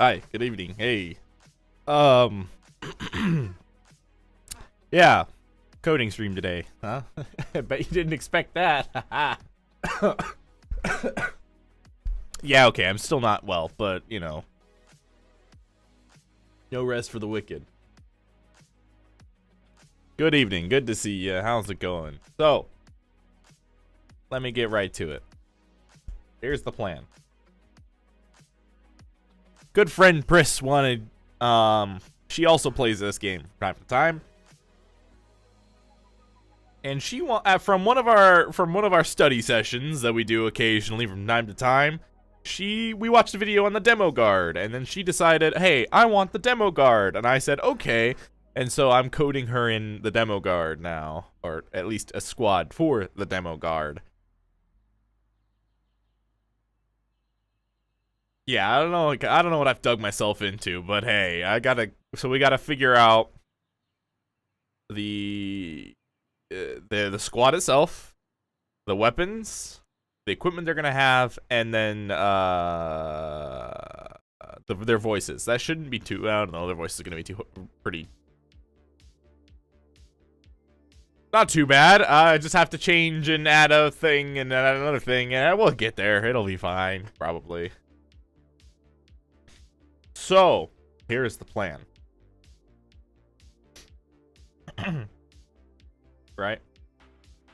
Hi, good evening. Hey. Um Yeah, coding stream today, huh? I bet you didn't expect that. Yeah, okay, I'm still not well, but, you know. No rest for the wicked. Good evening, good to see you. How's it going? So, let me get right to it. Here's the plan. Good friend Pris wanted, she also plays this game from time to time. And she from one of our study sessions that we do occasionally from time to time, we watched a video on the demo guard, and then she decided, hey, I want the demo guard, and I said okay, and so I'm coding her in the demo guard now, or at least a squad for the demo guard. Yeah, I don't know what I've dug myself into, but hey, we gotta figure out the squad itself, the weapons, the equipment they're gonna have, and then their voices. That shouldn't be too. I don't know. Their voices are gonna be pretty. Not too bad. I just have to change and add a thing and add another thing, and we'll get there. It'll be fine, probably. So, here's the plan. Right?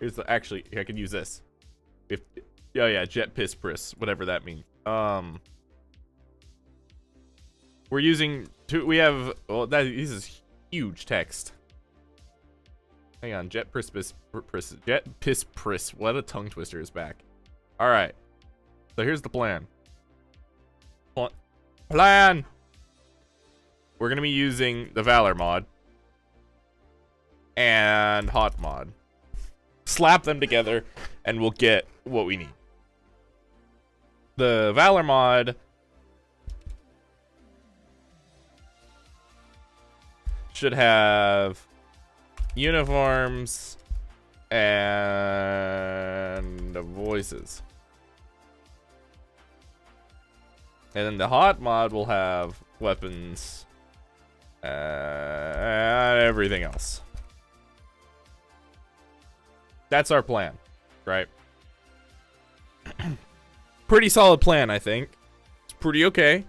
Here's the actually I can use this. Yeah, jet piss pris, whatever that means. We're using this is huge text. Hang on, jet piss pris. What a tongue twister is back. Alright. So here's the plan. Plan! We're gonna be using the Valor mod and Hot mod. Slap them together and we'll get what we need. The Valor mod should have uniforms and voices. And then the Hot mod will have weapons and everything else. That's our plan, right? Pretty solid plan, I think. It's pretty okay.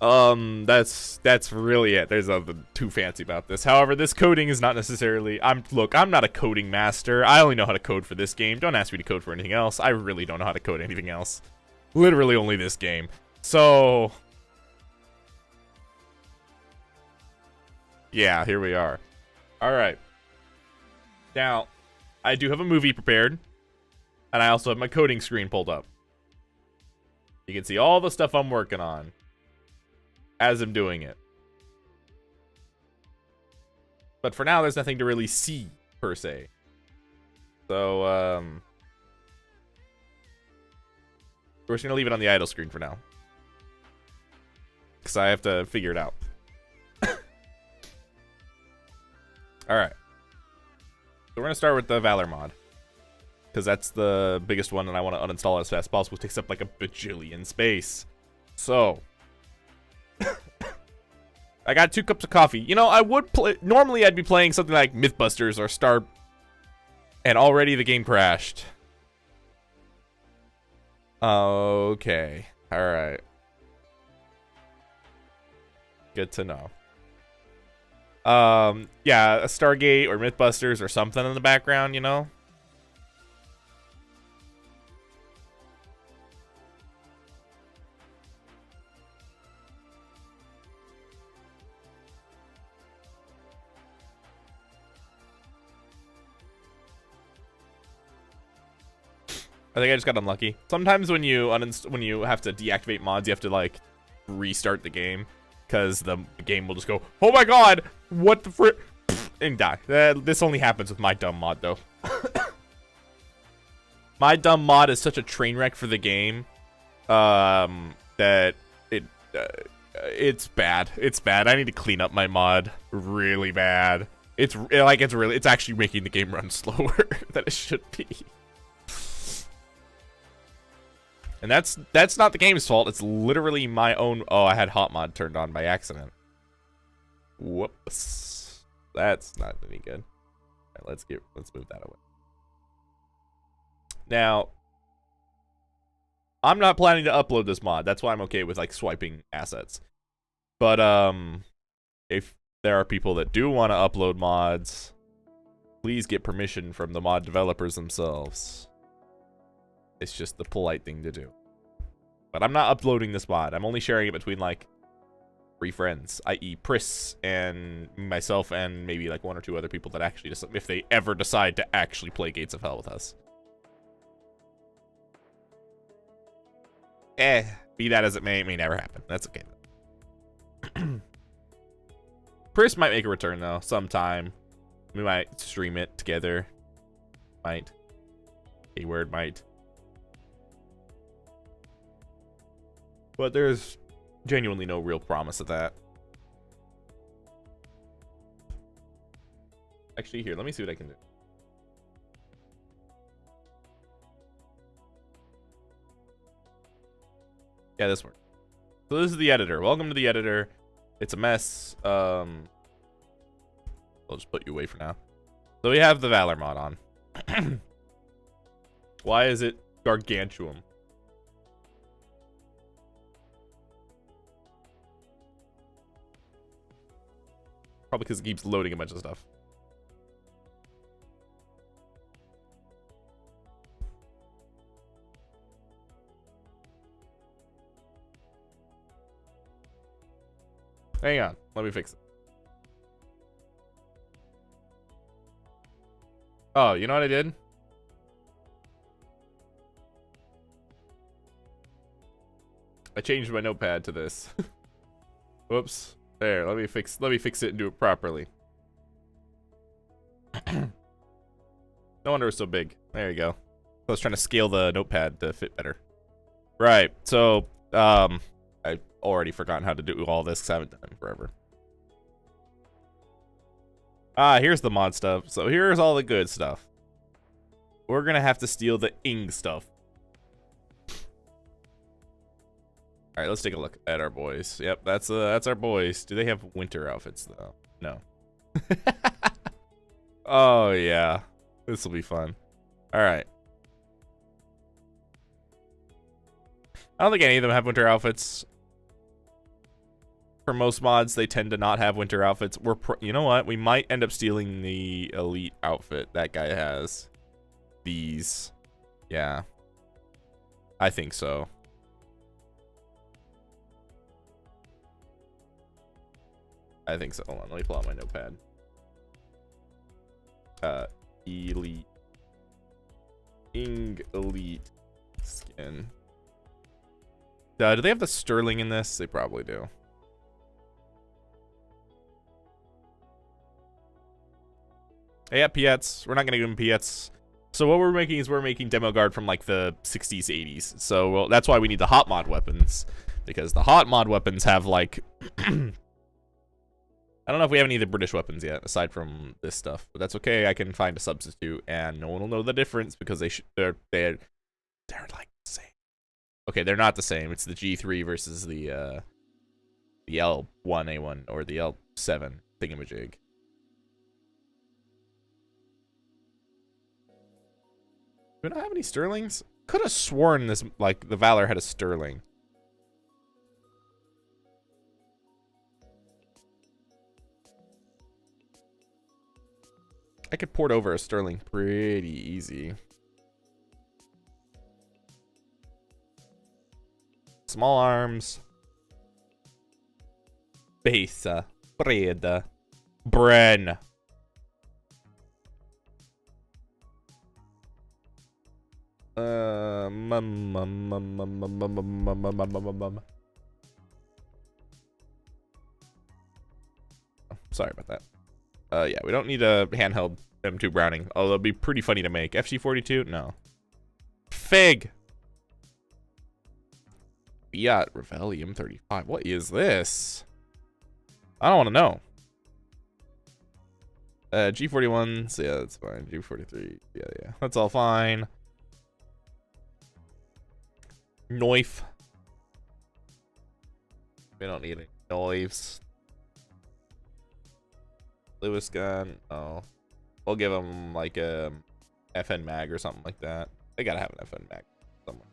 That's really it. There's nothing too fancy about this. However, this coding is not necessarily. I'm not a coding master. I only know how to code for this game. Don't ask me to code for anything else. I really don't know how to code anything else. Literally only this game. So, yeah, here we are. All right. Now, I do have a movie prepared, and I also have my coding screen pulled up. You can see all the stuff I'm working on as I'm doing it. But for now, there's nothing to really see, per se. So, we're just going to leave it on the idle screen for now. Because I have to figure it out. Alright. So we're going to start with the Valor mod. Because that's the biggest one, and I want to uninstall it as fast as possible. It takes up like a bajillion space. So, I got 2 cups of coffee. You know, I would play. Normally, I'd be playing something like Mythbusters or Star. And already the game crashed. Okay. Alright. Good to know. Yeah, a Stargate or Mythbusters or something in the background, you know? I think I just got unlucky. Sometimes when you have to deactivate mods, you have to like restart the game because the game will just go, "Oh my god, what the frick," and die. This only happens with my dumb mod though. My dumb mod is such a train wreck for the game that it's bad. It's bad. I need to clean up my mod really bad. It's actually making the game run slower than it should be. And that's not the game's fault. It's literally my own. Oh, I had hot mod turned on by accident. Whoops. That's not any good. All right, let's move that away. Now, I'm not planning to upload this mod. That's why I'm okay with like swiping assets. But if there are people that do want to upload mods, please get permission from the mod developers themselves. It's just the polite thing to do. But I'm not uploading this mod. I'm only sharing it between like 3 friends, i.e. Pris and myself and maybe like 1 or 2 other people that actually, if they ever decide to actually play Gates of Hell with us. Be that as it may never happen. That's okay. Pris might make a return though, sometime. We might stream it together. Might. Keyword might. But there's genuinely no real promise of that. Actually, here, let me see what I can do. Yeah, this works. So this is the editor. Welcome to the editor. It's a mess. I'll just put you away for now. So we have the Valor mod on. Why is it gargantuan? Probably because it keeps loading a bunch of stuff. Hang on, let me fix it. Oh, you know what I did? I changed my notepad to this. Whoops. There, let me fix it and do it properly. No wonder it's so big. There you go. I was trying to scale the notepad to fit better. Right. So, I've already forgotten how to do all this because I haven't done it in forever. Here's the mod stuff. So here's all the good stuff. We're gonna have to steal the Ing stuff. All right, let's take a look at our boys. Yep, that's our boys. Do they have winter outfits though? No. Oh yeah, this will be fun. All right. I don't think any of them have winter outfits. For most mods, they tend to not have winter outfits. You know what? We might end up stealing the elite outfit that guy has. These. Yeah. I think so. I think so. Hold on, let me pull out my notepad. Elite. Ing elite skin. Do they have the sterling in this? They probably do. Yeah, Piets. We're not gonna give them Piets. So what we're making is we're making demo guard from like the 60s, 80s. So that's why we need the hot mod weapons, because the hot mod weapons have like I don't know if we have any of the British weapons yet, aside from this stuff, but that's okay. I can find a substitute, and no one will know the difference because they're like the same. Okay, they're not the same. It's the G3 versus the L1A1 or the L7 thingamajig. Do I have any sterlings? Could have sworn this, like, the Valor had a sterling. I could port over a sterling pretty easy. Small arms. Besa. Breda. Bren. Sorry about that. Yeah, we don't need a handheld M2 Browning, although it'd be pretty funny to make. FG42? No. Fig! Fiat Revelli M35. What is this? I don't want to know. G41s, yeah, that's fine. G43, yeah, that's all fine. Knife. We don't need any knives. Lewis gun. Oh. We'll give them like a FN mag or something like that. They gotta have an FN mag somewhere.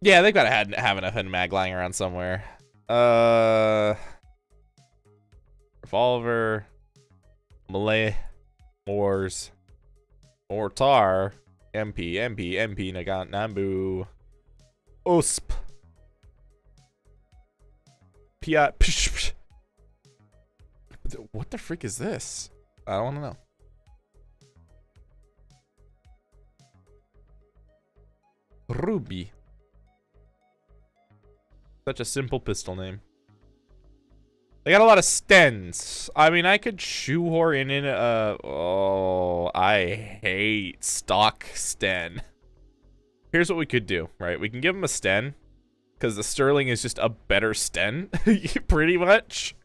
Yeah, they've gotta have an FN mag lying around somewhere. Revolver. Malay. Moors. Mortar. MP. Nagant Nambu. USP. Piat. Psh. What the frick is this? I don't want to know. Ruby. Such a simple pistol name. They got a lot of stens. I mean, I could shoehorn in a... Oh, I hate stock sten. Here's what we could do, right? We can give them a sten, because the Sterling is just a better sten, pretty much.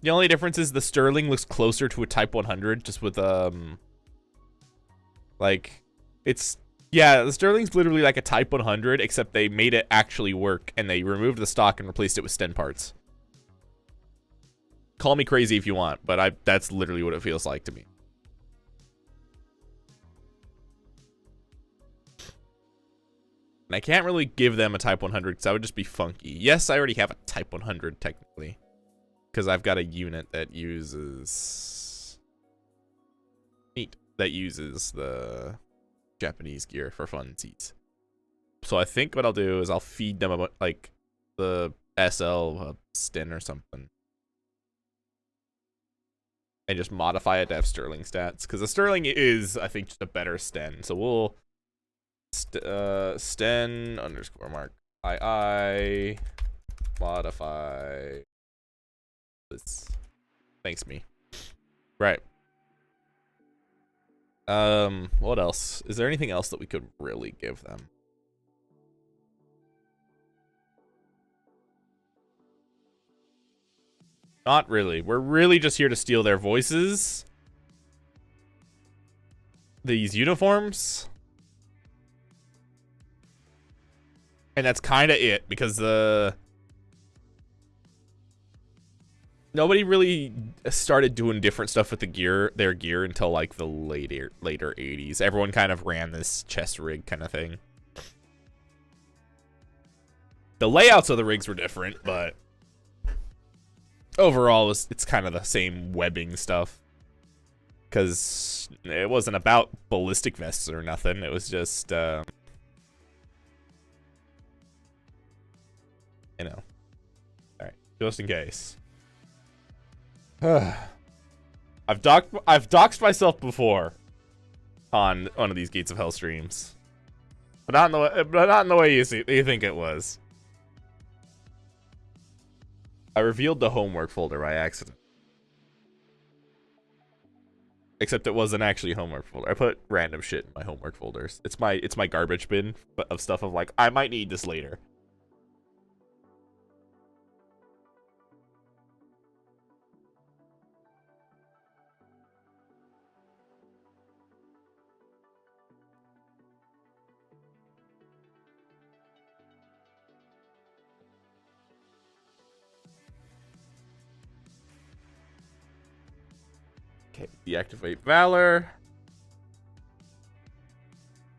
The only difference is the Sterling looks closer to a Type 100, just with, like, it's... Yeah, the Sterling's literally like a Type 100, except they made it actually work, and they removed the stock and replaced it with sten parts. Call me crazy if you want, but that's literally what it feels like to me. And I can't really give them a Type 100, because that would just be funky. Yes, I already have a Type 100, technically. Because I've got a unit that uses... Neat. That uses the... Japanese gear for funsies. So I think what I'll do is I'll feed them like the SL Sten or something, and just modify it to have Sterling stats, because the Sterling is, I think, just a better Sten. So we'll Sten underscore mark II modify this. Thanks me. Right. What else? Is there anything else that we could really give them? Not really. We're really just here to steal their voices. These uniforms. And that's kind of it, because nobody really started doing different stuff with their gear until like the later 80s. Everyone kind of ran this chest rig kind of thing. The layouts of the rigs were different, but overall it's kind of the same webbing stuff. Because it wasn't about ballistic vests or nothing. It was just, you know. Alright, just in case. I've doxed myself before on one of these Gates of Hell streams, but not in the way you think it was. I revealed the homework folder by accident, except it wasn't actually a homework folder. I put random shit in my homework folders. It's my garbage bin of stuff of like, I might need this later. Okay, deactivate Valor.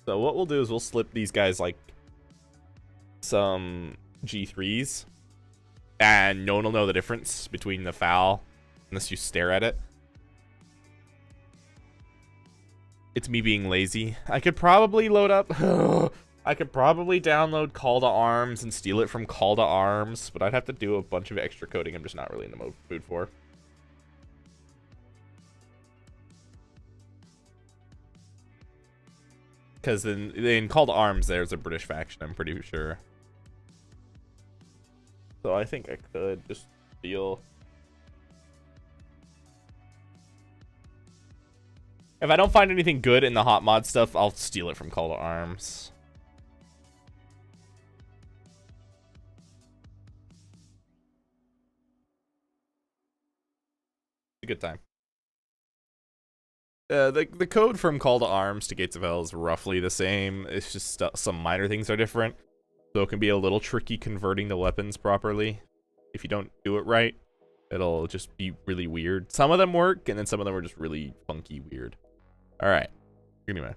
So what we'll do is we'll slip these guys like some G3s, and no one will know the difference between the FAL unless you stare at it. It's me being lazy. I could probably load up... I could probably download Call to Arms and steal it from Call to Arms, but I'd have to do a bunch of extra coding I'm just not really in the mood for. Because in Call to Arms, there's a British faction, I'm pretty sure. So I think I could just steal... If I don't find anything good in the hot mod stuff, I'll steal it from Call to Arms. a good time. The code from Call to Arms to Gates of Hell is roughly the same. It's just some minor things are different. So it can be a little tricky converting the weapons properly. If you don't do it right, it'll just be really weird. Some of them work, and then some of them are just really funky weird. Alright. Anyway.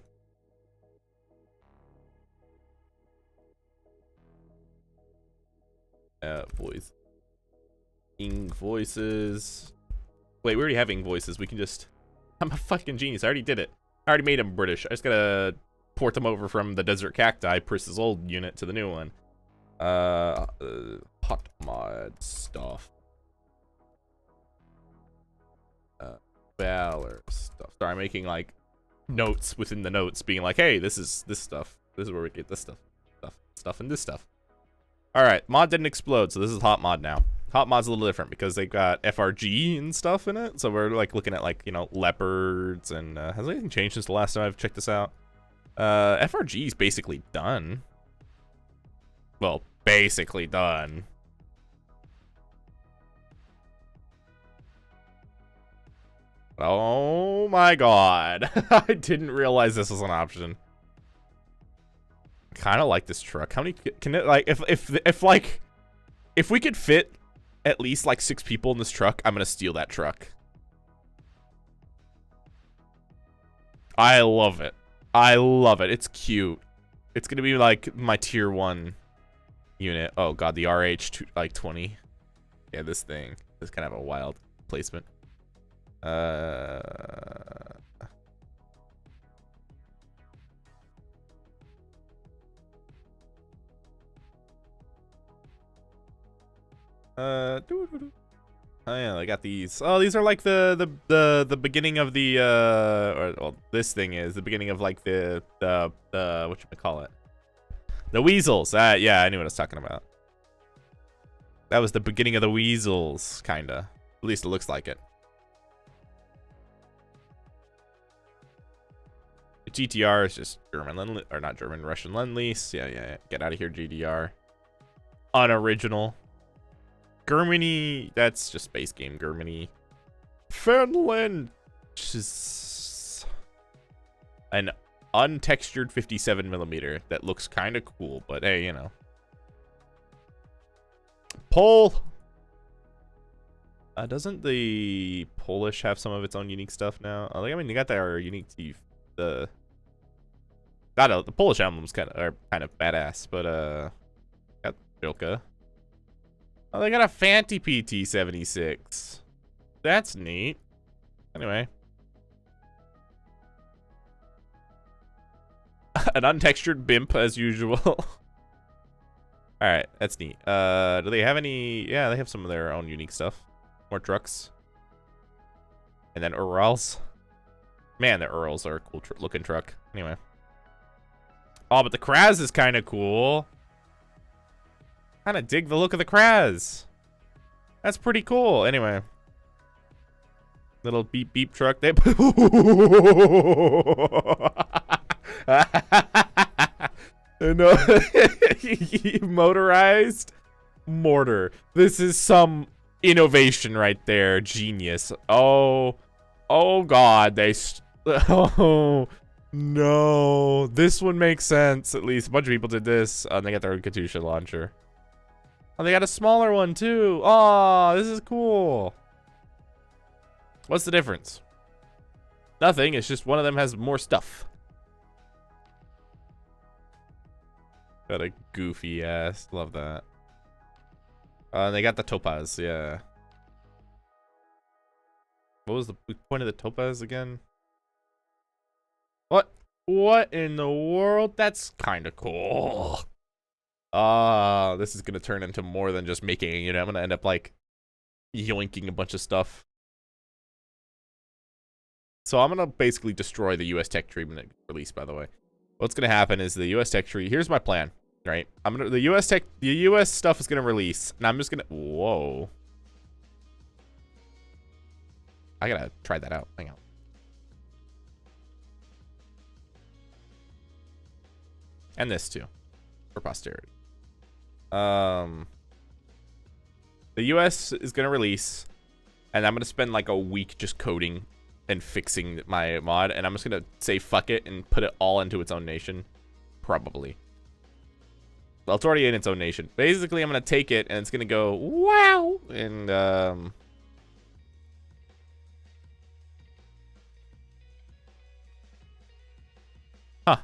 Voice. Ing voices. Wait, we already have ing voices. We can just... I'm a fucking genius. I already did it. I already made him British. I just gotta port them over from the Desert Cacti, Pris's old unit, to the new one. Hot mod stuff. Valor stuff. Sorry, I'm making like notes within the notes, being like, hey, this is this stuff. This is where we get this stuff, and this stuff. All right, mod didn't explode, so this is hot mod now. Hot mod's a little different because they got FRG and stuff in it, so we're like looking at like, you know, leopards and has anything changed since the last time I've checked this out? FRG is basically done. Well, basically done. Oh my god. I didn't realize this was an option. Kind of like this truck. How many can it, like, if we could fit at least like 6 people in this truck, I'm gonna steal that truck. I love it. I love it. It's cute. It's gonna be like my tier 1 unit. Oh god, the RH like 20. Yeah, this thing. This is kind of a wild placement. Oh yeah, I got these. Oh, these are like the beginning of the or well, this thing is the beginning of like the what you call it? The weasels. Yeah, I knew what I was talking about. That was the beginning of the weasels, kinda. At least it looks like it. The GTR is just German or not German, Russian Lend-Lease. Yeah. Get out of here, GDR. Unoriginal. Germany, that's just base game Germany. Finland, which is an untextured 57mm that looks kind of cool, but hey, you know. Pole. Doesn't the Polish have some of its own unique stuff now? I mean, you got their unique teeth. The Polish emblems kind of badass, but got Bilka. Oh, they got a Fanti PT-76. That's neat. Anyway. An untextured bimp as usual. Alright, that's neat. Do they have any... Yeah, they have some of their own unique stuff. More trucks. And then Urals. Man, the Urals are a cool looking truck. Anyway. Oh, but the Kraz is kind of cool. Kind of dig the look of the Kraz. That's pretty cool. Anyway. Little beep beep truck there. No. Motorized mortar. This is some innovation right there. Genius. Oh god. Oh no. This one makes sense. At least a bunch of people did this. They got their own Katusha launcher. Oh, they got a smaller one too. Oh, this is cool. What's the difference? Nothing. It's just one of them has more stuff. Got a goofy ass. Love that. And they got the Topaz. Yeah. What was the point of the Topaz again? What? What in the world? That's kind of cool. This is gonna turn into more than just making, you know, I'm gonna end up like yoinking a bunch of stuff. So I'm gonna basically destroy the US tech tree when it released, by the way. What's gonna happen is the US tech tree, here's my plan, right? The US stuff is gonna release, and I'm just gonna, whoa. I gotta try that out, hang on. And this too, for posterity. The US is gonna release And I'm gonna spend like a week just coding and fixing my mod, and I'm just gonna say fuck it and put it all into its own nation. Probably. Well, it's already in its own nation. Basically, I'm gonna take it and it's gonna go wow, and huh.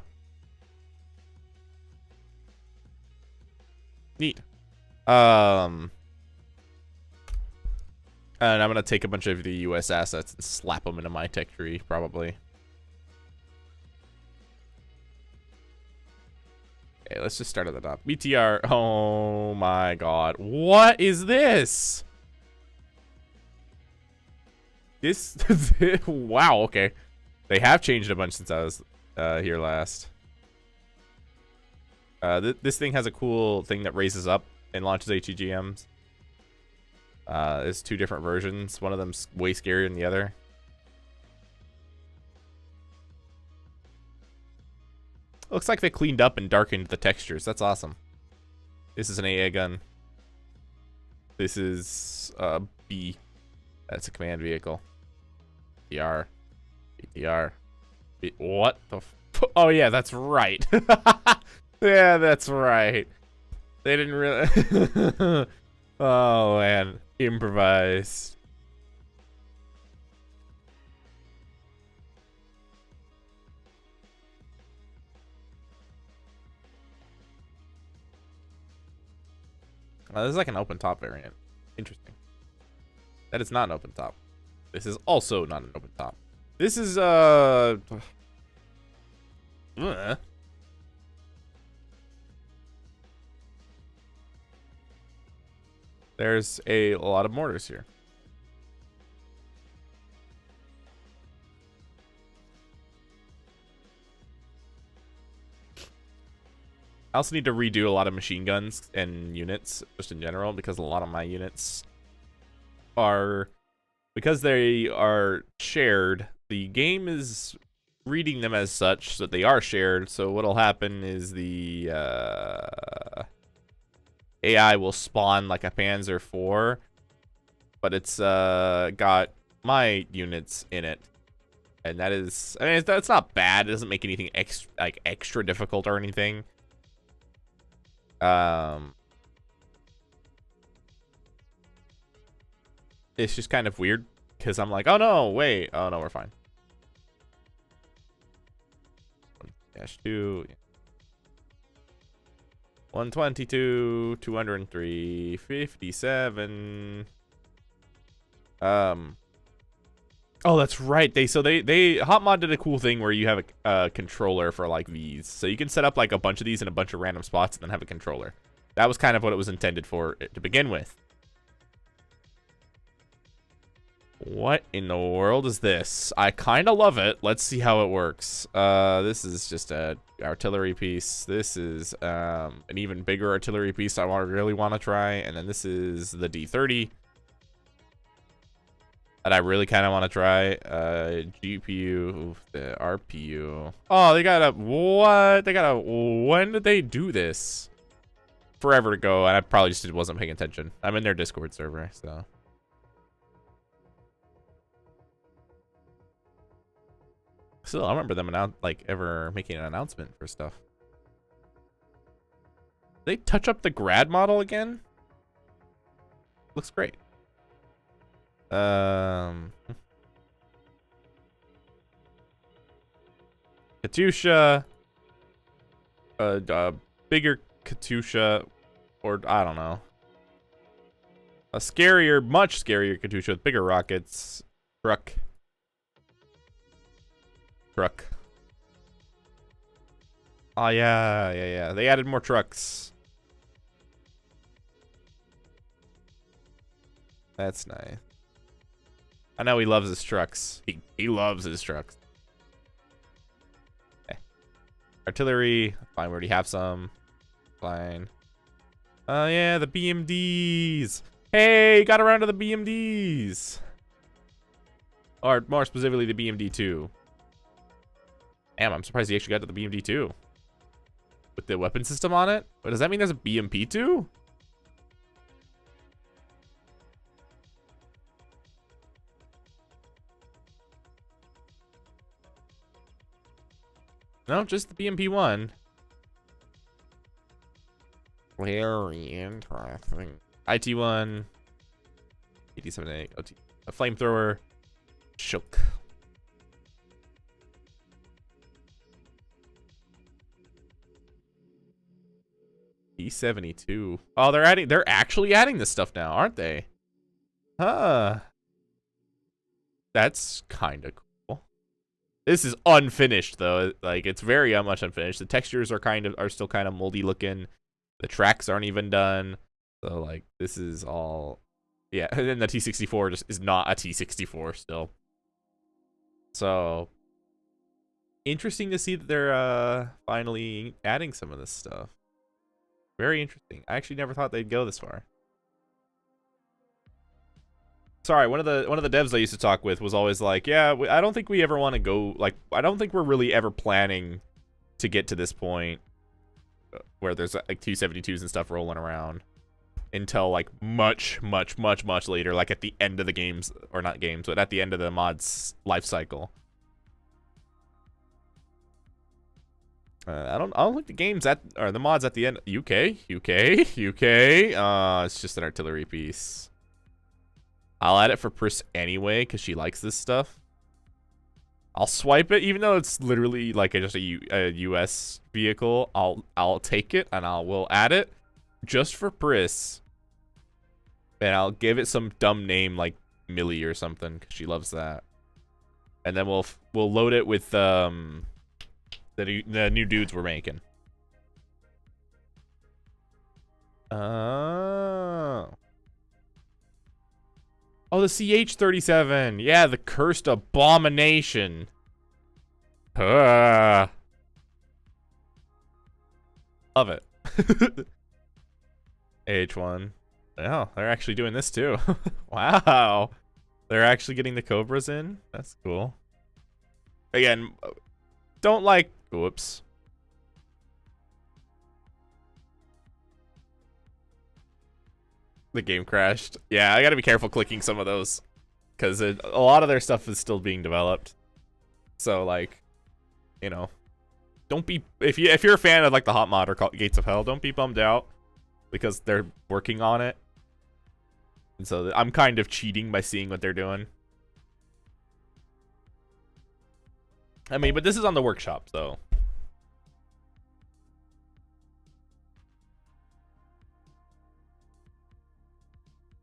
Neat. And I'm gonna take a bunch of the US assets and slap them into my tech tree, probably. Okay, let's just start at the top. BTR. Oh my god. What is this? This wow, okay. They have changed a bunch since I was here last. This thing has a cool thing that raises up and launches HEGMs. There's 2 different versions. One of them's way scarier than the other. Looks like they cleaned up and darkened the textures. That's awesome. This is an AA gun. This is B. That's a command vehicle. BTR. BTR. What the f— oh yeah, that's right. Yeah, that's right. They didn't really— oh man, improvised. This is like an open top variant. Interesting. That is not an open top. This is also not an open top. This is there's a lot of mortars here. I also need to redo a lot of machine guns and units, just in general, because a lot of my units are, because they are shared, the game is reading them as such, so that they are shared. So what'll happen is the AI will spawn like a Panzer IV, but it's got my units in it. And that is, I mean, that's not bad. It doesn't make anything extra difficult or anything. It's just kind of weird because I'm like, oh no, wait, oh no, we're fine. -2, 122, 203, 57. Oh, that's right. They Hotmod did a cool thing where you have a controller for like these, so you can set up like a bunch of these in a bunch of random spots and then have a controller. That was kind of what it was intended for to begin with. What in the world is this? I kind of love it. Let's see how it works. This is just a artillery piece. This is an even bigger artillery piece I really want to try, and then this is the D30 that I really kind of want to try. GPU, the RPU. Oh, they got a what? They got a— when did they do this? Forever ago, and I probably just wasn't paying attention. I'm in their Discord server, so. Still, I remember them ever making an announcement for stuff. They touch up the grad model again? Looks great. Katusha. Bigger Katusha. Or, I don't know. A scarier, much scarier Katusha with bigger rockets. Truck. Oh, yeah. They added more trucks. That's nice. I know he loves his trucks. He loves his trucks. Okay. Artillery. Fine, we already have some. Fine. Oh, yeah, the BMDs. Hey, got around to the BMDs. Or more specifically, the BMD2. Damn, I'm surprised he actually got to the BMD2. With the weapon system on it? But does that mean there's a BMP2? No, just the BMP1. Very interesting. IT1, 87A, OT, a flamethrower, shook. E72. Oh, they're actually adding this stuff now, aren't they? Huh. That's kind of cool. This is unfinished though. Like it's very much unfinished. The textures are still kind of moldy looking. The tracks aren't even done. So like this is all, yeah. And then the T64 just is not a T64 still. So interesting to see that they're finally adding some of this stuff. Very interesting. I actually never thought they'd go this far. Sorry, one of the devs I used to talk with was always like, yeah, I don't think we ever want to go, like, I don't think we're really ever planning to get to this point where there's like 272s and stuff rolling around until like much later, like at the end of the games, or not games, but at the end of the mod's life cycle. I don't think the game's or the mod's at the end. UK. It's just an artillery piece. I'll add it for Pris anyway because she likes this stuff. I'll swipe it even though it's literally like just a US vehicle. I'll take it and we'll add it just for Pris. And I'll give it some dumb name like Millie or something because she loves that. And then we'll load it with the new dudes we're making. Oh, the CH-37. Yeah, the cursed abomination. Love it. AH-1. Oh, they're actually doing this too. Wow. They're actually getting the Cobras in. That's cool. Again, don't like... Whoops. The game crashed. Yeah, I gotta be careful clicking some of those because a lot of their stuff is still being developed. So like, you know, don't be if you're a fan of like the Hot Mod or Gates of Hell, don't be bummed out because they're working on it. And so I'm kind of cheating by seeing what they're doing. I mean, but this is on the workshop, so.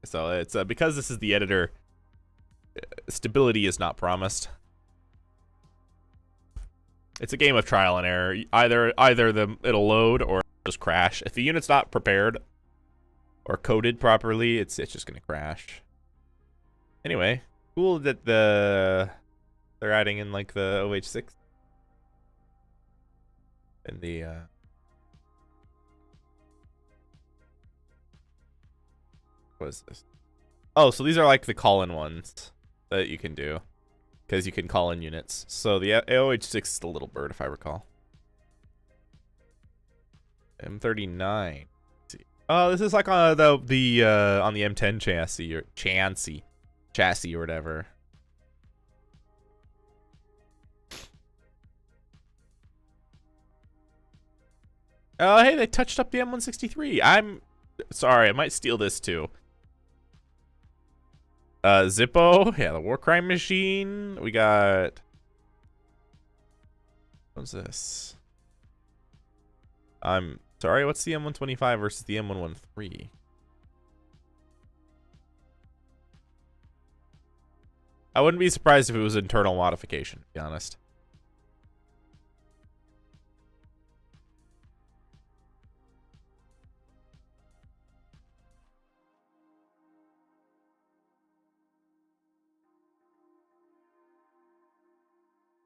So it's because this is the editor, stability is not promised. It's a game of trial and error. Either it'll load or just crash. If the unit's not prepared or coded properly, it's just gonna crash. Anyway, cool that they're adding in like the OH6 and the what is this? Oh, so these are like the call-in ones that you can do because you can call in units. So the OH6 is the little bird, if I recall. M39. Oh, this is like on the on the M10 chassis or whatever. Oh, hey, they touched up the M163. I'm sorry, I might steal this too. Zippo, yeah, the war crime machine. We got, what's this? I'm sorry, what's the M125 versus the M113? I wouldn't be surprised if it was internal modification, to be honest.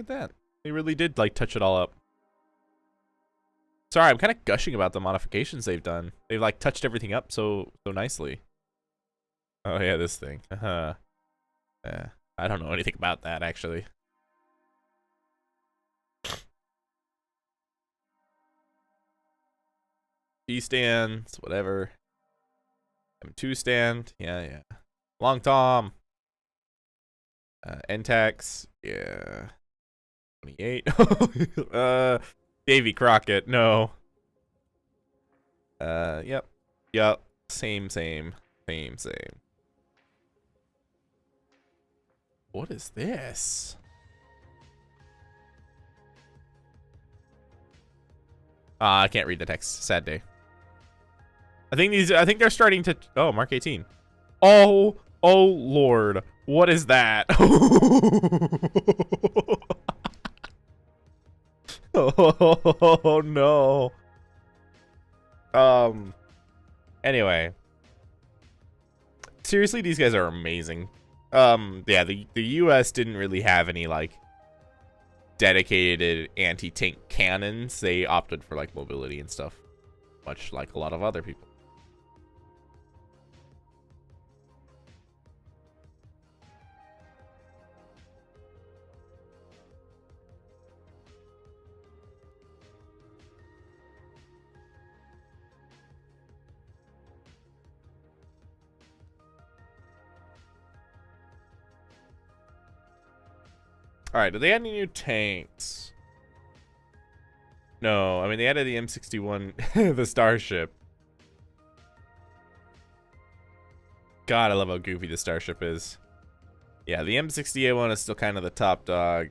Look at that. They really did like touch it all up. Sorry, I'm kind of gushing about the modifications they've done. They've like touched everything up so nicely. Oh yeah, this thing. I don't know anything about that actually. G stands, whatever. M2 stand, yeah. Long Tom. NTAX, yeah. 28. Davy Crockett, no. Yep. Yep. Same. What is this? I can't read the text. Sad day. I think they're starting to. Oh, Mark 18. Oh Lord. What is that? Oh no. Anyway. Seriously, these guys are amazing. Yeah, the US didn't really have any like dedicated anti-tank cannons. They opted for like mobility and stuff, much like a lot of other people. All right, do they add any new tanks? No, I mean, they added the M61, the Starship. God, I love how goofy the Starship is. Yeah, the M60A1 is still kind of the top dog.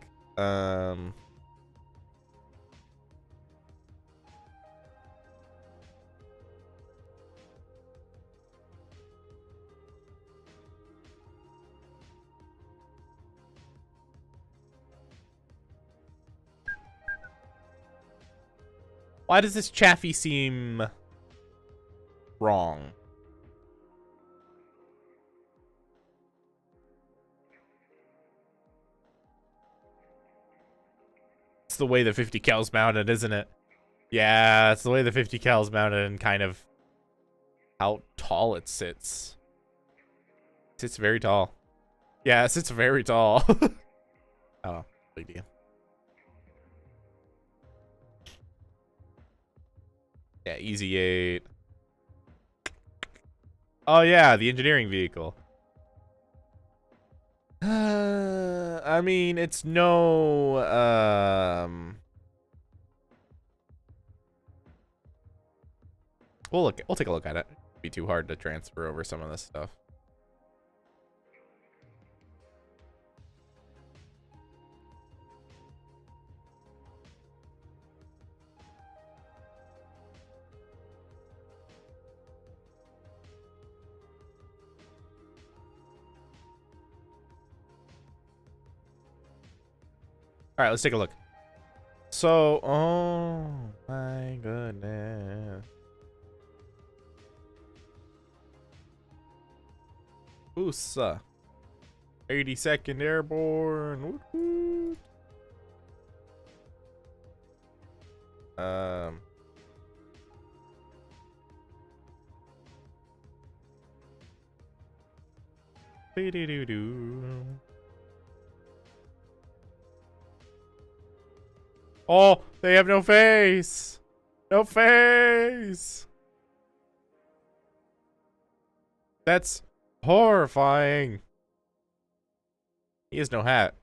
Why does this Chaffee seem wrong? It's the way the 50 cal's mounted, isn't it? Yeah, it's the way the 50 cal's mounted and kind of how tall it sits. It sits very tall. Yeah, it sits very tall. Oh, big deal. Yeah, Easy 8. Oh yeah, the engineering vehicle. I mean, it's no we'll take a look at it. It'd be too hard to transfer over some of this stuff. All right, let's take a look. So, oh my goodness. USA. 82nd Airborne. Woo-hoo. Doo-doo-doo-doo. Oh, they have no face. No face. That's horrifying. He has no hat.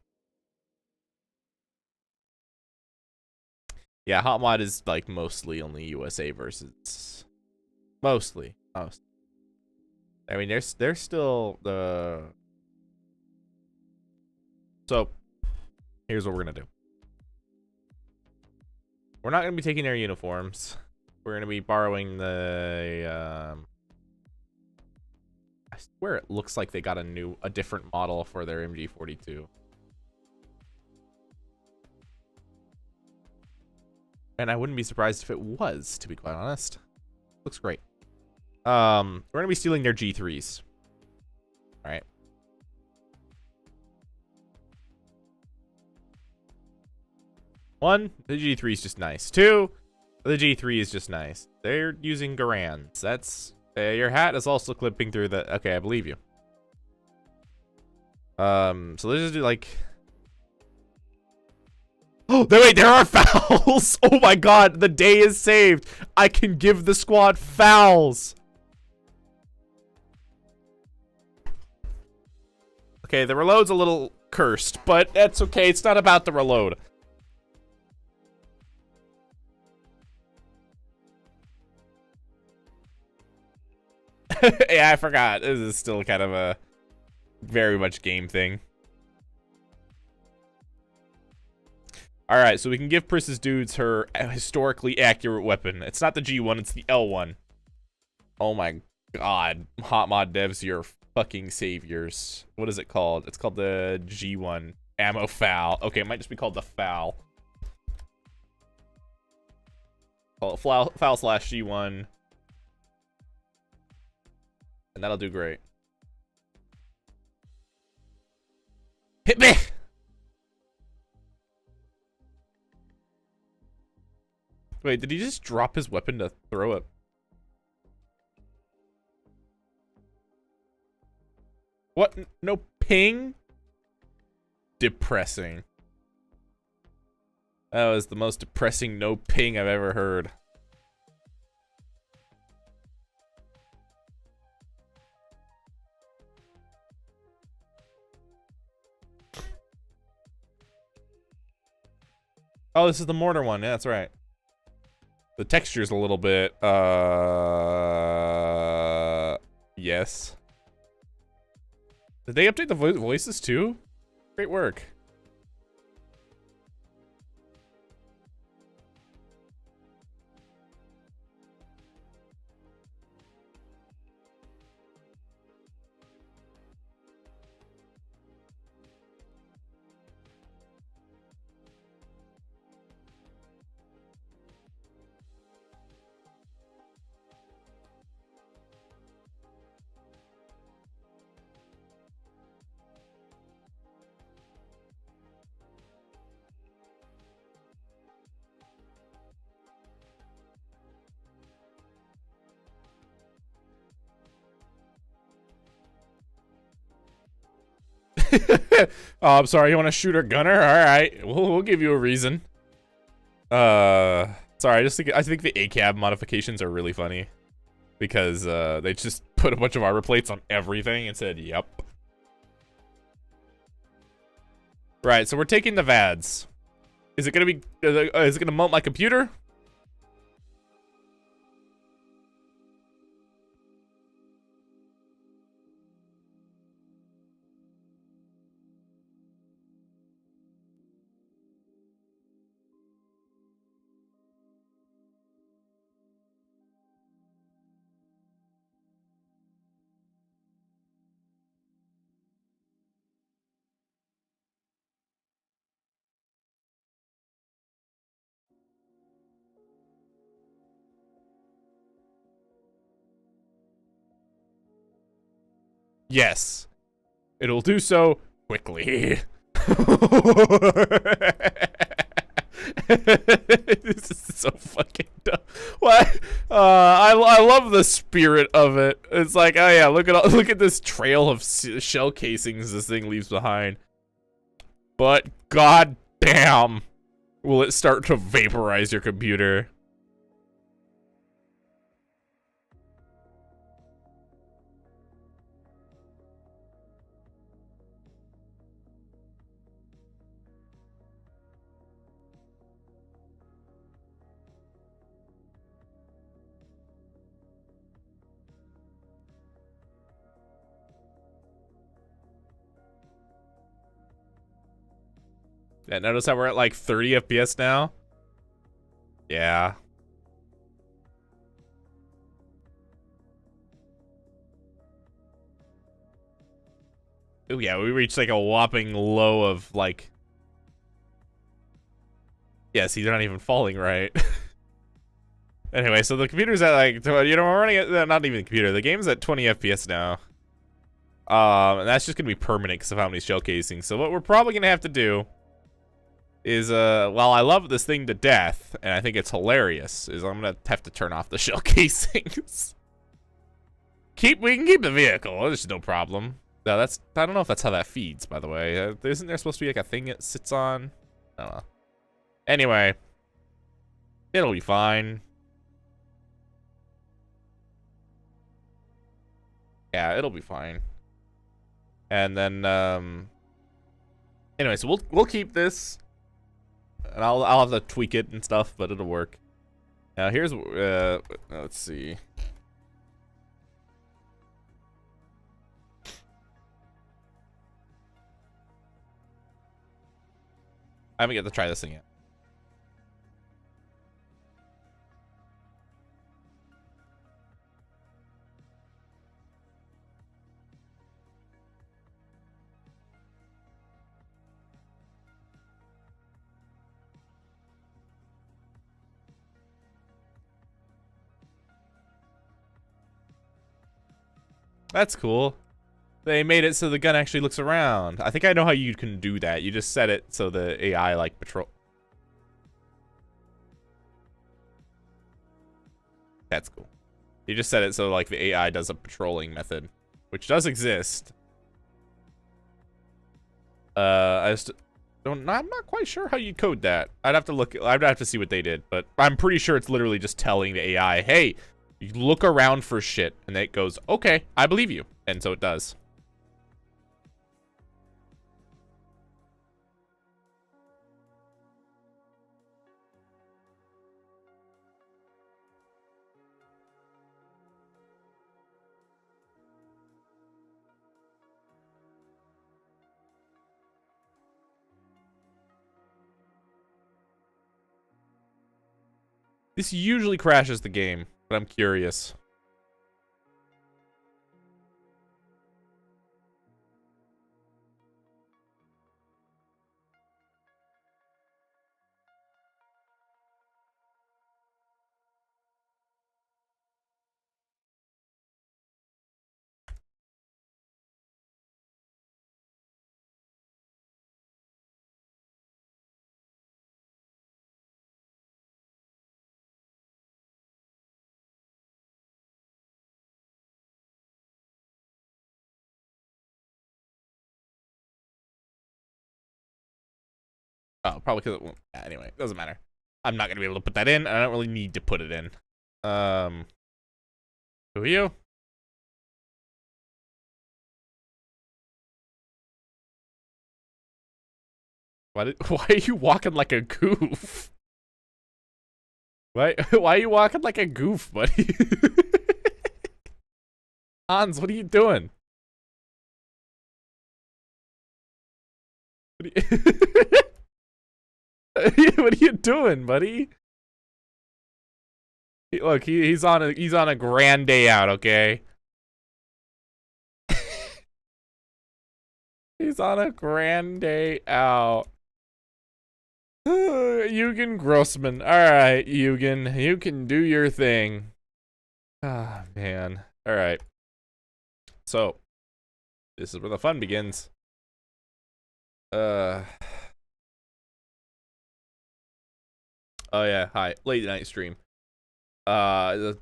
Yeah, Hot Mod is like mostly only USA versus mostly. Most. I mean, there's still the. So, here's what we're gonna do. We're not gonna be taking their uniforms. We're gonna be borrowing the. I swear it looks like they got a different model for their MG42. And I wouldn't be surprised if it was, to be quite honest. Looks great. We're gonna be stealing their G3s. All right. One, the G3 is just nice. Two, the G3 is just nice. They're using Garands. That's your hat is also clipping through the. Okay, I believe you. So let's just do like. Oh, wait, there are fouls. Oh my God, the day is saved. I can give the squad fouls. Okay, the reload's a little cursed, but that's okay. It's not about the reload. Yeah, I forgot. This is still kind of a very much game thing. Alright, so we can give Pris's dudes her historically accurate weapon. It's not the G1, it's the L1. Oh my god. Hot mod devs, you're fucking saviors. What is it called? It's called the G1 ammo foul. Okay, it might just be called the foul. Call it foul slash G1. And that'll do great. Hit me! Wait, did he just drop his weapon to throw it? What? No ping? Depressing. That was the most depressing no ping I've ever heard. Oh, this is the mortar one. Yeah, that's right. The texture's a little bit, yes. Did they update the voices too? Great work. Oh, I'm sorry. You want to shoot our gunner? All right, we'll give you a reason. Sorry. I think the ACAB modifications are really funny because they just put a bunch of armor plates on everything and said, "Yep." Right. So we're taking the VADs. Is it gonna be? Is it gonna melt my computer? Yes. It'll do so quickly. This is so fucking dumb. What? I love the spirit of it. It's like, oh yeah, look at this trail of shell casings this thing leaves behind. But god damn, will it start to vaporize your computer? Yeah, notice how we're at like 30 FPS now? Yeah. Oh yeah, we reached like a whopping low of like... Yeah, see, they're not even falling right. Anyway, so the computer's at like, you know, we're running at, not even the computer, the game's at 20 FPS now. And that's just gonna be permanent because of how many shell casings. So what we're probably gonna have to do is, while I love this thing to death, and I think it's hilarious, is I'm gonna have to turn off the shell casings. We can keep the vehicle, there's no problem. No, I don't know if that's how that feeds, by the way. Isn't there supposed to be like a thing it sits on? I don't know. Anyway, it'll be fine. Yeah, it'll be fine. And then, anyway, so we'll keep this. And I'll have to tweak it and stuff, but it'll work. Now here's let's see. I haven't got to try this thing yet. That's cool. They made it so the gun actually looks around. I think I know how you can do that. You just set it so the AI like patrol. That's cool. You just set it so like the AI does a patrolling method, which does exist. I just don't. I'm not quite sure how you code that. I'd have to look. I'd have to see what they did, but I'm pretty sure it's literally just telling the AI, "Hey, you look around for shit," and it goes, "Okay, I believe you," and so it does. This usually crashes the game, but I'm curious. Oh, probably because well, yeah, anyway, doesn't matter. I'm not gonna be able to put that in, and I don't really need to put it in. Who are you? Why are you walking like a goof? Why are you walking like a goof, buddy? Hans, what are you doing? What are you doing, buddy? Look, he's on a grand day out, okay? He's on a grand day out. Eugen Grossman. Alright, Eugen. You can do your thing. Ah, man. Alright. So, this is where the fun begins. Oh yeah, hi. Late night stream. I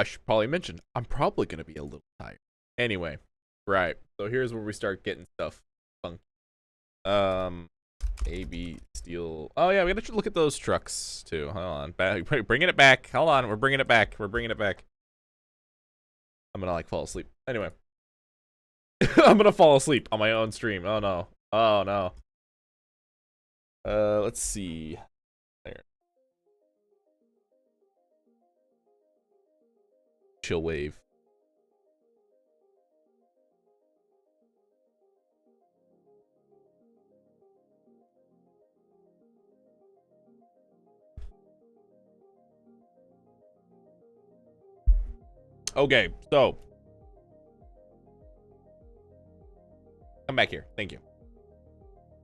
should probably mention, I'm probably gonna be a little tired. Anyway, right. So here's where we start getting stuff funky. AB steel. Oh yeah, we gotta look at those trucks too. Hold on, bringing it back. Hold on, we're bringing it back. We're bringing it back. I'm gonna like fall asleep. Anyway, I'm gonna fall asleep on my own stream. Oh no. Oh no. Let's see. There. Chill wave. Okay, so come back here. Thank you.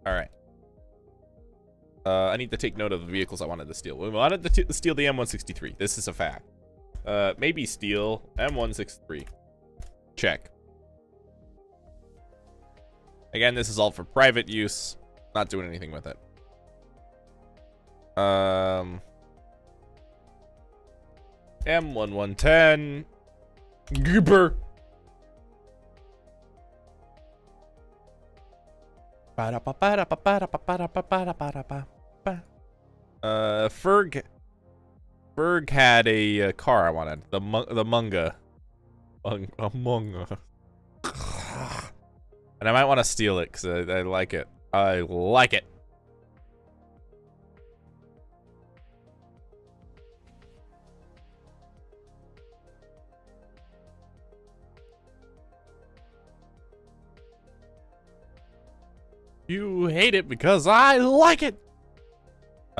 All right. I need to take note of the vehicles I wanted to steal. We wanted to steal the M163. This is a fact. Maybe steal M163. Check. Again, this is all for private use. Not doing anything with it. M1110. Goober. Ferg had a car I wanted. The Munga. Munga. And I might want to steal it because I like it. I like it. You hate it because I like it.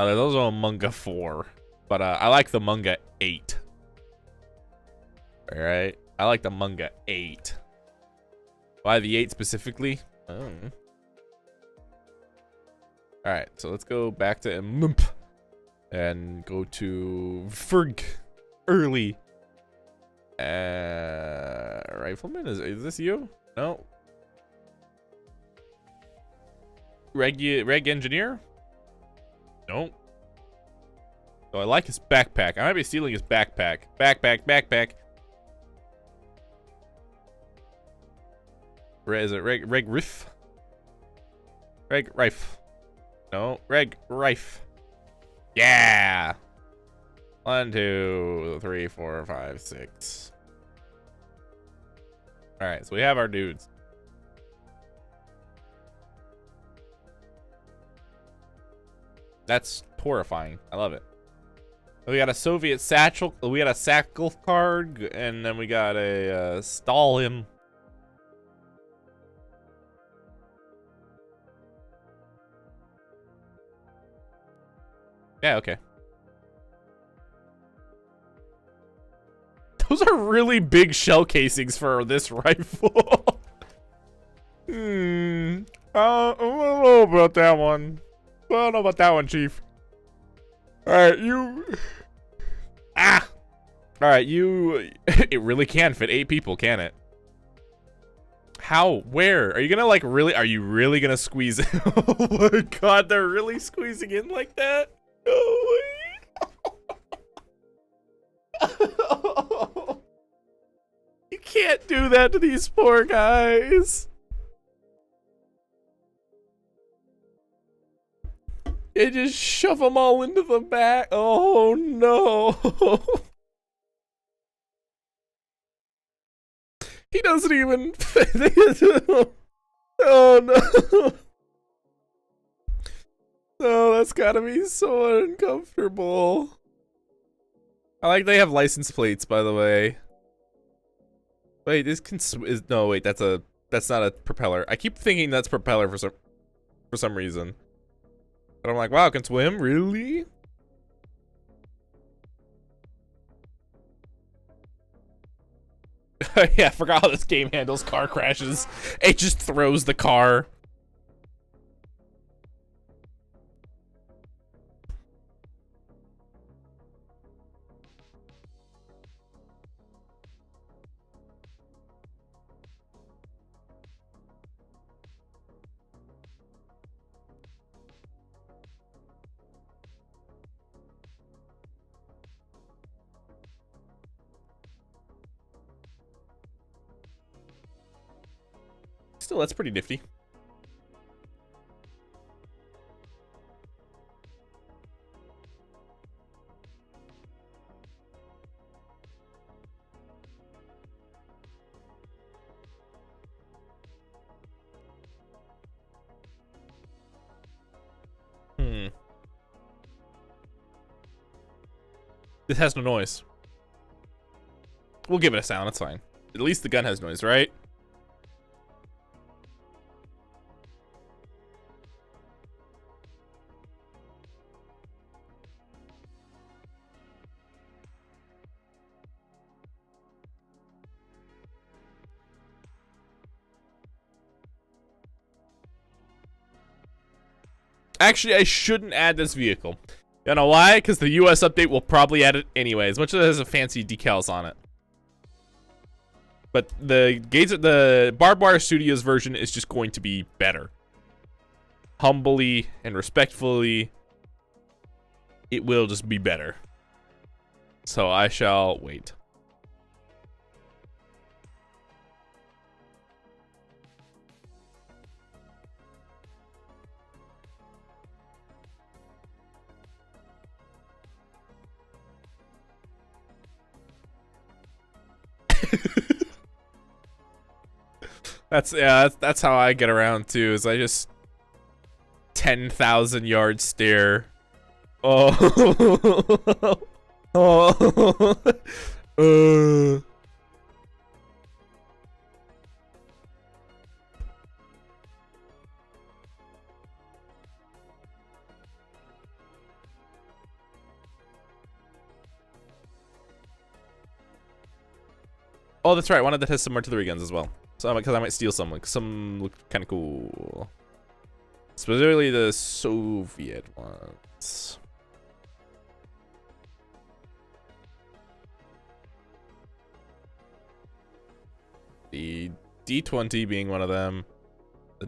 There's also a manga 4, but I like the manga 8. All right, I like the manga 8. Why the 8 specifically? Oh. All right, so let's go back to Mump and go to Ferg early. Rifleman, is this you? No. Reg engineer? Nope. Oh, I like his backpack. I might be stealing his backpack. Backpack. Is it Reg Riff? Reg Rife. No, Reg Rife. Yeah. 1, 2, 3, 4, 5, 6. All right, so we have our dudes. That's horrifying. I love it. We got a Soviet satchel. We got a satchel card, and then we got a Stalin. Yeah, okay. Those are really big shell casings for this rifle. I don't know about that one. I don't know about that one, Chief. Alright, you... Ah! Alright, you... It really can fit 8 people, can it? How? Where? Are you gonna, like, really... Are you really gonna squeeze it? Oh my god, they're really squeezing in like that? Oh my... You can't do that to these poor guys. You just shove them all into the back. Oh no. He doesn't even. Oh no. Oh, that's gotta be so uncomfortable. I like they have license plates, by the way. Wait, this is no wait. That's not a propeller. I keep thinking that's propeller for some reason. But I'm like, wow, it can swim? Really? Yeah, I forgot how this game handles car crashes. It just throws the car. Still, that's pretty nifty. This has no noise. We'll give it a sound, it's fine. At least the gun has noise, right? Actually, I shouldn't add this vehicle. You know why? Because the US update will probably add it anyway, as much as it has a fancy decals on it. But the Barbed Wire Studios version is just going to be better. Humbly and respectfully, it will just be better. So I shall wait. That's how I get around too. Is I just 10,000 yard stare. Oh. Oh. Oh, that's right. I wanted to test some artillery guns as well. So because I might steal some. Like some look kind of cool. Specifically the Soviet ones. The D20 being one of them. The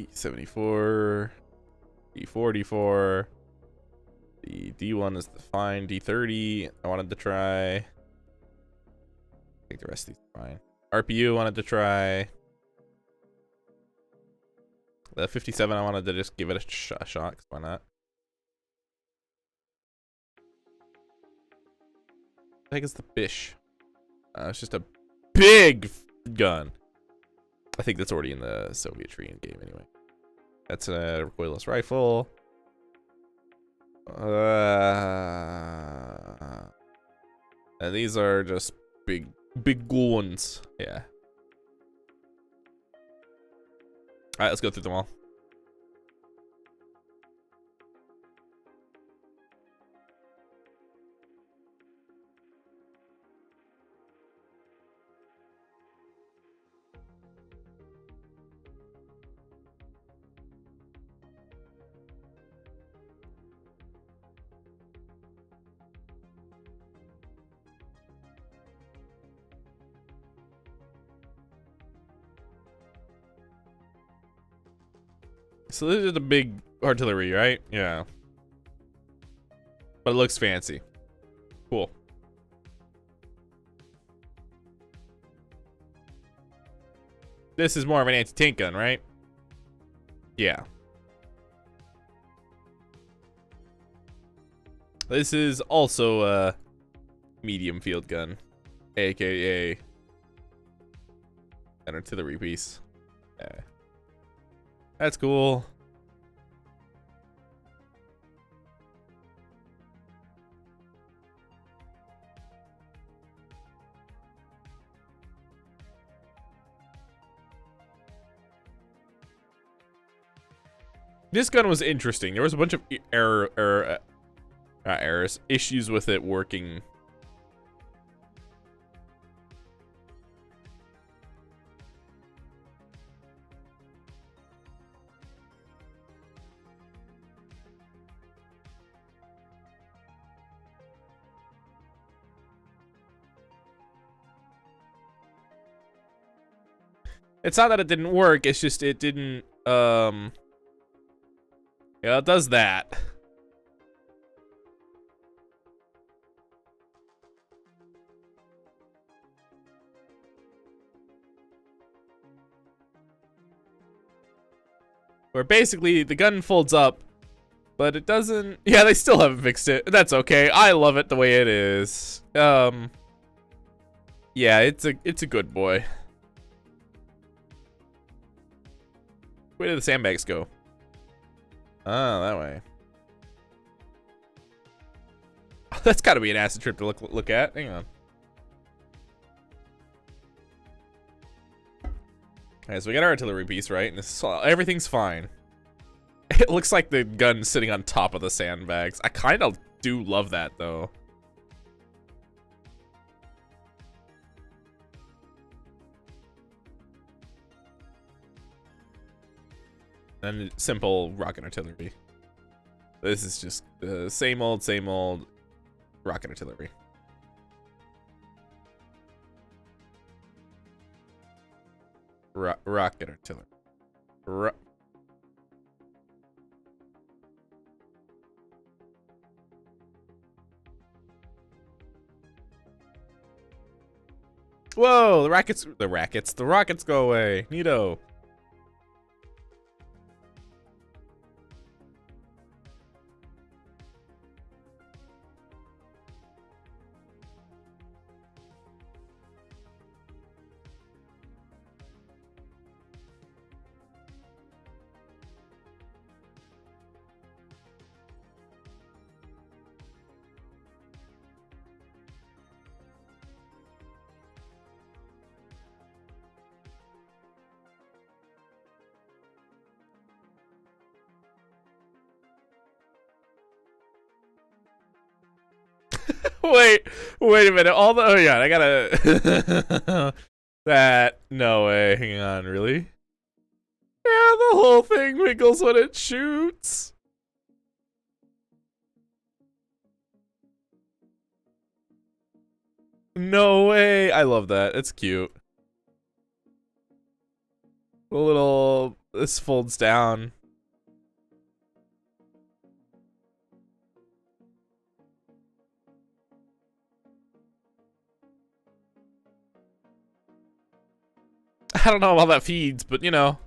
D74. D44. The D1 is the fine. D30 I wanted to try. I think the rest of these are fine. RPU wanted to try. The 57 I wanted to just give it a shot, cause why not? I think it's the Bish. It's just a big gun. I think that's already in the Soviet tree game anyway. That's a recoilless rifle. And these are just big guns. Yeah. All right, let's go through them all. So this is the big artillery, right? Yeah. But it looks fancy. Cool. This is more of an anti-tank gun, right? Yeah. This is also a medium field gun, aka an artillery piece. Yeah. That's cool. This gun was interesting. There was a bunch of issues with it working. It's not that it didn't work, it's just it didn't, yeah, it does that. Where basically the gun folds up, but it doesn't, yeah, they still haven't fixed it. That's okay, I love it the way it is. Yeah, it's a good boy. Where did the sandbags go? Oh, that way. That's gotta be an acid trip to look at. Hang on. Alright, so we got our artillery piece, right? And this is, everything's fine. It looks like the gun's sitting on top of the sandbags. I kind of do love that, though. And simple rocket artillery. This is just the same old rocket artillery. Rocket artillery. Whoa, the rockets go away. Neato. Wait a minute. All the, oh yeah, I gotta that, no way, hang on, really? Yeah, the whole thing wiggles when it shoots. No way. I love that. It's cute. A little, this folds down. I don't know how that feeds, but you know.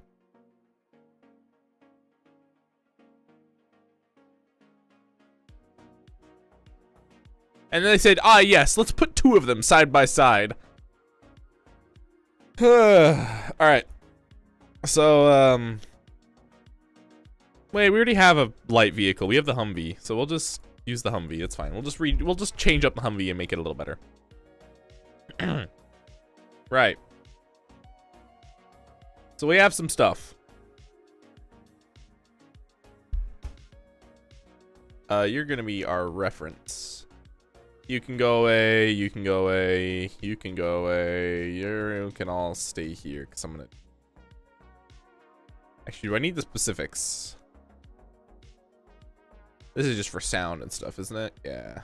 And then they said, ah, yes, let's put 2 of them side by side. Alright. So, wait, we already have a light vehicle. We have the Humvee, so we'll just use the Humvee. It's fine. We'll just change up the Humvee and make it a little better. Right. So we have some stuff. You're gonna be our reference. You can go away, you can go away, you can go away. You can all stay here, because I'm gonna... Actually, do I need the specifics? This is just for sound and stuff, isn't it? Yeah.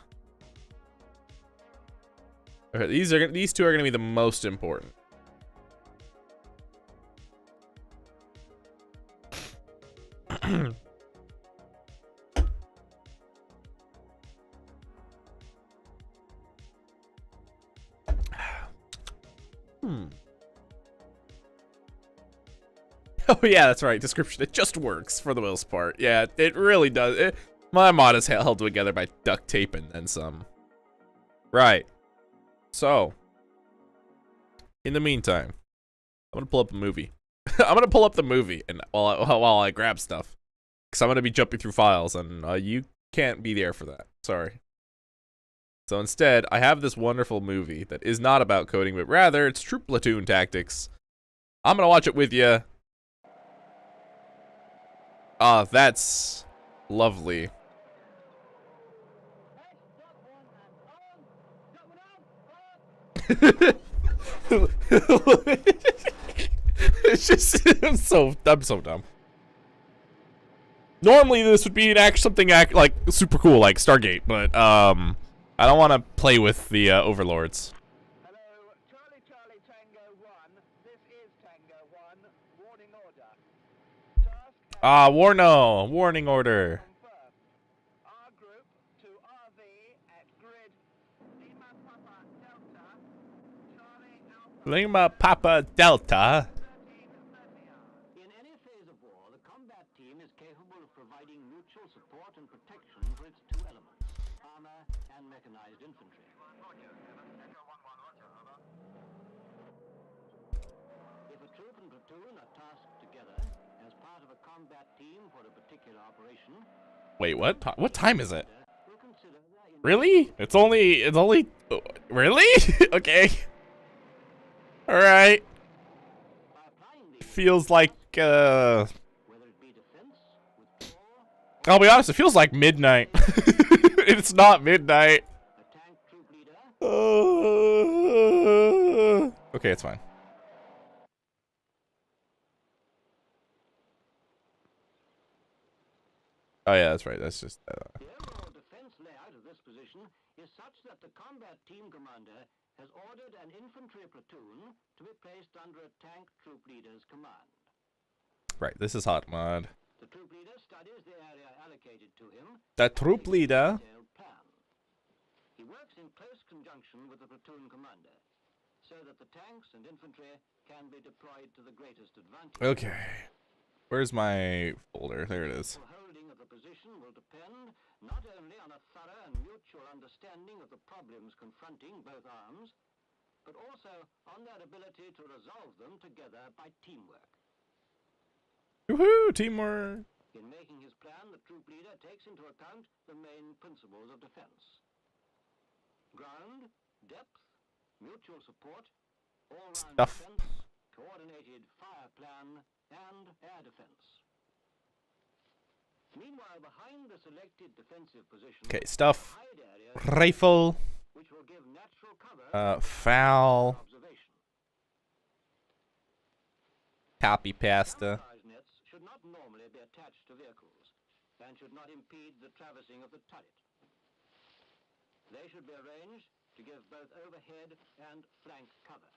Okay, these 2 are gonna be the most important. Oh yeah, that's right. Description. It just works for the most part. Yeah, it really does. My mod is held together by duct tape and then some. Right. So, in the meantime, I'm gonna pull up a movie. I'm gonna pull up the movie and while I grab stuff, because I'm gonna be jumping through files and you can't be there for that. Sorry. So instead, I have this wonderful movie that is not about coding, but rather it's troop platoon tactics. I'm gonna watch it with you. Ah, that's lovely. It's just I'm so dumb. Normally this would be something like super cool like Stargate, but I don't want to play with the overlords. Hello, Charlie Tango 1. This is Tango 1. Warning order. Task Warning order. confirmed. R group to RV at grid Lima Papa Delta. Charlie Alpha Lima Papa Delta. 1330. In any phase of war, the combat team is capable of providing mutual support and protection for its 2 elements, armor and mechanized infantry. If a troop and platoon are tasked together as part of a combat team for a particular operation, Wait, what? What time is it? we'll consider their Really? It's only really? Okay. All right. by applying these, Feels like whether it be defense, withdrawal, I'll be honest, it feels like midnight. It's not midnight. a tank troop leader, Okay, it's fine. Oh yeah, that's right. That's just the overall defense layout of this position is such that the combat team commander has ordered an infantry platoon to be placed under a tank troop leader's command. right. This is hot mod. The troop leader studies the area allocated to him. The troop makes a leader. detailed plan. He works in close conjunction with the platoon commander, so that the tanks and infantry can be deployed to the greatest advantage. Okay. Where's my folder? There it is. The holding of the position will depend not only on a thorough and mutual understanding of the problems confronting both arms, but also on their ability to resolve them together by teamwork. Woohoo! Teamwork. In making his plan, the troop leader takes into account the main principles of defense: ground, depth, mutual support, all-round Stuff. defense, coordinated fire plan, and air defense. Meanwhile, behind the selected defensive position, Okay, stuff. hide area Rifle. natural cover Foul. observation. Copy pasta. Camouflage nets should not normally be attached to vehicles and should not impede the traversing of the turret. They should be arranged to give both overhead and flank cover.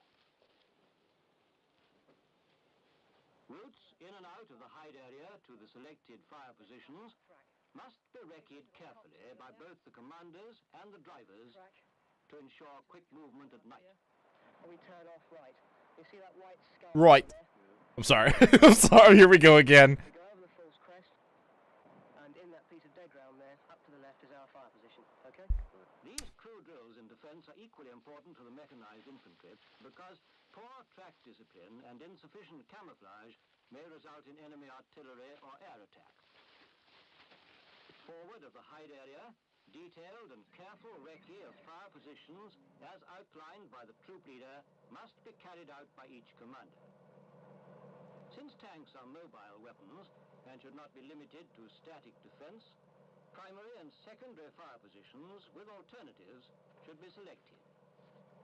Routes in and out of the hide area to the selected fire positions must be recce'd carefully by both the commanders and the drivers to ensure quick movement at night. We turn off right. You see that white scar Right. there? I'm sorry. I'm sorry. Here we go again. We go over the false crest, and in that piece of dead ground there, up to the left is our fire position. Okay? These crew drills in defense are equally important to the mechanized infantry because poor track discipline and insufficient camouflage may result in enemy artillery or air attack. Forward of the hide area, detailed and careful recce of fire positions as outlined by the troop leader must be carried out by each commander. Since tanks are mobile weapons and should not be limited to static defense, primary and secondary fire positions with alternatives should be selected,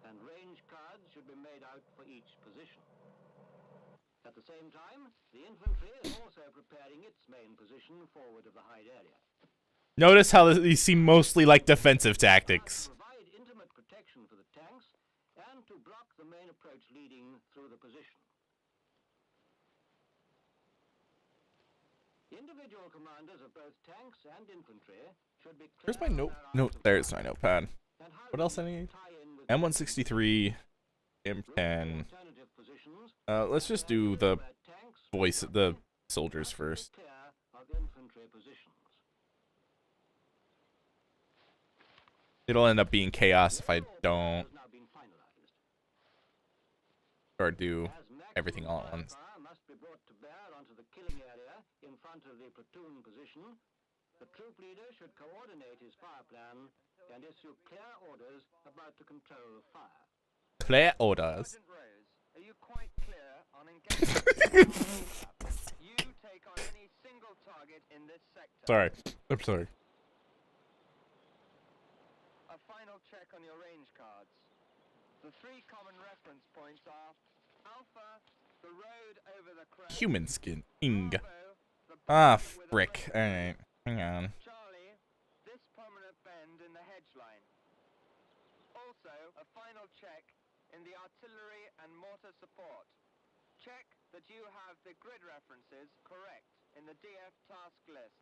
and range cards should be made out for each position. At the same time, the infantry is also preparing its main position forward of the hide area. Notice how these seem mostly like defensive tactics. To provide intimate protection for the tanks and to block the main approach leading through the position. Individual commanders of both tanks and infantry should be Where's my clear on note? their No, arms of there's my fire notepad. and how What else I these need? tie in with M163, M10. alternative positions. Let's just do the Where tanks voice, the soldiers must be first. clear of infantry positions. It'll end up being chaos if I don't Has now been finalized. or do As maximum everything all at once. firepower must be brought to bear onto the killing area in front of the platoon position. The troop leader should coordinate his fire plan and issue clear orders about the control of fire. Clear orders. Sergeant Rose, are you quite clear on engagement? You take on any single target in this sector. Sorry. I'm sorry. A final check on your range cards. The three common reference points are Alpha, the road over the crest. Human skin. Ing. Bravo, the Ah, bend with a frick. lake. Alright. Hang on. Charlie, this permanent bend in the hedge line. Also, a final check in the artillery and mortar support. Check that you have the grid references correct in the DF task list.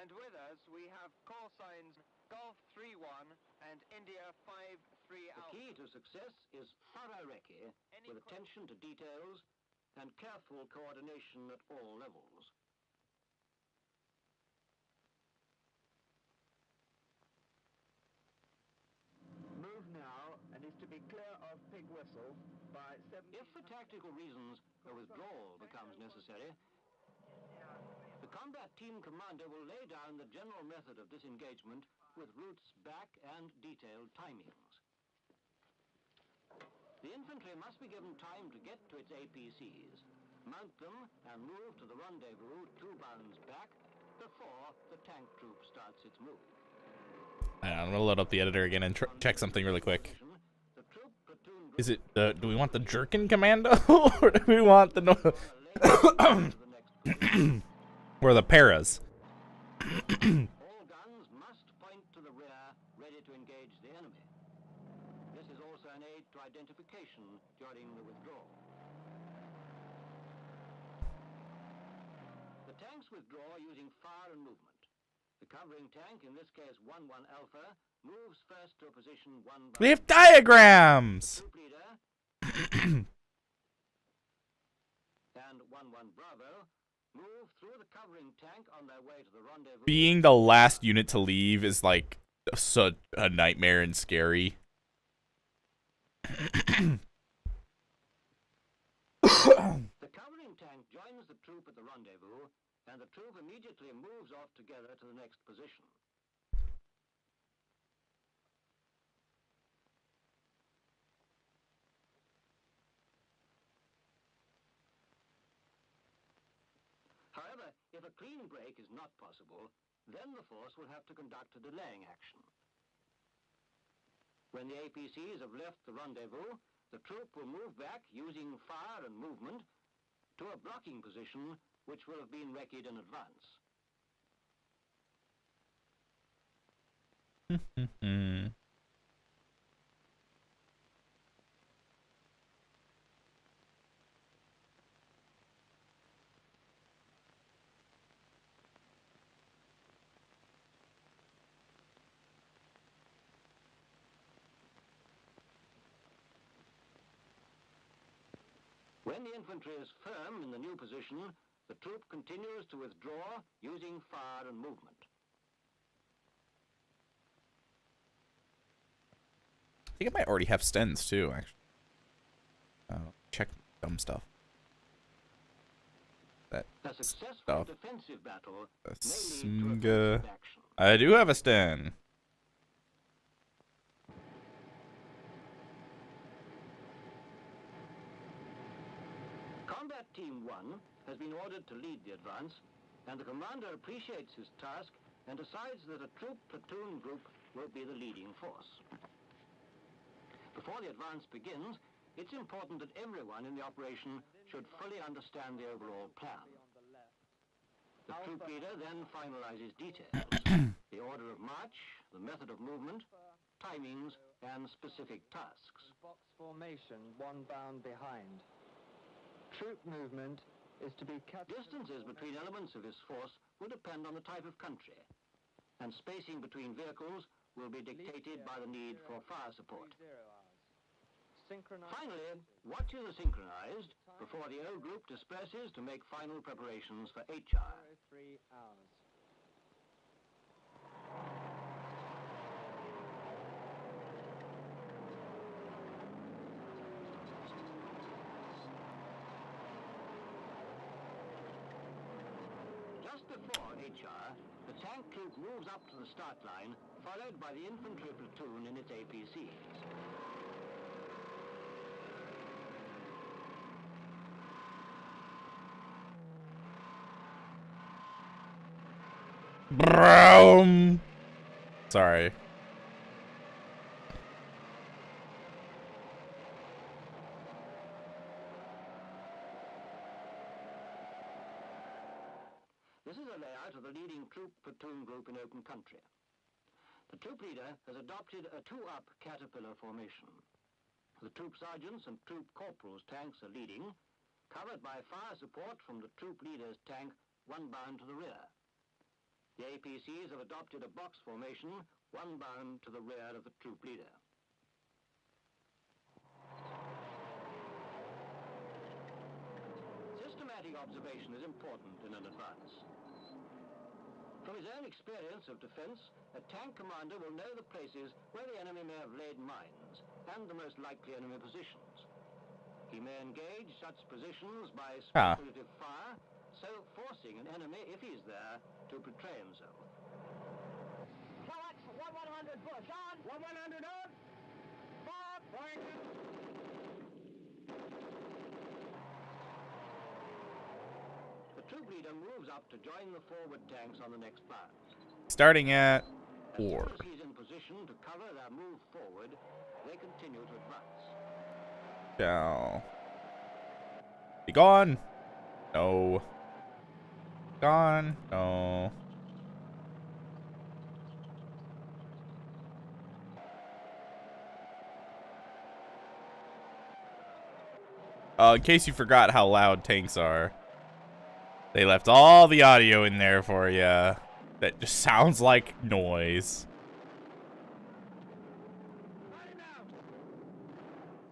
And with us, we have call signs Golf 3-1 and India 5-3 The Alpha. key to success is thorough recce with attention to details and careful coordination at all levels. Move now and is to be clear of Pig Whistle by 7. If for tactical reasons a withdrawal becomes necessary, the combat team commander will lay down the general method of disengagement with routes back and detailed timings. The infantry must be given time to get to its APCs, mount them and move to the rendezvous 2 bounds back before the tank troop starts its move. I'm gonna load up the editor again and check something really quick. The troop platoon Is it the? Do we want the Jerkin commando or do we want the to the next position. or the paras? All guns must point to the rear, ready to engage the enemy. This is also an aid to identification during the withdrawal. The tanks withdraw using fire and movement. The covering tank, in this case 1-1 Alpha, moves first to a position 1 We have diagrams. troop leader and 1-1 Bravo move through the covering tank on their way to the rendezvous. Being the last unit to leave is like such a nightmare and scary. The covering tank joins the troop at the rendezvous, and the troop immediately moves off together to the next position. However, if a clean break is not possible, then the force will have to conduct a delaying action. When the APCs have left the rendezvous, the troop will move back using fire and movement to a blocking position which will have been recce'd in advance. When the infantry is firm in the new position, the troop continues to withdraw using fire and movement. I think I might already have stens too, actually. Check dumb stuff. That A successful stuff. defensive battle may lead to Singa. offensive action. I do have a sten. Combat Team 1 has been ordered to lead the advance, and the commander appreciates his task and decides that a troop platoon group will be the leading force. Before the advance begins, it's important that everyone in the operation should fully understand the overall plan. The troop leader then finalizes details, the order of march, the method of movement, timings, and specific tasks. Box formation, one bound behind. Troop movement is to be kept... Distances between elements of his force will depend on the type of country, and spacing between vehicles will be dictated by the need for fire support. Finally, watches are synchronized before the O group disperses to make final preparations for HR. 3 hours. Just before HR, the tank troop moves up to the start line, followed by the infantry platoon in its APCs. Brown. Sorry. This is a layout of the leading troop platoon group in open country. The troop leader has adopted a two-up caterpillar formation. The troop sergeants and troop corporals' tanks are leading, covered by fire support from the troop leader's tank, one bound to the rear. The APCs have adopted a box formation, one bound to the rear of the troop leader. Systematic observation is important in an advance. From his own experience of defense, a tank commander will know the places where the enemy may have laid mines and the most likely enemy positions. He may engage such positions by speculative fire, so forcing an enemy, if he's there, to betray himself. Watch, 1-100 push on! 1-100 on! Fire! Firing! The troop leader moves up to join the forward tanks on the next bound. Starting at As 4. soon as he's in position to cover their move forward, they continue to advance. Down. Be gone. No. Gone. No. In case you forgot how loud tanks are, they left all the audio in there for you. That just sounds like noise.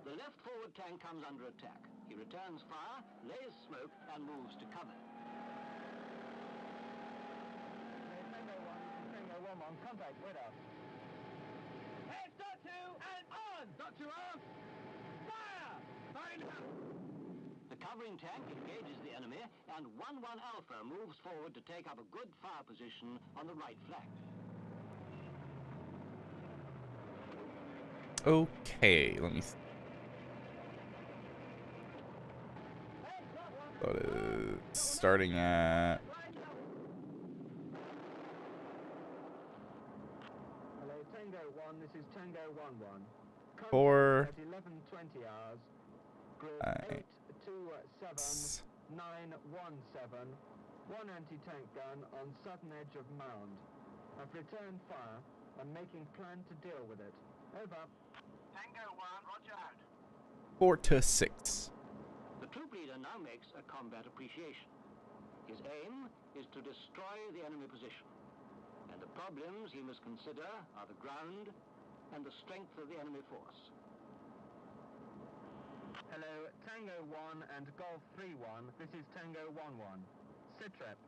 The left forward tank comes under attack. He returns fire, lays smoke, and moves to cover. Tango 1, contact with us. Head, dot 2, and on! Dot 2 on! Fire! Fire now! The covering tank engages the enemy, and 1-1 Alpha moves forward to take up a good fire position on the right flank. Okay, let me see. So it is starting at Hello, Tango 1, this is Tango 1-1. 4. At 11:20 hours. Grid 827-917. One anti-tank gun on southern edge of mound. I've returned fire and making plan to deal with it. Over. Tango 1, roger out. 4 to 6. The troop leader now makes a combat appreciation. His aim is to destroy the enemy position. And the problems he must consider are the ground and the strength of the enemy force. Hello, Tango 1 and Golf 3-1. This is Tango 1-1. Sitrep.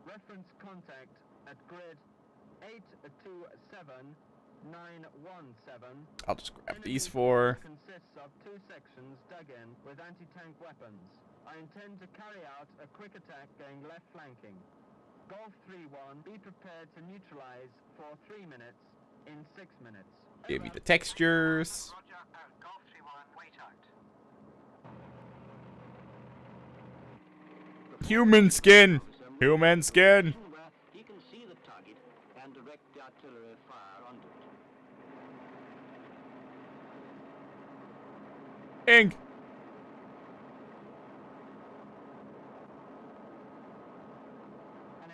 Reference contact at grid 827-917. I'll just grab these 4. Consists of 2 sections dug in with anti-tank weapons. I intend to carry out a quick attack going left flanking. Golf 3-1, be prepared to neutralize for 3 minutes in 6 minutes. Give you the textures. Roger out. Golf 3-1, wait out. Human skin. Human skin. Where he can see the target and direct the artillery fire onto it. Ink.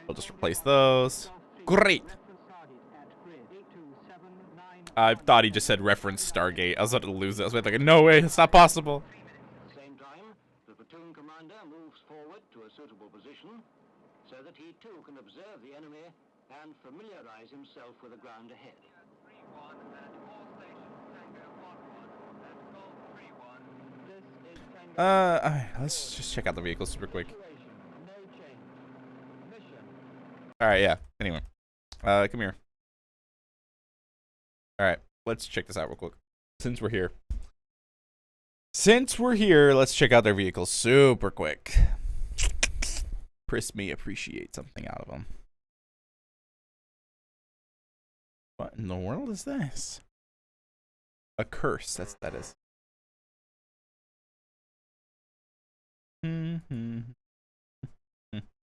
We'll just replace those. Great. I thought he just said reference Stargate. I was about to lose it. I was like, no way, it's not possible. At the same time, the platoon commander moves forward to a suitable position so that he too can observe the enemy and familiarize himself with the ground ahead. 3-1 and all stations Tango 1-1 and Golf 3-1. This is Tango. Alright, let's just check out the vehicle super quick. No change. Mission. Alright, yeah. Anyway. Come here. Alright, let's check this out real quick. Since we're here, let's check out their vehicles super quick. Chris may appreciate something out of them. What in the world is this? A curse, that is.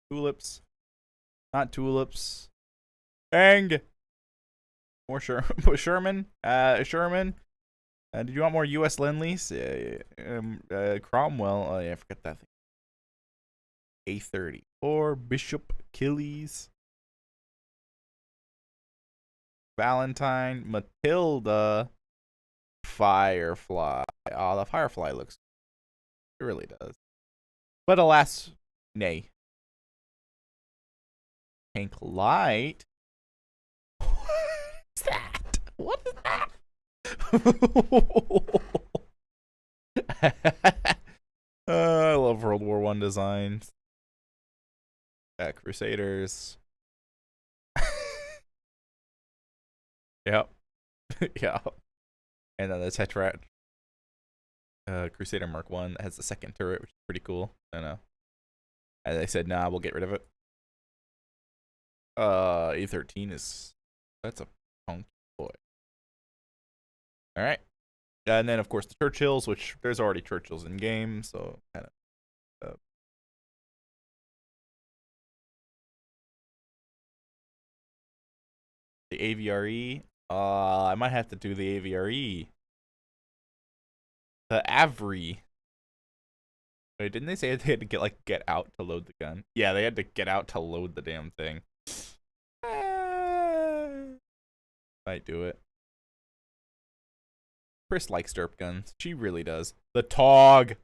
Tulips. Not tulips. Bang! More Sherman. Sherman. Did you want more U.S. Lend-Lease? Cromwell. Oh yeah, I forgot that thing. A34. Bishop Achilles. Valentine. Matilda. Firefly. Oh, the Firefly looks. It really does. But alas, nay. Tank Light. What's that? What is that? I love World War I designs. Crusaders. Yep. Yeah. And then the Tetrad. Crusader Mark 1 that has the second turret, which is pretty cool. I know. And they said, nah, we'll get rid of it. A13 is... That's a punk boy. Alright. And then, of course, the Churchills, which there's already Churchills in game, so kind of... the AVRE. I might have to do the AVRE. The Avri. Wait, didn't they say they had to get out to load the gun? Yeah, they had to get out to load the damn thing. Might do it. Chris likes derp guns. She really does. The TOG.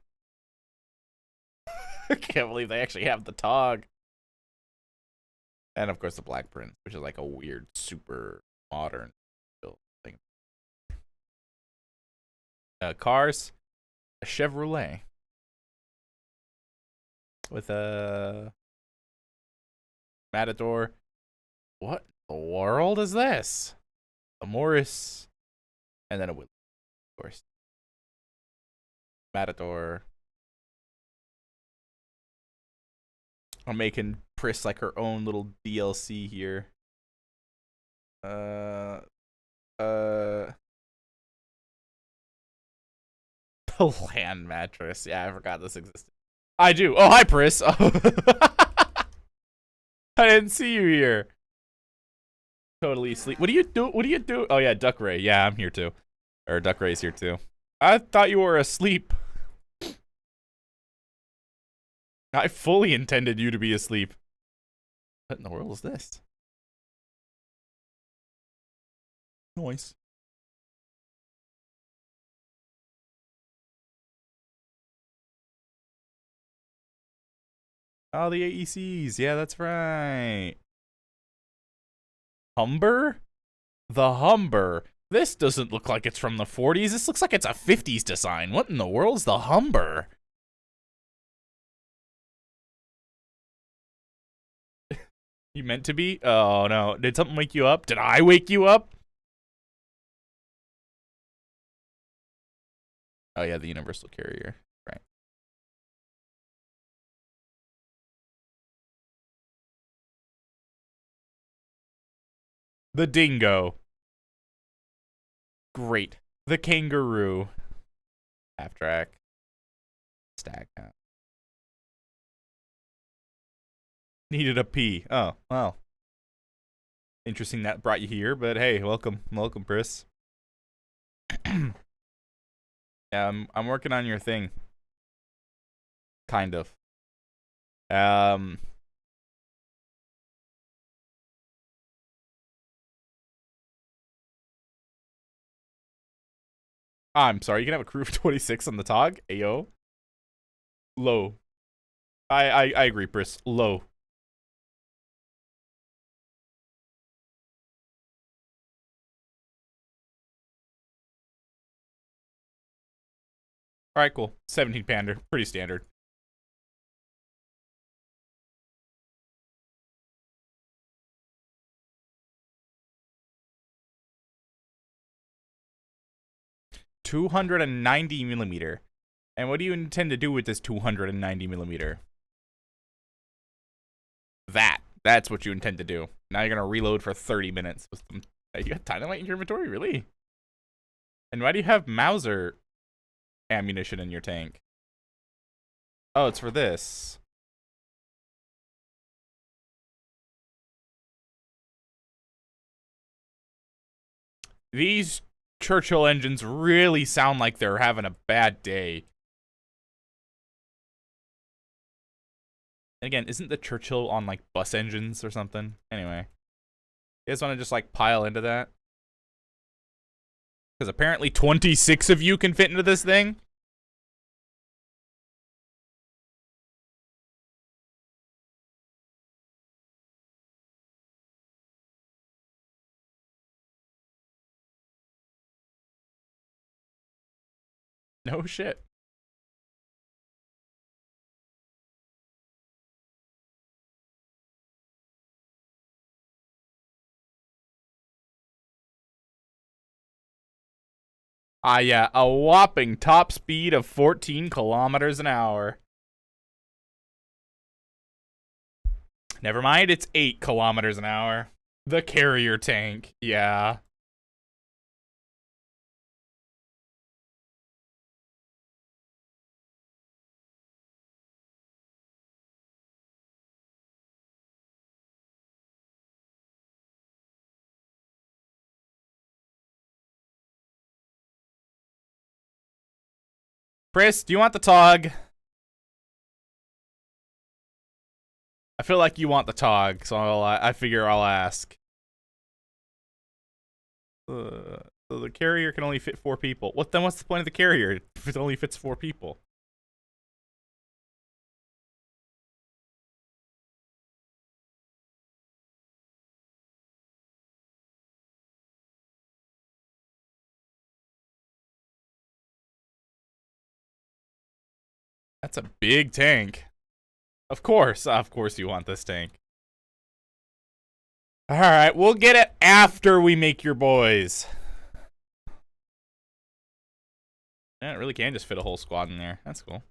I can't believe they actually have the TOG. And of course the Black Prince, which is like a weird, super modern build thing. Cars, a Chevrolet with a Matador. What in the world is this? A Morris, and then a Woodley, of course. Matador. I'm making Pris like her own little DLC here. The land mattress. Yeah, I forgot this existed. I do. Oh, hi, Pris. Oh. I didn't see you here. Totally asleep. What do you do? What do you do? Oh yeah, Duck Ray. Yeah, I'm here too. Or Duck Ray's here too. I thought you were asleep. I fully intended you to be asleep. What in the world is this? Noise. Oh, the AECs. Yeah, that's right. Humber? The Humber. This doesn't look like it's from the 40s. This looks like it's a 50s design. What in the world's the Humber? You meant to be? Oh, no. Did something wake you up? Did I wake you up? Oh, yeah, the universal carrier. Right. The dingo. Great. The kangaroo. Half track. Stack. Needed a pee. Oh, well. Interesting that brought you here, but hey, welcome. Welcome, Chris. I'm working on your thing. Kind of. I'm sorry, you can have a crew of 26 on the TOG? Ayo. Low. I agree, Chris. Low. Alright, cool. 17 Pander. Pretty standard. $290mm. And what do you intend to do with this 290mm? That's what you intend to do. Now you're gonna reload for 30 minutes with them. You got dynamite in your inventory, really? And why do you have Mauser ammunition in your tank? Oh, it's for this. These Churchill engines really sound like they're having a bad day. And again, isn't the Churchill on like bus engines or something? Anyway. You guys want to just like pile into that? Because apparently 26 of you can fit into this thing? No shit. Ah, yeah, a whopping top speed of 14 kilometers an hour. Never mind, it's 8 kilometers an hour. The carrier tank, yeah. Chris, do you want the TOG? I feel like you want the TOG, so I figure I'll ask. So the carrier can only fit 4 people. What's the point of the carrier if it only fits 4 people? That's a big tank. Of course you want this tank. Alright, we'll get it after we make your boys. Yeah, it really can just fit a whole squad in there. That's cool.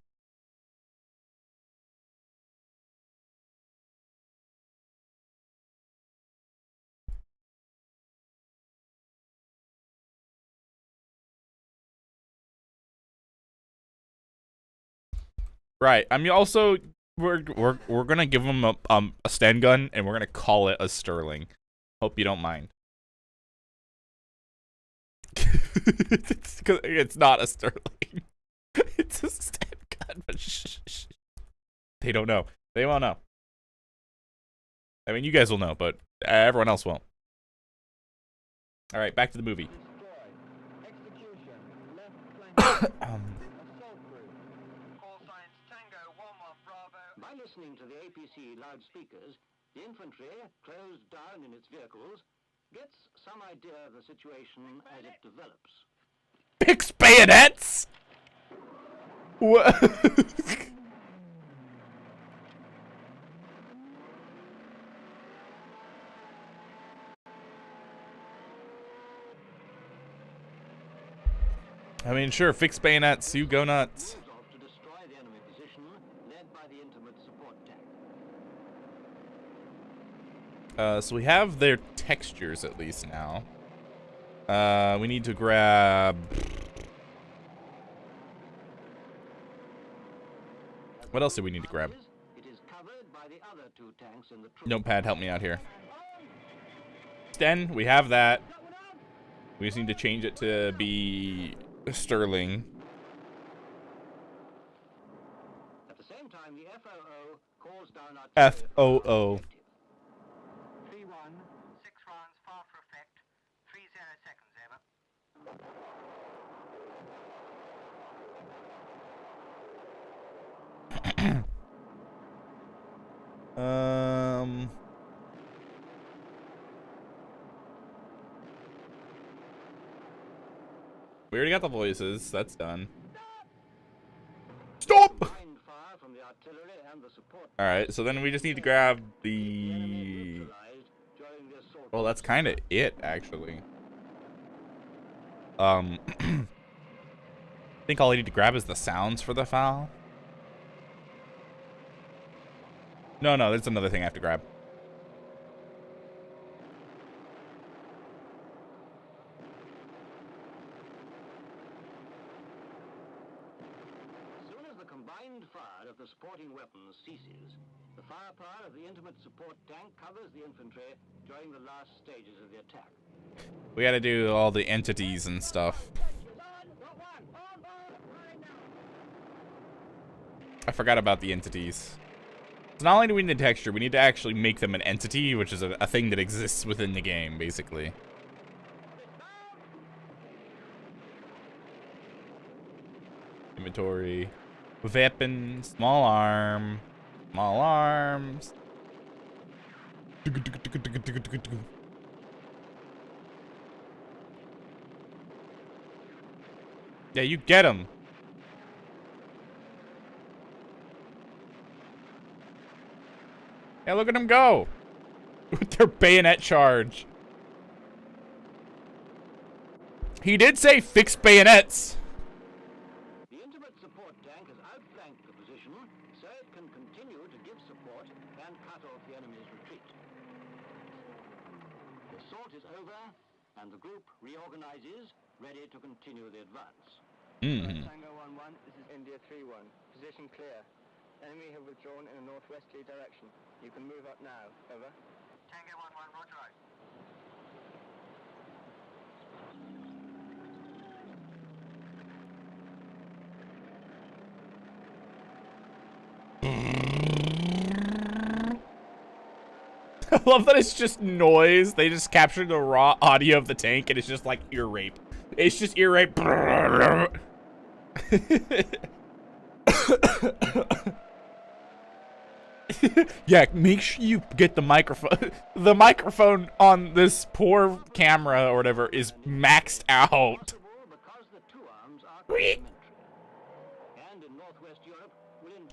Right. I mean, also we're gonna give him a Sten gun, and we're gonna call it a Sterling. Hope you don't mind. It's not a Sterling. It's a Sten gun, but shh. They don't know. They won't know. I mean, you guys will know, but everyone else won't. All right, back to the movie. By listening to the APC loudspeakers, the infantry, closed down in its vehicles, gets some idea of the situation as it develops. Fix bayonets? What? I mean, sure, fix bayonets, you go nuts. To destroy the enemy position, led by the intimate support tank. So we have their textures at least now. We need to grab... What else do we need to grab? It is covered by the other two tanks in the troop. Notepad, help me out here. Sten, we have that. We just need to change it to be Sterling. At the same time, the FOO calls down our FOO. 3-1, 6 rounds far for effect, 30 seconds, over. We already got the voices. That's done. Stop! Alright, so then we just need to grab the... Well, that's kind of it, actually. I think all I need to grab is the sounds for the file. No, there's another thing I have to grab. The supporting weapons ceases. The firepower of the intimate support tank covers the infantry during the last stages of the attack. We gotta do all the entities and stuff. I forgot about the entities. So not only do we need the texture, we need to actually make them an entity, which is a thing that exists within the game, basically. Inventory. Weapon, small arm, small arms. Yeah, you get him. Yeah, look at him go with their bayonet charge. He did say fix bayonets. And the group reorganizes, ready to continue the advance. Tango 1-1, this is India 3-1. Position clear. Enemy have withdrawn in a northwesterly direction. You can move up now. Over. Tango 1-1, roger out. I love that it's just noise. They just captured the raw audio of the tank and it's just like ear rape. It's just ear rape. Yeah, make sure you get the microphone. The microphone on this poor camera or whatever is maxed out.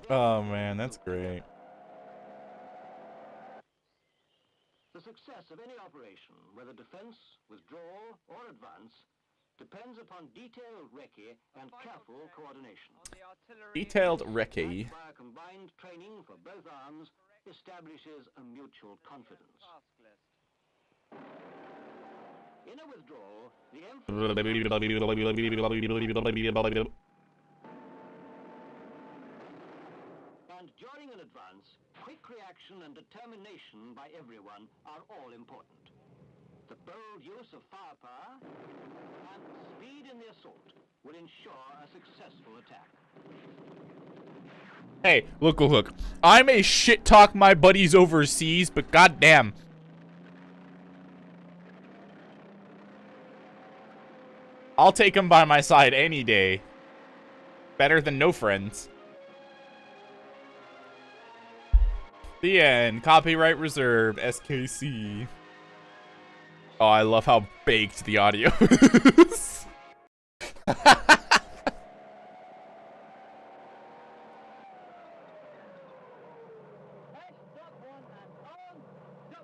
Oh man, that's great. The success of any operation, whether defense, withdrawal, or advance, depends upon detailed recce and careful coordination. Detailed recce. By a combined training for both arms establishes a mutual confidence. In a withdrawal, the and during an advance, quick reaction and determination by everyone are all important. The bold use of firepower and speed in the assault will ensure a successful attack. Hey, look. I may shit talk my buddies overseas, but goddamn. I'll take them by my side any day. Better than no friends. The end. Copyright reserved. SKC. Oh, I love how baked the audio is.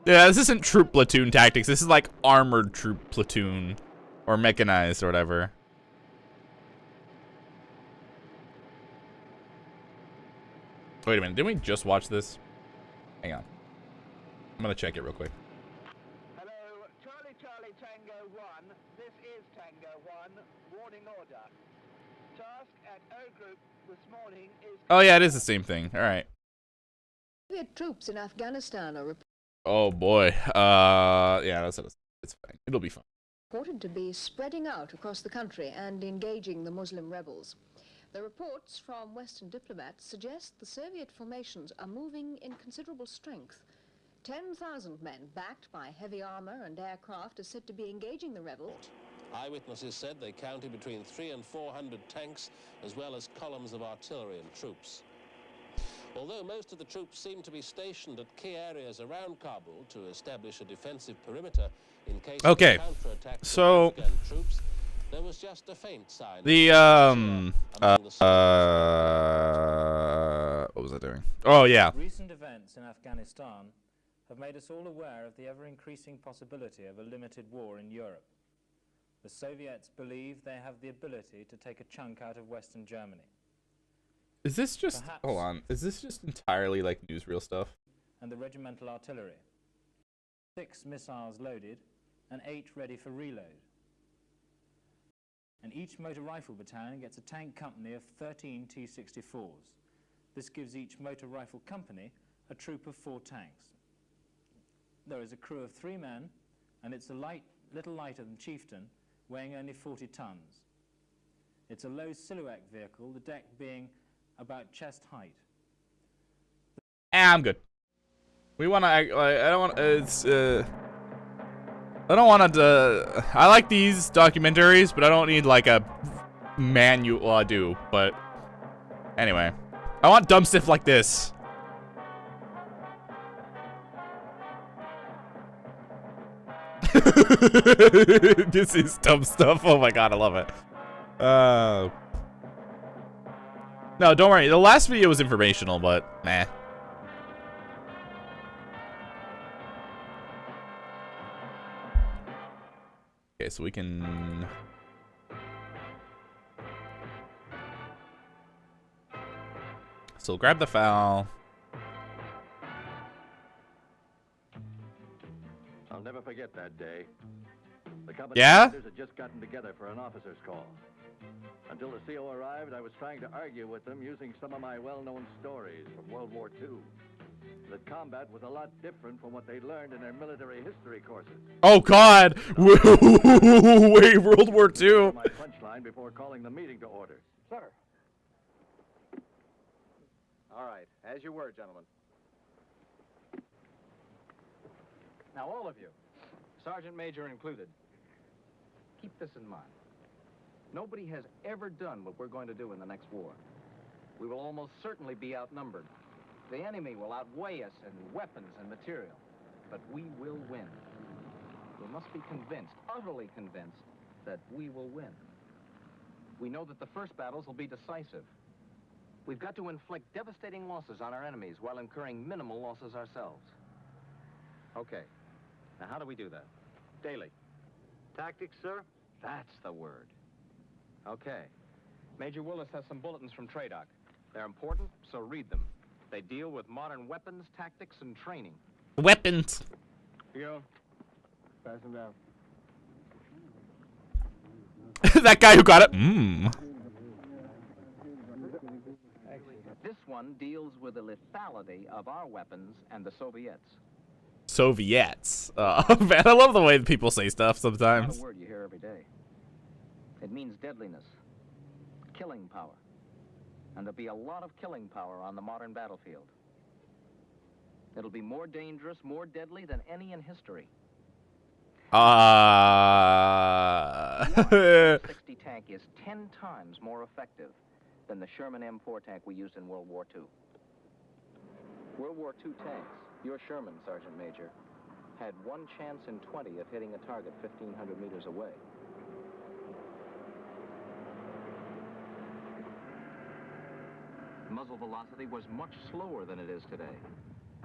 Yeah, this isn't troop platoon tactics. This is like armored troop platoon. Or mechanized or whatever. Wait a minute. Didn't we just watch this? Hang on. I'm gonna check it real quick. Hello, Charlie Tango 1. This is Tango 1. Warning order. Task at O Group this morning is... Oh yeah, it is the same thing. Alright. Soviet troops in Afghanistan are Oh boy. Yeah, it's fine. It'll be fine. reported to be spreading out across the country and engaging the Muslim rebels. The reports from Western diplomats suggest the Soviet formations are moving in considerable strength. 10,000 men, backed by heavy armor and aircraft, are said to be engaging the rebels. Eyewitnesses said they counted between 300 and 400 tanks, as well as columns of artillery and troops. Although most of the troops seem to be stationed at key areas around Kabul to establish a defensive perimeter in case of counterattack from Afghan troops, there was just a faint sign. What was I doing? Oh yeah. Recent events in Afghanistan have made us all aware of the ever-increasing possibility of a limited war in Europe. The Soviets believe they have the ability to take a chunk out of Western Germany. Is this just... Perhaps. Hold on. Is this just entirely like newsreel stuff? And the regimental artillery. 6 missiles loaded and 8 ready for reload. And each motor rifle battalion gets a tank company of 13 T-64s. This gives each motor rifle company a troop of 4 tanks. There is a crew of 3 men, and it's a little lighter than Chieftain, weighing only 40 tons. It's a low silhouette vehicle, the deck being about chest height. I'm good. We want to... I don't want... It's... I don't want to... I like these documentaries, but I don't need like a manual. Well, I do, but... Anyway. I want dumb stuff like this. This is dumb stuff. Oh my god, I love it. No, don't worry. The last video was informational, but nah. Okay, so we can... So grab the foul. I'll never forget that day. The company Yeah? had just gotten together for an officer's call. Until the CO arrived, I was trying to argue with them using some of my well-known stories from World War II. That combat was a lot different from what they learned in their military history courses. Oh God! Wait, World War II. My punchline before calling the meeting to order. Sir. All right, as you were, gentlemen. Now, all of you, Sergeant Major included, keep this in mind. Nobody has ever done what we're going to do in the next war. We will almost certainly be outnumbered. The enemy will outweigh us in weapons and material, but we will win. We must be convinced, utterly convinced, that we will win. We know that the first battles will be decisive. We've got to inflict devastating losses on our enemies while incurring minimal losses ourselves. Okay. Now, how do we do that? Daly. Tactics, sir? That's the word. Okay. Major Willis has some bulletins from TRADOC. They're important, so read them. They deal with modern weapons, tactics, and training. Weapons. Here you go. Pass them down. That guy who got it. This one deals with the lethality of our weapons and the Soviets. Soviets. Man, I love the way that people say stuff Not sometimes. a word you hear every day. It means deadliness, killing power. And there'll be a lot of killing power on the modern battlefield. It'll be more dangerous, more deadly than any in history. The 60 tank is 10 times more effective than the Sherman M4 tank we used in World War II. World War II tanks, your Sherman, Sergeant Major, had 1 chance in 20 of hitting a target 1,500 meters away. Muzzle velocity was much slower than it is today.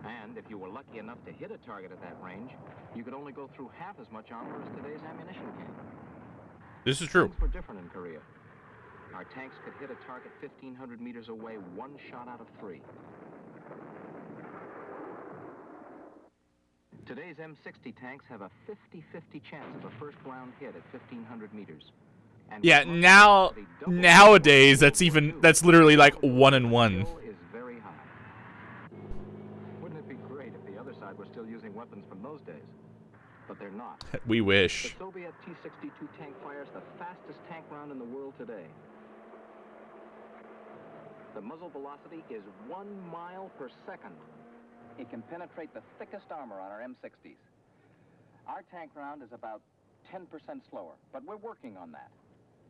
And if you were lucky enough to hit a target at that range, you could only go through half as much armor as today's ammunition can. This is true. Things were different in Korea. Our tanks could hit a target 1,500 meters away 1 shot out of 3. Today's M60 tanks have a 50-50 chance of a first-round hit at 1,500 meters. And Yeah, nowadays that's literally like 1 in 1. is very high. Wouldn't it be great if the other side were still using weapons from those days? But they're not. We The wish. Soviet T-62 tank fires the fastest tank round in the world today. The muzzle velocity is 1 mile per second. It can penetrate the thickest armor on our M60s. Our tank round is about 10% slower, but we're working on that.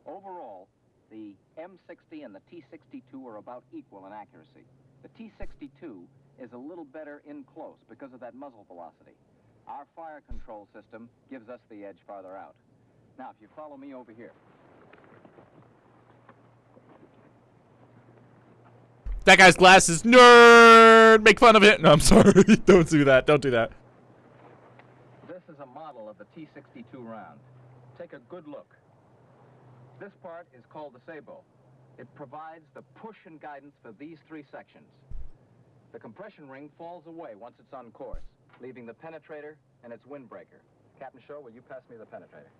Overall, the M60 and the T-62 are about equal in accuracy. The T-62 is a little better in close because of that muzzle velocity. Our fire control system gives us the edge farther out. Now, if you follow me over here. That guy's glasses, nerd! Make fun of it. No, I'm sorry. Don't do that. Don't do that. This is a model of the T-62 round. Take a good look. This part is called the sabot. It provides the push and guidance for these 3 sections. The compression ring falls away once it's on course, leaving the penetrator and its windbreaker. Captain Shaw, will you pass me the penetrator?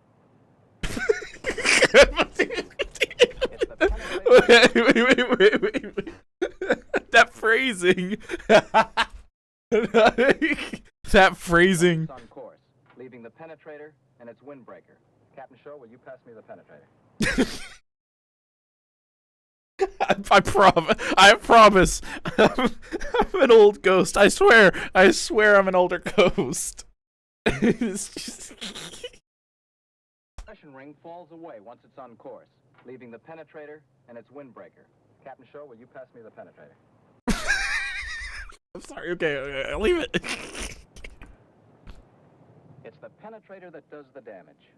It's the penetrator. Wait. That phrasing. That phrasing. It's on course, leaving the penetrator and its windbreaker. Captain Shaw, will you pass me the penetrator? I promise. I'm an old ghost. I swear I'm an older ghost. It's just... Compression ring falls away once it's on course, leaving the penetrator and its windbreaker. Captain Shaw, will you pass me the penetrator? I'm sorry. Okay, I'll leave it. It's the penetrator that does the damage.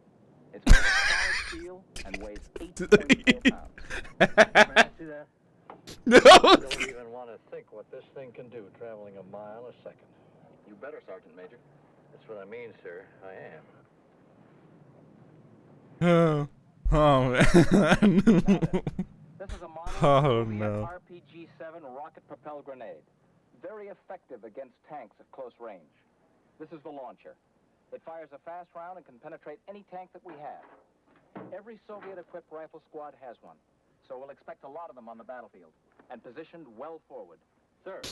It's made of solid steel and weighs 8.4 pounds. See that? No. I don't even want to think what this thing can do traveling a mile a second. You better, Sergeant Major. That's what I mean, sir. I am. Oh man. This is a model Oh, Soviet no. RPG-7 rocket-propelled grenade. Very effective against tanks at close range. This is the launcher. It fires a fast round and can penetrate any tank that we have. Every Soviet-equipped rifle squad has one, so we'll expect a lot of them on the battlefield, and positioned well forward. Sir,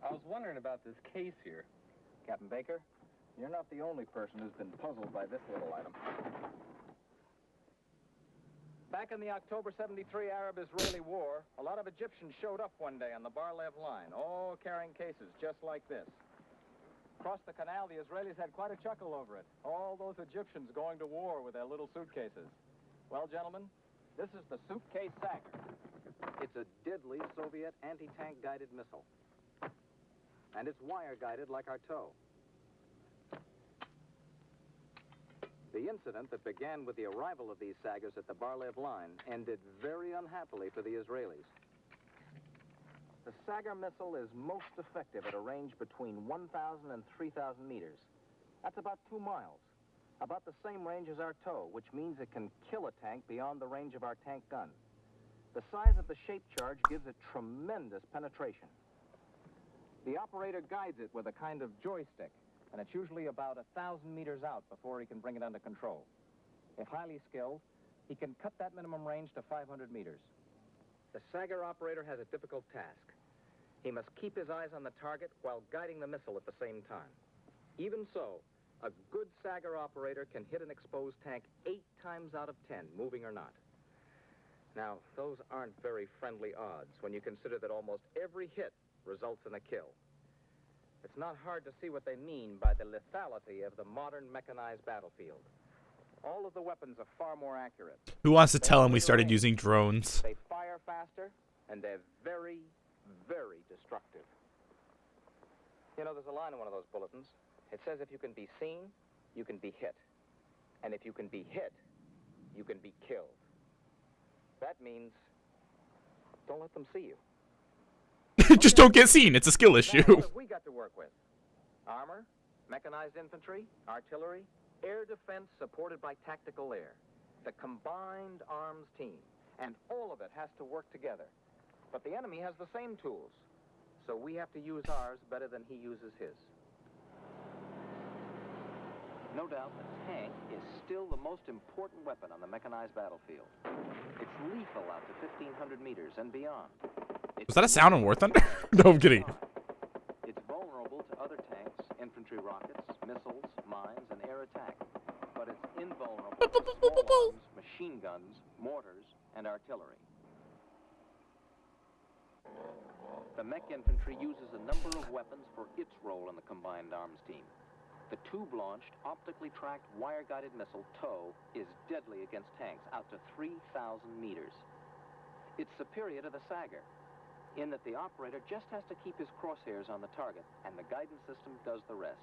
I was wondering about this case here. Captain Baker, you're not the only person who's been puzzled by this little item. Back in the October 73 Arab-Israeli War, a lot of Egyptians showed up one day on the Bar-Lev line, all carrying cases just like this. Across the canal, the Israelis had quite a chuckle over it. All those Egyptians going to war with their little suitcases. Well, gentlemen, this is the suitcase Sacker. It's a deadly Soviet anti-tank guided missile. And it's wire-guided like our tow. The incident that began with the arrival of these Saggers at the Bar-Lev line ended very unhappily for the Israelis. The Sagger missile is most effective at a range between 1,000 and 3,000 meters. That's about 2 miles. About the same range as our tow, which means it can kill a tank beyond the range of our tank gun. The size of the shape charge gives it tremendous penetration. The operator guides it with a kind of joystick, and it's usually about 1,000 meters out before he can bring it under control. If highly skilled, he can cut that minimum range to 500 meters. The Sagger operator has a difficult task. He must keep his eyes on the target while guiding the missile at the same time. Even so, a good Sagger operator can hit an exposed tank 8 times out of 10, moving or not. Now, those aren't very friendly odds when you consider that almost every hit results in a kill. It's not hard to see what they mean by the lethality of the modern mechanized battlefield. All of the weapons are far more accurate. Who wants to tell him we started using drones? They fire faster, and they're very, very destructive. You know, there's a line in one of those bulletins. It says if you can be seen, you can be hit. And if you can be hit, you can be killed. That means don't let them see you. Just don't get seen. It's a skill issue. Now, what have we got to work with? Armor, mechanized infantry, artillery, air defense supported by tactical air. The combined arms team. And all of it has to work together. But the enemy has the same tools. So we have to use ours better than he uses his. No doubt, the tank is still the most important weapon on the mechanized battlefield. It's lethal out to 1,500 meters and beyond. Was that a sound in War Thunder? No, I'm kidding. It's vulnerable to other tanks, infantry rockets, missiles, mines, and air attack. But it's invulnerable to small arms, machine guns, mortars, and artillery. The mech infantry uses a number of weapons for its role in the combined arms team. The tube-launched, optically tracked, wire-guided missile TOW is deadly against tanks out to 3,000 meters. It's superior to the Sagger, in that the operator just has to keep his crosshairs on the target, and the guidance system does the rest.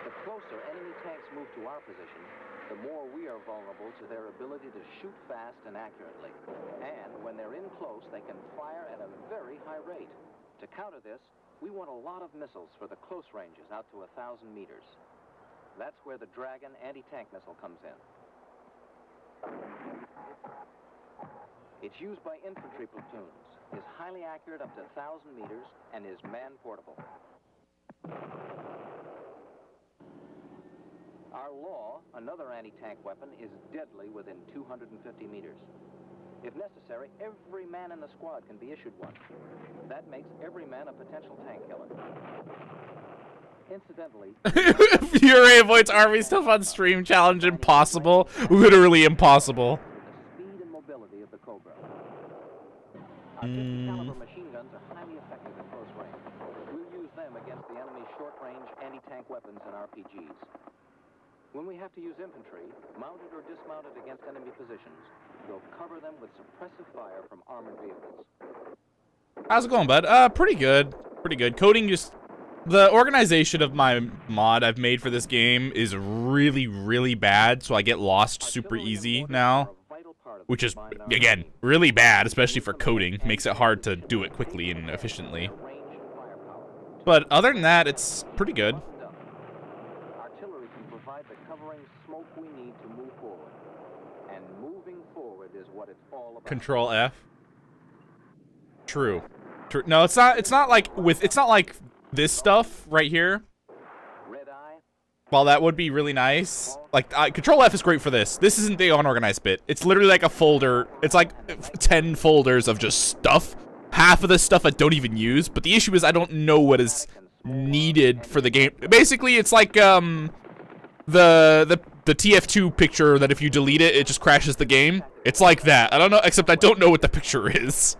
The closer enemy tanks move to our position, the more we are vulnerable to their ability to shoot fast and accurately. And when they're in close, they can fire at a very high rate. To counter this, we want a lot of missiles for the close ranges out to 1,000 meters. That's where the Dragon anti-tank missile comes in. It's used by infantry platoons, is highly accurate up to 1,000 meters, and is man-portable. Our Law, another anti-tank weapon, is deadly within 250 meters. If necessary, every man in the squad can be issued one. That makes every man a potential tank killer. Incidentally, Yurei avoids army stuff on stream. Challenge impossible. Literally impossible. the speed and mobility of the Cobra. Our 50 caliber machine guns are highly effective at close range. We'll use them against the enemy's short-range anti-tank weapons and RPGs. When we have to use infantry, mounted or dismounted against enemy positions, we'll cover them with suppressive fire from armored vehicles. How's it going, bud? Pretty good. Pretty good. Coding just... The organization of my mod I've made for this game is really, really bad, so I get lost super easy now. Which is, again, really bad, especially for coding. Makes it hard to do it quickly and efficiently. But other than that, it's pretty good. Artillery can provide the covering smoke we need to move forward. And moving forward is what it's all about. Control F. True. True. No, it's not like this stuff right here. Red eye, While that would be really nice, like Control F is great for this. This isn't the unorganized bit. It's literally like a folder. It's like 10 folders of just stuff. Half of the stuff I don't even use. But the issue is I don't know what is needed for the game. Basically, it's like the TF2 picture that if you delete it, it just crashes the game. It's like that. I don't know, except I don't know what the picture is.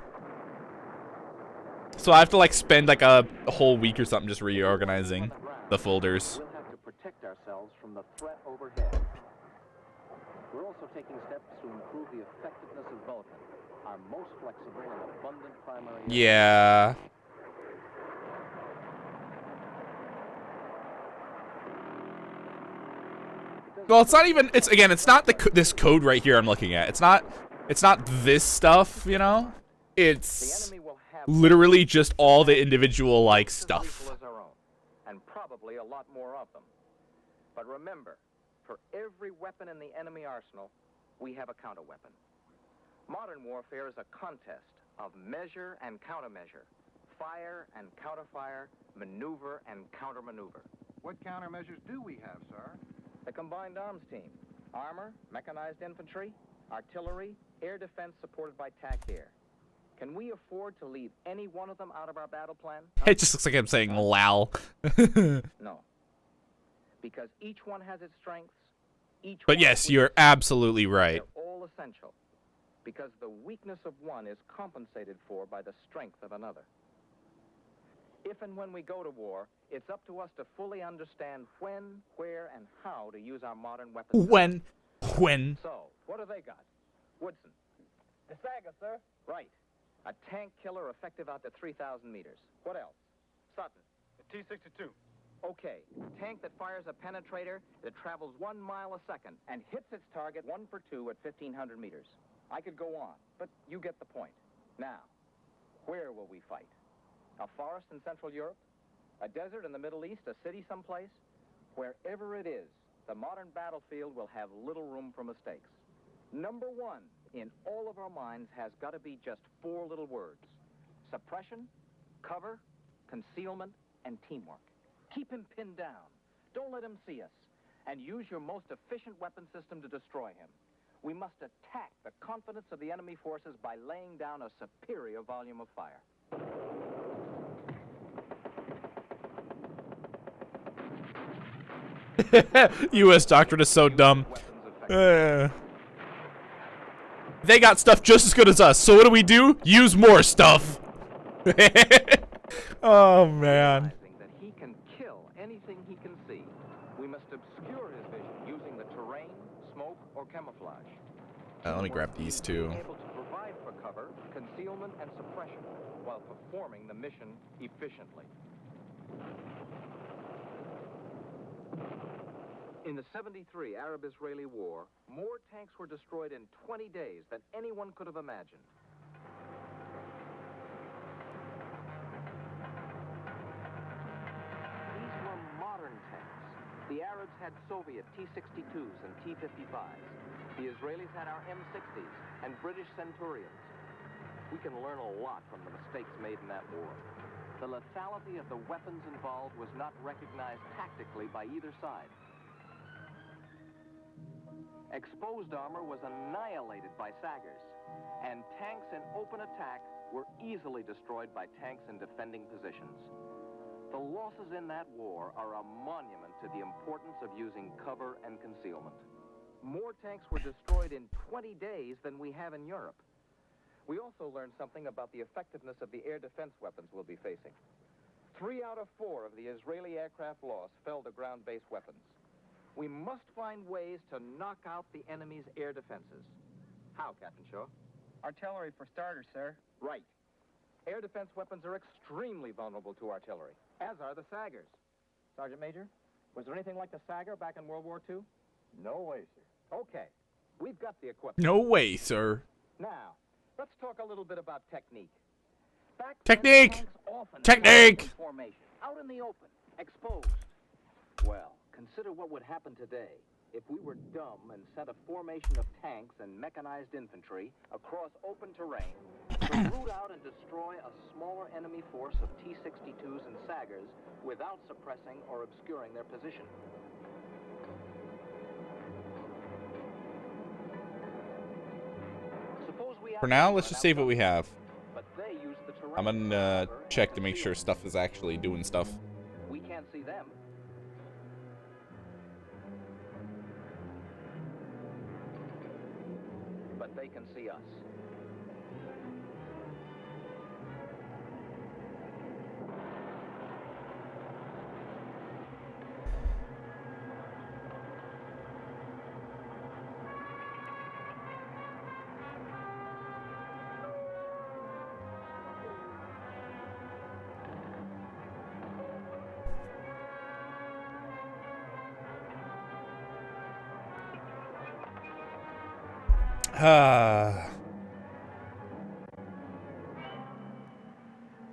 So I have to like spend like a whole week or something just reorganizing the folders. we'll have to protect ourselves from the threat overhead. We're also taking steps to improve the effectiveness of Vulcan, our most flexible and abundant primary. Yeah. Well, it's not even. It's again. It's not this code right here I'm looking at. It's not this stuff. You know. It's The enemy will have literally just all the individual like as stuff. lethal as our own, and probably a lot more of them. But remember, for every weapon in the enemy arsenal, we have a counterweapon. Modern warfare is a contest of measure and countermeasure, fire and counterfire, maneuver and countermaneuver. What countermeasures do we have, sir? The combined arms team. Armor, mechanized infantry, artillery, air defense supported by tact air. Can we afford to leave any one of them out of our battle plan? It just looks like I'm saying lol. No. Because each one has its strengths. But yes, you're absolutely right. They're all essential. Because the weakness of one is compensated for by the strength of another. If and when we go to war, it's up to us to fully understand when, where, and how to use our modern weapons. When. So, what have they got? Woodson. The Saga, sir. Right. A tank killer effective out to 3,000 meters. What else? Sutton. The T-62. Okay. Tank that fires a penetrator that travels 1 mile a second and hits its target 1 for 2 at 1,500 meters. I could go on, but you get the point. Now, where will we fight? A forest in Central Europe? A desert in the Middle East? A city someplace? Wherever it is, the modern battlefield will have little room for mistakes. Number one in all of our minds has got to be just 4 little words. Suppression, cover, concealment, and teamwork. Keep him pinned down. Don't let him see us. And use your most efficient weapon system to destroy him. We must attack the confidence of the enemy forces by laying down a superior volume of fire. U.S. doctrine is so dumb. They got stuff just as good as us, so what do? Use more stuff. Oh, man. Realizing that he can kill anything he can see, we must obscure his vision using the terrain, smoke, or camouflage. Let me grab these two. Being able to provide for cover, concealment, and suppression while performing the mission efficiently. In the 73 Arab-Israeli War, more tanks were destroyed in 20 days than anyone could have imagined. These were modern tanks. The Arabs had Soviet T-62s and T-55s. The Israelis had our M-60s and British Centurions. We can learn a lot from the mistakes made in that war. The lethality of the weapons involved was not recognized tactically by either side. Exposed armor was annihilated by Saggers, and tanks in open attack were easily destroyed by tanks in defending positions. The losses in that war are a monument to the importance of using cover and concealment. More tanks were destroyed in 20 days than we have in Europe. We also learned something about the effectiveness of the air defense weapons we'll be facing. 3 out of 4 of the Israeli aircraft lost fell to ground-based weapons. We must find ways to knock out the enemy's air defenses. How, Captain Shaw? Artillery for starters, sir. Right. Air defense weapons are extremely vulnerable to artillery, as are the Saggers. Sergeant Major, was there anything like the Sagger back in World War II? No way, sir. Okay. We've got the equipment. No way, sir. Now, let's talk a little bit about technique. Back Technique! then, tanks often Technique! fought in formation, out in the open, exposed. Well, consider what would happen today if we were dumb and sent a formation of tanks and mechanized infantry across open terrain to root out and destroy a smaller enemy force of T-62s and Saggers without suppressing or obscuring their position. Suppose we For now, let's just save what we have. but they use the terrain I'm gonna for cover check and to make sure concealment. stuff is actually doing stuff. We can't see them. But they can see us.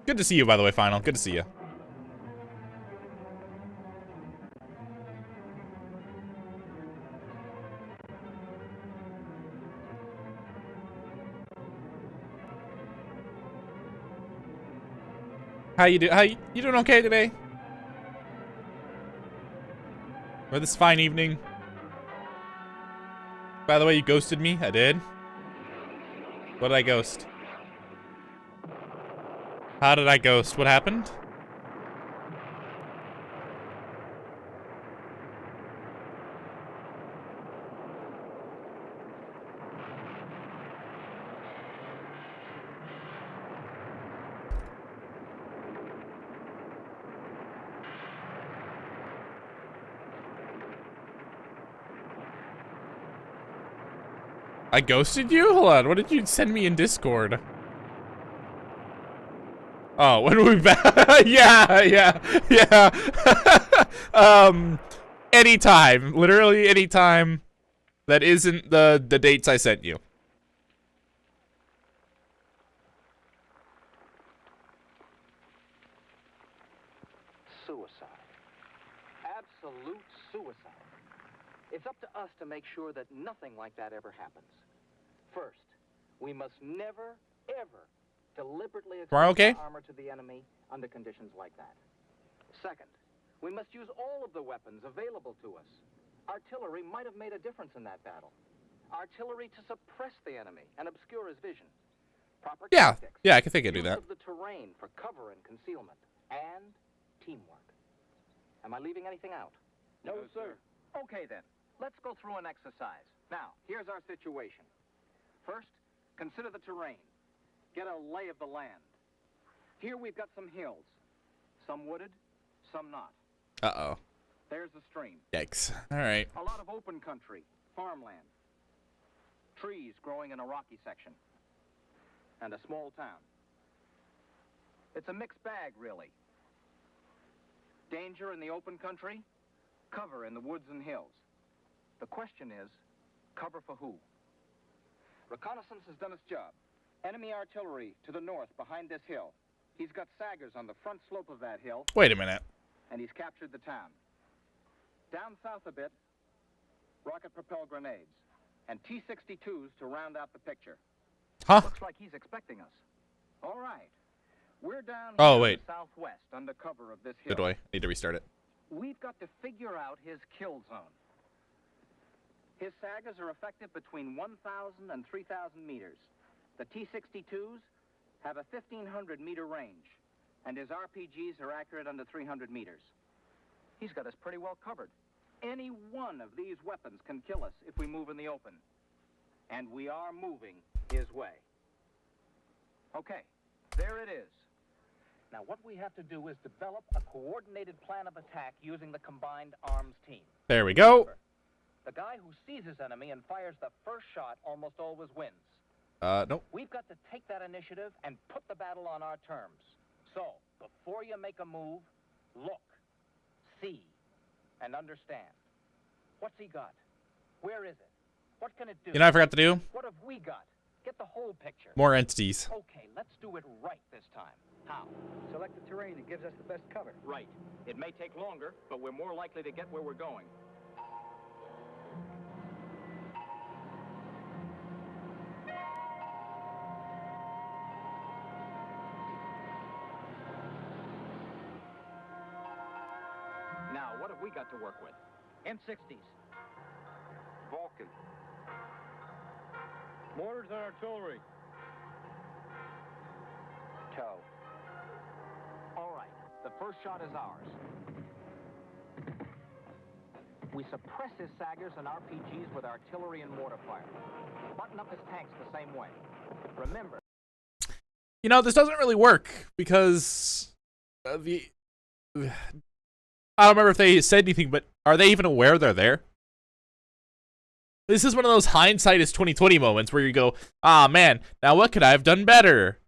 Good to see you, by the way, Final. Good to see you. How you doing okay today? For this fine evening? By the way, you ghosted me? I did? What did I ghost? How did I ghost? What happened? I ghosted you? Hold on, what did you send me in Discord? Oh, when we back? yeah. Anytime. Literally anytime that isn't the dates I sent you. Suicide. Absolute suicide. It's up to us to make sure that nothing like that ever happens. First, we must never, ever deliberately Tomorrow, expose okay? our armor to the enemy under conditions like that. Second, we must use all of the weapons available to us. Artillery might have made a difference in that battle. Artillery to suppress the enemy and obscure his vision. Proper tactics. Yeah, I can think I do Use that. of the terrain for cover and concealment. And teamwork. Am I leaving anything out? No, sir. Okay, then. Let's go through an exercise. Now, here's our situation. First, consider the terrain. Get a lay of the land. Here we've got some hills. Some wooded, some not. Uh-oh. There's the stream. Yikes. Alright. A lot of open country, farmland. Trees growing in a rocky section. And a small town. It's a mixed bag, really. Danger in the open country, cover in the woods and hills. The question is, cover for who? Reconnaissance has done its job. Enemy artillery to the north behind this hill. He's got Saggers on the front slope of that hill. Wait a minute. And he's captured the town. Down south a bit, rocket-propelled grenades. And T-62s to round out the picture. Huh? Looks like he's expecting us. All right. We're down Oh, here wait. in the southwest under cover of this hill. Good way. Need to restart it. We've got to figure out his kill zone. His Saggers are effective between 1,000 and 3,000 meters. The T-62s have a 1,500-meter range, and his RPGs are accurate under 300 meters. He's got us pretty well covered. Any one of these weapons can kill us if we move in the open. And we are moving his way. Okay, there it is. Now, what we have to do is develop a coordinated plan of attack using the combined arms team. There we go. Remember, the guy who sees his enemy and fires the first shot almost always wins. Nope. We've got to take that initiative and put the battle on our terms. So, before you make a move, look, see, and understand. What's he got? Where is it? What can it do? You know what I forgot to do? What have we got? Get the whole picture. More entities. Okay, let's do it right this time. How? Select the terrain that gives us the best cover. Right. It may take longer, but we're more likely to get where we're going. Now, what have we got to work with? M60s. Vulcan. Mortars and artillery. Toe. All right, the first shot is ours. We suppress his Saggers and RPGs with artillery and mortar fire. Button up his tanks the same way. Remember... You know, this doesn't really work because I don't remember if they said anything, but are they even aware they're there? This is one of those hindsight is 2020 moments where you go, ah, man, now what could I have done better?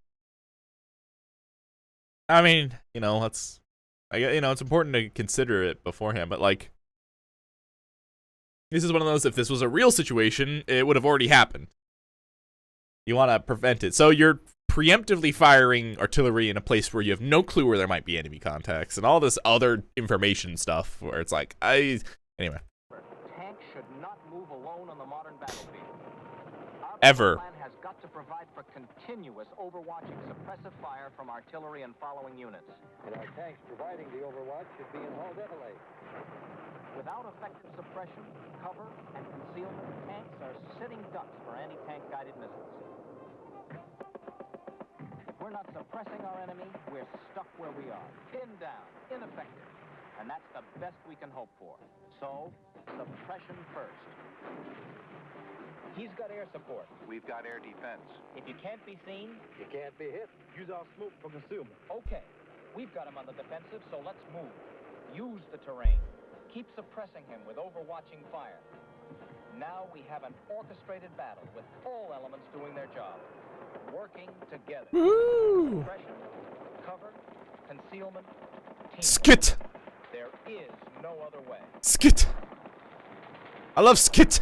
I mean, you know, it's important to consider it beforehand, but like, this is one of those, if this was a real situation, it would have already happened. You want to prevent it. So you're preemptively firing artillery in a place where you have no clue where there might be enemy contacts and all this other information stuff where it's like, anyway. Tanks should not move alone on the modern battlefield. Our Ever. plan has got to provide for continuous overwatching suppressive fire from artillery and following units. And our tanks providing the overwatch should be in Hall Devilade. Without effective suppression, cover, and concealment, tanks are sitting ducks for anti-tank guided missiles. If we're not suppressing our enemy, we're stuck where we are, pinned down, ineffective. And that's the best we can hope for. So, suppression first. He's got air support. We've got air defense. If you can't be seen, You can't be hit. Use our smoke for concealment. okay. We've got him on the defensive, so let's move. Use the terrain. Keep suppressing him with overwatching fire. Now we have an orchestrated battle with all elements doing their job. Working together. Woo! Suppression, cover, concealment, teamwork. Skit! There is no other way. Skit! I love skit!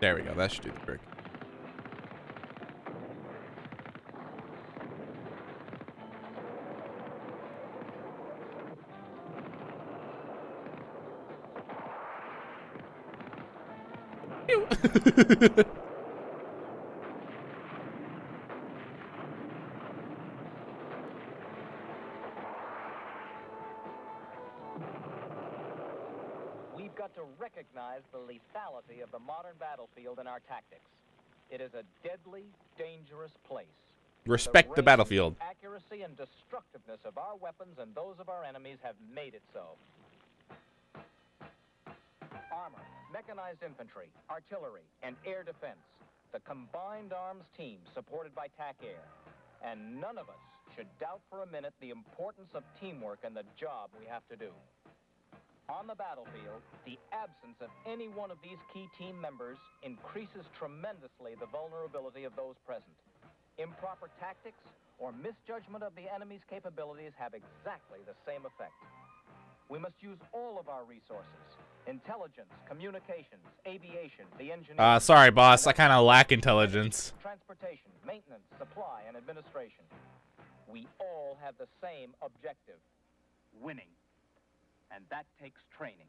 There we go, that should do the trick. We've got to recognize the lethality of the modern battlefield in our tactics. It is a deadly, dangerous place. Respect the range, battlefield. Accuracy and destructiveness of our weapons and those of our enemies have made it so. Armor, mechanized infantry, artillery, and air defense. The combined arms team supported by TAC Air. And none of us should doubt for a minute the importance of teamwork and the job we have to do. On the battlefield, the absence of any one of these key team members increases tremendously the vulnerability of those present. Improper tactics or misjudgment of the enemy's capabilities have exactly the same effect. We must use all of our resources: intelligence, communications, aviation, the engineering. Sorry, boss. I kind of lack intelligence. Transportation, maintenance, supply, and administration. We all have the same objective: winning. And that takes training.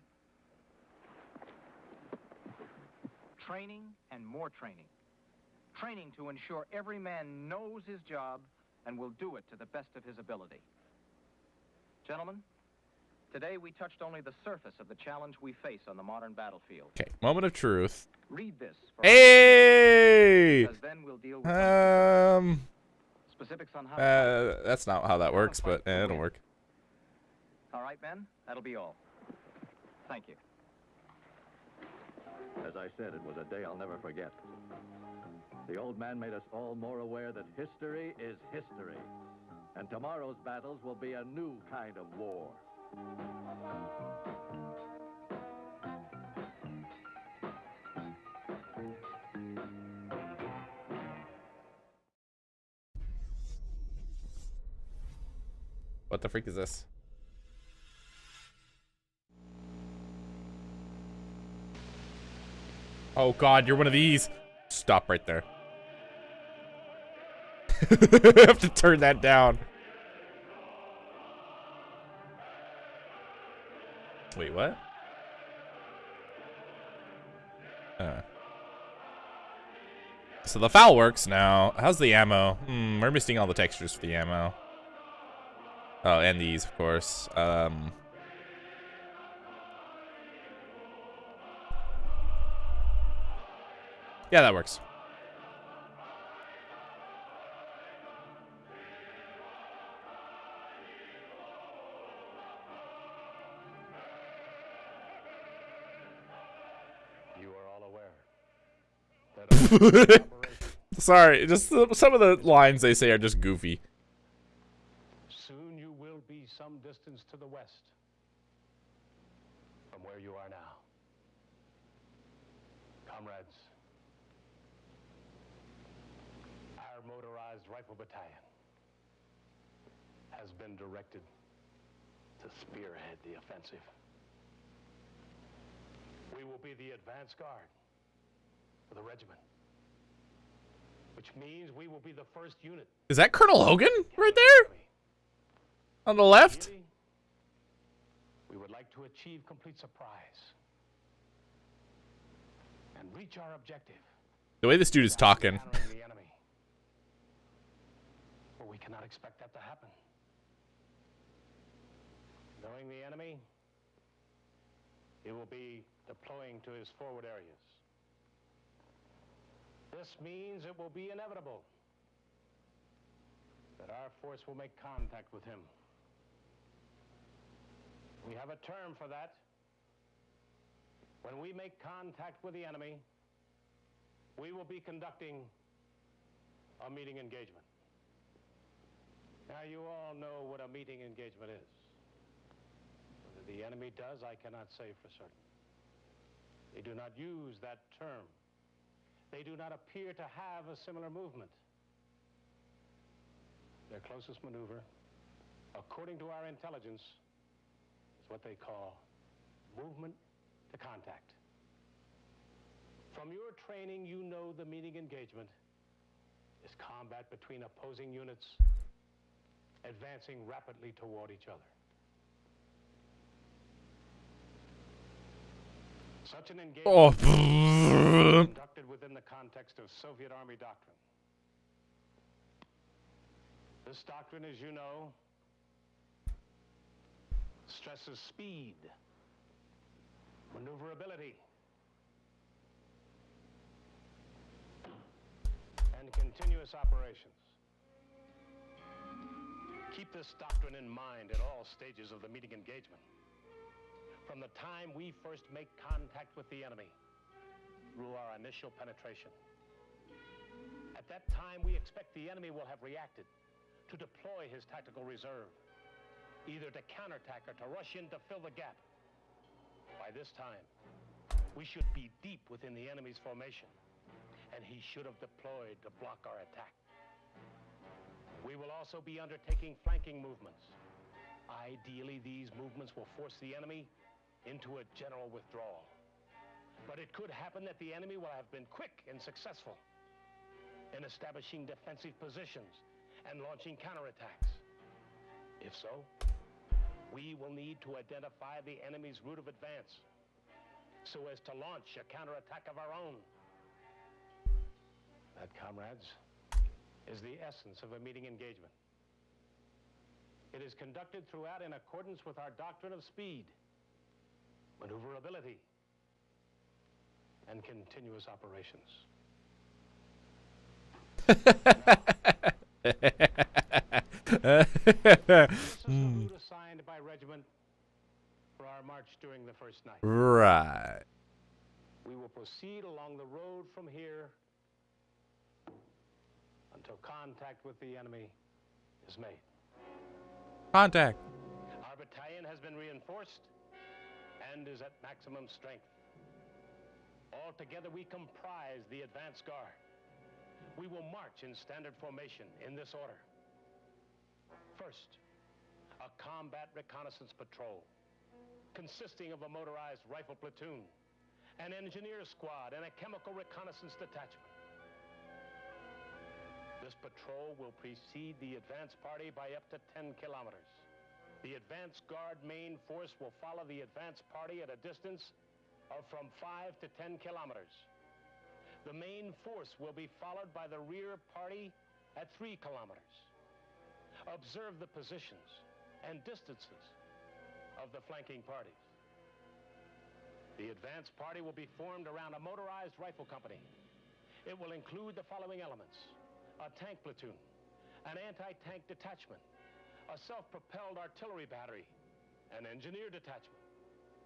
Training and more training. Training to ensure every man knows his job and will do it to the best of his ability. Gentlemen, today we touched only the surface of the challenge we face on the modern battlefield. Okay, moment of truth. Read this. Hey! Because then we'll deal with specifics on how That's not how that works, but it'll work. All right, men, that'll be all. Thank you. As I said, it was a day I'll never forget. The old man made us all more aware that history is history, and tomorrow's battles will be a new kind of war. What the freak is this? Oh god, you're one of these. Stop right there. I have to turn that down. Wait, what? So the foul works now. How's the ammo? We're missing all the textures for the ammo. Oh, and these, of course. Yeah, that works. You are all aware that Sorry, just some of the lines they say are just goofy. soon you will be some distance to the west from where you are now. Comrades, our motorized rifle battalion has been directed to spearhead the offensive. We will be the advance guard for the regiment. which means we will be the first unit. Is that Colonel Hogan right there? On the left? Ideally, we would like to achieve complete surprise and reach our objective. The way this dude is without talking. encountering the enemy. But we cannot expect that to happen. Knowing the enemy, he will be deploying to his forward areas. This means it will be inevitable that our force will make contact with him. We have a term for that. When we make contact with the enemy, we will be conducting a meeting engagement. Now, you all know what a meeting engagement is. Whether the enemy does, I cannot say for certain. They do not use that term. They do not appear to have a similar movement. Their closest maneuver, according to our intelligence, is what they call movement to contact. From your training, you know the meeting engagement is combat between opposing units advancing rapidly toward each other. Such an engagement is conducted within the context of Soviet Army doctrine. This doctrine, as you know, stresses speed, maneuverability, and continuous operations. Keep this doctrine in mind at all stages of the meeting engagement. From the time we first make contact with the enemy through our initial penetration. At that time, we expect the enemy will have reacted to deploy his tactical reserve, either to counterattack or to rush in to fill the gap. By this time, we should be deep within the enemy's formation, and he should have deployed to block our attack. We will also be undertaking flanking movements. Ideally, these movements will force the enemy into a general withdrawal. But it could happen that the enemy will have been quick and successful in establishing defensive positions and launching counterattacks. If so, we will need to identify the enemy's route of advance so as to launch a counterattack of our own. That, comrades, is the essence of a meeting engagement. It is conducted throughout in accordance with our doctrine of speed, maneuverability, and continuous operations. This is the route assigned by regiment for our march during the first night. Right. We will proceed along the road from here until contact with the enemy is made. Contact. Our battalion has been reinforced and is at maximum strength. Altogether, we comprise the advance guard. We will march in standard formation in this order. First, a combat reconnaissance patrol consisting of a motorized rifle platoon, an engineer squad, and a chemical reconnaissance detachment. This patrol will precede the advance party by up to 10 kilometers. The advance guard main force will follow the advance party at a distance of from 5 to 10 kilometers. The main force will be followed by the rear party at 3 kilometers. Observe the positions and distances of the flanking parties. The advance party will be formed around a motorized rifle company. It will include the following elements: a tank platoon, an anti-tank detachment, a self-propelled artillery battery, an engineer detachment,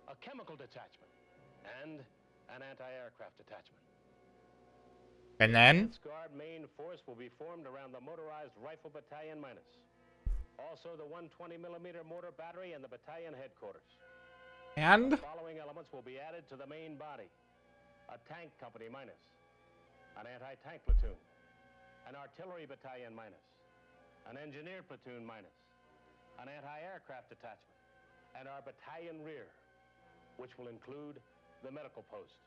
a chemical detachment, and an anti-aircraft detachment. And then? The Guard main force will be formed around the motorized rifle battalion minus. Also the 120mm mortar battery and the battalion headquarters. And? The following elements will be added to the main body: a tank company minus, an anti-tank platoon, an artillery battalion minus, an engineer platoon minus, an anti-aircraft detachment, and our battalion rear, which will include the medical post.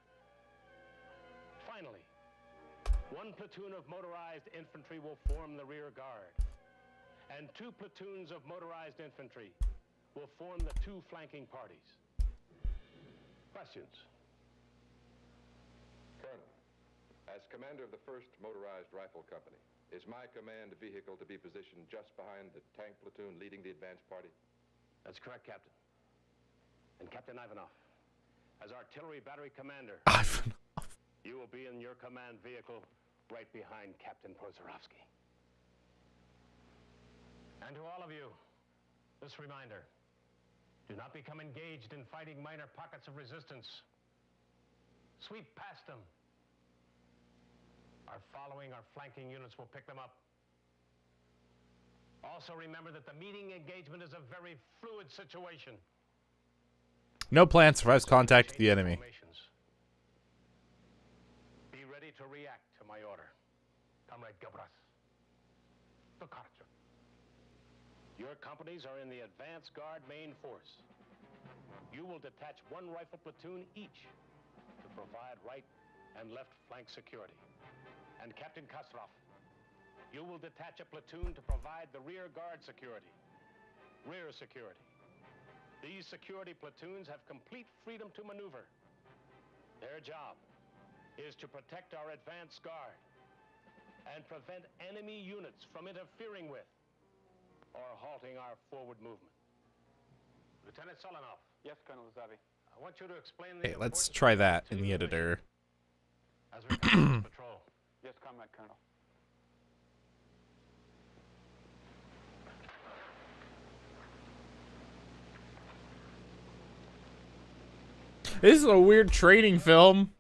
Finally, One platoon of motorized infantry will form the rear guard, and 2 platoons of motorized infantry will form the 2 flanking parties. Questions? Colonel, as commander of the 1st Motorized Rifle Company, is my command vehicle to be positioned just behind the tank platoon leading the advance party? That's correct, Captain. And Captain Ivanov, as artillery battery commander, you will be in your command vehicle right behind Captain Prozorovsky. And to all of you, this reminder: do not become engaged in fighting minor pockets of resistance. Sweep past them. Our flanking units will pick them up. Also remember that the meeting engagement is a very fluid situation. No plan survives contact with the enemy. Be ready to react to my order. Comrade Gabras. Tokarczuk. Your companies are in the advance guard main force. You will detach 1 rifle platoon each to provide right and left flank security. And Captain Kostrov, you will detach a platoon to provide the rear guard security. Rear security. These security platoons have complete freedom to maneuver. Their job is to protect our advance guard and prevent enemy units from interfering with or halting our forward movement. Lieutenant Solinov. Yes, Colonel Zavi. I want you to explain the Hey, let's try that in the editor. as regards patrol. Yes, Comrade Colonel. This is a weird training film.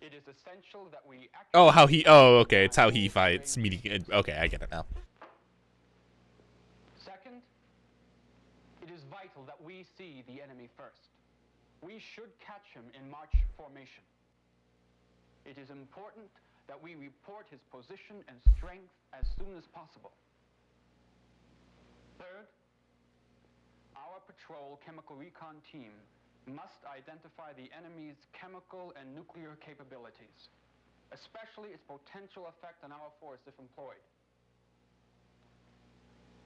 It is essential that we Oh, how he... Oh, okay. It's how he fights. Meeting... Okay, I get it now. Second, it is vital that we see the enemy first. We should catch him in march formation. It is important that we report his position and strength as soon as possible. Third, our patrol chemical recon team must identify the enemy's chemical and nuclear capabilities, especially its potential effect on our force if employed.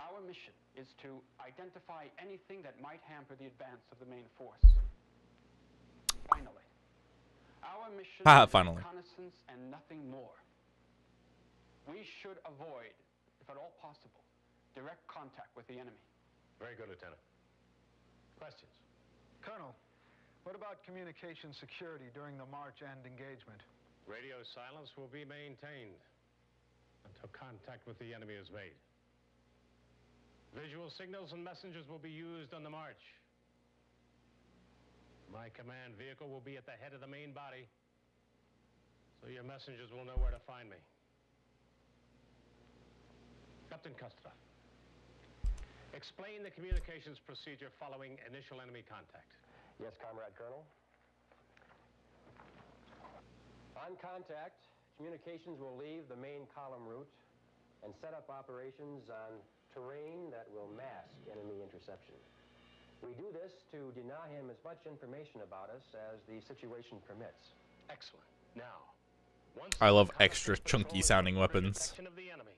Our mission is to identify anything that might hamper the advance of the main force. Finally, our mission is reconnaissance and nothing more. We should avoid, if at all possible, direct contact with the enemy. Very good, Lieutenant. Questions? Colonel, what about communication security during the march and engagement? Radio silence will be maintained until contact with the enemy is made. Visual signals and messengers will be used on the march. My command vehicle will be at the head of the main body, so your messengers will know where to find me. Captain Kostrov, explain the communications procedure following initial enemy contact. Yes, Comrade Colonel. On contact, communications will leave the main column route and set up operations on terrain that will mask enemy interception. We do this to deny him as much information about us as the situation permits. Excellent. Now, I love extra chunky sounding weapons. Of the enemy,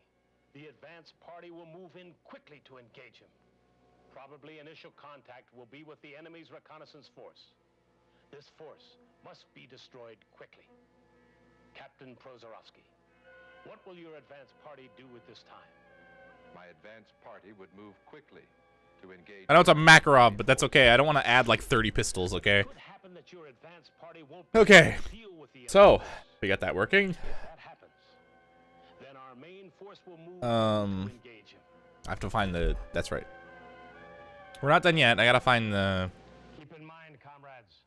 the advance party will move in quickly to engage him. Probably initial contact will be with the enemy's reconnaissance force. This force must be destroyed quickly. Captain Prozorovsky, what will your advance party do at this time? My advance party would move quickly to engage... I know it's a Makarov, but that's okay. I don't want to add like 30 pistols, okay? It could happen that your advance party won't Okay. deal with the So, we got that working. If that happens, then our main force will move to engage him. I have to find the... That's right. We're not done yet. I gotta find the... Keep in mind, comrades,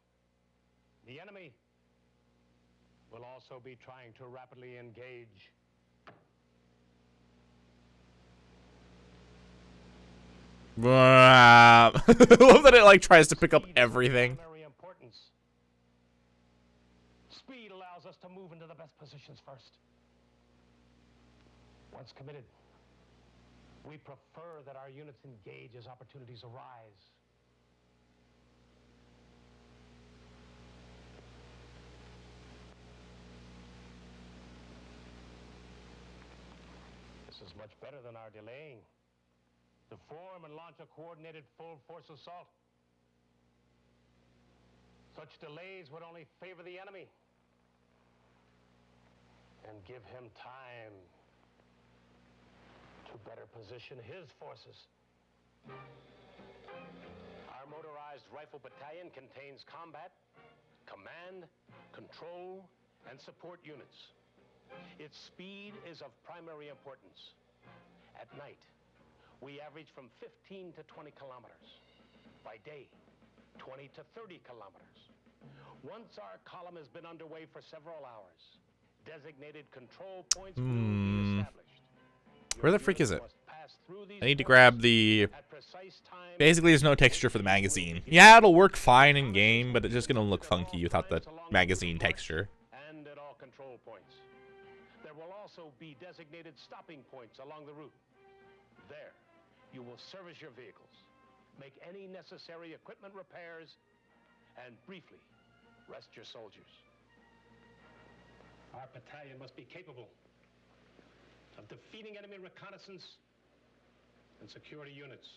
the enemy will also be trying to rapidly engage. I love that it like tries to pick up everything. Primary importance. Speed allows us to move into the best positions first. Once committed, we prefer that our units engage as opportunities arise. This is much better than our delaying. To form and launch a coordinated full-force assault. Such delays would only favor the enemy and give him time to better position his forces. Our motorized rifle battalion contains combat, command, control, and support units. Its speed is of primary importance. At night, we average from 15 to 20 kilometers. By day, 20 to 30 kilometers. Once our column has been underway for several hours, designated control points will be established. Where the freak is it? I need to grab the... Basically, there's no texture for the magazine. Yeah, it'll work fine in game, but it's just gonna look funky without the magazine texture. And at all control points. There will also be designated stopping points along the route. There, you will service your vehicles, make any necessary equipment repairs, and briefly rest your soldiers. Our battalion must be capable of defeating enemy reconnaissance and security units.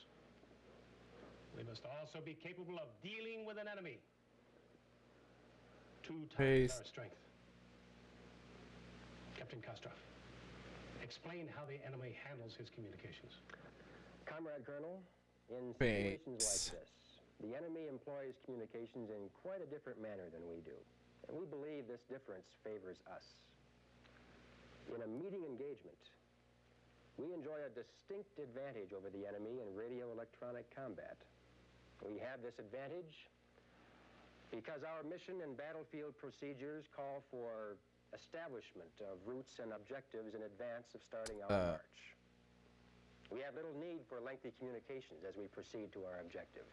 We must also be capable of dealing with an enemy 2 times our strength. Captain Kostrov, explain how the enemy handles his communications. Comrade Colonel, in situations like this, the enemy employs communications in quite a different manner than we do. And we believe this difference favors us. In a meeting engagement, we enjoy a distinct advantage over the enemy in radio-electronic combat. We have this advantage because our mission and battlefield procedures call for establishment of routes and objectives in advance of starting our march. We have little need for lengthy communications as we proceed to our objective.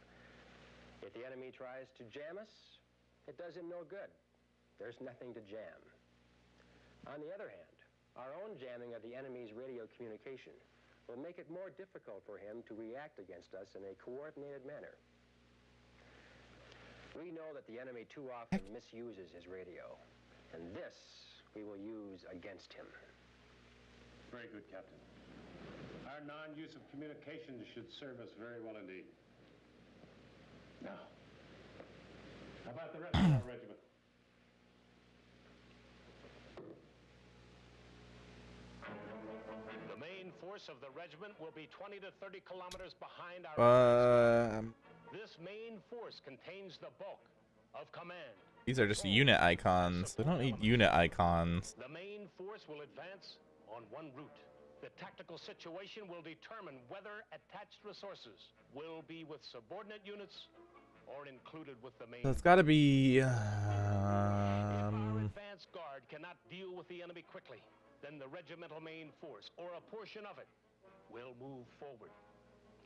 If the enemy tries to jam us, it does him no good. There's nothing to jam. On the other hand, our own jamming of the enemy's radio communication will make it more difficult for him to react against us in a coordinated manner. We know that the enemy too often misuses his radio, and this we will use against him. Very good, Captain. Our non-use of communications should serve us very well indeed. Now, how about the rest of our regiment? The main force of the regiment will be 20 to 30 kilometers behind our This main force contains the bulk of command. These are just unit icons. We don't need unit icons. The main force will advance on one route. The tactical situation will determine whether attached resources will be with subordinate units or included with the main. So it's got to be. If our advance guard cannot deal with the enemy quickly, then the regimental main force, or a portion of it, will move forward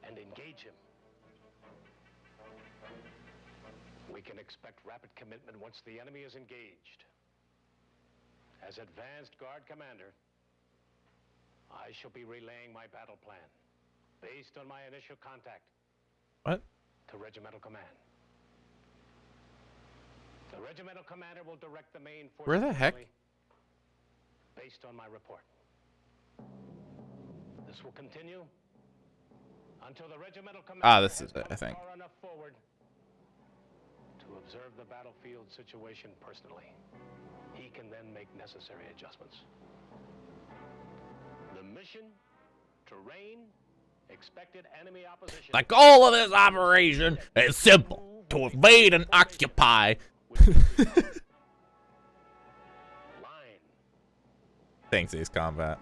and engage him. We can expect rapid commitment once the enemy is engaged. As advanced guard commander, I shall be relaying my battle plan based on my initial contact. What? To regimental command. The regimental commander will direct the main force. Where the heck? Based on my report. This will continue until the regimental commander this is it, I think. far enough forward to observe the battlefield situation personally. He can then make necessary adjustments. The mission, terrain, expected enemy opposition. The goal of this operation is simple: to invade and occupy. Thanks, Ace Combat.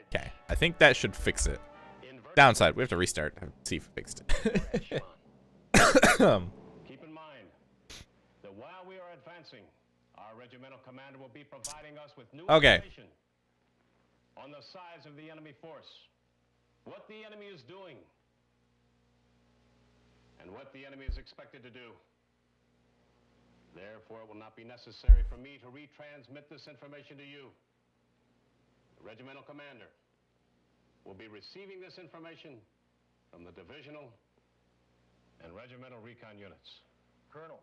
Okay, I think that should fix it. Downside, we have to restart and see if it fixed it. Keep in mind that while we are advancing, our regimental commander will be providing us with new information on the size of the enemy force, what the enemy is doing, and what the enemy is expected to do. Therefore, it will not be necessary for me to retransmit this information to you. The regimental commander will be receiving this information from the divisional and regimental recon units. Colonel.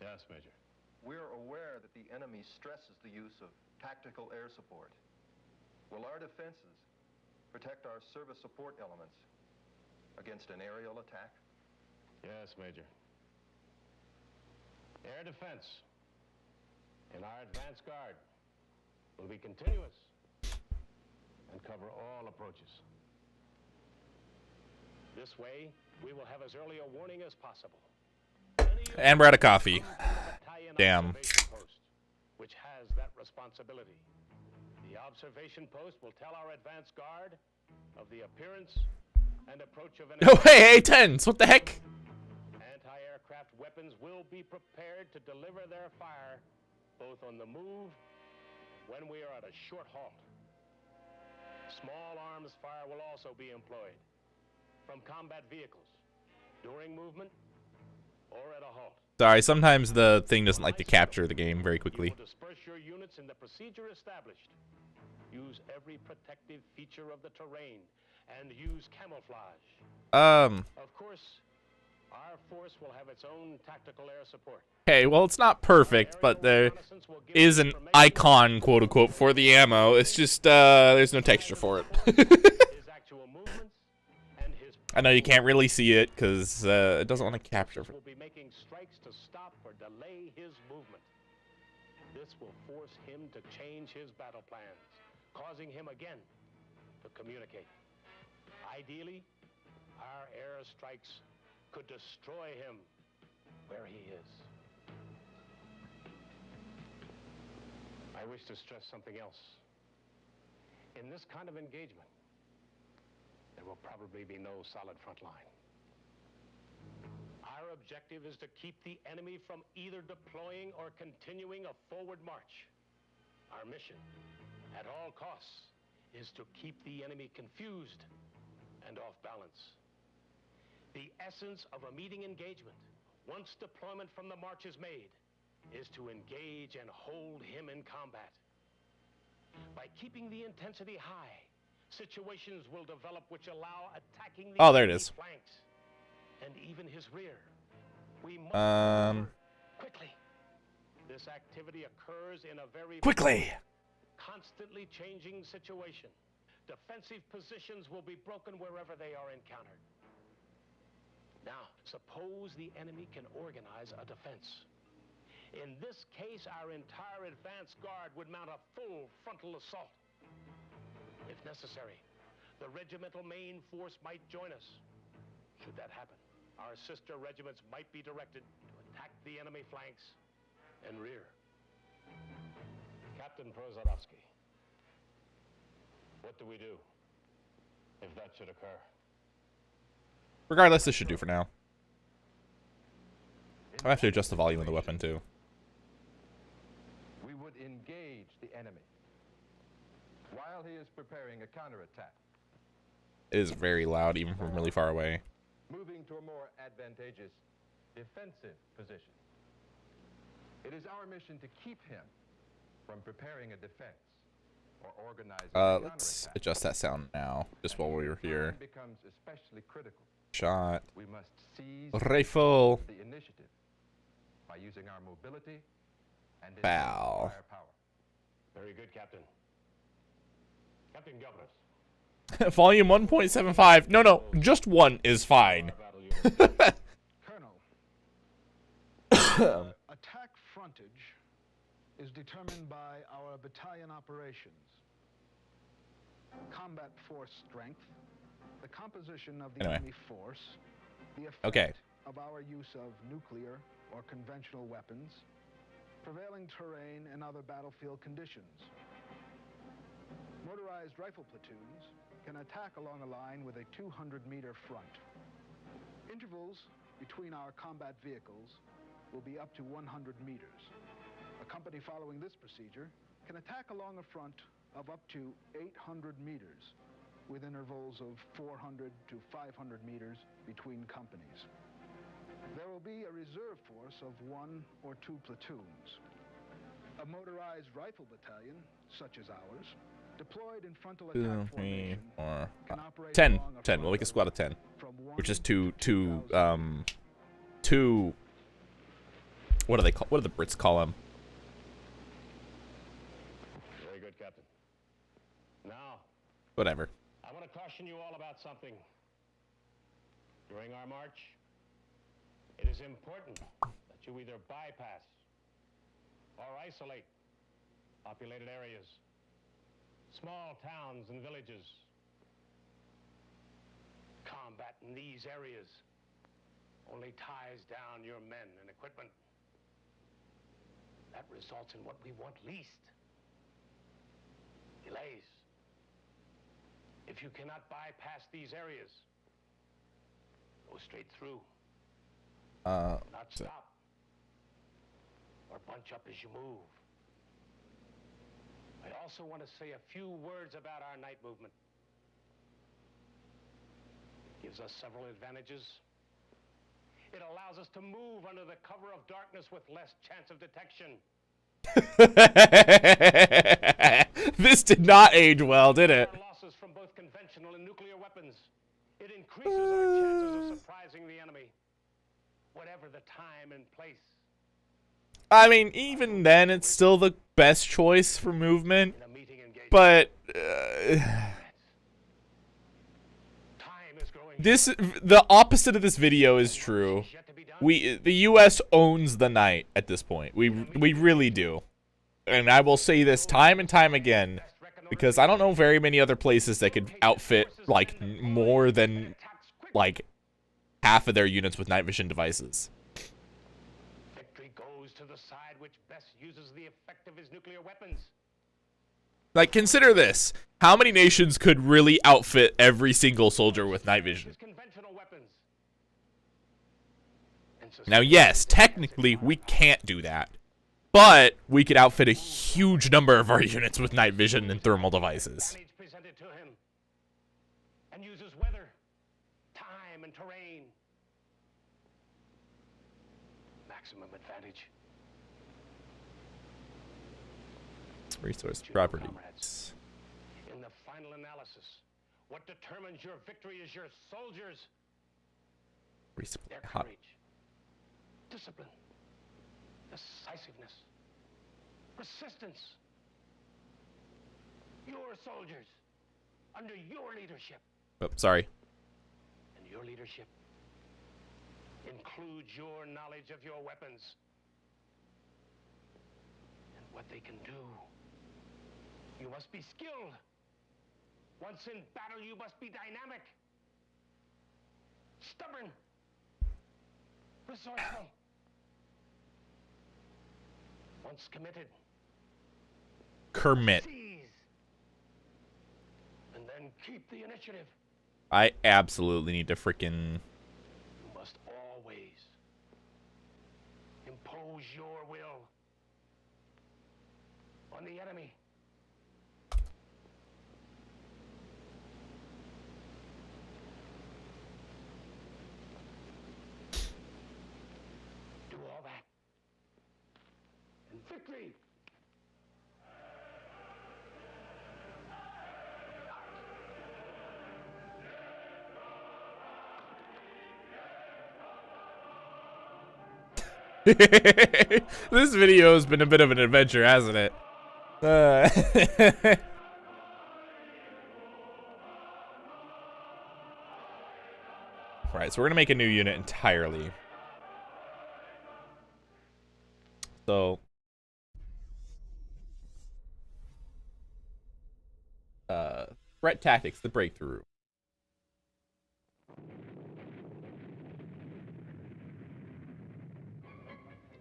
Yes, Major. We're aware that the enemy stresses the use of tactical air support. Will our defenses protect our service support elements against an aerial attack? Yes, Major. Air defense in our advance guard will be continuous and cover all approaches. This way, we will have as early a warning as possible. And we're out of coffee. Damn. Post, which has that responsibility. The observation post will tell our advance guard of the appearance and approach of an Oh, hey, A-10s, what the heck? Anti-aircraft weapons will be prepared to deliver their fire both on the move when we are at a short halt. Small arms fire will also be employed from combat vehicles during movement or at a halt. Sorry, sometimes the thing doesn't like to capture the game very quickly. You will disperse your units in the procedure established. Use every protective feature of the terrain and use camouflage. Of course, our force will have its own tactical air support. Okay, well, it's not perfect, but there is an icon, quote unquote, for the ammo. It's just there's no texture for it. His actual movements and his I know you can't really see it because it doesn't want to capture. will be making strikes to stop or delay his movement. This will force him to change his battle plans, causing him again to communicate. Ideally, our air strikes could destroy him where he is. I wish to stress something else. In this kind of engagement, there will probably be no solid front line. Our objective is to keep the enemy from either deploying or continuing a forward march. Our mission, at all costs, is to keep the enemy confused and off balance. The essence of a meeting engagement, once deployment from the march is made, is to engage and hold him in combat. By keeping the intensity high, situations will develop which allow attacking the Oh, there it is. flanks and even his rear. We must quickly. This activity occurs in a very constantly changing situation. Defensive positions will be broken wherever they are encountered. Now, suppose the enemy can organize a defense. In this case, our entire advance guard would mount a full frontal assault. If necessary, the regimental main force might join us. Should that happen, our sister regiments might be directed to attack the enemy flanks and rear. Captain Prozorovsky, what do we do if that should occur? Regardless, this should do for now. I have to adjust the volume of the weapon too. We would engage the enemy while he is preparing a counterattack. It is very loud, even from really far away. Moving to a more advantageous defensive position. It is our mission to keep him from preparing a defense or organizing a Let's counterattack. adjust that sound now, just while we were here. Time becomes especially critical. Shot. We must seize Rifle. the initiative by using our mobility and Bow. firepower. Very good, Captain. Captain Governors. Volume 1.75. No, just 1 is fine. Colonel, attack frontage is determined by our battalion operations, combat force strength, the composition of the Anyway. enemy force, the effect Okay. of our use of nuclear or conventional weapons, prevailing terrain and other battlefield conditions. Motorized rifle platoons can attack along a line with a 200-meter front. Intervals between our combat vehicles will be up to 100 meters. A company following this procedure can attack along a front of up to 800 meters, with intervals of 400 to 500 meters between companies. There will be a reserve force of 1 or 2 platoons. A motorized rifle battalion, such as ours, deployed in frontal attack 2, 3, formation, 4, can operate 10. along a 10. We'll front make a squad of 10. from 1 Which is to two, 2,000. what do they call, what do the Brits call them? Very good, Captain. Now, Whatever. I want to caution you all about something. During our march, it is important that you either bypass or isolate populated areas, small towns and villages. Combat in these areas only ties down your men and equipment. That results in what we want least: delays. If you cannot bypass these areas, go straight through. Not stop or bunch up as you move. I also want to say a few words about our night movement. It gives us several advantages. It allows us to move under the cover of darkness with less chance of detection. This did not age well, did it? Our losses from both conventional and nuclear weapons. It increases our chances of surprising the enemy, whatever the time and place. I mean, even then, it's still the best choice for movement. But the opposite of this video is true. The U.S. owns the night at this point. We really do. And I will say this time and time again, because I don't know very many other places that could outfit like more than like half of their units with night vision devices. Victory goes to the side which best uses the effect of his nuclear weapons. Like, consider this. How many nations could really outfit every single soldier with night vision? Now, yes, technically, we can't do that. But we could outfit a huge number of our units with night vision and thermal devices. Presented to him and uses weather, time, and terrain. Maximum advantage. Resource properties. In the final analysis, what determines your victory is your soldiers. Their courage, discipline, decisiveness, persistence. Your soldiers, under your leadership. Oh, sorry. And your leadership includes your knowledge of your weapons and what they can do. You must be skilled. Once in battle, you must be dynamic, stubborn, resourceful. Once committed, Kermit. seize, and then keep the initiative. I absolutely need to freaking... You must always impose your will on the enemy. Do all that, and victory. This video has been a bit of an adventure, hasn't it? Right, so we're gonna make a new unit entirely. So threat tactics, the breakthrough.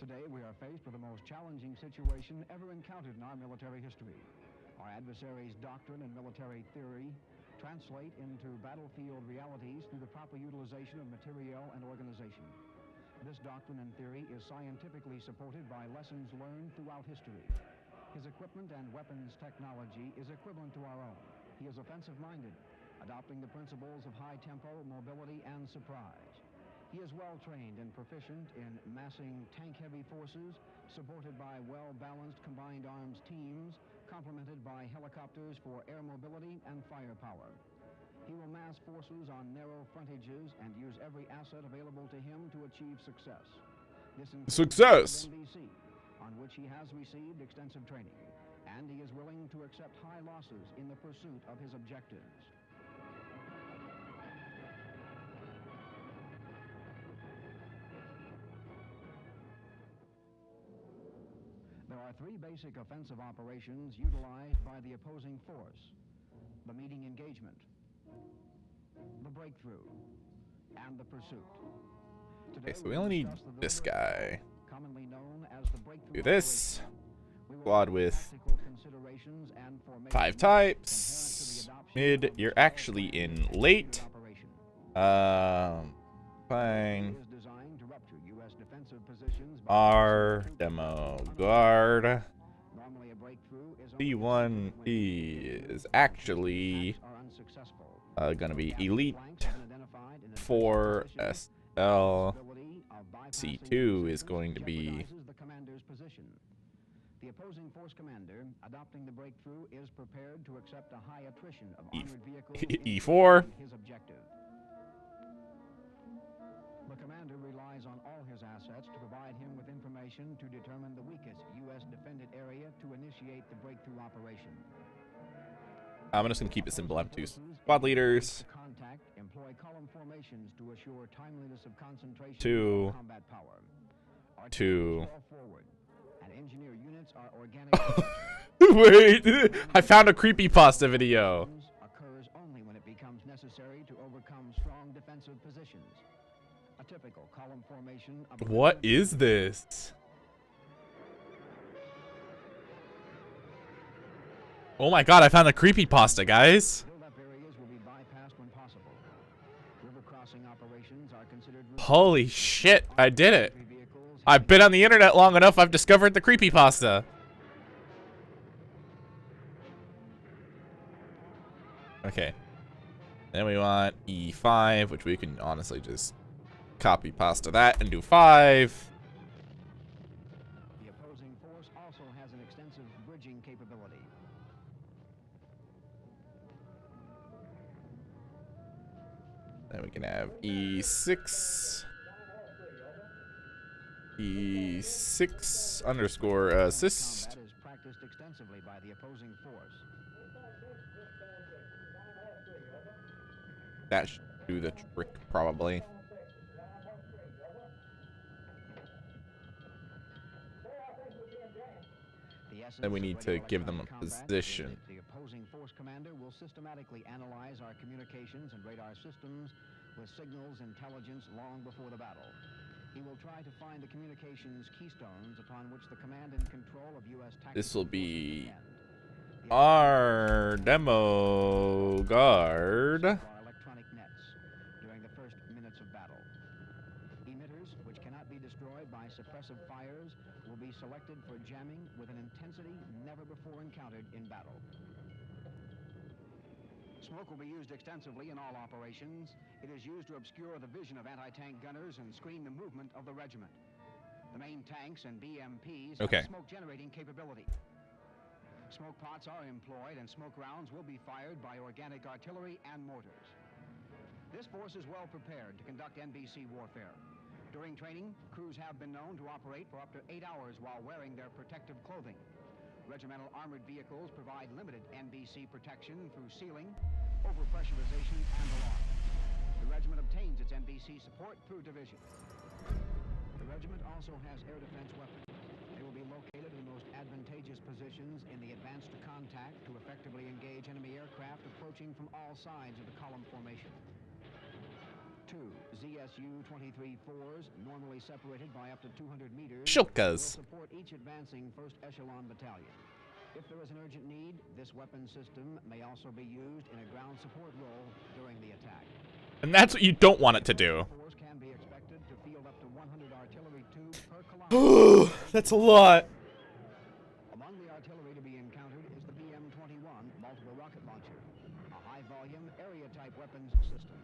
Today we are faced with the most challenging situation ever encountered in our military history. Our adversaries' doctrine and military theory translate into battlefield realities through the proper utilization of materiel and organization. This doctrine and theory is scientifically supported by lessons learned throughout history. His equipment and weapons technology is equivalent to our own. He is offensive-minded, adopting the principles of high tempo, mobility, and surprise. He is well-trained and proficient in massing tank-heavy forces, supported by well-balanced combined arms teams, complemented by helicopters for air mobility and firepower. He will mass forces on narrow frontages and use every asset available to him to achieve success. This includes NBC, on which he has received extensive training, and he is willing to accept high losses in the pursuit of his objectives. There are three basic offensive operations utilized by the opposing force: the meeting engagement, the breakthrough, and the pursuit. Okay, so we only need this guy. Commonly known as the breakthrough Do this. Squad with 5 types. Mid, you're actually in late. Fine. R demo guard. C1 is actually gonna be elite. 4 SL. C2 is going to be the opposing force commander adopting the breakthrough is prepared to accept a high attrition of armored vehicles E4. His objective. The commander relies on all his assets to provide him with information to determine the weakest U.S. defended area to initiate the breakthrough operation. I'm just gonna keep it simple. I have 2 squad leaders. Contact, employ column formations to assure timeliness of concentration 2. combat power. 2. Forward. And engineer units are organic. Wait, I found a creepypasta video. Occurs only when it becomes necessary to overcome strong defensive positions. A typical column formation of What is this? Oh my god, I found a creepypasta, guys. Build-up areas will be bypassed when possible. River crossing operations are considered Holy shit, I did it. I've been on the internet long enough, I've discovered the creepypasta. Okay. Then we want E5, which we can honestly just copy pasta that and do 5. The opposing force also has an extensive bridging capability. Then we can have E6. E6 underscore assist. Combat is practiced extensively by the opposing force. That should do the trick, probably. Then we need to give them a position. The opposing force commander will systematically analyze our communications and radar systems with signals intelligence long before the battle. He will try to find the communications keystones upon which the command and control of U.S. tactical This will be depend. our demo guard. Our electronic nets during the first minutes of battle. Emitters, which cannot be destroyed by suppressive fires, will be selected for jamming with an intensity never before encountered in battle. Smoke will be used extensively in all operations. It is used to obscure the vision of anti-tank gunners and screen the movement of the regiment. The main tanks and BMPs have smoke-generating capability. Smoke pots are employed, and smoke rounds will be fired by organic artillery and mortars. This force is well prepared to conduct NBC warfare. During training, crews have been known to operate for up to 8 hours while wearing their protective clothing. Regimental armored vehicles provide limited NBC protection through sealing, overpressurization, and alarm. The regiment obtains its NBC support through division. The regiment also has air defense weapons. They will be located in the most advantageous positions in the advance to contact to effectively engage enemy aircraft approaching from all sides of the column formation. 2 ZSU-23-4s, normally separated by up to 200 meters, Shilkas. will support each advancing first echelon battalion. If there is an urgent need, this weapon system may also be used in a ground support role during the attack. And that's what you don't want it to do. Force can be expected to field up to 100 artillery tubes per kilometer. That's a lot. Among the artillery to be encountered is the BM-21 multiple rocket launcher, a high-volume area-type weapons system.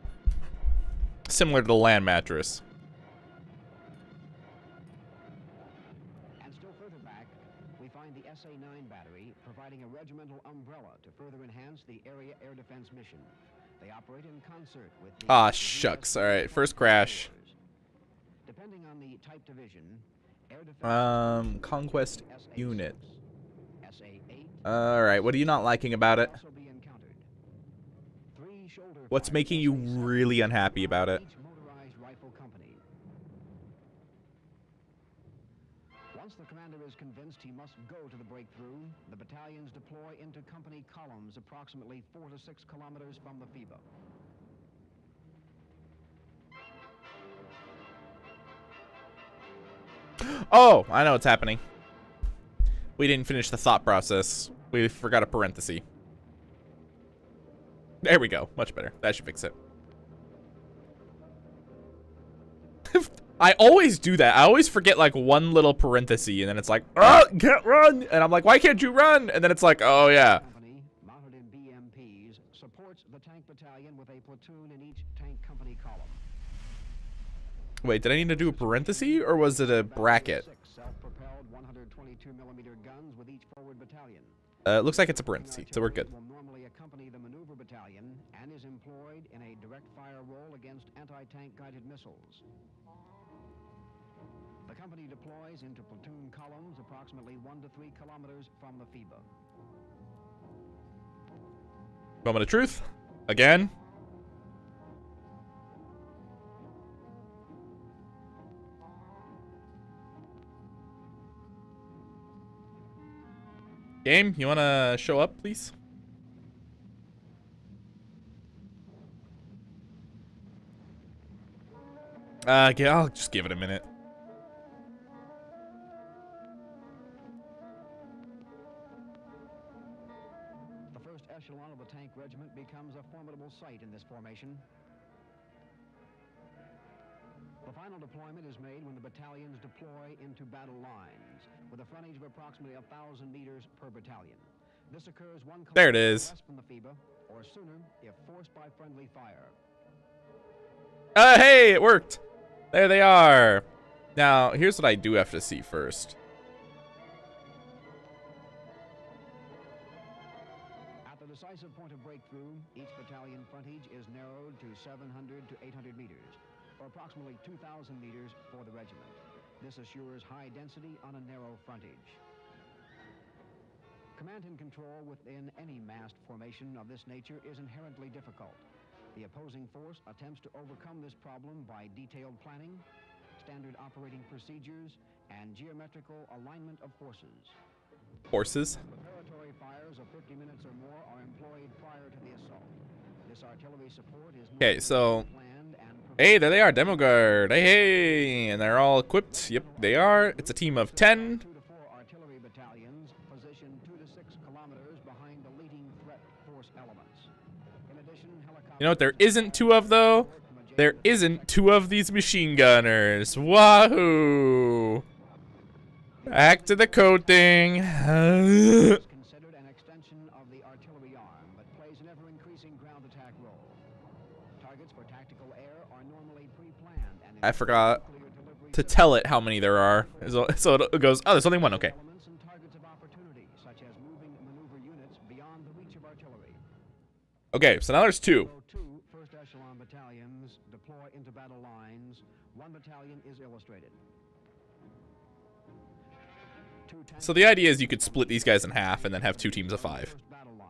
Similar to the land mattress. And still further back, we find the SA-9 battery providing a regimental umbrella to further enhance the area air defense mission. They operate in concert with the Ah, shucks. All right, first crash. Depending on the type division, air defense Conquest unit. SA-8 All right, what are you not liking about it? also be encountered. 3 shoulder What's making you really unhappy about it? each motorized rifle company. Once the commander is convinced he must go to the breakthrough, the battalions deploy into company columns approximately 4 to 6 kilometers from the FIBA. Oh, I know what's happening. We didn't finish the thought process. We forgot a parenthesis. There we go. Much better. That should fix it. I always do that. I always forget like one little parenthesis, and then it's like, oh, can't run. And I'm like, why can't you run? And then it's like, oh yeah. Company, mounted in BMPs, supports the tank battalion with a platoon in each tank company column. Wait, did I need to do a parenthesis, or was it a bracket? 6 self-propelled 122 millimeter guns with each forward battalion. It looks like it's a parenthesis, so we're good. Will normally accompany the maneuver battalion and is employed in a direct fire role against anti-tank guided missiles. The company deploys into platoon columns approximately 1 to 3 kilometers from the FIBA. Moment of truth. Again. Game, you want to show up, please? Yeah, I'll just give it a minute. The first echelon of the tank regiment becomes a formidable sight in this formation. The final deployment is made when the battalions deploy into battle lines, with a frontage of approximately 1,000 meters per battalion. This occurs 1 kilometer There it is. west from the FIBA, or sooner if forced by friendly fire. Hey, it worked. There they are. Now, here's what I do have to see first. At the decisive point of breakthrough, each battalion frontage is narrowed to 700 to 800 meters, or approximately 2,000 meters for the regiment. This assures high density on a narrow frontage. Command and control within any massed formation of this nature is inherently difficult. The opposing force attempts to overcome this problem by detailed planning, standard operating procedures, and geometrical alignment of forces. Forces. Preparatory fires of 50 minutes or more are employed prior to the assault. This artillery support is Okay, so planned and hey, there they are, Demo Guard. Hey, hey, and they're all equipped. Yep, they are. It's a team of 10. 2 to 4 artillery battalions positioned 2 to 6 kilometers behind the leading threat force elements. In addition, helicopters. You know what there isn't 2 of, though? There isn't 2 of these machine gunners. Wahoo! Back to the code thing. Considered an extension of the artillery arm, but plays an ever-increasing ground attack role. Targets for tactical air are normally pre-planned and I forgot to tell it how many there are. So it goes, oh, there's only 1, okay. elements and targets of opportunity, such as moving maneuver units beyond the reach of artillery. Okay, so now there's 2. So 2 first echelon battalions deploy into battle lines. 1 battalion is illustrated. 2 tank So the idea is you could split these guys in half and then have 2 teams of 5. first battle line.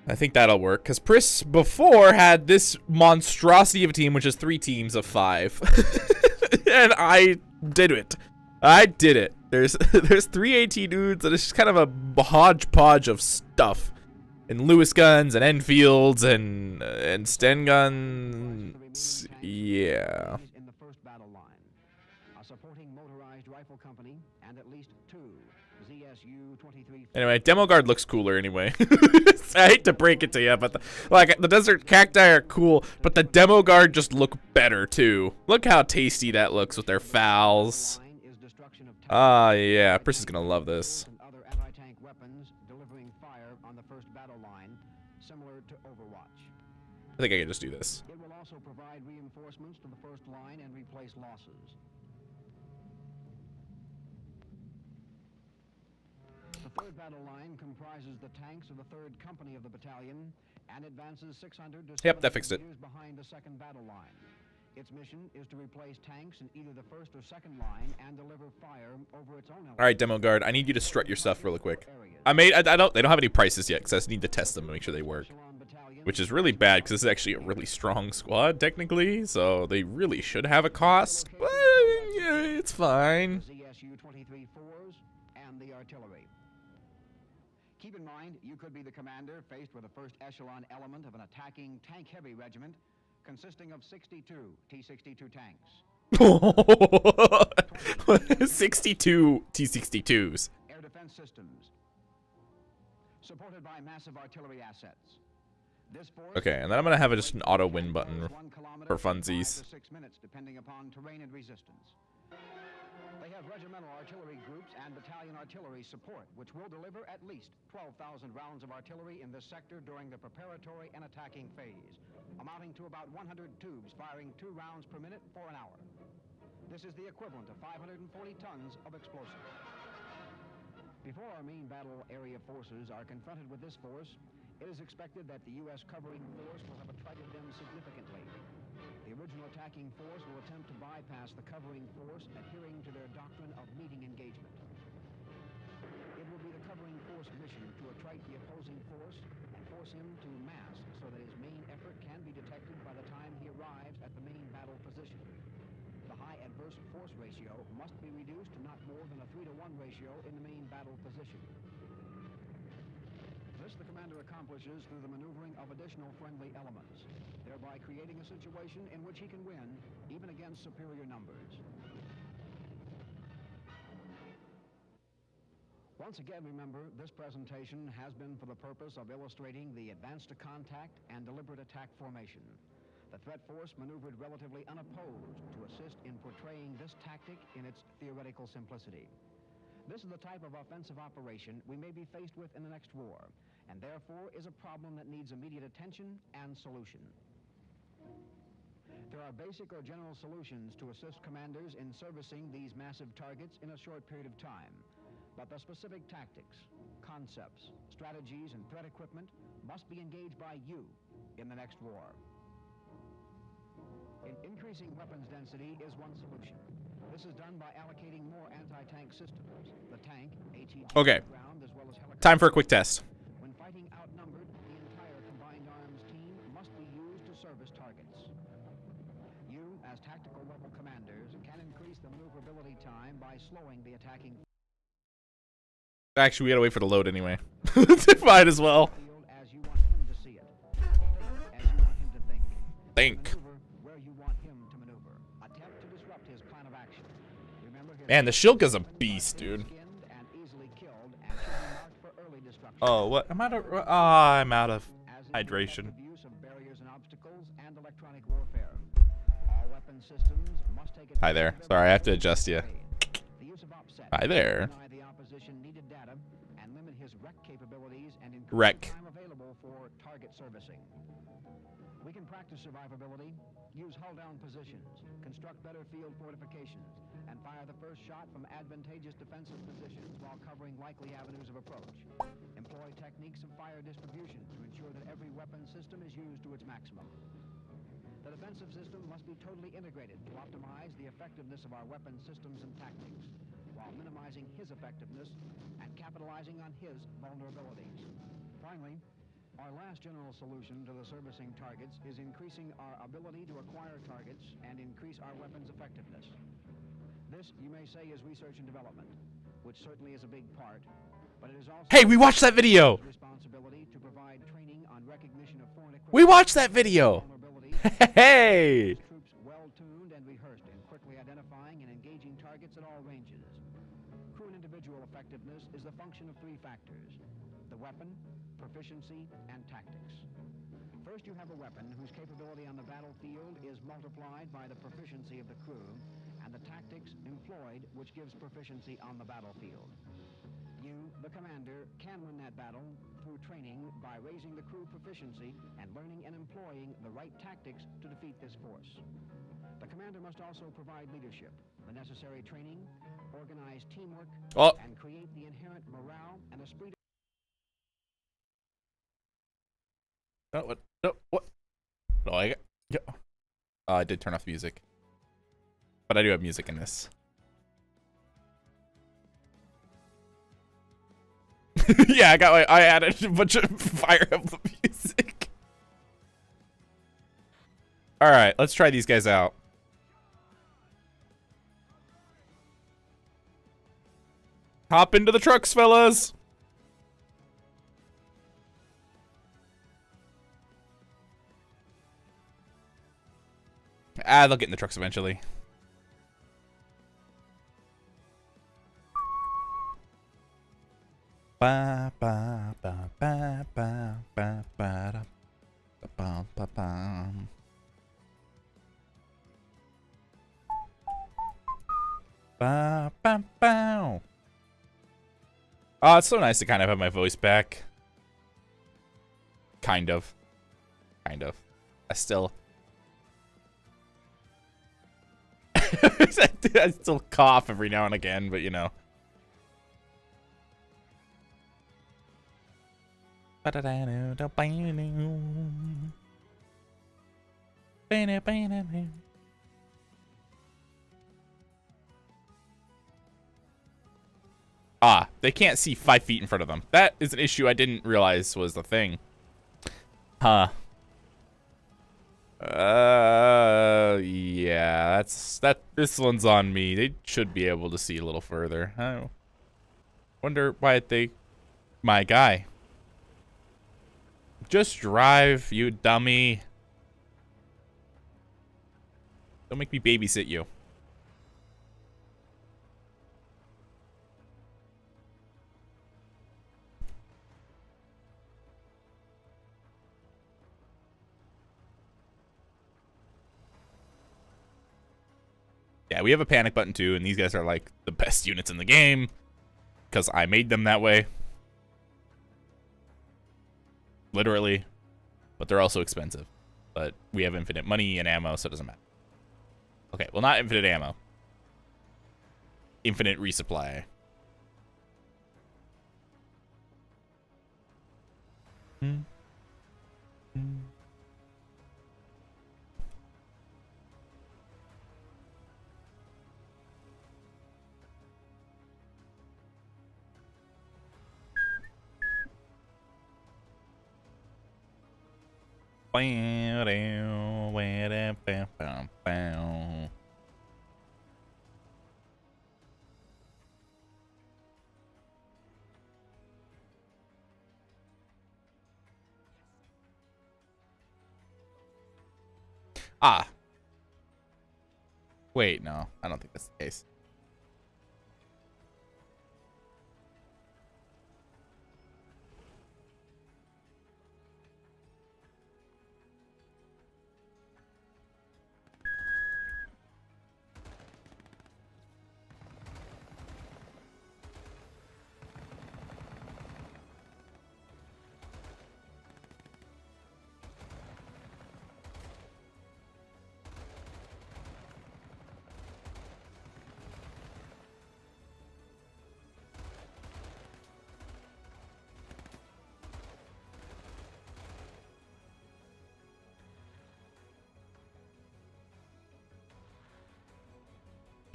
I think that'll work, because Pris before had this monstrosity of a team, which is 3 teams of 5. And I did it. I did it. There's 3 AT dudes, and it's just kind of a hodgepodge of stuff. And Lewis guns, and Enfields, and Sten guns. Yeah. In the first battle line, a supporting motorized rifle company, and at least 2 ZSU 23. Anyway, Demo Guard looks cooler anyway. I hate to break it to you, but the Desert Cacti are cool, but the Demo Guard just look better too. Look how tasty that looks with their fouls. Ah, yeah, Pris is gonna love this. And other anti-tank weapons delivering fire on the first battle line, similar to Overwatch. I think I can just do this. It will also provide reinforcements to the first line and replace losses. The third battle line comprises the tanks of the 3rd Company of the battalion and advances 600 to Yep, that 700 fixed it. meters behind the 2nd battle line. Its mission is to replace tanks in either the 1st or 2nd line and deliver fire over its own. All right, Demo Guard, I need you to strut your stuff really quick. areas. They don't have any prices yet, because I just need to test them to make sure they work. Echelon battalions Which is really bad, because this is actually a really strong squad, technically, so they really should have a cost, but yeah, it's fine. ZSU Su-23-4s, and the artillery. Keep in mind, you could be the commander faced with a first echelon element of an attacking tank-heavy regiment consisting of 62 T-62 tanks. 62 T-62s. Air defense systems, supported by massive artillery assets. This force, Okay, and then I'm gonna have just an auto win button for funsies. 5 to 6 minutes, depending upon terrain and resistance. They have regimental artillery groups and battalion artillery support, which will deliver at least 12,000 rounds of artillery in this sector during the preparatory and attacking phase, amounting to about 100 tubes firing 2 rounds per minute for an hour. This is the equivalent of 540 tons of explosives. Before our main battle area forces are confronted with this force, it is expected that the U.S. covering force will have attrited them significantly. The original attacking force will attempt to bypass the covering force, adhering to their doctrine of meeting engagement. It will be the covering force mission to attrite the opposing force and force him to mass so that his main effort can be detected by the time he arrives at the main battle position. The high adverse force ratio must be reduced to not more than a 3-to-1 ratio in the main battle position. This the commander accomplishes through the maneuvering of additional friendly elements, thereby creating a situation in which he can win even against superior numbers. Once again, remember, this presentation has been for the purpose of illustrating the advance to contact and deliberate attack formation. The threat force maneuvered relatively unopposed to assist in portraying this tactic in its theoretical simplicity. This is the type of offensive operation we may be faced with in the next war, and therefore is a problem that needs immediate attention and solution. There are basic or general solutions to assist commanders in servicing these massive targets in a short period of time, but the specific tactics, concepts, strategies, and threat equipment must be engaged by you in the next war. Increasing weapons density is one solution. This is done by allocating more anti-tank systems. The tank, ATG, Okay. ground, as well as helicopters. Time for a quick test. When fighting outnumbered, the entire combined arms team must be used to service targets. You, as tactical level commanders, can increase the maneuverability time by slowing the attacking. Actually, we gotta wait for the load anyway. Might as well. Field as you want him to see it. Think as you want him to think. Think. Maneuver where you want him to maneuver. Attempt to disrupt his plan of action. Remember his Man, the Shilka's a beast, dude. skinned and easily killed and should be marked for early destruction. Oh, what? I'm out of As is hydration. the use of barriers and obstacles and electronic warfare. All weapon systems must take Hi there. advantage of Sorry, I have to every adjust you. The use of offset Hi there. deny the opposition needed data and limit his rec capabilities and increase Rec. the time available for target servicing. We can practice survivability, use hull-down positions, construct better field fortifications, and fire the first shot from advantageous defensive positions while covering likely avenues of approach. Employ techniques of fire distribution to ensure that every weapon system is used to its maximum. The defensive system must be totally integrated to optimize the effectiveness of our weapon systems and tactics, while minimizing his effectiveness and capitalizing on his vulnerabilities. Finally, our last general solution to the servicing targets is increasing our ability to acquire targets and increase our weapons effectiveness. This, you may say, is research and development, which certainly is a big part, but it is also Hey, we watched that video. responsibility to provide training on recognition of foreign equipment. We watched that video. vulnerabilities, Hey. troops well-tuned and rehearsed in quickly identifying and engaging targets at all ranges. Crew and individual effectiveness is the function of 3 factors: the weapon, proficiency, and tactics. First, you have a weapon whose capability on the battlefield is multiplied by the proficiency of the crew, and the tactics employed, which gives proficiency on the battlefield. You, the commander, can win that battle through training by raising the crew proficiency and learning and employing the right tactics to defeat this force. The commander must also provide leadership, the necessary training, organize teamwork, Oh. and create the inherent morale and esprit. No, what? No, what? No, I got. Yeah. I did turn off the music, but I do have music in this. Yeah, I added a bunch of Fire Emblem music. All right, let's try these guys out. Hop into the trucks, fellas. They'll get in the trucks eventually. Ba ba ba ba ba ba ba da, ba ba ba. Ba ba ba. Oh, it's so nice to kind of have my voice back. Kind of. I still I still cough every now and again, but you know. Ah, they can't see 5 feet in front of them. That is an issue I didn't realize was the thing. Huh. Yeah, this one's on me. They should be able to see a little further. I wonder why my guy. Just drive, you dummy. Don't make me babysit you. Yeah, we have a panic button too, and these guys are like the best units in the game because I made them that way. Literally. But they're also expensive. But we have infinite money and ammo, so it doesn't matter. Okay, well, not infinite ammo. Infinite resupply. Ah. Wait, no. I don't think that's the case.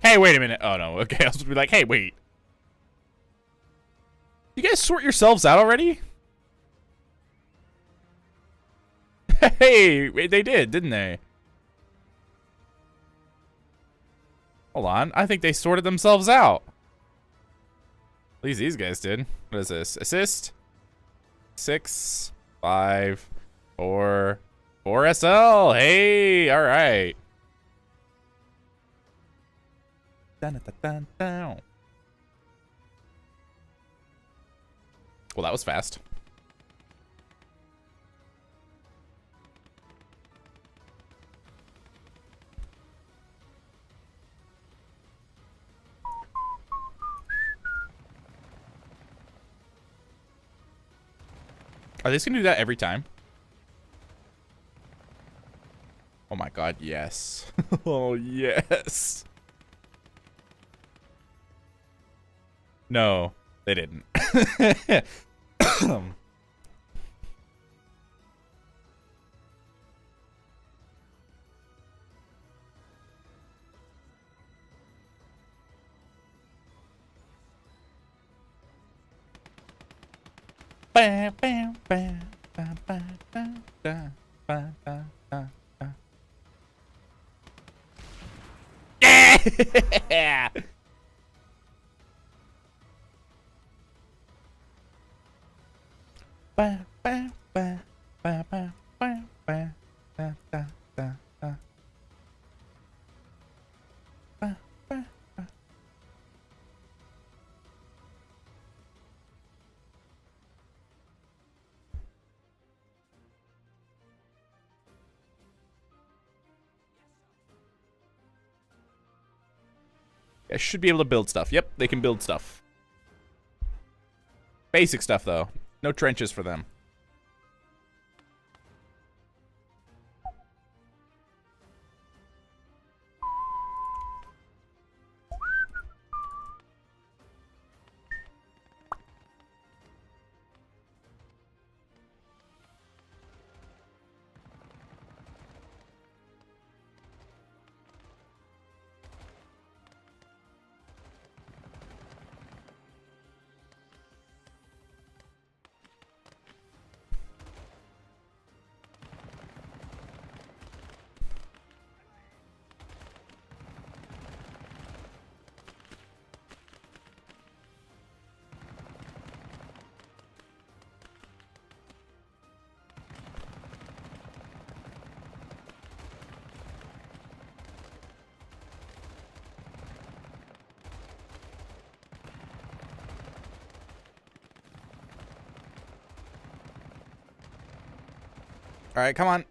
Hey, wait a minute. Oh, no. Okay, I was going to be like, hey, wait. You guys sort yourselves out already? Hey, they did, didn't they? Hold on. I think they sorted themselves out. At least these guys did. What is this? Assist? 6, 5, 4, 4 SL. Hey, all right. Dun, dun, dun, dun. Well, that was fast. Are they just gonna do that every time? Oh my god, yes. Oh, yes. No, they didn't. Bam, bam, bam, bam, bam, bam, bam, bam, bam, bam, bam. Yeah! I should be able to build stuff. Yep, they can build stuff. Basic stuff, though. No trenches for them. All right, come on.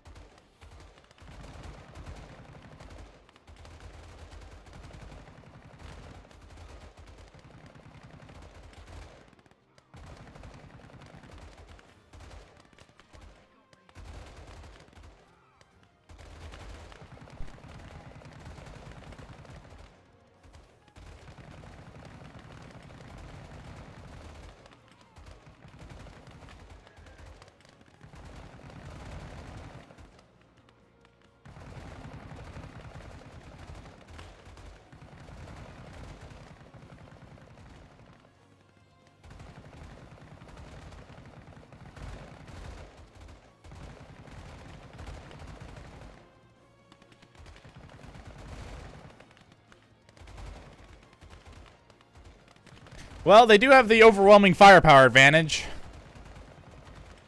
Well, they do have the overwhelming firepower advantage.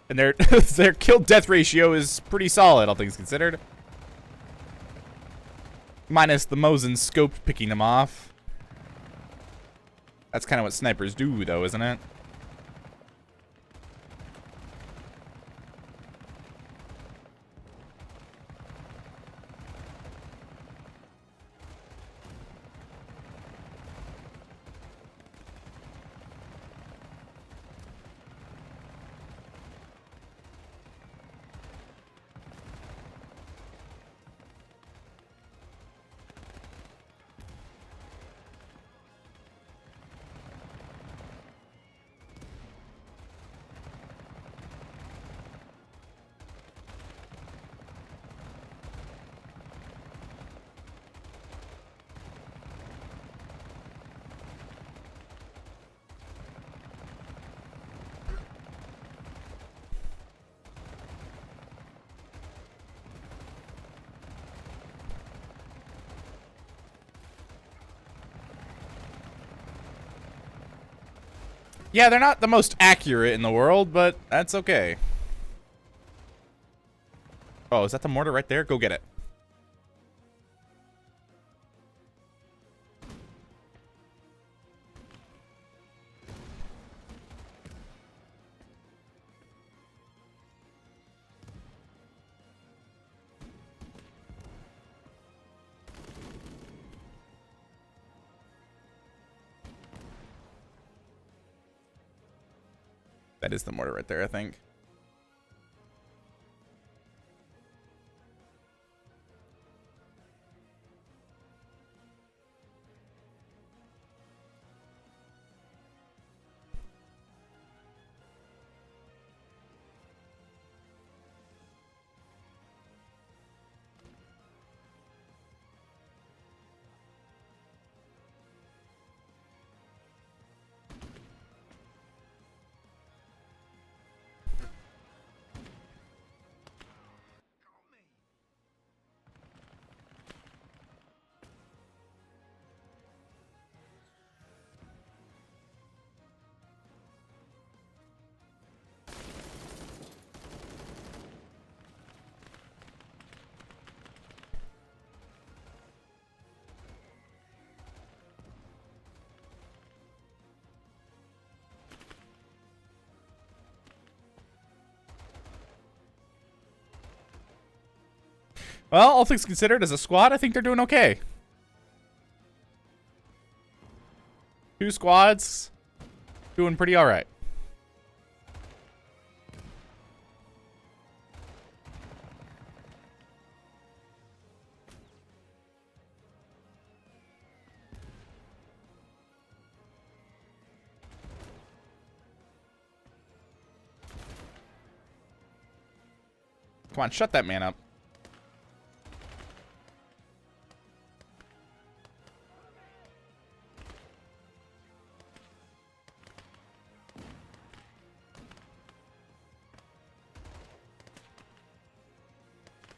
And their their kill-death ratio is pretty solid, all things considered. Minus the Mosin scope picking them off. That's kind of what snipers do, though, isn't it? Yeah, they're not the most accurate in the world, but that's okay. Oh, is that the mortar right there? Go get it. That is the mortar right there, I think. Well, all things considered, as a squad, I think they're doing okay. 2 squads. Doing pretty alright. Come on, shut that man up.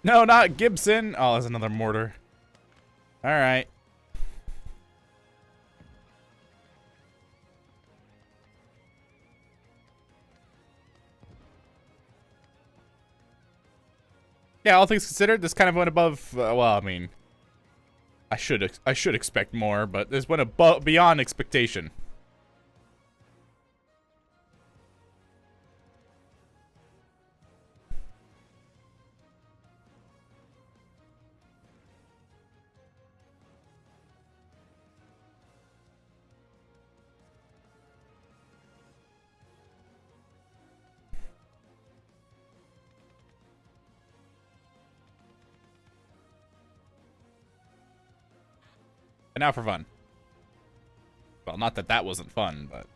No, not Gibson. Oh, there's another mortar. All right. Yeah, all things considered, this kind of went above. Well, I mean, I should expect more, but this went above beyond expectation. And now for fun. Well, not that that wasn't fun, but.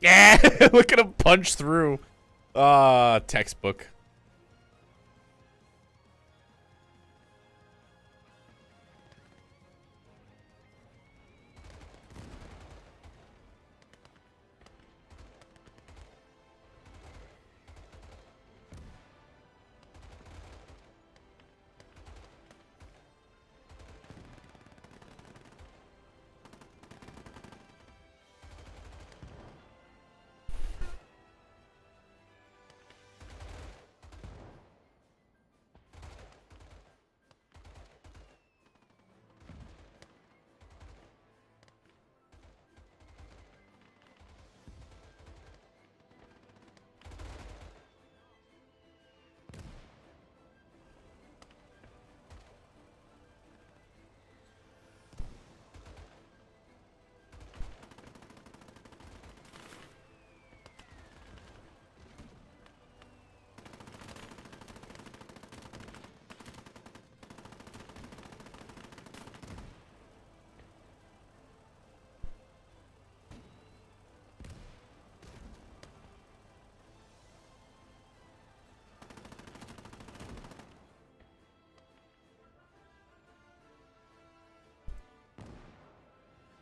Yeah, look at him punch through. Textbook.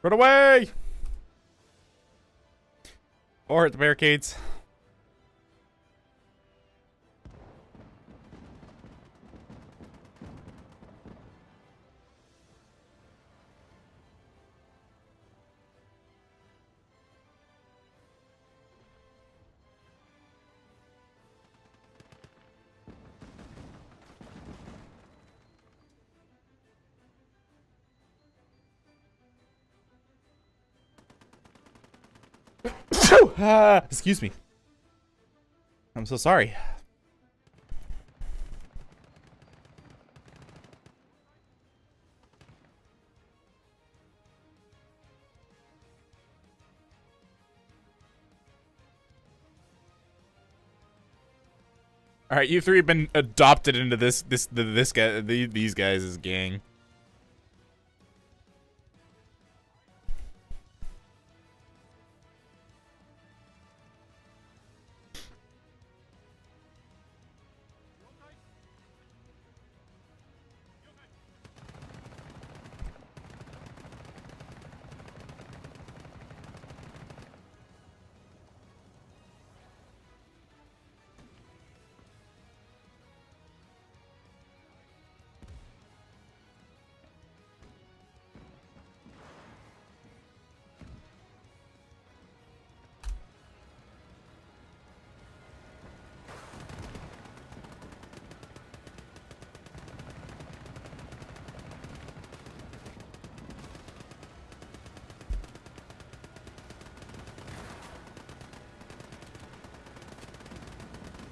Run away! Or at the barricades. Excuse me. I'm so sorry. All right, you three have been adopted into this guy, these guys' gang.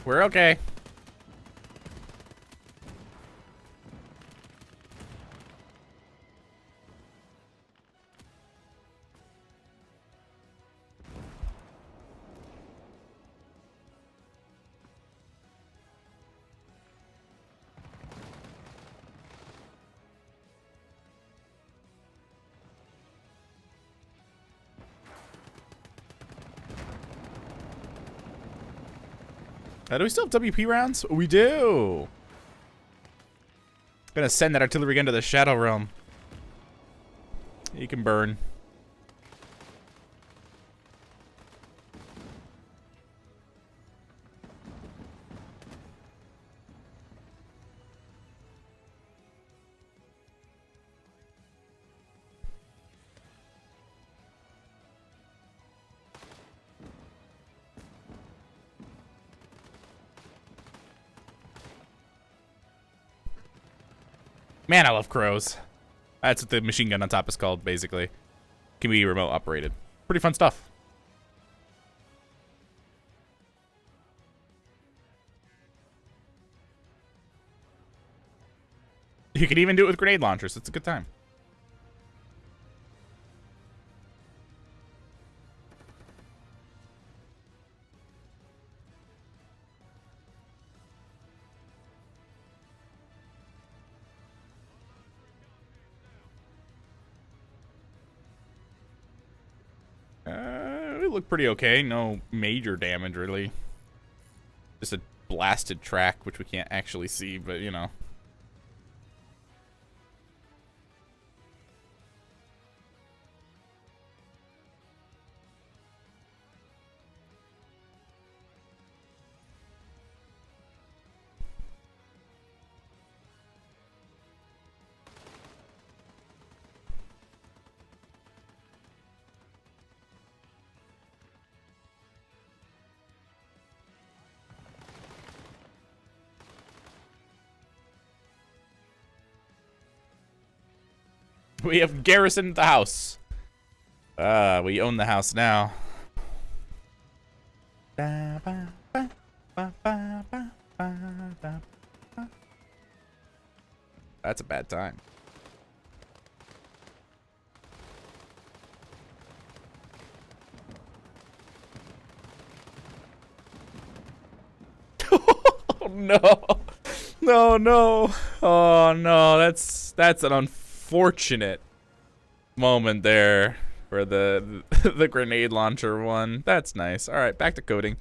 We're okay. Do we still have WP rounds? We do. Gonna send that artillery gun to the Shadow Realm. You can burn. Man, I love crows. That's what the machine gun on top is called, basically. Can be remote operated. Pretty fun stuff. You can even do it with grenade launchers. It's a good time. We look pretty okay. No major damage, really. Just a blasted track, which we can't actually see, but you know. We have garrisoned the house. We own the house now. That's a bad time. Oh no. No, no. Oh no, that's an unfortunate moment there for the grenade launcher one. That's nice. All right, back to coding.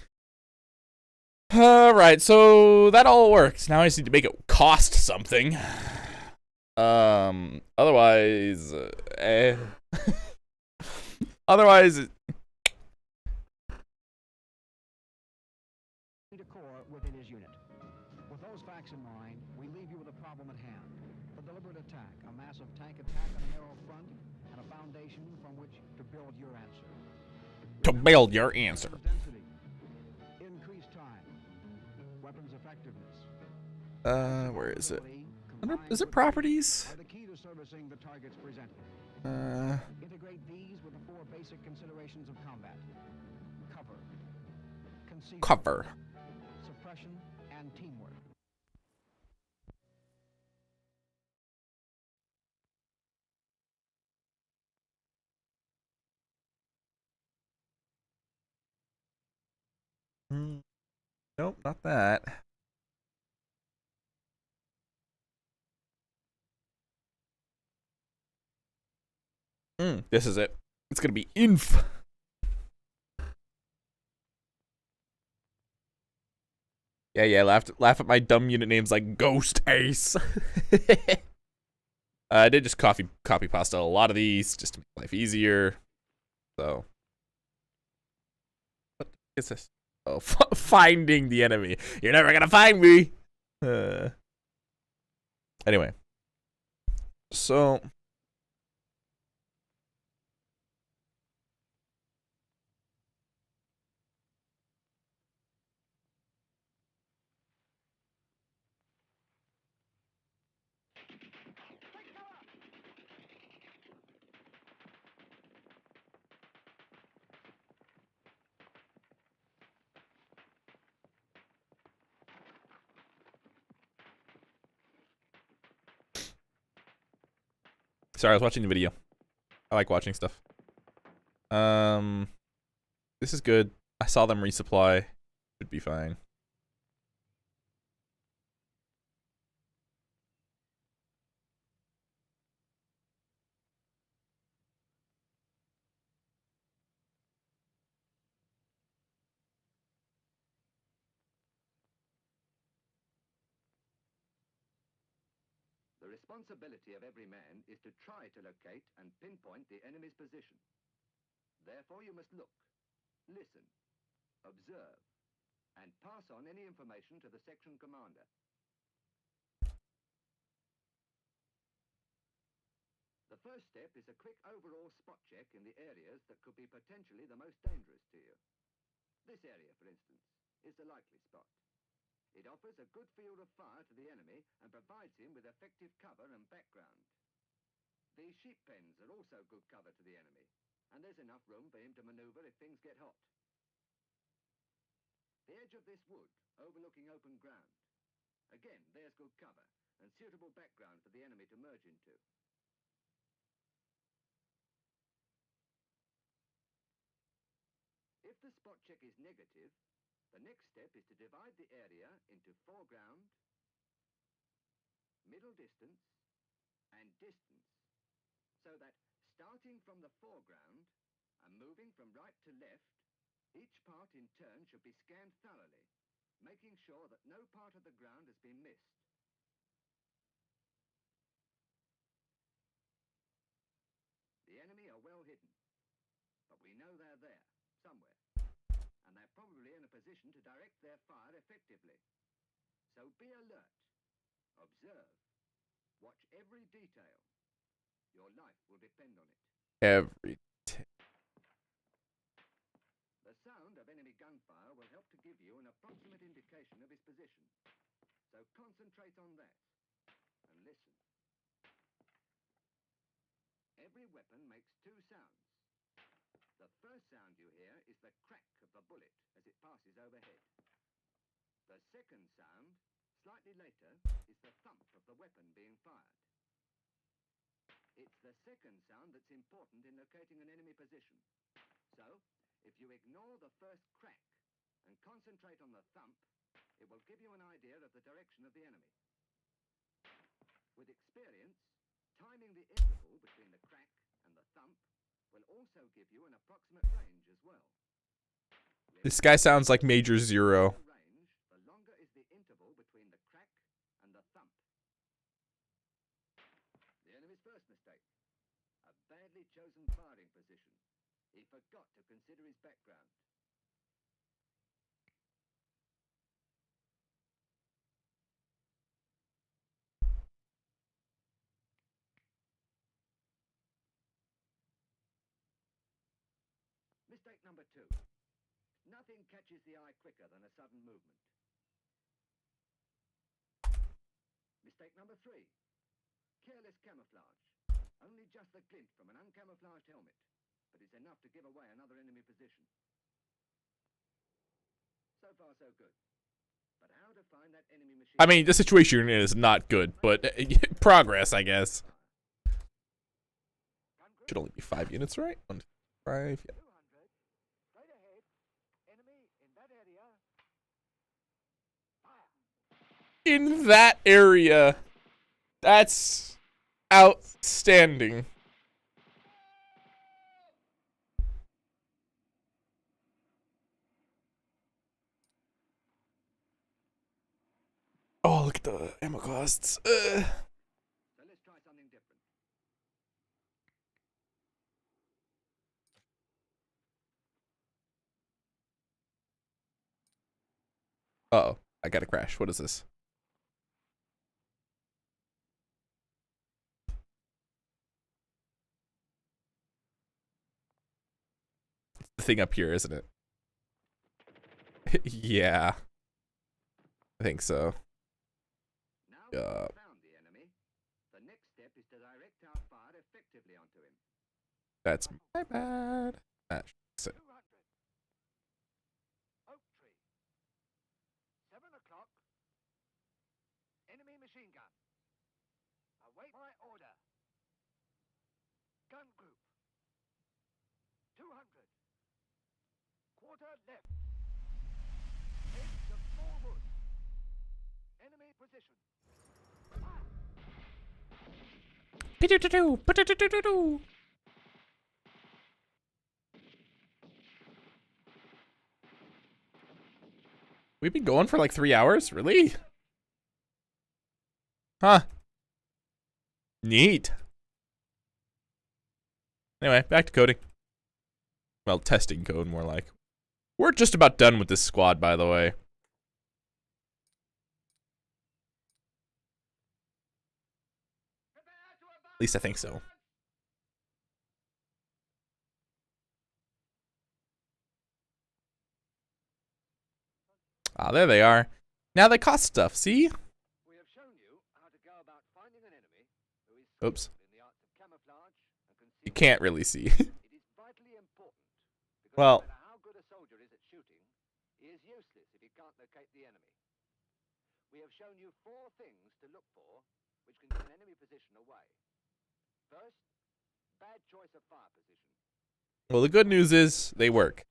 All right, so that all works. Now I just need to make it cost something. Otherwise, otherwise. A core within his unit. With those facts in mind, we leave you with a problem at hand. The deliberate attack, a massive tank attack on a narrow front, and a foundation from which to build your answer. To build your answer. Density, increased time, weapons effectiveness. Where is it? Is it properties? Are the key to servicing the targets presented. Integrate these with the four basic considerations of combat: cover, concealment, suppression, and teamwork. Nope, not that. This is it. It's gonna be inf. Yeah, laugh at my dumb unit names like Ghost Ace. I did just copy pasta a lot of these just to make life easier. So, what is this? Oh, finding the enemy. You're never gonna find me. Anyway, so. Sorry, I was watching the video. I like watching stuff. This is good. I saw them resupply. Should be fine. The responsibility of every man is to try to locate and pinpoint the enemy's position. Therefore, you must look, listen, observe, and pass on any information to the section commander. The first step is a quick overall spot check in the areas that could be potentially the most dangerous to you. This area, for instance, is the likely spot. It offers a good field of fire to the enemy and provides him with effective cover and background. The sheep pens are also good cover to the enemy, and there's enough room for him to maneuver if things get hot. The edge of this wood, overlooking open ground. Again, there's good cover and suitable background for the enemy to merge into. If the spot check is negative, the next step is to divide the area into foreground, middle distance, and distance, so that starting from the foreground and moving from right to left, each part in turn should be scanned thoroughly, making sure that no part of the ground has been missed. The enemy are well hidden, but we know they're there, somewhere, and they're probably in a position to direct their fire effectively. So be alert, observe, watch every detail. Your life will depend on it. The sound of enemy gunfire will help to give you an approximate indication of his position. So concentrate on that and listen. Every weapon makes two sounds. The first sound you hear is the crack of the bullet as it passes overhead. The second sound, slightly later, is the thump of the weapon being fired. It's the second sound that's important in locating an enemy position. So, if you ignore the first crack and concentrate on the thump, it will give you an idea of the direction of the enemy. With experience, timing the interval between the crack and the thump will also give you an approximate range as well. This guy sounds like Major Zero. The longer is the interval between the crack and the thump. The enemy's first mistake. A badly chosen firing position. He forgot to consider his background. Mistake number 2. Nothing catches the eye quicker than a sudden movement. Mistake number 3. Careless camouflage. Only just the glint from an uncamouflaged helmet, but it's enough to give away another enemy position. So far, so good. But how to find that enemy machine? I mean, the situation you're in is not good, but progress, I guess. Should only be 5 units, right? 1, 2, 5, yeah. Straight ahead. Enemy in that area. Fire. In that area. That's outstanding. Oh, look at the ammo costs. So let's try something different. Uh-oh, I gotta crash. What is this? The thing up here, isn't it? Yeah. I think so. Now that we've found the enemy, the next step is to direct our fire effectively onto him. That's my bad. Ah, shit. 200. Oak tree. 7 o'clock. Enemy machine gun. Await my order. gun group. 200. Quarter left. Edge of small wood. Enemy position. We've been going for like 3 hours? Really? Huh. Neat. Anyway, back to coding. Well, testing code, more like. We're just about done with this squad, by the way. At least I think so. Ah, there they are. Now they cost stuff, see? We have shown you how to go about finding an enemy who is Oops. skilled in the arts of camouflage and You concealment. can't really see. It is vitally important because Well, no matter how good a soldier is at shooting, he is useless if he can't locate the enemy. We have shown you 4 things to look for which can give an enemy position away. First, bad choice of fire position. well, the good news is they work.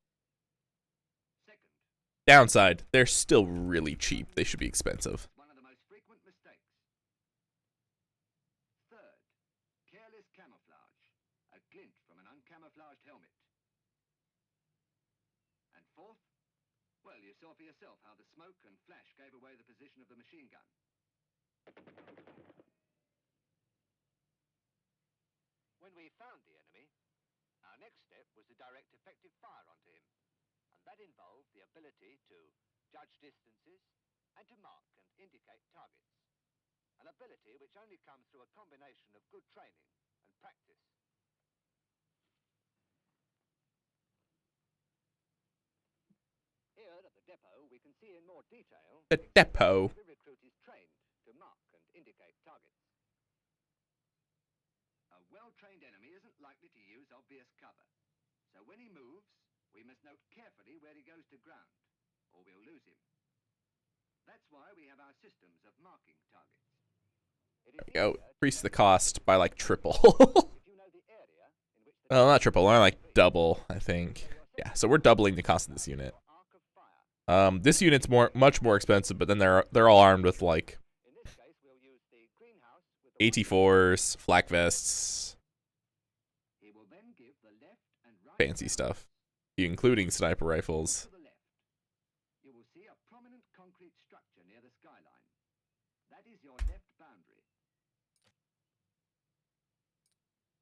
Second, Downside, they're still really cheap. They should be expensive. one of the most frequent mistakes. Third, careless camouflage, a glint from an uncamouflaged helmet. And fourth, well, you saw for yourself how the smoke and flash gave away the position of the machine gun. When we found the enemy, our next step was to direct effective fire onto him, and that involved the ability to judge distances and to mark and indicate targets, an ability which only comes through a combination of good training and practice. Here at the depot, we can see in more detail The depot. every recruit is trained to mark and indicate targets. A well-trained enemy isn't likely to use obvious cover. So when he moves, we must note carefully where he goes to ground, or we'll lose him. That's why we have our systems of marking targets. It is Go. easier to Increase the locate cost by like triple. if you know the area in which the Well, not triple, only like double, I think. Yeah, so we're doubling the cost of this unit. arc of fire. This unit's much more expensive, but then they're all armed with like In this case, we'll use the greenhouse with the AT4s, flak vests, He will then give the left and right fancy stuff, including sniper rifles. to the left. You will see a prominent concrete structure near the skyline. That is your left boundary.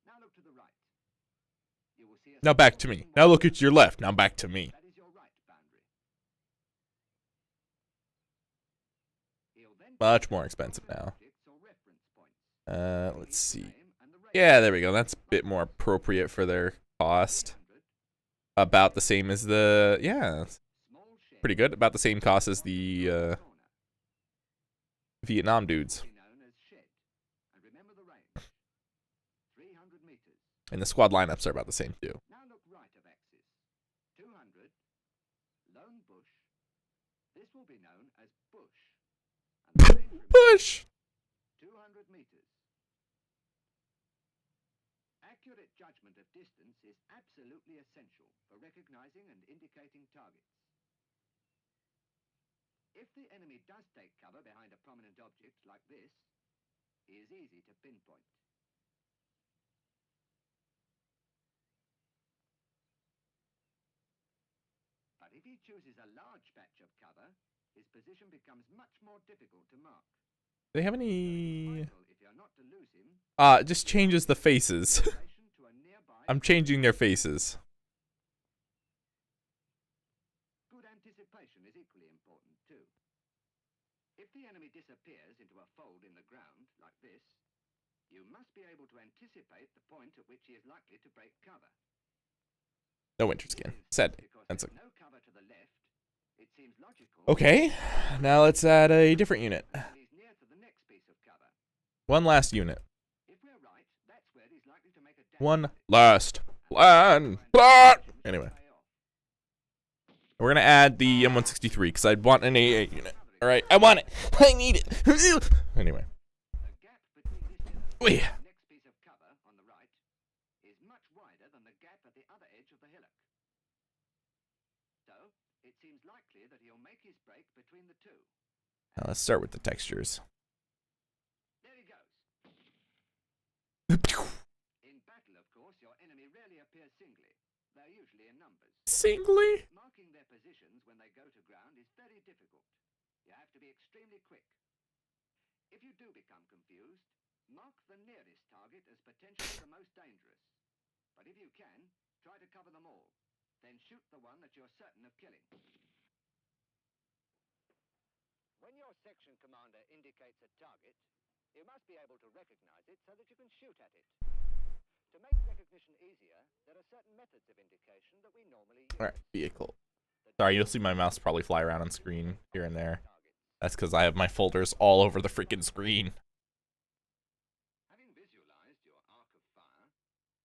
Now look to the right. You will see a Now back to me. Now look at your left. Now back to me. That is your right boundary. He'll then Much more expensive now. objects or reference points. Let's see. Yeah, there we go. That's a bit more appropriate for their cost. About the same as the, yeah, Small shed pretty good. About the same cost as the corner. Vietnam dudes. Be known as shed. And remember the range. 300 meters. And the squad lineups are about the same too. Now look right of axis. 200. Lone bush. This will be known as bush. And the range Push! 200 meters. Accurate judgment of distance is absolutely essential for recognizing and indicating targets. If the enemy does take cover behind a prominent object like this, he is easy to pinpoint. But if he chooses a large patch of cover, his position becomes much more difficult to mark. Do they have any... Vital if you're not to lose him, It just changes the faces. relation to a nearby I'm changing their faces. good anticipation is equally important too. If the enemy disappears into a fold in the ground, like this, you must be able to anticipate the point at which he is likely to break cover. No winter skin. Said. Because That's with no cover to the left, it seems logical okay. Now let's add a different unit. that he's near to the next piece of cover. One last unit. If we're right, that's where he's likely to make a dash One at it. last plan. Anyway, we're gonna add the M163 because I want an AA unit. All right, I want it. I need it. Anyway, The gap between this pillar Wait. and the next piece of cover on the right is possibility that he'll make his break between the two. Now let's start with the textures. There he goes. In battle, of course, your enemy rarely appears singly. They're usually in numbers. Singly? Marking their positions when they go to ground is very difficult. You have to be extremely quick. If you do become confused, mark the nearest target as potentially the most dangerous. But if you can, try to cover them all. Then shoot the one that you're certain of killing. When your section commander indicates a target, you must be able to recognize it so that you can shoot at it. To make recognition easier, there are certain methods of indication that we normally use. Alright, vehicle. Sorry, you'll see my mouse probably fly around on screen here and there. That's because I have my folders all over the freaking screen. Having visualized your arc of fire,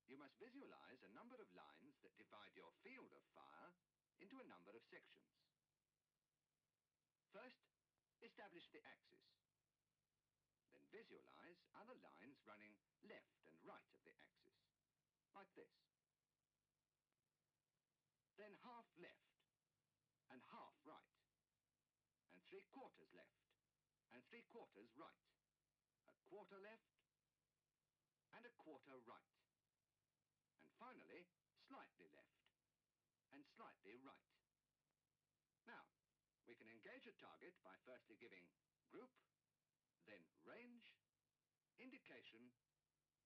you must visualize a number of lines that divide your field of fire into a number of sections. First, establish the axis. Then visualize other lines running left and right of the axis, like this. Then half left and half right, and 3/4 left and 3/4 right, a quarter left and a quarter right, and finally slightly left and slightly right. Now, we can engage a target by firstly giving group, then range, indication,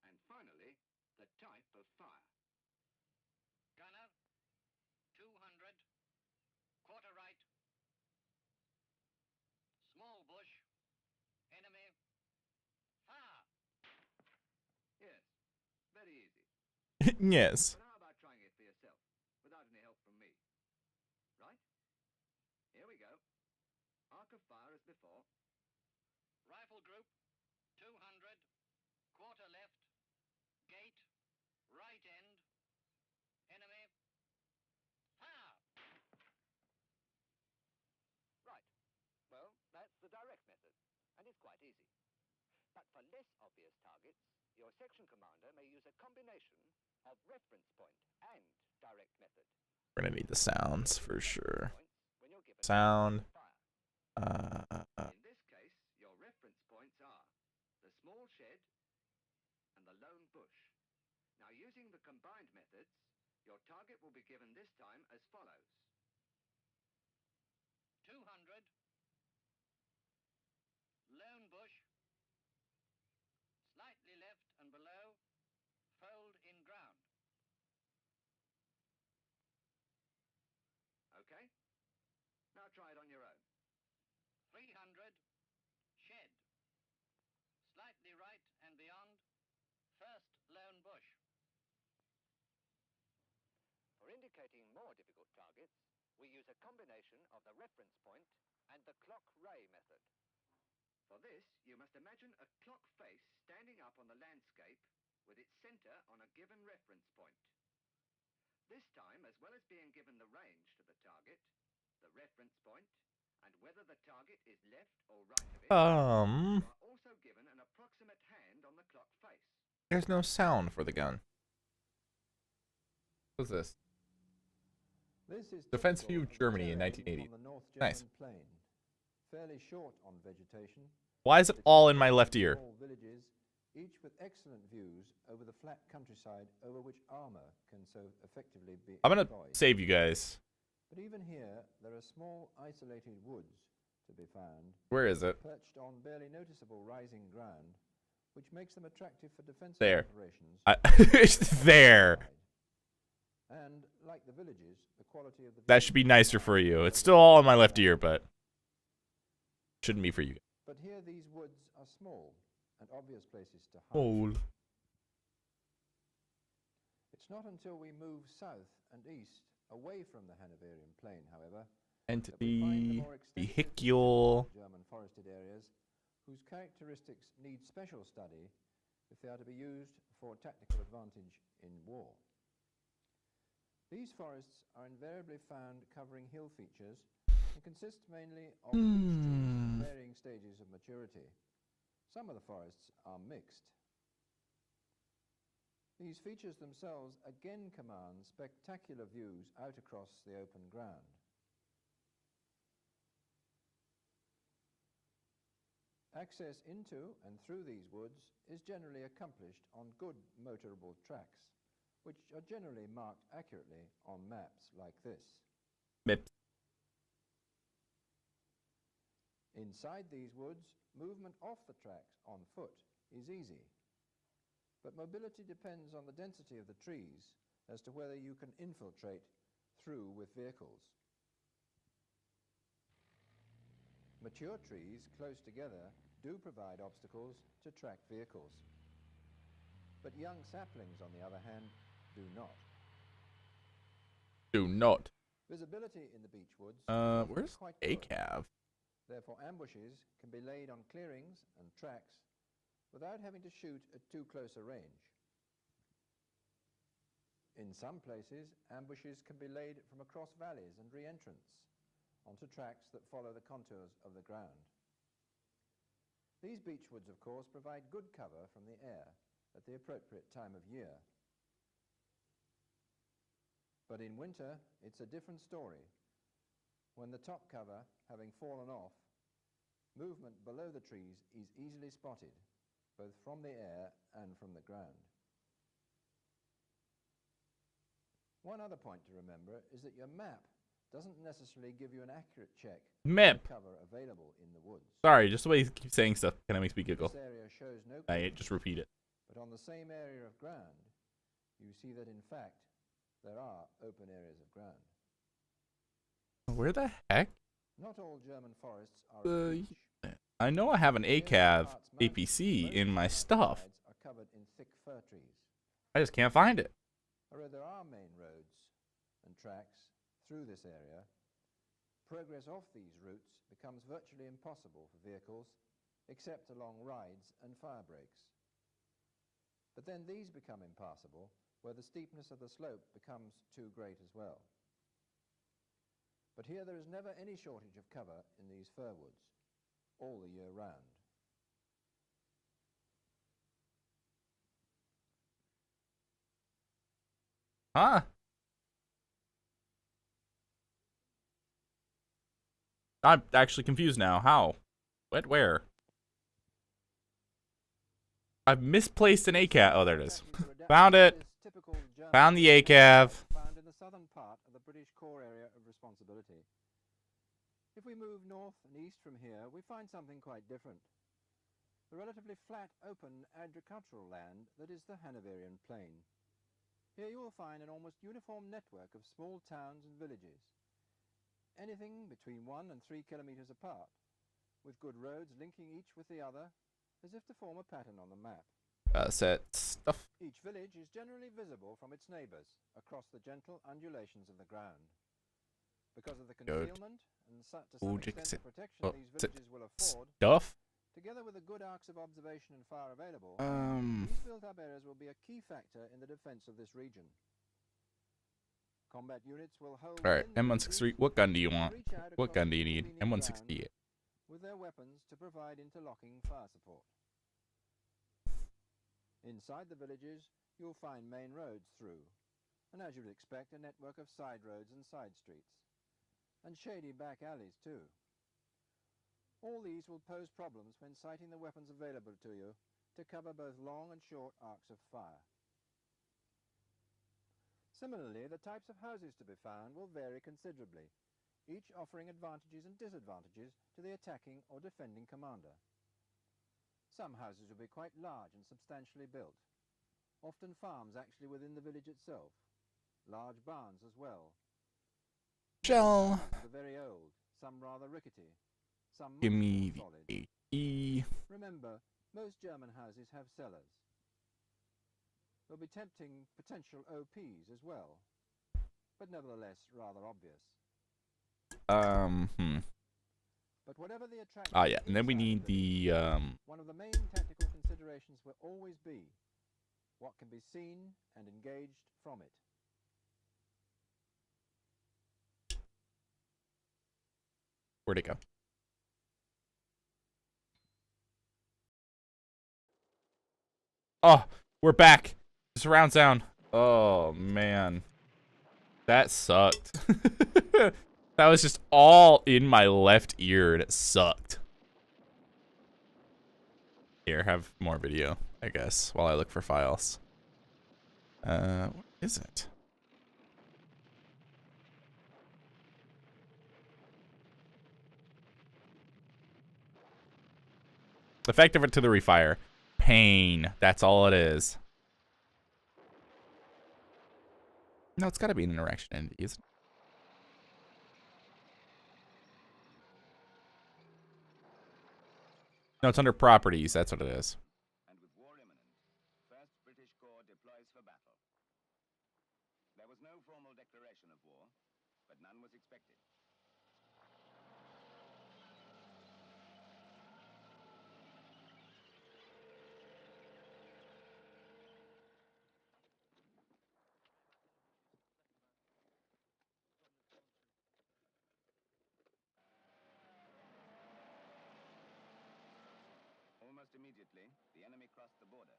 and finally the type of fire. Gunner, 200, quarter right, small bush, enemy, fire. Yes, very easy. Yes. But how about trying it for yourself, without any help from me? Right? Here we go. Arc of fire as before. Rifle group, 200, quarter left, gate, right end, enemy, fire! Right. Well, that's the direct method, and it's quite easy. But for less obvious targets, your section commander may use a combination of reference point and direct method. We're gonna need the sounds for sure. Sound. In this case, your reference points are the small shed and the lone bush. Now, using the combined methods, your target will be given this time as follows. 200, lone bush, slightly left and below, fold in ground. Okay? Now try it on your own. 300, shed, slightly right and beyond, first lone bush. For indicating more difficult targets, we use a combination of the reference point and the clock ray method. For this, you must imagine a clock face standing up on the landscape with its center on a given reference point. This time, as well as being given the range to the target, the reference point, and whether the target is left or right of it, you are also given an approximate hand on the clock face. There's no sound for the gun. What's this? This is Defense View of Germany in terrain 1980. on the North Nice. German plain. Fairly short on vegetation. Why is it all in my left ear? Small villages, each with excellent views over the flat countryside over which armor can so effectively be I'm gonna employed. save you guys. But even here, there are small isolated woods to be found. Where is it? Perched on barely noticeable rising ground, which makes them attractive for defensive There. operations. It's there. And like the villages, the quality of the That should be nicer for you. It's still all in my left ear, but shouldn't be for you. But here these woods are small and obvious places to hide. Oh. It's not until we move south and east, away from the Hanoverian plain, however, Entity, that we find the more extensive vehicle. German forested areas whose characteristics need special study if they are to be used for tactical advantage in war. These forests are invariably found covering hill features and consist mainly of beech trees in varying stages of maturity. Some of the forests are mixed. These features themselves again command spectacular views out across the open ground. Access into and through these woods is generally accomplished on good motorable tracks, which are generally marked accurately on maps like this. Maps. Inside these woods, movement off the tracks on foot is easy, but mobility depends on the density of the trees as to whether you can infiltrate through with vehicles. Mature trees close together do provide obstacles to track vehicles, but young saplings, on the other hand, do not. Do not. Visibility in the beech woods Where's quite a good. cav? Therefore, ambushes can be laid on clearings and tracks without having to shoot at too close a range. In some places, ambushes can be laid from across valleys and re-entrants onto tracks that follow the contours of the ground. These beechwoods, of course, provide good cover from the air at the appropriate time of year. But in winter, it's a different story. When the top cover, having fallen off, movement below the trees is easily spotted, both from the air and from the ground. One other point to remember is that your map doesn't necessarily give you an accurate check Map. of cover available in the woods. Sorry, just the way you keep saying stuff kind of makes me giggle. This area shows no Just repeat it. but on the same area of ground, you see that in fact there are open areas of ground. Where the heck? Not all German forests are beech. I know I have an ACAV APC in my stuff. Are covered in thick fir trees. I just can't find it. Although there are main roads and tracks through this area, progress off these routes becomes virtually impossible for vehicles except along rides and fire breaks. But then these become impassable where the steepness of the slope becomes too great as well. But here there is never any shortage of cover in these fir woods, all the year round. Huh? I'm actually confused now. How? What? Where? I've misplaced an ACAV. Oh, there it is. Found it. Found the ACAV. Found in the southern part of the British core area of responsibility. If we move north and east from here, we find something quite different. The relatively flat, open agricultural land that is the Hanoverian Plain. Here you will find an almost uniform network of small towns and villages, anything between 1 and 3 kilometers apart, with good roads linking each with the other, as if to form a pattern on the map. Set stuff. Each village is generally visible from its neighbors across the gentle undulations of the ground. Because of the concealment and to some extent the protection these villages will afford, stuff. together with the good arcs of observation and fire available, these built-up areas will be a key factor in the defense of this region. Combat units will hold. All right, M163. What gun do you want? What gun do you need? M168. With their weapons to provide interlocking fire support. Inside the villages, you'll find main roads through, and as you'd expect, a network of side roads and side streets, and shady back alleys too. All these will pose problems when sighting the weapons available to you to cover both long and short arcs of fire. Similarly, the types of houses to be found will vary considerably, each offering advantages and disadvantages to the attacking or defending commander. Some houses will be quite large and substantially built, often farms actually within the village itself, large barns as well. Shell. Some are very old, some rather rickety, some Give me solid. the AE. Remember, most German houses have cellars. There'll be tempting potential OPs as well, but nevertheless rather obvious. But whatever the attraction. Ah, yeah, and then we need the One of the main technical considerations will always be what can be seen and engaged from it. Where'd it go? Oh, we're back. Surround sound. Oh man, that sucked. That was just all in my left ear, and it sucked. Here, have more video, I guess, while I look for files. What is it? Effective artillery fire. Pain. That's all it is. No, it's got to be an interaction entity, isn't it? No, it's under properties. That's what it is. And with war imminent, 1st British Corps deploys for battle. There was no formal declaration of war, but none was expected. Almost immediately, the enemy crossed the border.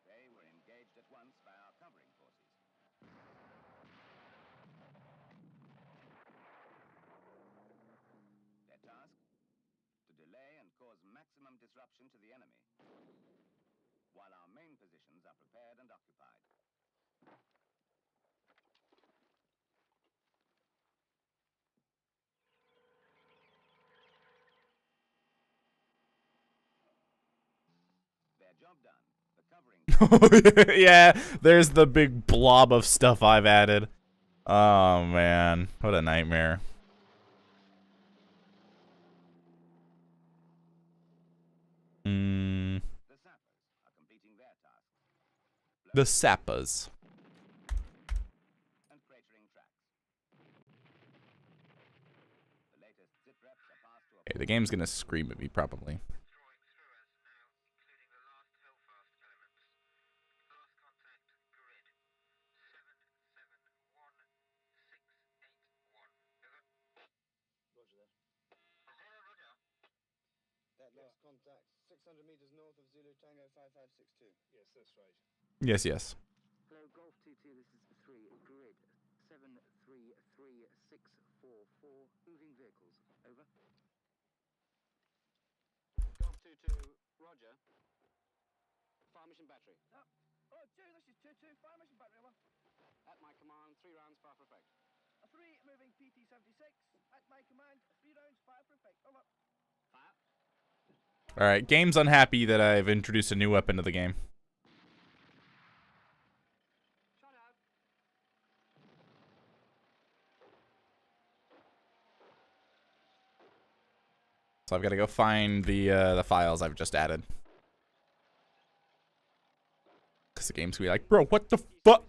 They were engaged at once by our covering forces. Their task? To delay and cause maximum disruption to the enemy, while our main positions are prepared and occupied. Their job done. The covering... Yeah, there's the big blob of stuff I've added. Oh, man. What a nightmare. The sappers are completing their task. The sappers. And cratering tracks. The latest sit reps are passed to a... Okay, the game's gonna scream at me, probably. Lost contact 600 meters north of Zulu Tango 5562. Yes, that's right. Yes, yes. Hello, Golf 22, this is 3, grid 733644, moving vehicles, over. Golf 22, roger. Fire mission battery. Oh, 2, this is 2-2, fire mission battery, over. At my command, 3 rounds, fire for effect. 3, moving PT-76, at my command, 3 rounds, fire for effect, over. Fire. Alright, game's unhappy that I've introduced a new weapon to the game. So I've got to go find the files I've just added. Because the game's gonna be like, bro, what the fuck?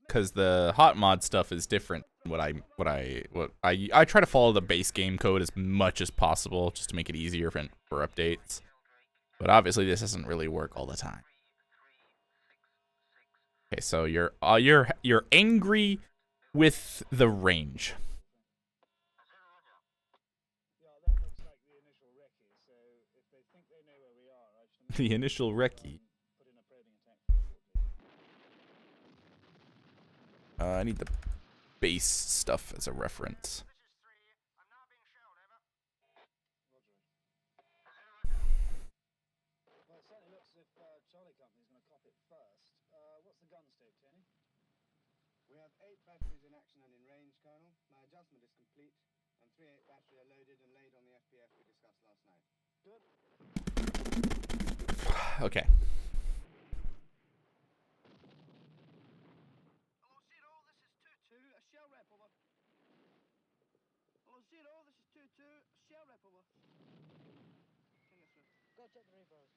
Because the hot mod stuff is different. I try to follow the base game code as much as possible just to make it easier for updates. But obviously this doesn't really work all the time. Okay, so you're angry with the range. The initial recce. I need the base stuff as a reference. Well, it certainly looks as if Charlie Company's going to cop it first. What's the gun state, Tony? We have 8 batteries in action and in range, Colonel. My adjustment is complete, and 3-8 battery are loaded and laid on the FPF we discussed last night. Good. Okay. Hello, Zero, this is 2-2, a shell rep, over. Hello, Zero, this is 2-2, a shell rep, over. Go check the repos.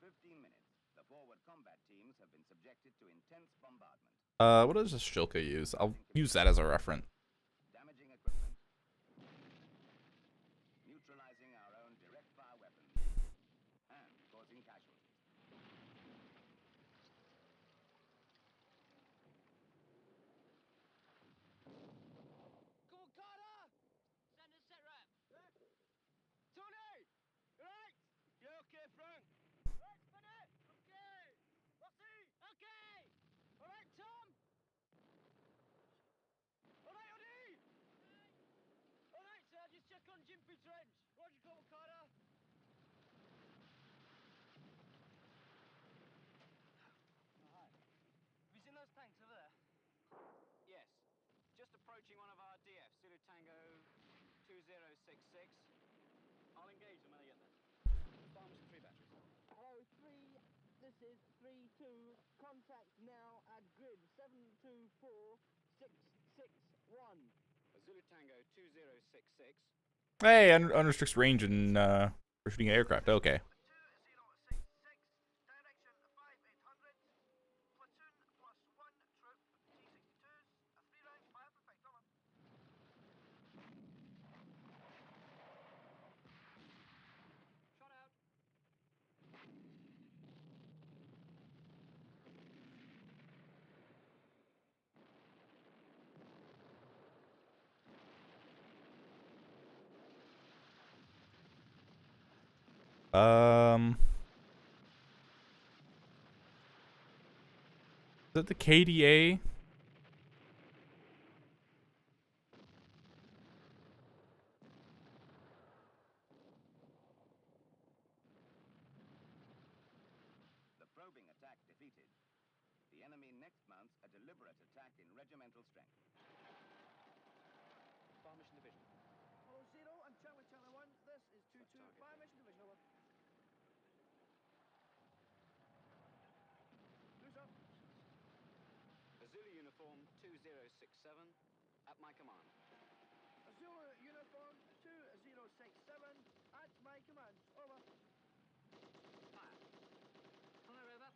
15 minutes, the forward combat teams have been subjected to intense bombardment. What does a Shilka use? I'll use that as a reference. Damaging equipment. Neutralizing our own direct fire weapons. And causing casualties. Come on, Carter! Send a set rep. Tony! Right! You okay, Frank? Right, Spinny! Okay! Rossi! Okay! Alright, Tom! Alright, Odie! Alright, sir, just check on Jimpy Trench. Roger, call Carter. Have you seen those tanks over there? Yes. Just approaching one of our DFs, Zulu Tango 2066. I'll engage them when they get there. Fire mission 3 batteries. Oh, 3, this is 3-2. Contact now at grid 724661. Zulu Tango 2066. Hey, unrestricts range and for shooting aircraft. Okay. Is that the KDA? The probing attack defeated. The enemy next mounts a deliberate attack in regimental strength. Fire mission division. Hello, 0, I'm Charlie 1. This is 2-2. Fire mission division, over. Who's up? Zulu uniform 2067 at my command. Zulu uniform 2067 at my command. Over. Fire. Hello, Rover.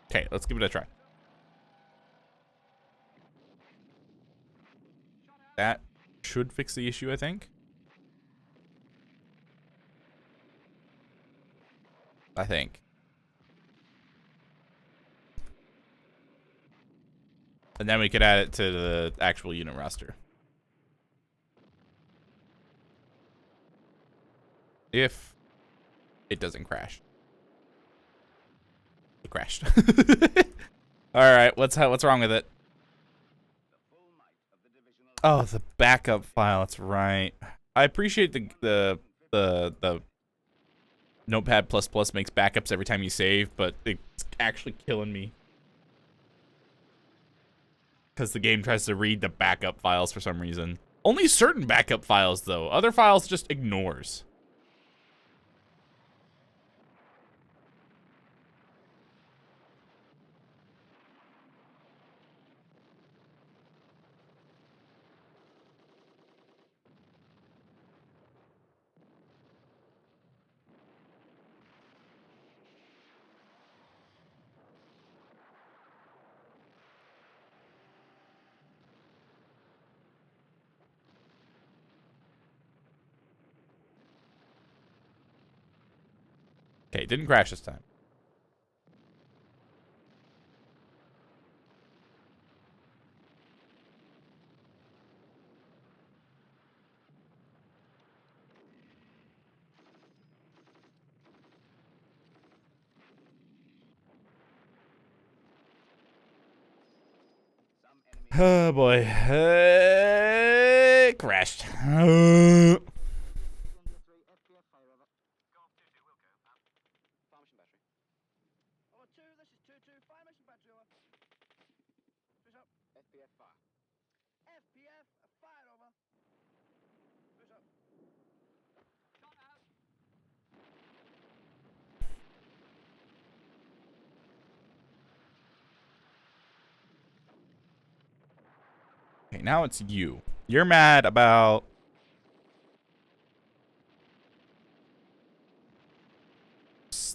Okay, let's give it a try. That should fix the issue, I think. And then we could add it to the actual unit roster. If it doesn't crash. It crashed. Alright, what's wrong with it? Oh, the backup file, that's right. I appreciate the Notepad++ makes backups every time you save, but it's actually killing me. Because the game tries to read the backup files for some reason. Only certain backup files, though. Other files just ignores. Okay, it didn't crash this time. Oh boy. It crashed. Oh, 2, this is 2-2. Fire mission battery, over. Who's up? FPF fire. FPF, fire, over. Who's up? Shot out. Okay, now it's you. You're mad about...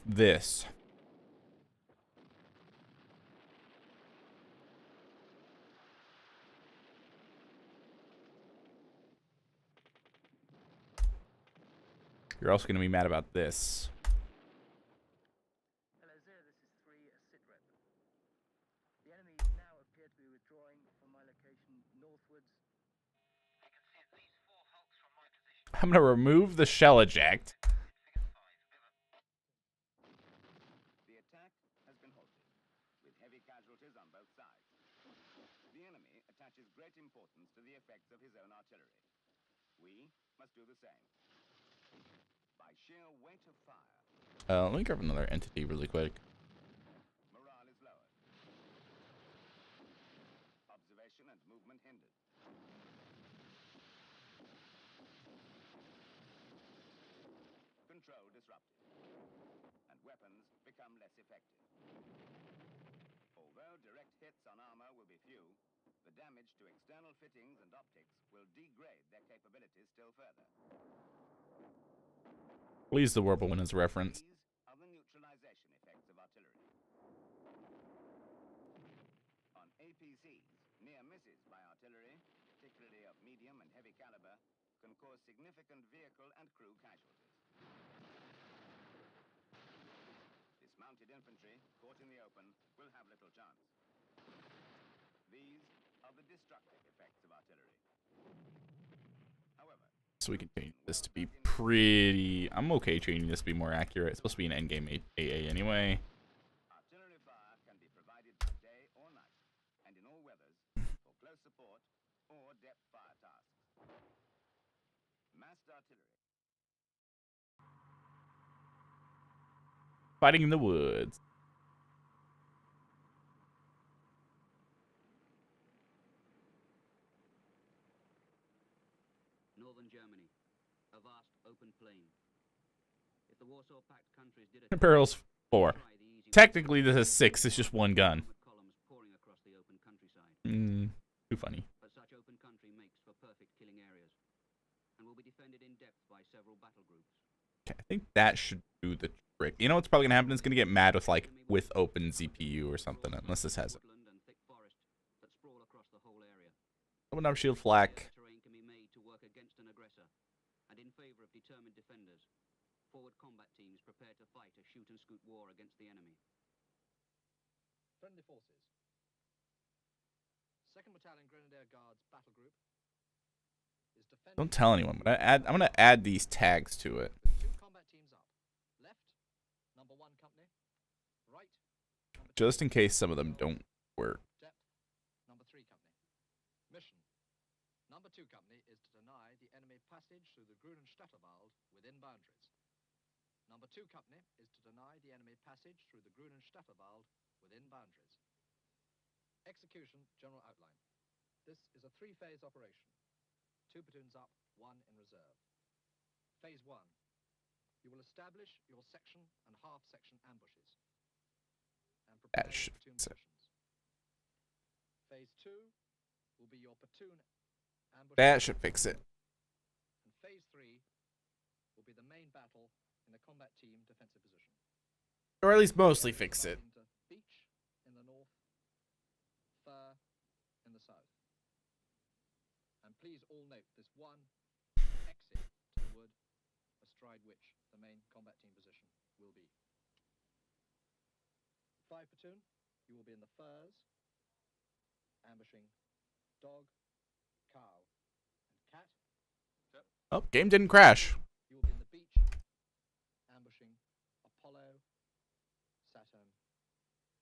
this. You're also going to be mad about this. Hello, Zero. This is 3 Sitrep. The enemy now appear to be withdrawing from my location northwards. I can see at least 4 hulks from my position. I'm going to remove the shell eject. The attack has been halted, with heavy casualties on both sides. The enemy attaches great importance to the effects of his own artillery. We must do the same. By sheer weight of fire. Let me grab another entity really quick. Morale is lowered. Observation and movement hindered. Control disrupted. And weapons become less effective. Although direct hits on armor will be few, the damage to external fittings and optics will degrade their capabilities still further. Please the Whirlwind as a reference. These are the neutralization effects of artillery. On APCs, near misses by artillery, particularly of medium and heavy caliber, can cause significant vehicle and crew casualties. Dismounted infantry, caught in the open, will have little chance. These are the destructive effects of artillery. However, So we can change this to be pretty... I'm okay changing this to be more accurate. It's supposed to be an endgame AA anyway. artillery fire can be provided by day or night, and in all weathers, for close support or depth fire tasks. Massed artillery. Fighting in the woods. Northern Germany, a vast open plain. If the Warsaw Pact countries did Imperial's 4. Technically this is 6, it's just one gun. Too funny. But such open country makes for perfect killing areas, and will be defended in depth by several battle groups. Okay, I think that should do the trick. You know what's probably gonna happen? It's gonna get mad with like with open ZPU or something, unless this has it. Open up shield flak. Terrain can be made to work against an aggressor, and in favor of determined defenders. Forward combat teams prepare to fight a shoot-and-scoot war against the enemy. Friendly forces. 2nd Battalion Grenadier Guards Battle Group is defending... Don't tell anyone, but I'm gonna add these tags to it. 2 combat teams up. Left, number 1 company. Right, number 2. Just in case some of them don't work. Depth, number 3 company. Mission. Number 2 company is to deny the enemy passage through the Grunenstadterwald within boundaries. Number 2 company is to deny the enemy passage through the Grunenstadterwald within boundaries. Execution General Outline. This is a 3-phase operation. 2 platoons up, 1 in reserve. Phase 1. You will establish your section and half-section ambushes. And prepare your platoon positions. Phase 2 will be your platoon ambush. That should fix it. And Phase 3 will be the main battle in the combat team defensive position. Or at least mostly fix it. Beach in the north, Fur in the south. And please all note this one exit to the wood, astride which the main combat team position will be. 5 platoon, you will be in the Furs, ambushing dog, cow, and cat. Oh, game didn't crash. You will be in the beach, ambushing Apollo, Saturn,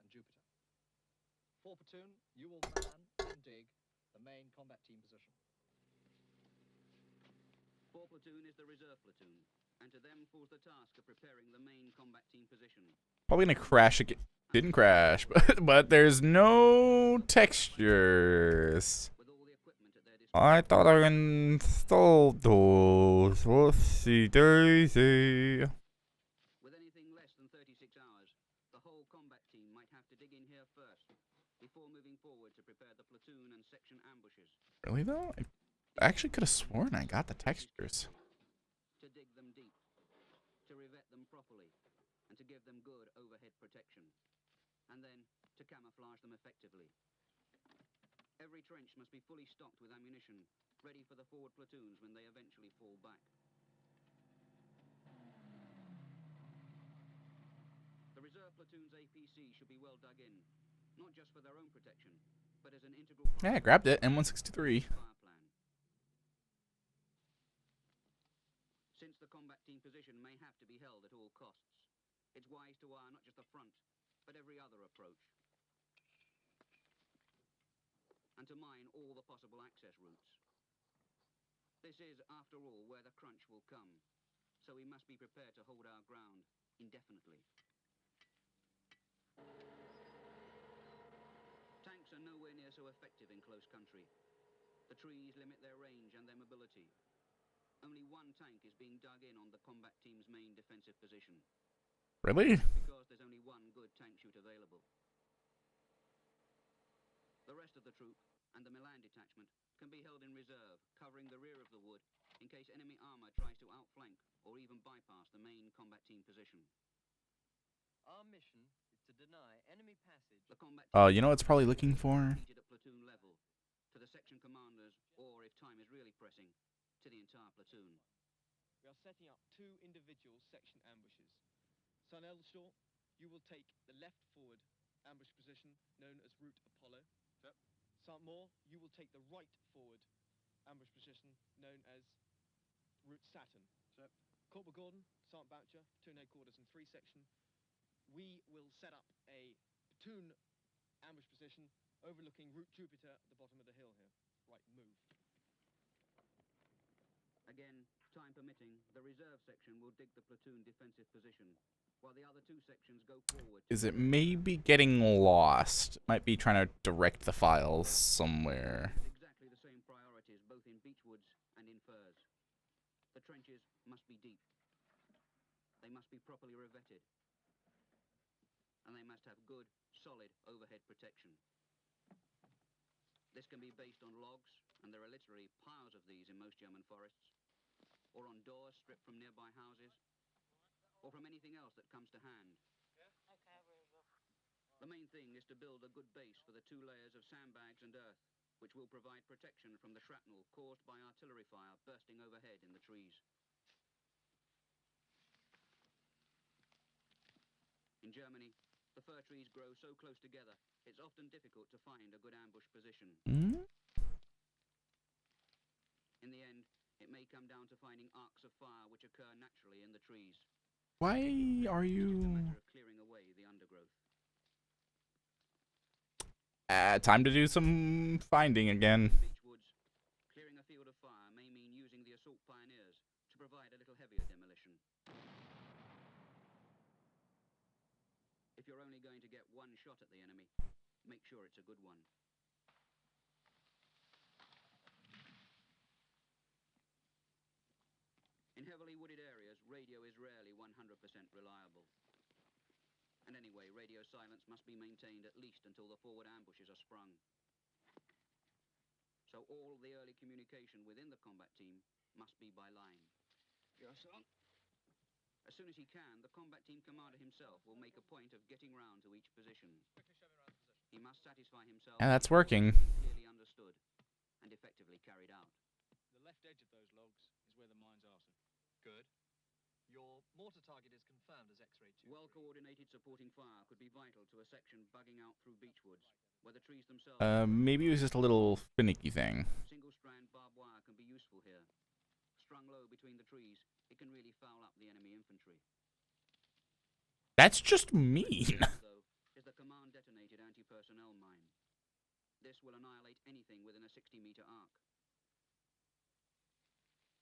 and Jupiter. 4 platoon, you will man and dig the main combat team position. 4 platoon is the reserve platoon, and to them falls the task of preparing the main combat team position. Probably gonna crash again. Didn't crash, but there's no textures. I thought I installed those. Whoopsie daisy. With anything less than 36 hours, the whole combat team might have to dig in here first, before moving forward to prepare the platoon and section ambushes. Really though? I actually could have sworn I got the textures. To dig them deep, to revet them properly, and to give them good overhead protection, and then to camouflage them effectively. Every trench must be fully stocked with ammunition, ready for the forward platoons when they eventually fall back. The reserve platoon's APC should be well dug in, not just for their own protection, but as an integral part Yeah, I grabbed it. M163. fire plan. Since the combat team position may have to be held at all costs, it's wise to wire not just the front, but every other approach, and to mine all the possible access routes. This is, after all, where the crunch will come, so we must be prepared to hold our ground indefinitely. Tanks are nowhere near so effective in close country. The trees limit their range and their mobility. Only one tank is being dug in on the combat team's main defensive position. Really? Because there's only one good tank chute available. The rest of the troop and the Milan detachment can be held in reserve, covering the rear of the wood in case enemy armor tries to outflank or even bypass the main combat team position. Our mission is to deny enemy passage. The combat Oh, you know what it's probably looking for? at platoon level, to the section commanders, or if time is really pressing, to the entire platoon. We are setting up two individual section ambushes. Son Elshore, you will take the left forward ambush position known as Route Apollo. Yep. Sergeant Moore, you will take the right forward ambush position known as Route Saturn. Yep. Corporal Gordon, Sergeant Boucher, platoon headquarters in 3 section. We will set up a platoon ambush position overlooking Route Jupiter at the bottom of the hill here. Right, move. Again, time permitting, the reserve section will dig the platoon defensive position, while the other 2 sections go forward. Is it maybe getting lost? Might be trying to direct the files somewhere. Exactly the same priorities both in beechwoods and in firs. The trenches must be deep. They must be properly revetted. And they must have good, solid overhead protection. This can be based on logs, and there are literally piles of these in most German forests, or on doors stripped from nearby houses, or from anything else that comes to hand. The main thing is to build a good base for the 2 layers of sandbags and earth, which will provide protection from the shrapnel caused by artillery fire bursting overhead in the trees. In Germany, the fir trees grow so close together, it's often difficult to find a good ambush position. Mm? In the end, it may come down to finding arcs of fire which occur naturally in the trees. Why are you... It's just a matter of clearing away the undergrowth. Time to do some finding again. Beechwoods, clearing a field of fire may mean using the assault pioneers to provide a little heavier demolition. If you're only going to get one shot at the enemy, make sure it's a good one. In heavily wooded areas, radio is rarely 100% reliable. And anyway, radio silence must be maintained at least until the forward ambushes are sprung. So all the early communication within the combat team must be by line. Yes, sir. As soon as he can, the combat team commander himself will make a point of getting round to each position. He must satisfy himself Yeah, that's working. clearly understood and effectively carried out. The left edge of those logs is where the mines are, sir. Good. Your mortar target is confirmed as X-ray 2. Well-coordinated supporting fire could be vital to a section bugging out through beechwoods, where the trees themselves... Maybe it was just a little finicky thing. Single-strand barbed wire can be useful here. Strung low between the trees, it can really foul up the enemy infantry. That's just mean. Though, is the command-detonated anti-personnel mine. This will annihilate anything within a 60-meter arc.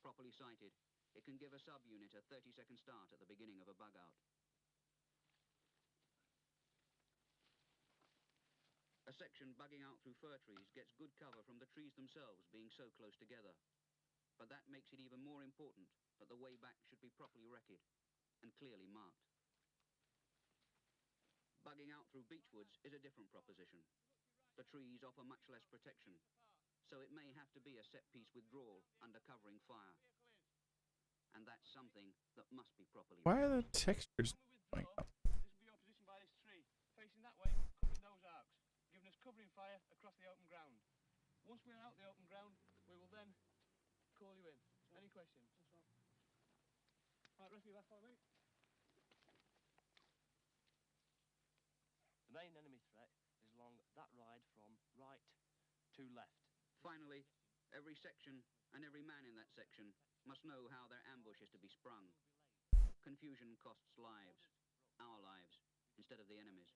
Properly sighted, it can give a sub-unit a 30-second start at the beginning of a bug-out. A section bugging out through fir trees gets good cover from the trees themselves being so close together. But that makes it even more important that the way back should be properly recce and clearly marked. Bugging out through beechwoods is a different proposition. The trees offer much less protection, so it may have to be a set-piece withdrawal under covering fire. And that's something that must be properly... Why are the textures going question. Right, rest of you, follow me. The main enemy threat is along that ride from right to left. Finally, every section and every man in that section must know how their ambush is to be sprung. Confusion costs lives, our lives, instead of the enemy's.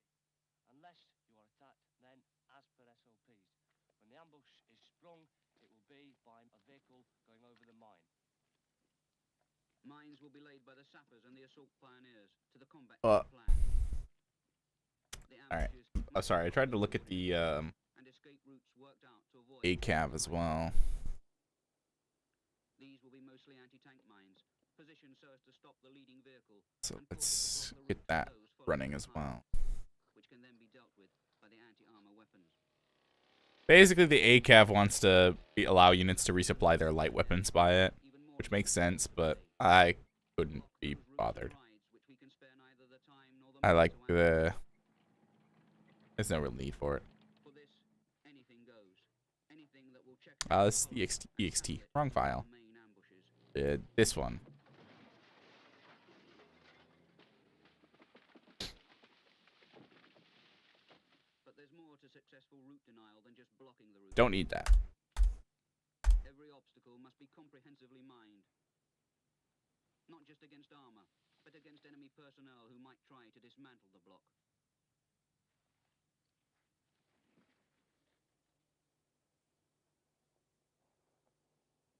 Unless you are attacked, then, as per SOPs, when the ambush is sprung, it will be by a vehicle going over the mine. Mines will be laid by the sappers and the assault pioneers to the combat Uh. plan. Alright. Oh, sorry, I tried to look at the And escape routes worked out to avoid ACAV as well. These will be mostly anti-tank mines, positioned so as to stop the leading vehicle. So let's get that running as well. Which can then be dealt with by the anti-armor weapons. Basically, the ACAV wants to allow units to resupply their light weapons by it, which makes sense, but I couldn't be bothered. I like the... There's no real need for it. This is the EXT. Wrong file. This one. Don't need that. Every obstacle must be comprehensively mined. Not just against armor, but against enemy personnel who might try to dismantle the block.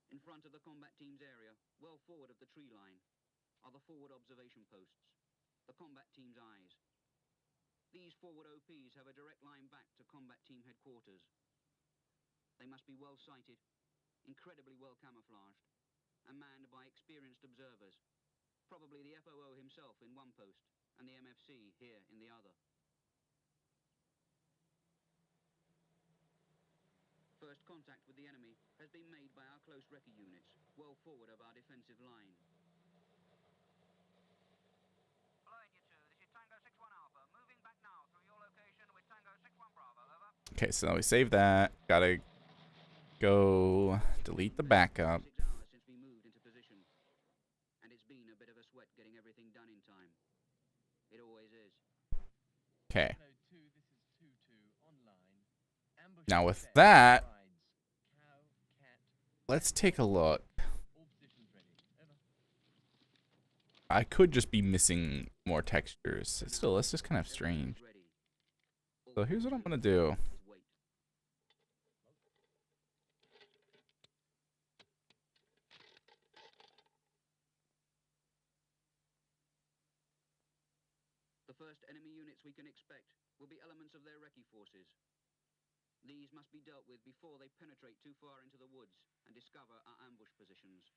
In front of the combat team's area, well forward of the tree line, are the forward observation posts, the combat team's eyes. These forward OPs have a direct line back to combat team headquarters. They must be well sighted, incredibly well camouflaged, and manned by experienced observers, probably the FOO himself in one post and the MFC here in the other. First contact with the enemy has been made by our close recce units, well forward of our defensive line. Okay, so we save that. Gotta go delete the backup. Since we moved into position, and it's been a bit of a sweat getting everything done in time. It always is. Okay. Now with that, let's take a look. I could just be missing more textures. Still, it's just kind of strange. So here's what I'm gonna do. The first enemy units we can expect will be elements of their recce forces. These must be dealt with before they penetrate too far into the woods and discover our ambush positions.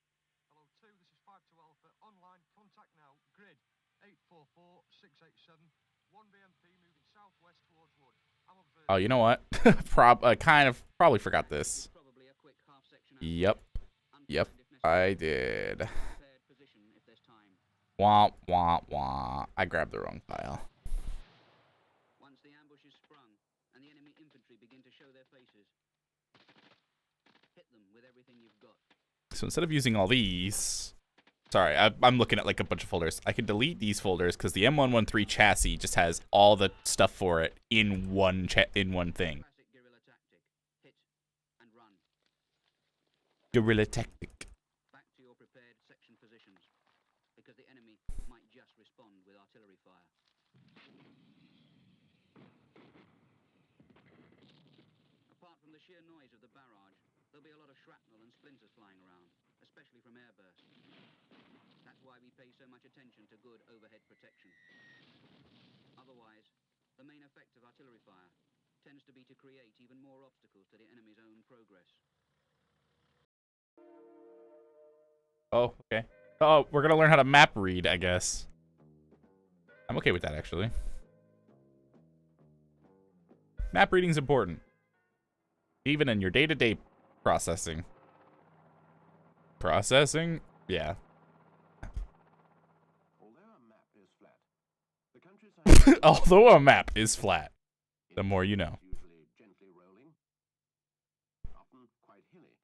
Hello 2, this is 5-2 Alpha. Online, contact now. Grid 844687. 1 BMP moving southwest towards wood. Oh, you know what? Probably forgot this. Yep. Yep, I did. Wah, wah, wah. I grabbed the wrong file. Once the ambush is sprung and the enemy infantry begin to show their faces, hit them with everything you've got. So instead of using all these... Sorry, I'm looking at like a bunch of folders. I can delete these folders because the M113 chassis just has all the stuff for it in one thing. Guerrilla tactic. Back to your prepared section positions, because the enemy might just respond with artillery fire. Apart from the sheer noise of the barrage, there'll be a lot of shrapnel and splinters flying around, especially from airburst. That's why we pay so much attention to good overhead protection. Otherwise, the main effect of artillery fire tends to be to create even more obstacles to the enemy's own progress. Oh, okay. Oh, we're gonna learn how to map read, I guess. I'm okay with that, actually. Map reading's important. Even in your day-to-day processing. Processing? Yeah. Although a map is flat, the more you know. Usually gently rolling, often quite hilly,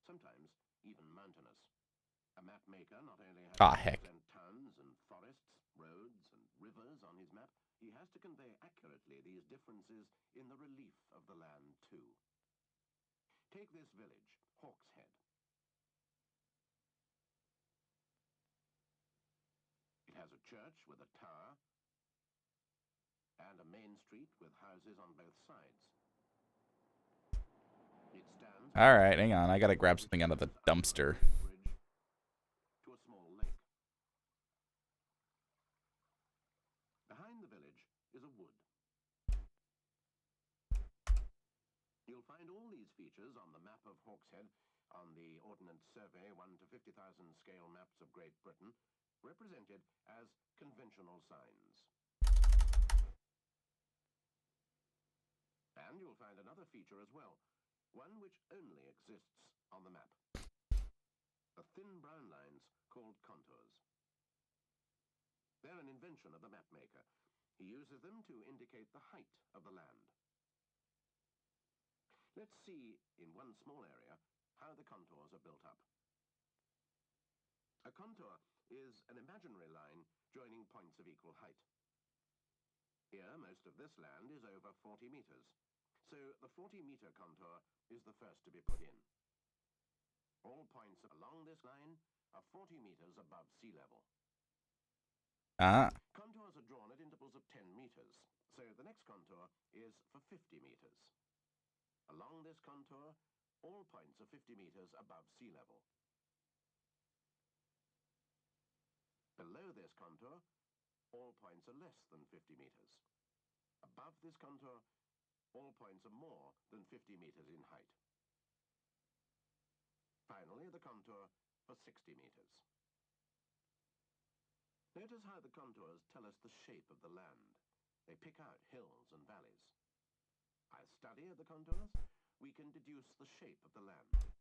sometimes even mountainous. Ah, heck. Towns and forests, roads and rivers on his map, he has to convey accurately these differences in the relief of the land too. Take this village, Hawkshead. It has a church with a tower and a main street with houses on both sides. It stands Alright, hang on. I gotta grab something out of the dumpster. to a small lake. Behind the village is a wood. You'll find all these features on the map of Hawkshead on the Ordnance Survey 1 to 50,000 scale maps of Great Britain, represented as conventional signs. And you'll find another feature as well, one which only exists on the map. The thin brown lines called contours. They're an invention of the map maker. He uses them to indicate the height of the land. Let's see, in one small area, how the contours are built up. A contour is an imaginary line joining points of equal height. Here, most of this land is over 40 meters, so the 40-meter contour is the first to be put in. All points along this line are 40 meters above sea level. Contours are drawn at intervals of 10 meters, so the next contour is for 50 meters. Along this contour, all points are 50 meters above sea level. Below this contour, all points are less than 50 meters. Above this contour, all points are more than 50 meters in height. Finally, the contour for 60 meters. Notice how the contours tell us the shape of the land. They pick out hills and valleys. By study of the contours, we can deduce the shape of the land.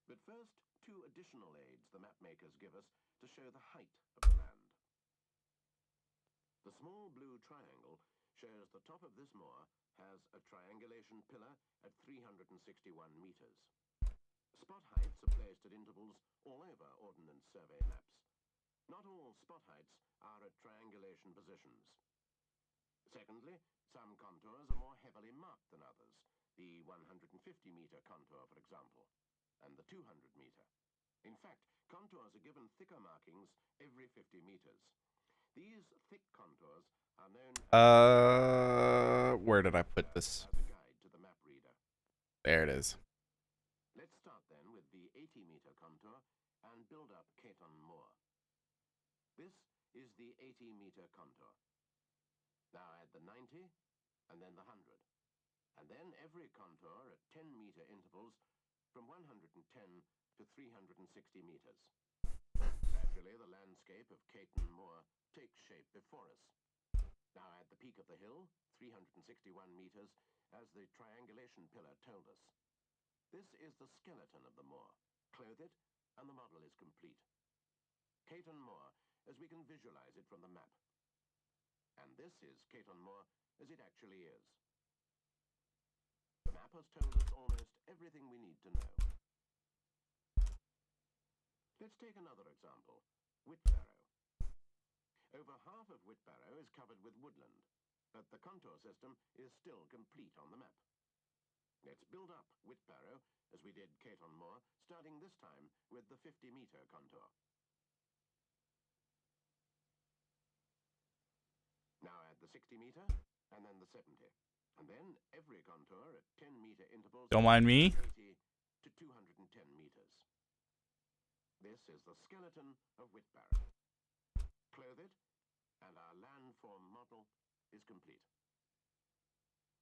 But first, two additional aids the map makers give us to show the height of the land. The small blue triangle shows the top of this moor has a triangulation pillar at 361 meters. Spot heights are placed at intervals all over Ordnance Survey maps. Not all spot heights are at triangulation positions. Secondly, some contours are more heavily marked than others, the 150-meter contour, for example, and the 200-meter. In fact, contours are given thicker markings every 50 meters. These thick contours are known where did I put this? as a guide to the map reader. There it is. Let's start then with the 80-meter contour and build up Caton Moor. This is the 80-meter contour. Now add the 90, and then the 100. And then every contour at 10-meter intervals from 110 to 360 meters. Gradually, the landscape of Caton Moor takes shape before us. Now add the peak of the hill, 361 meters, as the triangulation pillar told us. This is the skeleton of the moor. Clothe it, and the model is complete. Caton Moor, as we can visualize it from the map. And this is Caton Moor as it actually is. The map has told us almost everything we need to know. Let's take another example, Whitbarrow. Over half of Whitbarrow is covered with woodland, but the contour system is still complete on the map. Let's build up Whitbarrow, as we did Caton Moor, starting this time with the 50-meter contour. Now add the 60-meter, and then the 70. And then every contour at 10-meter intervals. Don't mind me. 80 to 210 meters. This is the skeleton of Whitbarrow. Clothe it, and our landform model is complete.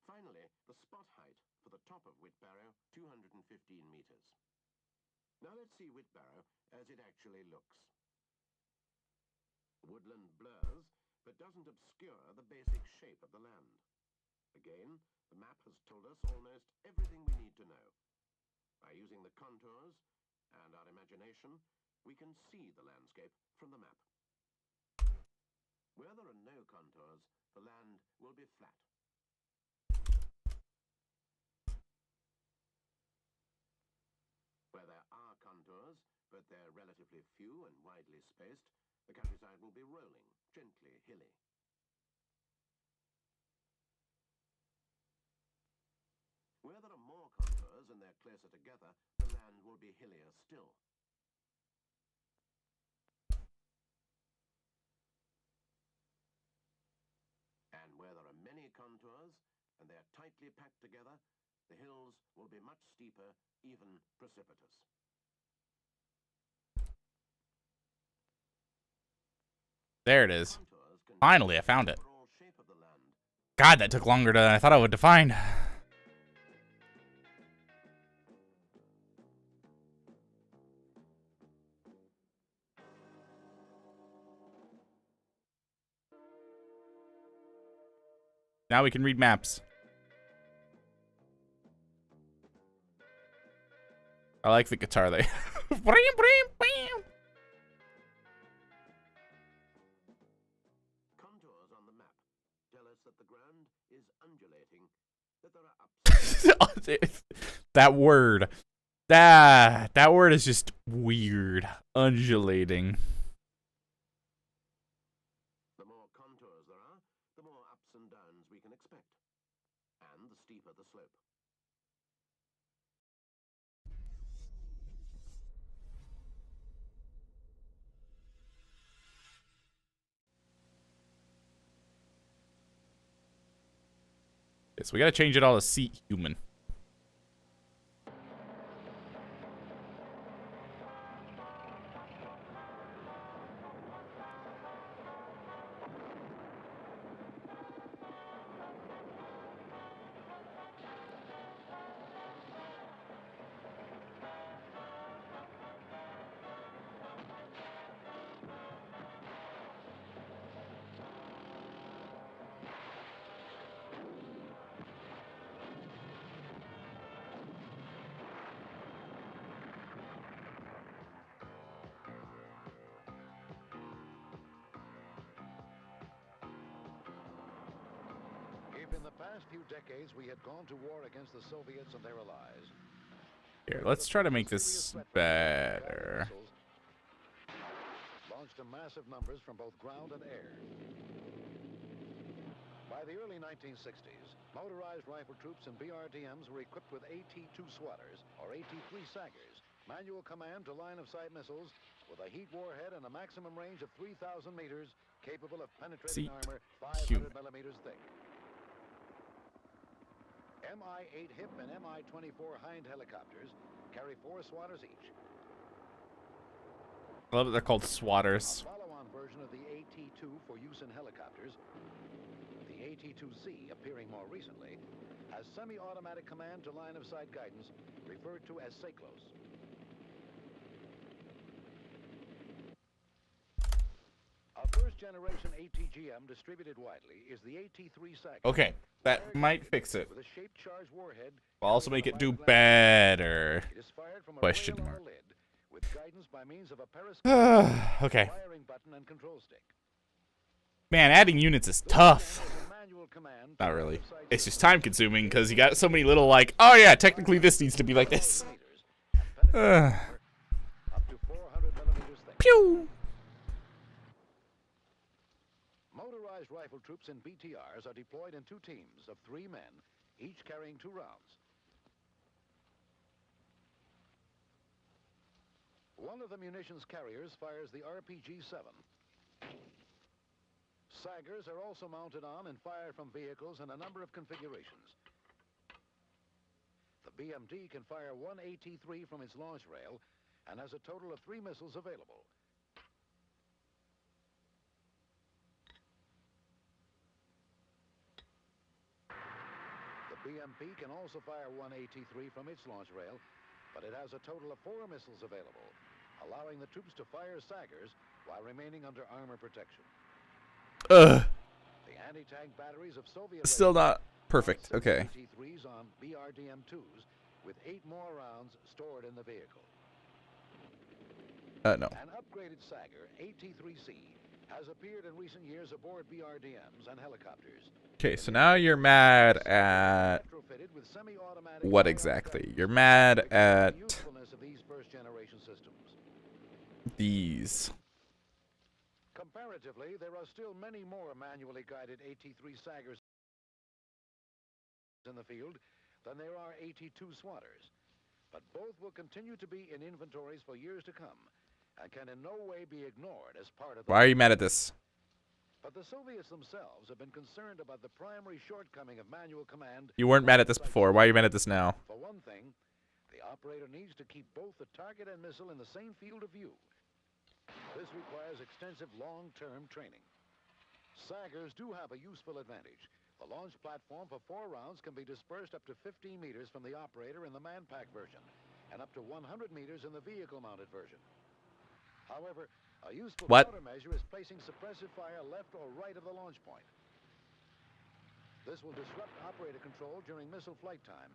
Finally, the spot height for the top of Whitbarrow, 215 meters. Now let's see Whitbarrow as it actually looks. Woodland blurs, but doesn't obscure the basic shape of the land. Again, the map has told us almost everything we need to know. By using the contours and our imagination, we can see the landscape from the map. Where there are no contours, the land will be flat. Where there are contours, but they're relatively few and widely spaced, the countryside will be rolling, gently hilly. Where there are more contours and they're closer together, the land will be hillier still. And where there are many contours and they're tightly packed together, the hills will be much steeper, even precipitous. There it is. Finally, I found it. God, that took longer than I thought I would to find. Now we can read maps. I like the guitar they have. Contours on the map tell us that the ground is undulating, that there are ups. That word. That word is just weird. Undulating. The more contours there are, the more ups and downs we can expect, and the steeper the slope. So we gotta change it all to seat human. In the past few decades, we had gone to war against the Soviets and their allies. Here, let's try to make this better. Launched in massive numbers from both ground and air. By the early 1960s, motorized rifle troops and BRDMs were equipped with AT-2 swatters, or AT-3 saggers, manual command to line-of-sight missiles with a heat warhead and a maximum range of 3,000 meters, capable of penetrating armor 500 millimeters thick. Mi-8 HIP and Mi-24 Hind helicopters carry 4 swatters each. I love that they're called swatters. A follow-on version of the AT-2 for use in helicopters, the AT-2Z, appearing more recently, has semi-automatic command to line-of-sight guidance, referred to as SACLOS. A first-generation ATGM distributed widely is the AT-3 Sagger. Okay, that might fix it. With a shaped charge warhead, Will also make it do better. it is fired from a Question rail or mark. lid with guidance by means of a periscope, Okay. firing button and control stick. Man, adding units is tough. Not really. It's just time consuming because you got so many little like, oh yeah, technically this needs to be like this. Pew! Motorized rifle troops in BTRs are deployed in 2 teams of 3 men, each carrying 2 rounds. One of the munitions carriers fires the RPG-7. Saggers are also mounted on and fired from vehicles in a number of configurations. The BMD can fire 1 AT-3 from its launch rail and has a total of 3 missiles available. The BMP can also fire 1 AT-3 from its launch rail, but it has a total of 4 missiles available, allowing the troops to fire Saggers while remaining under armor protection. The anti-tank batteries of Soviet Still not perfect. Okay. AT-3s on BRDM-2s with 8 more rounds stored in the vehicle. No. An upgraded Sagger, AT-3C, has appeared in recent years aboard BRDMs and helicopters. Okay, so now you're mad at what exactly? You're mad at Usefulness of these first-generation systems. these. Comparatively, there are still many more manually guided AT-3 Sagers in the field than there are AT-2 Swatters. But both will continue to be in inventories for years to come and can in no way be ignored as part of the... Why are you mad at this? But the Soviets themselves have been concerned about the primary shortcoming of manual command. You weren't mad at this before. Why are you mad at this now? For one thing, the operator needs to keep both the target and missile in the same field of view. This requires extensive long-term training. Sagers do have a useful advantage. The launch platform for 4 rounds can be dispersed up to 15 meters from the operator in the man-pack version and up to 100 meters in the vehicle-mounted version. However, a useful countermeasure is placing suppressive fire left or right of the launch point. This will disrupt operator control during missile flight time,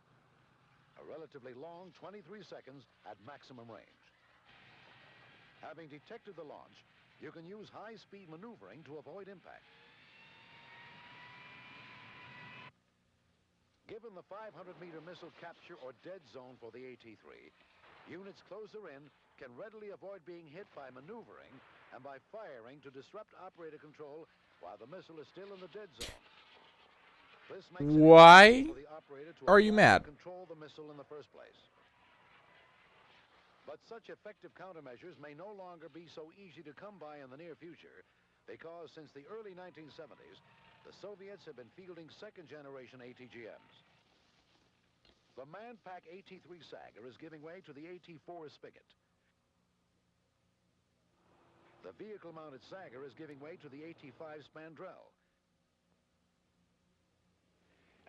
a relatively long 23 seconds at maximum range. Having detected the launch, you can use high-speed maneuvering to avoid impact. Given the 500-meter missile capture or dead zone for the AT-3, units closer in can readily avoid being hit by maneuvering and by firing to disrupt operator control while the missile is still in the dead zone. This makes it Why for the operator to are you mad? control the missile in the first place. But such effective countermeasures may no longer be so easy to come by in the near future because since the early 1970s, the Soviets have been fielding second-generation ATGMs. The man-pack AT-3 Sager is giving way to the AT-4 Spigot. The vehicle-mounted Sager is giving way to the AT-5 Spandrel.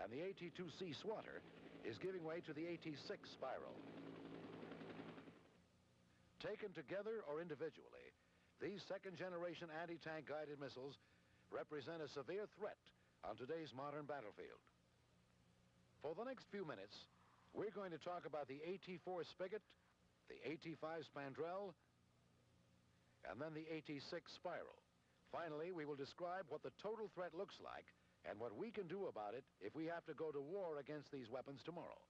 And the AT-2C Swatter is giving way to the AT-6 Spiral. Taken together or individually, these second-generation anti-tank guided missiles represent a severe threat on today's modern battlefield. For the next few minutes, we're going to talk about the AT-4 Spigot, the AT-5 Spandrel, and then the AT-6 Spiral. Finally, we will describe what the total threat looks like and what we can do about it if we have to go to war against these weapons tomorrow.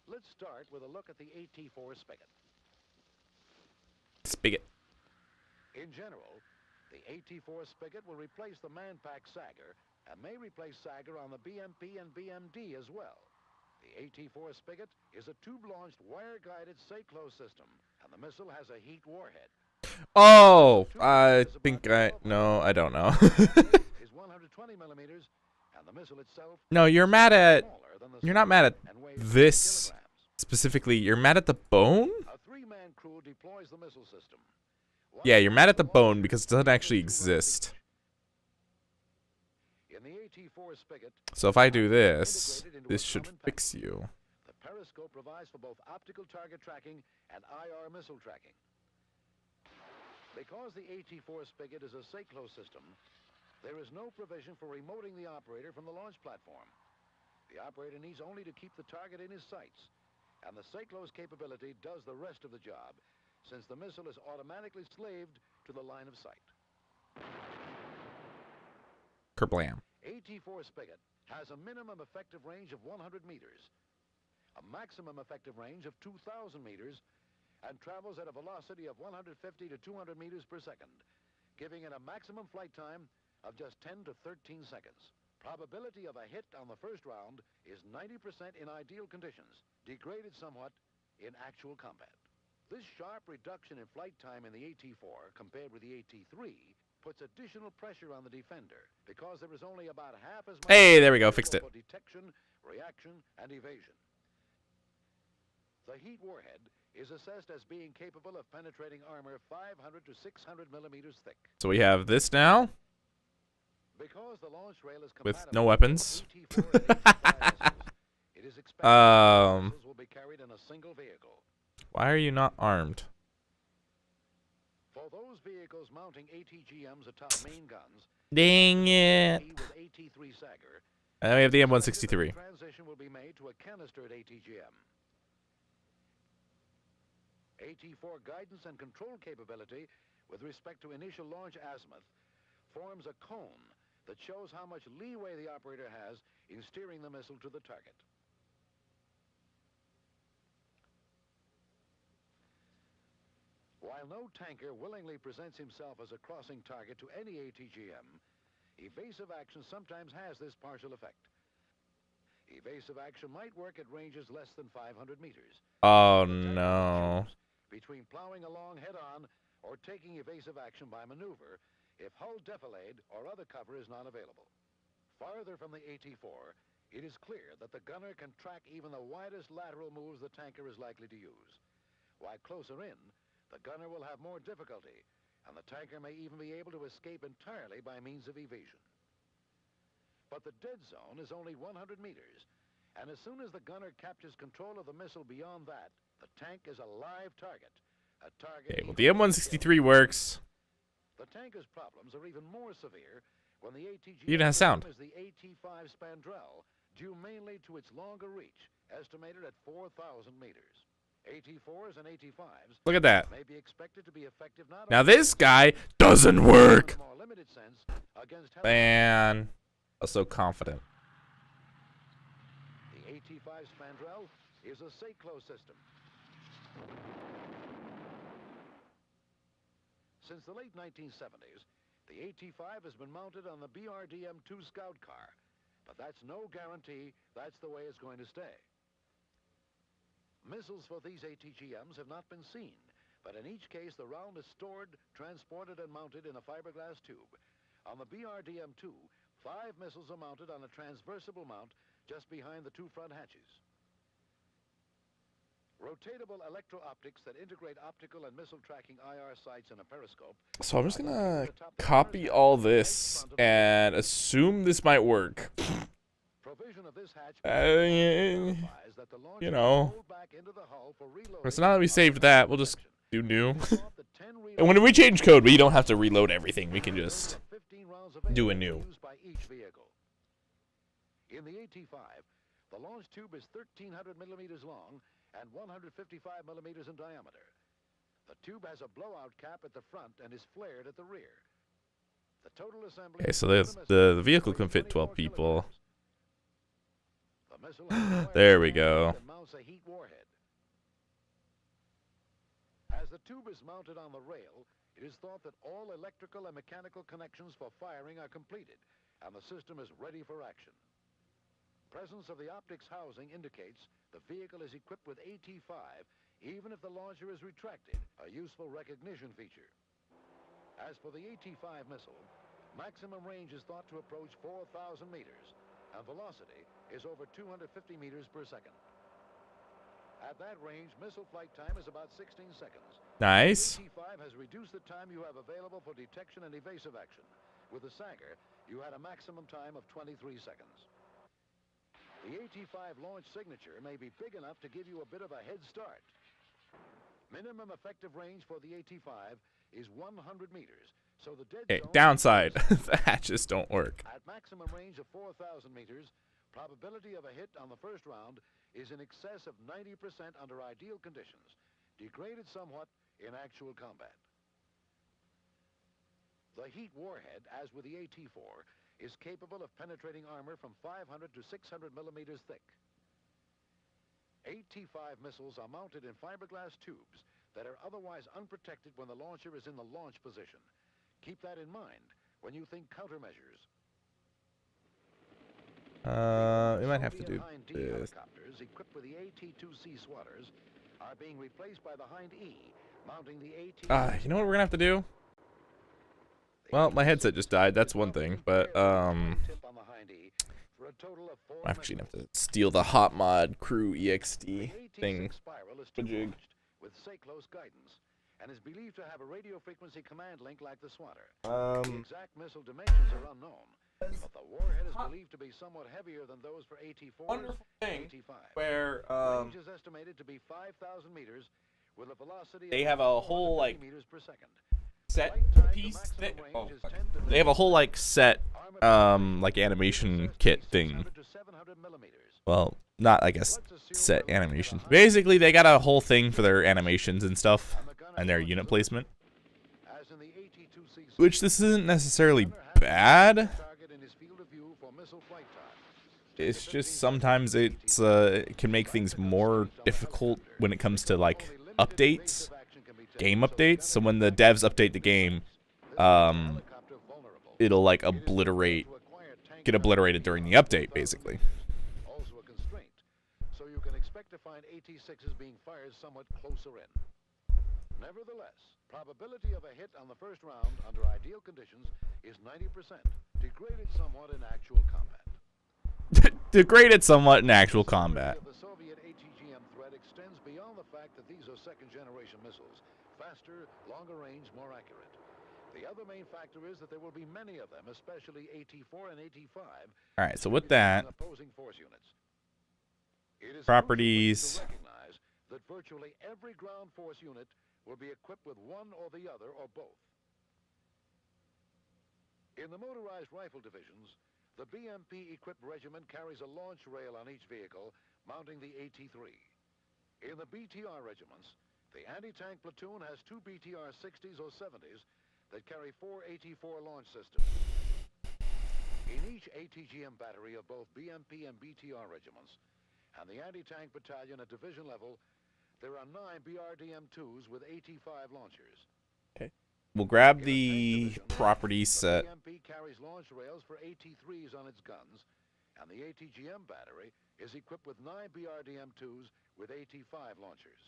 Let's start with a look at the AT-4 Spigot. Spigot. In general, the AT-4 Spigot will replace the man-pack Sager and may replace Sager on the BMP and BMD as well. The AT-4 Spigot is a tube-launched, wire-guided Cyclo system, and the missile has a heat warhead. Oh, I think no, I don't know. Is 120 millimeters, and the missile itself. No, you're not mad at this specifically. You're mad at the bone? A 3-man crew deploys the missile system. Yeah, you're mad at the bone because it doesn't actually exist. In the AT-4 Spigot, So if I do this, this should fix you. the periscope provides for both optical target tracking and IR missile tracking. Because the AT-4 Spigot is a Cyclo system, there is no provision for remoting the operator from the launch platform. The operator needs only to keep the target in his sights, and the Cyclo's capability does the rest of the job, since the missile is automatically slaved to the line of sight. Kerblam. AT-4 Spigot has a minimum effective range of 100 meters, a maximum effective range of 2,000 meters, and travels at a velocity of 150 to 200 meters per second, giving it a maximum flight time of just 10 to 13 seconds. Probability of a hit on the first round is 90% in ideal conditions, degraded somewhat in actual combat. This sharp reduction in flight time in the AT-4 compared with the AT-3 puts additional pressure on the defender because there is only about half as much. Hey, there we go, fixed it. For detection, reaction, and evasion. The heat warhead is assessed as being capable of penetrating armor 500 to 600 millimeters thick. So we have this now. Because the launch rail is with no weapons. It is expected that missiles will be carried in a single vehicle. Why are you not armed? For those vehicles mounting ATGMs atop main guns, dang it. with AT-3 Sager, And then we have the M163. Transition will be made to a canistered ATGM. AT-4 guidance and control capability with respect to initial launch azimuth forms a cone that shows how much leeway the operator has in steering the missile to the target. While no tanker willingly presents himself as a crossing target to any ATGM, evasive action sometimes has this partial effect. Evasive action might work at ranges less than 500 meters. Oh no. Between plowing along head-on or taking evasive action by maneuver if hull defilade or other cover is not available. Farther from the AT-4, it is clear that the gunner can track even the widest lateral moves the tanker is likely to use. While closer in, the gunner will have more difficulty, and the tanker may even be able to escape entirely by means of evasion. But the dead zone is only 100 meters, and as soon as the gunner captures control of the missile beyond that, the tank is a live target. A target. Okay, well the M163 works. The tanker's problems are even more severe when the ATGM Even has sound. is the AT-5 Spandrel, due mainly to its longer reach, estimated at 4,000 meters. AT-4s and AT-5s Look at that. may be expected to be effective not Now only this guy doesn't work. in a more limited sense against Man, I was so confident. The AT-5 Spandrel is a Cyclo system. Since the late 1970s, the AT-5 has been mounted on the BRDM-2 Scout car, but that's no guarantee that's the way it's going to stay. Missiles for these ATGMs have not been seen, but in each case the round is stored, transported, and mounted in a fiberglass tube. On the BRDM-2, 5 missiles are mounted on a transversible mount just behind the 2 front hatches. Rotatable electro-optics that integrate optical and missile tracking IR sights in a periscope. So I'm just gonna copy all this and assume this might work. You know. So now that we saved that, we'll just do new. And when we change code, we don't have to reload everything. We can just do a new. In the AT-5, the launch tube is 1,300 millimeters long and 155 millimeters in diameter. The tube has a blowout cap at the front and is flared at the rear. The total assembly. Okay, so the vehicle can fit 12 people. There we go. Mounts a heat warhead. As the tube is mounted on the rail, it is thought that all electrical and mechanical connections for firing are completed, and the system is ready for action. Presence of the optics housing indicates the vehicle is equipped with AT-5, even if the launcher is retracted, a useful recognition feature. As for the AT-5 missile, maximum range is thought to approach 4,000 meters, and velocity is over 250 meters per second. At that range, missile flight time is about 16 seconds. Nice. The AT-5 has reduced the time you have available for detection and evasive action. With the Sager, you had a maximum time of 23 seconds. The AT-5 launch signature may be big enough to give you a bit of a head start. Minimum effective range for the AT-5 is 100 meters, so the dead zone downside, the hatches don't work. At maximum range of 4,000 meters, probability of a hit on the first round is in excess of 90% under ideal conditions, degraded somewhat in actual combat. The heat warhead, as with the AT-4, is capable of penetrating armor from 500 to 600 millimeters thick. AT-5 missiles are mounted in fiberglass tubes that are otherwise unprotected when the launcher is in the launch position. Keep that in mind when you think countermeasures. We might have to do this. Helicopters equipped with the AT-2C swatters are being replaced by the Hind E, mounting the AT. You know what we're gonna have to do? Well, my headset just died. That's one thing, but I'm actually gonna have to steal the Hot Mod Crew EXT thing. With Cyclo's guidance, and is believed to have a radio frequency command link like the swatter. The exact missile dimensions are unknown, but the warhead is believed to be somewhat heavier than those for AT-4 and AT-5. Where range is estimated to be 5,000 meters with a velocity they of have a whole like meters per second. set piece thing. Oh, they have a whole like set like animation kit thing. Well, not I guess set animation. Basically, they got a whole thing for their animations and stuff and their unit placement. Which this isn't necessarily bad. It's just sometimes it can make things more difficult when it comes to like updates. game updates. So when the devs update the game, it'll like get obliterated during the update, basically. Also a constraint, so you can expect to find AT-6s being fired somewhat closer in. Nevertheless, probability of a hit on the first round under ideal conditions is 90%, degraded somewhat in actual combat. Degraded somewhat in actual combat. The Soviet ATGM threat extends beyond the fact that these are second-generation missiles, faster, longer range, more accurate. The other main factor is that there will be many of them, especially AT-4 and AT-5. All right, so with that, opposing force units. It is properties. to recognize that virtually every ground force unit will be equipped with one or the other or both. In the motorized rifle divisions, the BMP-equipped regiment carries a launch rail on each vehicle, mounting the AT-3. In the BTR regiments, the anti-tank platoon has two BTR-60s or 70s that carry 4 AT-4 launch systems. In each ATGM battery of both BMP and BTR regiments, and the anti-tank battalion at division level, there are 9 BRDM-2s with AT-5 launchers. Okay. We'll grab the property set. The BMP carries launch rails for AT-3s on its guns, and the ATGM battery is equipped with 9 BRDM-2s with AT-5 launchers.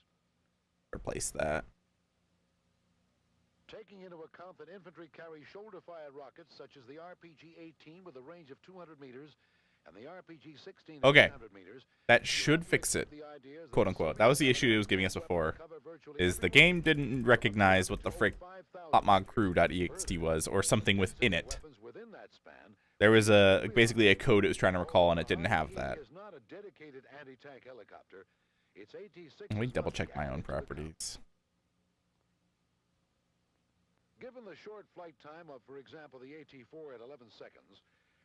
Replace that. Taking into account that infantry carry shoulder-fired rockets such as the RPG-18 with a range of 200 meters and the RPG-16 at Okay, 300 meters, that should fix it, quote unquote. That was the issue it was giving us before, is the game didn't recognize what the frick hotmodcrew.ext was, or something within it. There was basically a code it was trying to recall, and it didn't have that. Let me double check my own properties. Given the short flight time of, for example, the AT-4 at 11 seconds,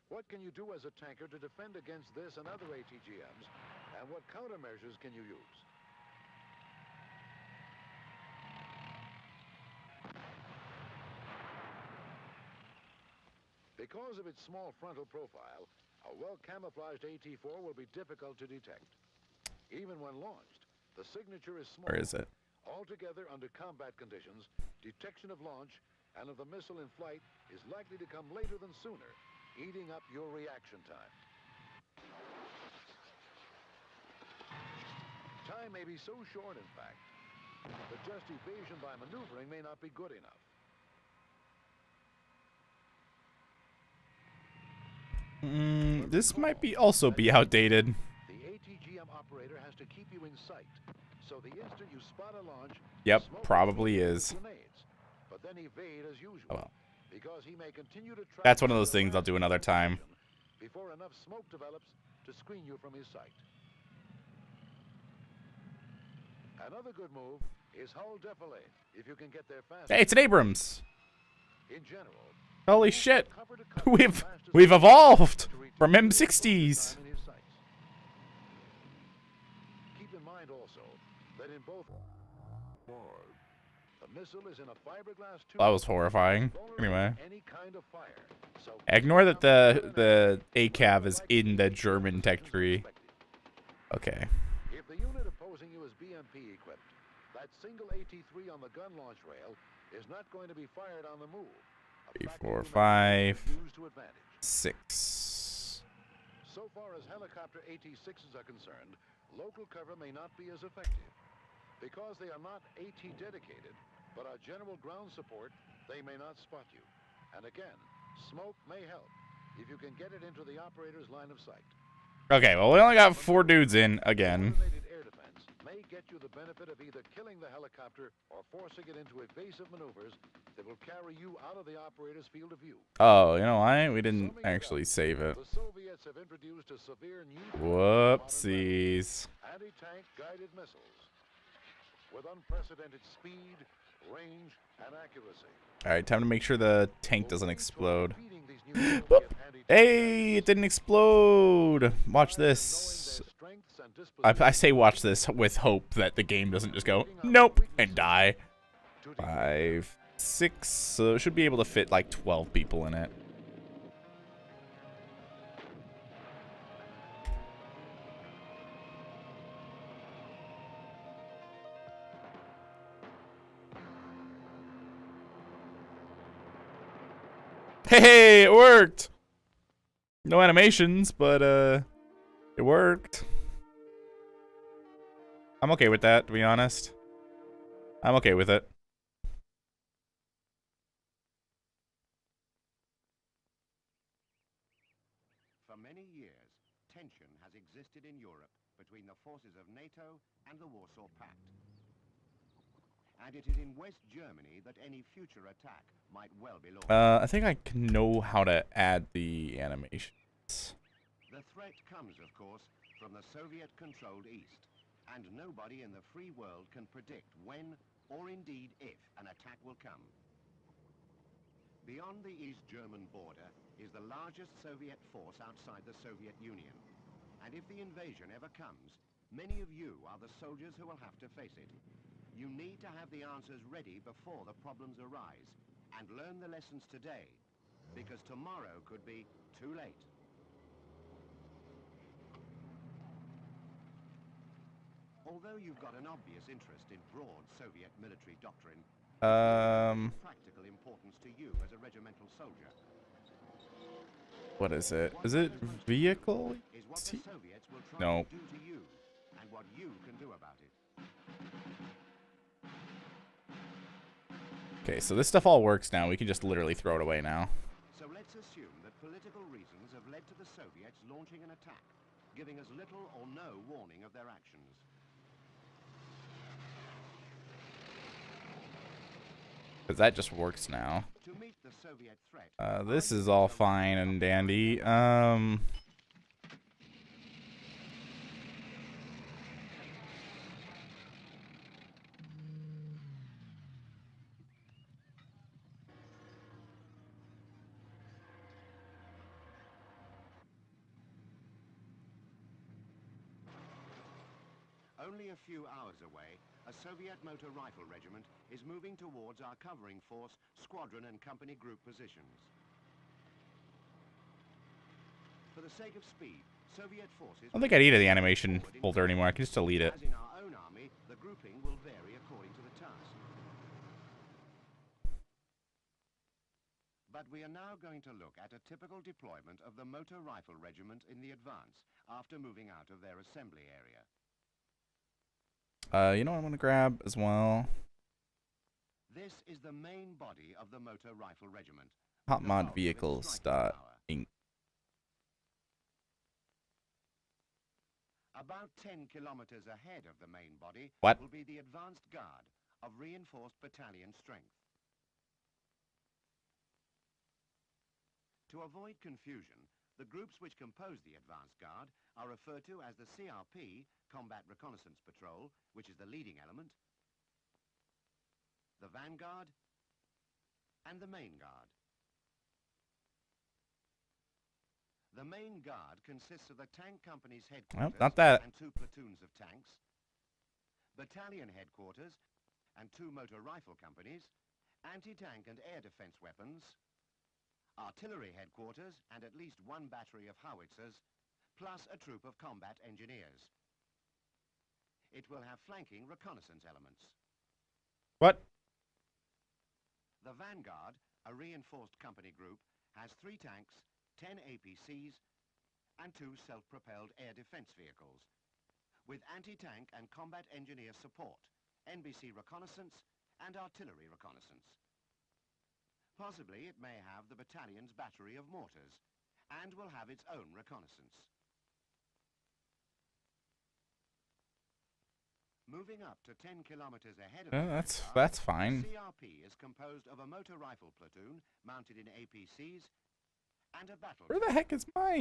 what can you do as a tanker to defend against this and other ATGMs, and what countermeasures can you use? Because of its small frontal profile, a well-camouflaged AT-4 will be difficult to detect. Even when launched, the signature is small. Where is it? Altogether, under combat conditions, detection of launch and of the missile in flight is likely to come later than sooner, eating up your reaction time. Time may be so short, in fact, that just evasion by maneuvering may not be good enough. This might also be outdated. The ATGM operator has to keep you in sight, so the instant you spot a launch, Yep, probably is. grenades, but then evade as usual. Oh, well. Because he may continue to track That's one of those things I'll do another time. before enough smoke develops to screen you from his sight. Another good move is hull defilade, if you can get there fast. Hey, it's an Abrams. In general, Holy shit. We've evolved from M60s. Keep in mind also that in both the missile is in a fiberglass tube. That was horrifying. Anyway. Any kind of fire. So Ignore that the ACAV is in the German tech tree. Okay. if the unit opposing you is BMP equipped, that single AT-3 on the gun launch rail is not going to be fired on the move. 3, 4, 5, 6. So far as helicopter AT-6s are concerned, local cover may not be as effective. Because they are not AT dedicated, but are general ground support, they may not spot you. And again, smoke may help if you can get it into the operator's line of sight. Okay, well, we only got 4 dudes in again. Air defense may get you the benefit of either killing the helicopter or forcing it into evasive maneuvers that will carry you out of the operator's field of view. Oh, you know why? We didn't actually save it. The Soviets have introduced a severe new Whoopsies. anti-tank guided missiles with unprecedented speed, range, and accuracy. Alright, time to make sure the tank doesn't explode. Whoop. Hey, it didn't explode. Watch this. I say watch this with hope that the game doesn't just go, nope, and die. 5, 6, so it should be able to fit like 12 people in it. Hey, it worked. No animations, but it worked. I'm okay with that, to be honest. I'm okay with it. For many years, tension has existed in Europe between the forces of NATO and the Warsaw Pact. And it is in West Germany that any future attack might well be launched. I think I know how to add the animations. The threat comes, of course, from the Soviet-controlled East, and nobody in the free world can predict when, or indeed if, an attack will come. Beyond the East German border is the largest Soviet force outside the Soviet Union. And if the invasion ever comes, many of you are the soldiers who will have to face it. You need to have the answers ready before the problems arise, and learn the lessons today, because tomorrow could be too late. Although you've got an obvious interest in broad Soviet military doctrine, practical importance to you as a regimental soldier. What is it? Is it vehicle? Is what the Soviets will try No. to do to you, and what you can do about it. Okay, so this stuff all works now. We can just literally throw it away now. So let's assume that political reasons have led to the Soviets launching an attack, giving us little or no warning of their actions. Because that just works now. To meet the Soviet threat, This is all fine and dandy. only a few hours away, a Soviet motor rifle regiment is moving towards our covering force, squadron and company group positions. For the sake of speed, Soviet forces... I don't think I need the animation folder anymore. I can just delete it. As in our own army, the grouping will vary according to the task. But we are now going to look at a typical deployment of the motor rifle regiment in the advance, after moving out of their assembly area. You know what I'm going to grab as well? This is the main body of the motor rifle regiment. Hot mod vehicles Inc. About 10 kilometers ahead of the main body What? will be the advanced guard of reinforced battalion strength. To avoid confusion, the groups which compose the advanced guard are referred to as the CRP, Combat Reconnaissance Patrol, which is the leading element, the vanguard, and the main guard. The main guard consists of the tank company's headquarters not that. and 2 platoons of tanks, battalion headquarters and 2 motor rifle companies, anti-tank and air defense weapons, artillery headquarters and at least 1 battery of howitzers, plus a troop of combat engineers. It will have flanking reconnaissance elements. What? The vanguard, a reinforced company group, has 3 tanks, 10 APCs, and 2 self-propelled air defense vehicles, with anti-tank and combat engineer support, NBC reconnaissance, and artillery reconnaissance. Possibly it may have the battalion's battery of mortars, and will have its own reconnaissance. Moving up to 10 kilometers ahead of that's fine. the CRP is composed of a motor rifle platoon mounted in APCs and a battle. Where the heck is my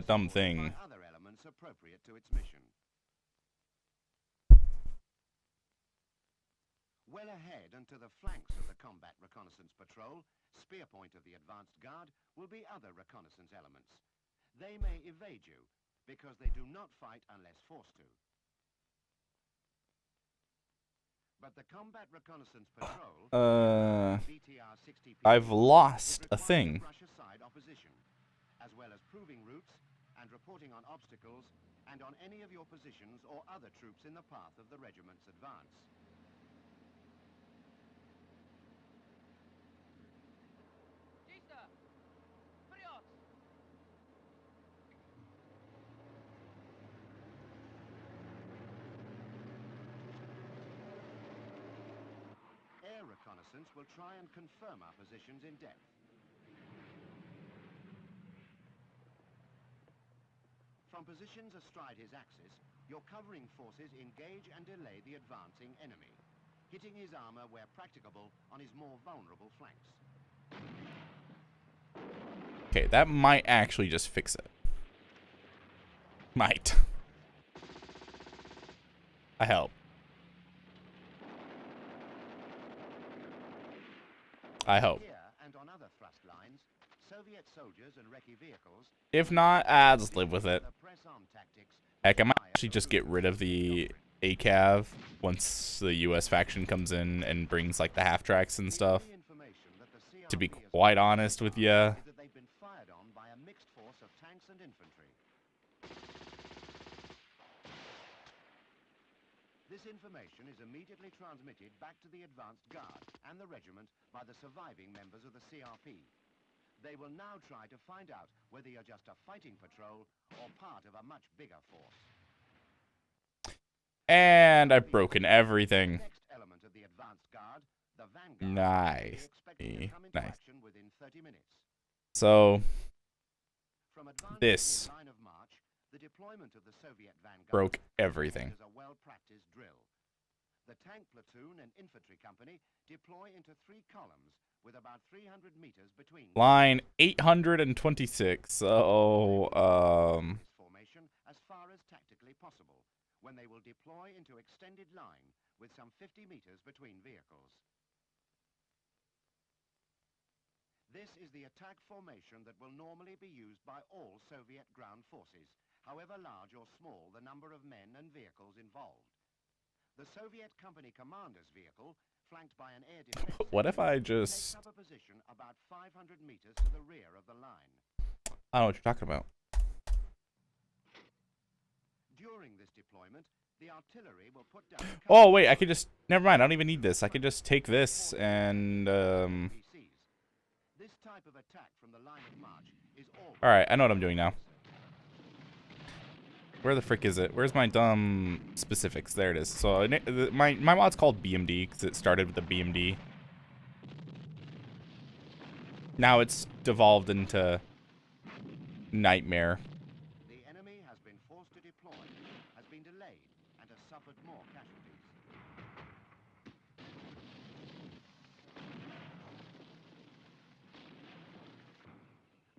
dumb thing? Other elements appropriate to its mission. Well ahead and to the flanks of the Combat Reconnaissance Patrol, spear point of the advanced guard, will be other reconnaissance elements. They may evade you, because they do not fight unless forced to. But the Combat Reconnaissance Patrol... I've lost a thing. ...brush aside opposition, as well as proving routes and reporting on obstacles and on any of your positions or other troops in the path of the regiment's advance. reconnaissance will try and confirm our positions in depth. From positions astride his axis, your covering forces engage and delay the advancing enemy, hitting his armor where practicable on his more vulnerable flanks. Okay, that might actually just fix it. Might. I help. I hope. Here and on other thrust lines, Soviet soldiers and recce vehicles. If not, I'll just live with it. Heck, I might actually just get rid of the ACAV once the US faction comes in and brings like the half tracks and stuff. To be quite honest with you. That they've been fired on by a mixed force of tanks and infantry. This information is immediately transmitted back to the advanced guard and the regiment by the surviving members of the CRP. They will now try to find out whether you're just a fighting patrol or part of a much bigger force. And I've broken everything. Next element of the advanced guard, the vanguard, Nice. nice. Within 30 minutes. So From advanced this line of march, the deployment of the Soviet vanguard broke everything. is a well-practiced drill. The tank platoon and infantry company deploy into 3 columns with about 300 meters between. Line 826. So Formation as far as tactically possible, when they will deploy into extended line with some 50 meters between vehicles. This is the attack formation that will normally be used by all Soviet ground forces, however large or small the number of men and vehicles involved. The Soviet company commander's vehicle, flanked by an air defense, what if I just... takes up a position about 500 meters to the rear of the line. I don't know what you're talking about. During this deployment, the artillery will put down... Oh, wait, I could just... Never mind, I don't even need this. I could just take this and... This type of attack from the line of march is all... Alright, I know what I'm doing now. Where the frick is it? Where's my dumb specifics? There it is. So my mod's called BMD because it started with the BMD. Now it's devolved into Nightmare. The enemy has been forced to deploy, has been delayed, and has suffered more casualties.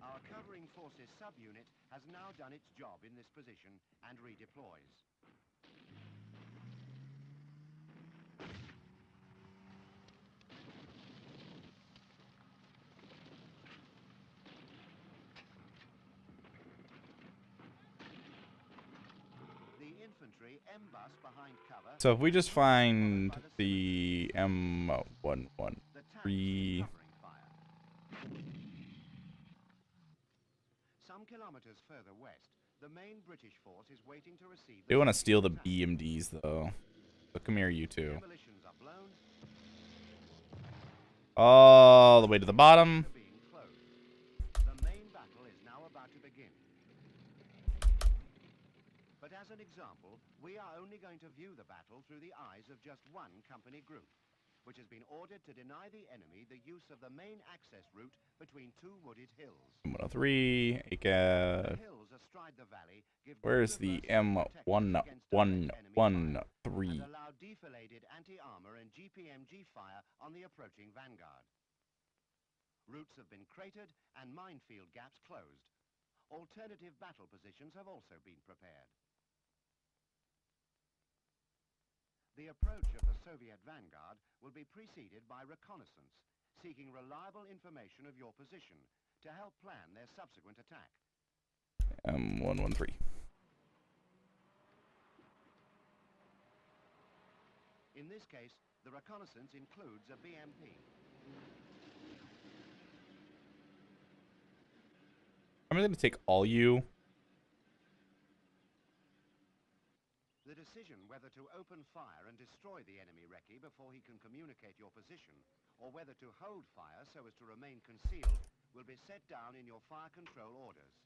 Our covering forces subunit has now done its job in this position and redeploys. The infantry M-bus behind cover. So if we just find the M113... Some kilometers further west, the main British force is waiting to receive. They want to steal the BMDs though. So come here, you two. Demolitions are blown. All the way to the bottom. The main battle is now about to begin. But as an example, we are only going to view the battle through the eyes of just one company group, which has been ordered to deny the enemy the use of the main access route between 2 wooded hills. M103, ACAV. The hills astride the valley give Where's the M113? allow defiladed anti-armor and GPMG fire on the approaching vanguard. Routes have been cratered and minefield gaps closed. Alternative battle positions have also been prepared. The approach of the Soviet vanguard will be preceded by reconnaissance, seeking reliable information of your position to help plan their subsequent attack. M113. In this case, the reconnaissance includes a BMP. I'm going to take all you. The decision whether to open fire and destroy the enemy recce before he can communicate your position, or whether to hold fire so as to remain concealed, will be set down in your fire control orders.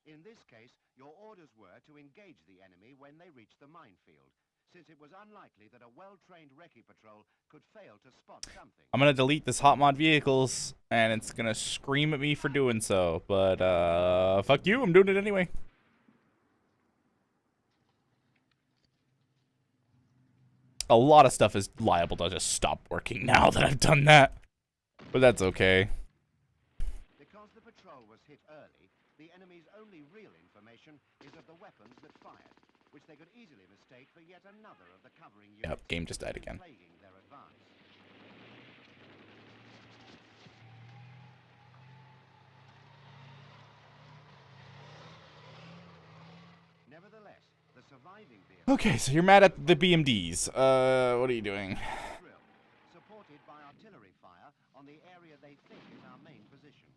In this case, your orders were to engage the enemy when they reached the minefield, since it was unlikely that a well-trained recce patrol could fail to spot something. I'm gonna delete this hot mod vehicles, and it's gonna scream at me for doing so. But fuck you, I'm doing it anyway. A lot of stuff is liable to just stop working now that I've done that, but that's okay. Because the patrol was hit early, the enemy's only real information is of the weapons that fired, which they could easily mistake for yet another of the covering units. Yep, game just died again. Plaguing their advance. Nevertheless, the surviving vehicle... Okay, so you're mad at the BMDs. What are you doing? Supported by artillery fire on the area they think is our main position.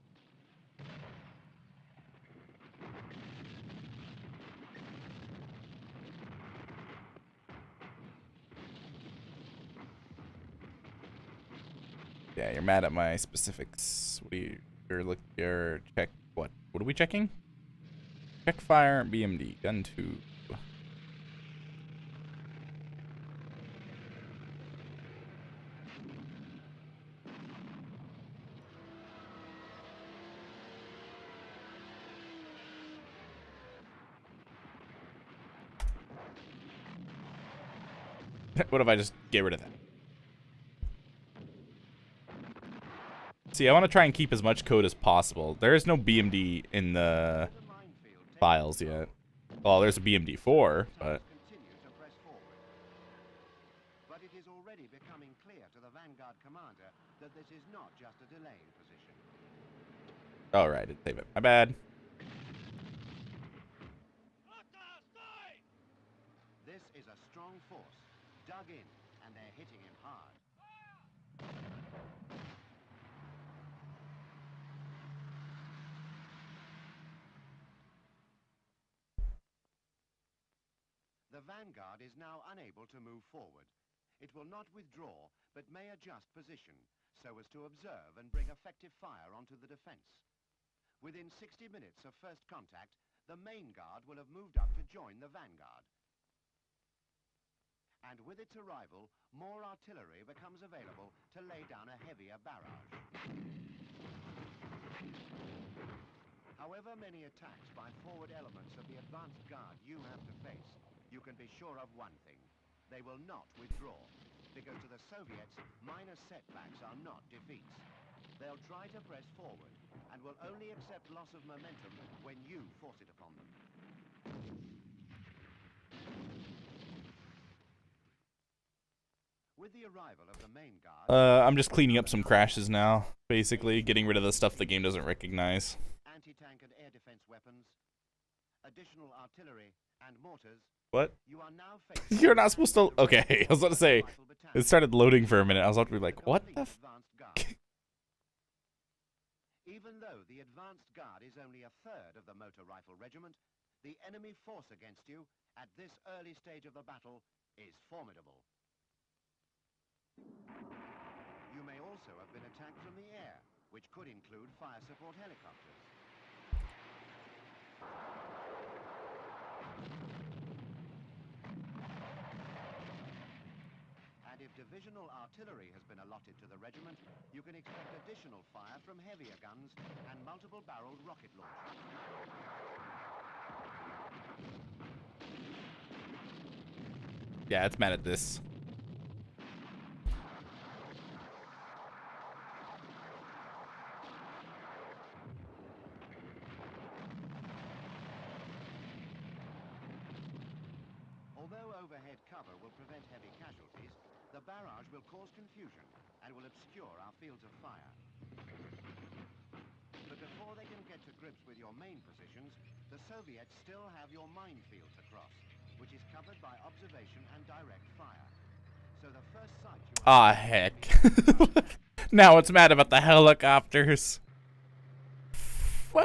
Yeah, you're mad at my specifics. What do you... You're check... What? What are we checking? Check fire, BMD, gun 2. What if I just get rid of that? See, I want to try and keep as much code as possible. There is no BMD in the files yet. Well, there's a BMD4, but... But it is already becoming clear to the Vanguard commander that this is not just a delaying position. Alright, didn't save it. My bad. This is a strong force, dug in, and they're hitting him hard. The Vanguard is now unable to move forward. It will not withdraw, but may adjust position, so as to observe and bring effective fire onto the defense. Within 60 minutes of first contact, the main guard will have moved up to join the Vanguard. And with its arrival, more artillery becomes available to lay down a heavier barrage. However many attacks by forward elements of the advanced guard you have to face, you can be sure of one thing. They will not withdraw, because to the Soviets, minor setbacks are not defeats. They'll try to press forward, and will only accept loss of momentum when you force it upon them. With the arrival of the main guard... I'm just cleaning up some crashes now. Basically, getting rid of the stuff the game doesn't recognize. Anti-tank and air defense weapons, additional artillery, and mortars... What? You are now facing... You're not supposed to... Okay, I was about to say... It started loading for a minute. I was about to be like, what the f... Even though the advanced guard is only a third of the motor rifle regiment, the enemy force against you at this early stage of the battle is formidable. You may also have been attacked from the air, which could include fire support helicopters. And if divisional artillery has been allotted to the regiment, you can expect additional fire from heavier guns and multiple-barreled rocket launchers. Yeah, it's mad at this. Although overhead cover will prevent heavy casualties, the barrage will cause confusion and will obscure our fields of fire. But before they can get to grips with your main positions, the Soviets still have your minefield to cross, which is covered by observation and direct fire. So the first sight you... Ah, heck. Now it's mad about the helicopters. The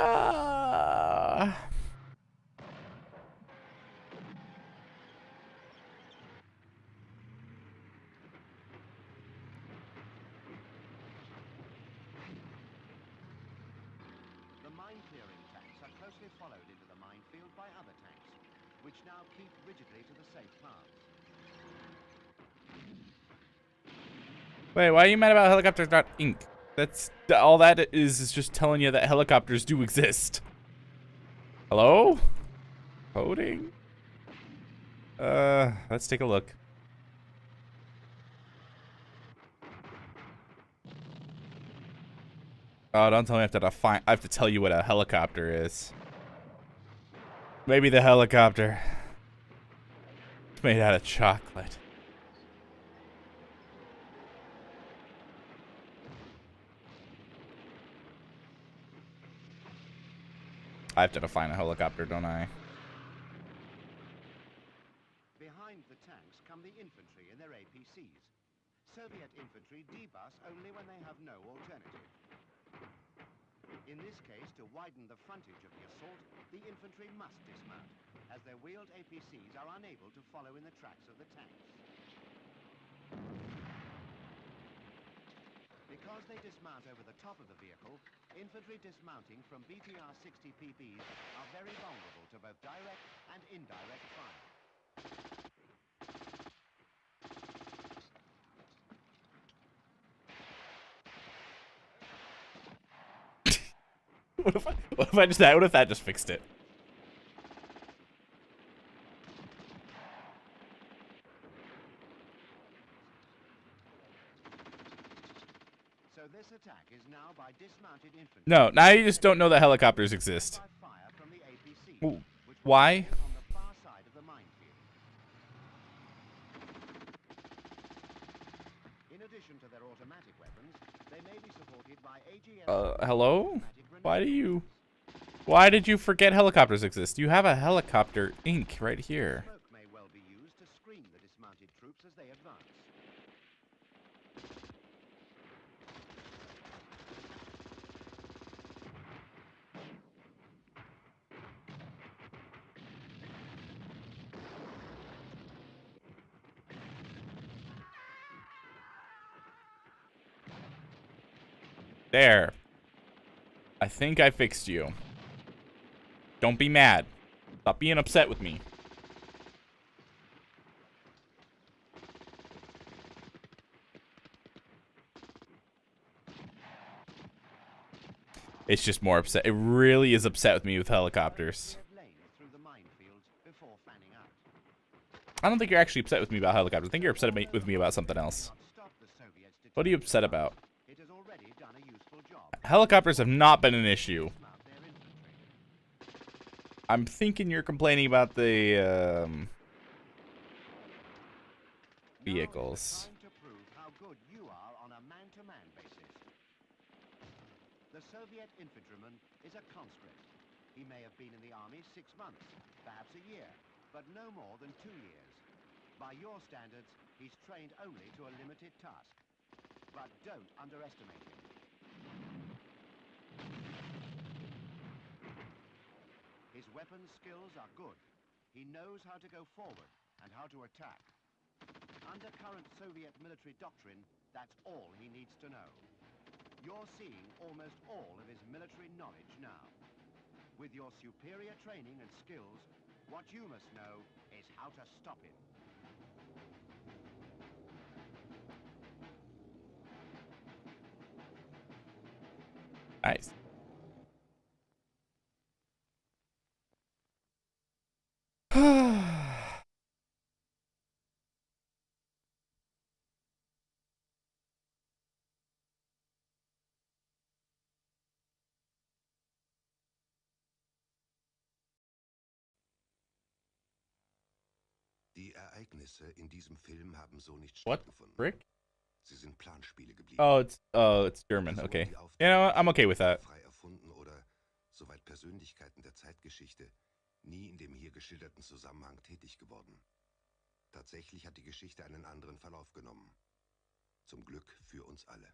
mine-clearing tanks are closely followed into the which now keep rigidly to the safe path. Wait, why are you mad about helicopters.inc? That's all that is just telling you that helicopters do exist. Hello? Coding? Let's take a look. Oh, don't tell me I have to tell you what a helicopter is. Maybe the helicopter. It's made out of chocolate. I have to define a helicopter, don't I? Behind the tanks come the infantry in their APCs. Soviet infantry debus only when they have no alternative. In this case, to widen the frontage of the assault, the infantry must dismount, as their wheeled APCs are unable to follow in the tracks of the tanks. Because they dismount over the top of the vehicle, infantry dismounting from BTR-60 PPs are very vulnerable to both direct and indirect fire. What if that just fixed it? So this attack is now by dismounted infantry. No, now you just don't know that helicopters exist. Why? On the far side of the minefield. In addition to their automatic weapons, they may be supported by AGM. Hello? Why did you forget helicopters exist? You have a helicopter Inc. right here. Smoke may well be used to screen the dismounted troops as they advance. There. I think I fixed you. Don't be mad. Stop being upset with me. It's just more upset. It really is upset with me with helicopters. I don't think you're actually upset with me about helicopters. I think you're upset with me about something else. What are you upset about? Helicopters have not been an issue. I'm thinking you're complaining about the vehicles. To prove how good you are on a man-to-man basis. The Soviet infantryman is a conscript. He may have been in the army 6 months, perhaps a year, but no more than 2 years. By your standards, he's trained only to a limited task. But don't underestimate him. His weapons skills are good. He knows how to go forward and how to attack. Under current Soviet military doctrine, that's all he needs to know. You're seeing almost all of his military knowledge now. With your superior training and skills, what you must know is how to stop him. Nice. Die Ereignisse in diesem Film haben so nicht What? stattgefunden. Frick? Sie sind Planspiele geblieben. It's German. Okay. You know, I'm okay with that. Frei erfunden oder, soweit Persönlichkeiten der Zeitgeschichte, nie in dem hier geschilderten Zusammenhang tätig geworden. Tatsächlich hat die Geschichte einen anderen Verlauf genommen. Zum Glück für uns alle.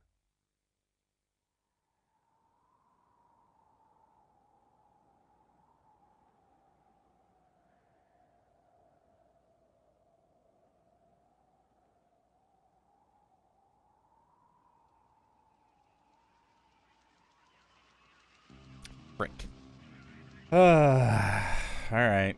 Frick. All right.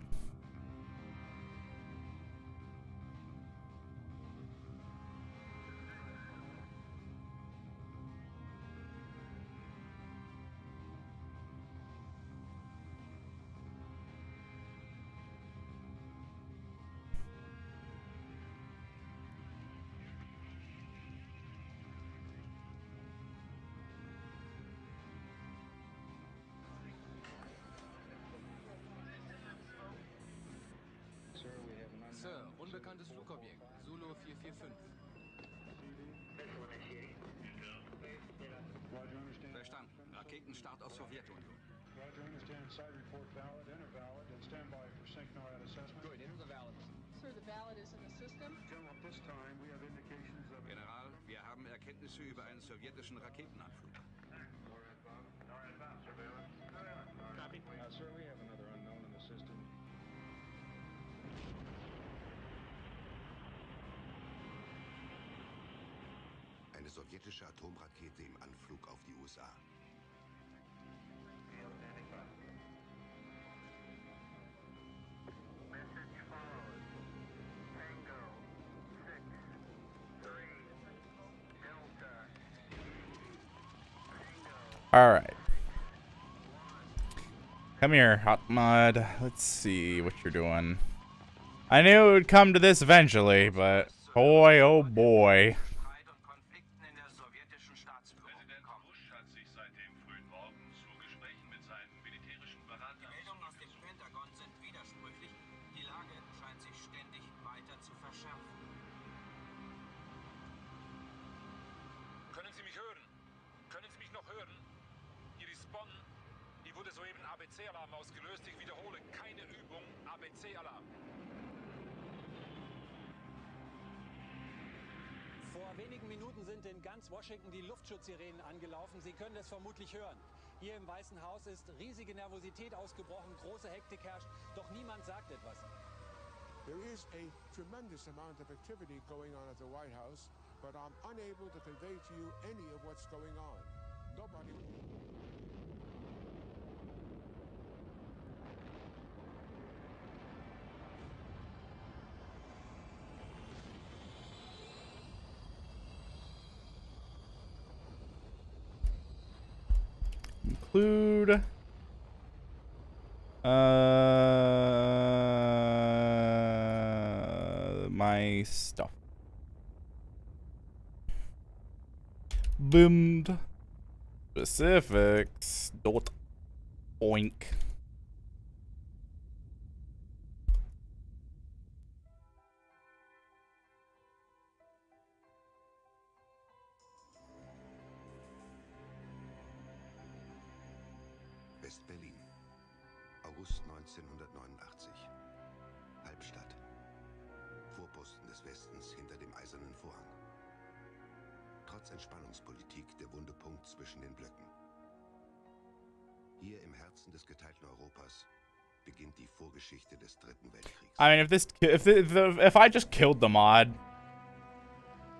Unbekanntes Flugobjekt. Zulu 445. Verstanden. Raketenstart aus Sowjetunion. Roger, understand side report valid, enter valid, and stand by for sync NORAD assessment. Good, enter the valid. Sir, the valid is in the system. General, at this time we have indications of... General, wir haben Erkenntnisse über einen sowjetischen Raketenanflug. Copy. Sir, we have another unknown in the system. Eine sowjetische Atomrakete im Anflug auf die USA. Alright. Come here, Hot Mod. Let's see what you're doing. I knew it would come to this eventually, but boy, oh boy. Können Sie mich hören? Können Sie mich noch hören? Hier ist Bonn. Hier wurde soeben ABC-Alarm ausgelöst. Ich wiederhole, keine Übung, ABC-Alarm. Vor wenigen Minuten sind in ganz Washington die Luftschutzsirenen angelaufen. Sie können es vermutlich hören. Hier im Weißen Haus ist riesige Nervosität ausgebrochen, große Hektik herrscht, doch niemand sagt etwas. There is a tremendous amount of activity going on at the White House, but I'm unable to convey to you any of what's going on. Nobody... Include my stuff. Boomed. Specifics. Dot. Oink. West-Berlin. August 1989. Halbstadt. Vorposten des Westens hinter dem Eisernen Vorhang. Trotz Entspannungspolitik der wunde Punkt zwischen den Blöcken. Hier im Herzen des geteilten Europas beginnt die Vorgeschichte des Dritten Weltkriegs. I mean, if I just killed the mod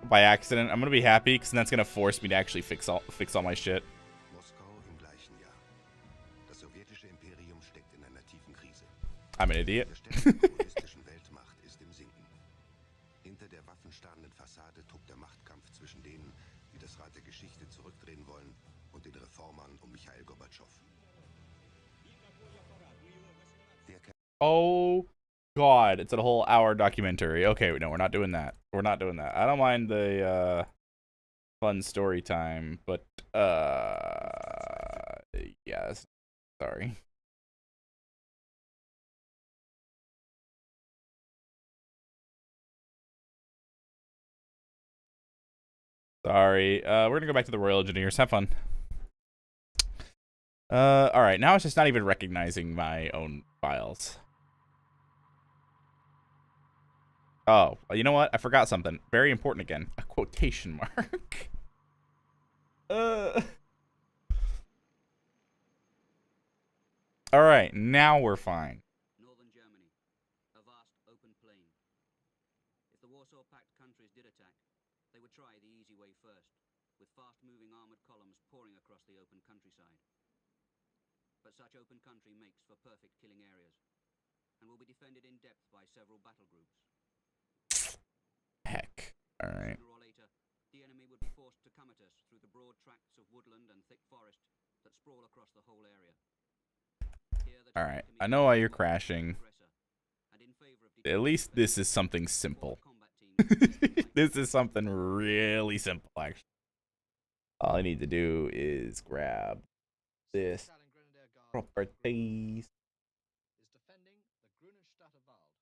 by accident, I'm gonna be happy because that's gonna force me to actually fix all my shit. Moskau im gleichen Jahr. Das sowjetische Imperium steckt in einer tiefen Krise. I'm an idiot. Der Stern der kommunistischen Weltmacht ist im Sinken. Hinter der waffenstarrenden Fassade tobt der Machtkampf zwischen denen, die das Rad der Geschichte zurückdrehen wollen, und den Reformern um Michail Gorbatschow. Oh God, it's a whole hour documentary. Okay, no, we're not doing that. We're not doing that. I don't mind the fun story time, but yes, sorry. Sorry. We're gonna go back to the Royal Engineers. Have fun. Alright, now it's just not even recognizing my own files. Oh, you know what? I forgot something. Very important again. A quotation mark. Alright, now we're fine. Northern Germany, a vast open plain. If the Warsaw Pact countries did attack, they would try the easy way first, with fast-moving armored columns pouring across the open countryside. But such open country makes for perfect killing areas, and will be defended in depth by several battle groups. Heck. Alright. Sooner or later, the enemy would be forced to come at us through the broad tracts of woodland and thick forest that sprawl across the whole area. Alright, I know why you're crashing. At least this is something simple. This is something really simple, actually. All I need to do is grab this properties. Is defending the Grunenstadter Wald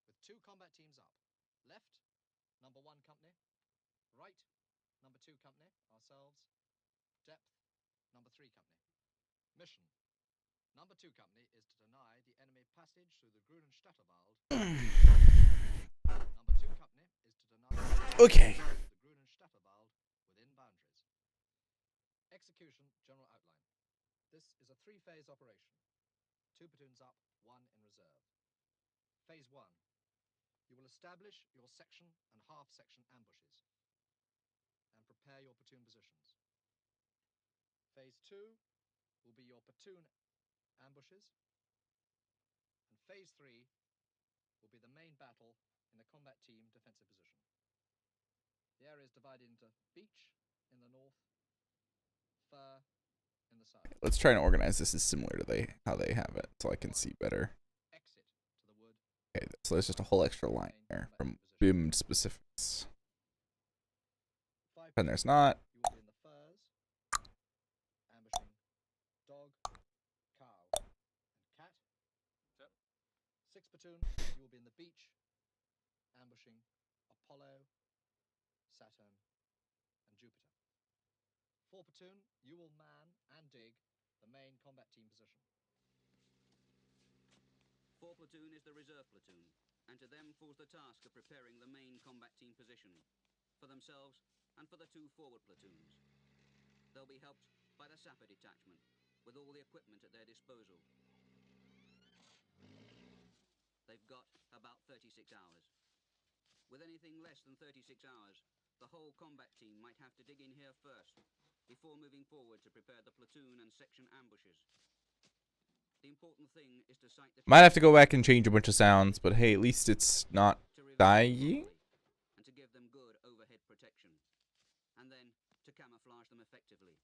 with 2 combat teams up. Left, number 1 company. Right, number 2 company, ourselves. Depth, number 3 company. Mission. Number 2 company is to deny the enemy passage through the Grunenstadterwald. Number 2 company is to deny Okay. the Grunenstadterwald within boundaries. Execution general outline. This is a 3-phase operation. 2 platoons up, 1 in reserve. Phase 1. You will establish your section and half-section ambushes and prepare your platoon positions. Phase 2 will be your platoon ambushes, and Phase 3 will be the main battle in the combat team defensive position. The area is divided into beach in the north, fur in the south. Let's try and organize this as similar to how they have it, so I can see better. Exit to the wood. Okay, so there's just a whole extra line there from BIM specifics. And there's not. You will be in the furs, ambushing dog, cow, and cat. 6 platoon, you will be in the beach, ambushing Apollo, Saturn, and Jupiter. 4 platoon, you will man and dig the main combat team position. 4 platoon is the reserve platoon, and to them falls the task of preparing the main combat team position, for themselves and for the 2 forward platoons. They'll be helped by the sapper detachment, with all the equipment at their disposal. They've got about 36 hours. With anything less than 36 hours, the whole combat team might have to dig in here first, before moving forward to prepare the platoon and section ambushes. The important thing is to sight the... Might have to go back and change a bunch of sounds, but hey, at least it's not dying. And to give them good overhead protection, and then to camouflage them effectively.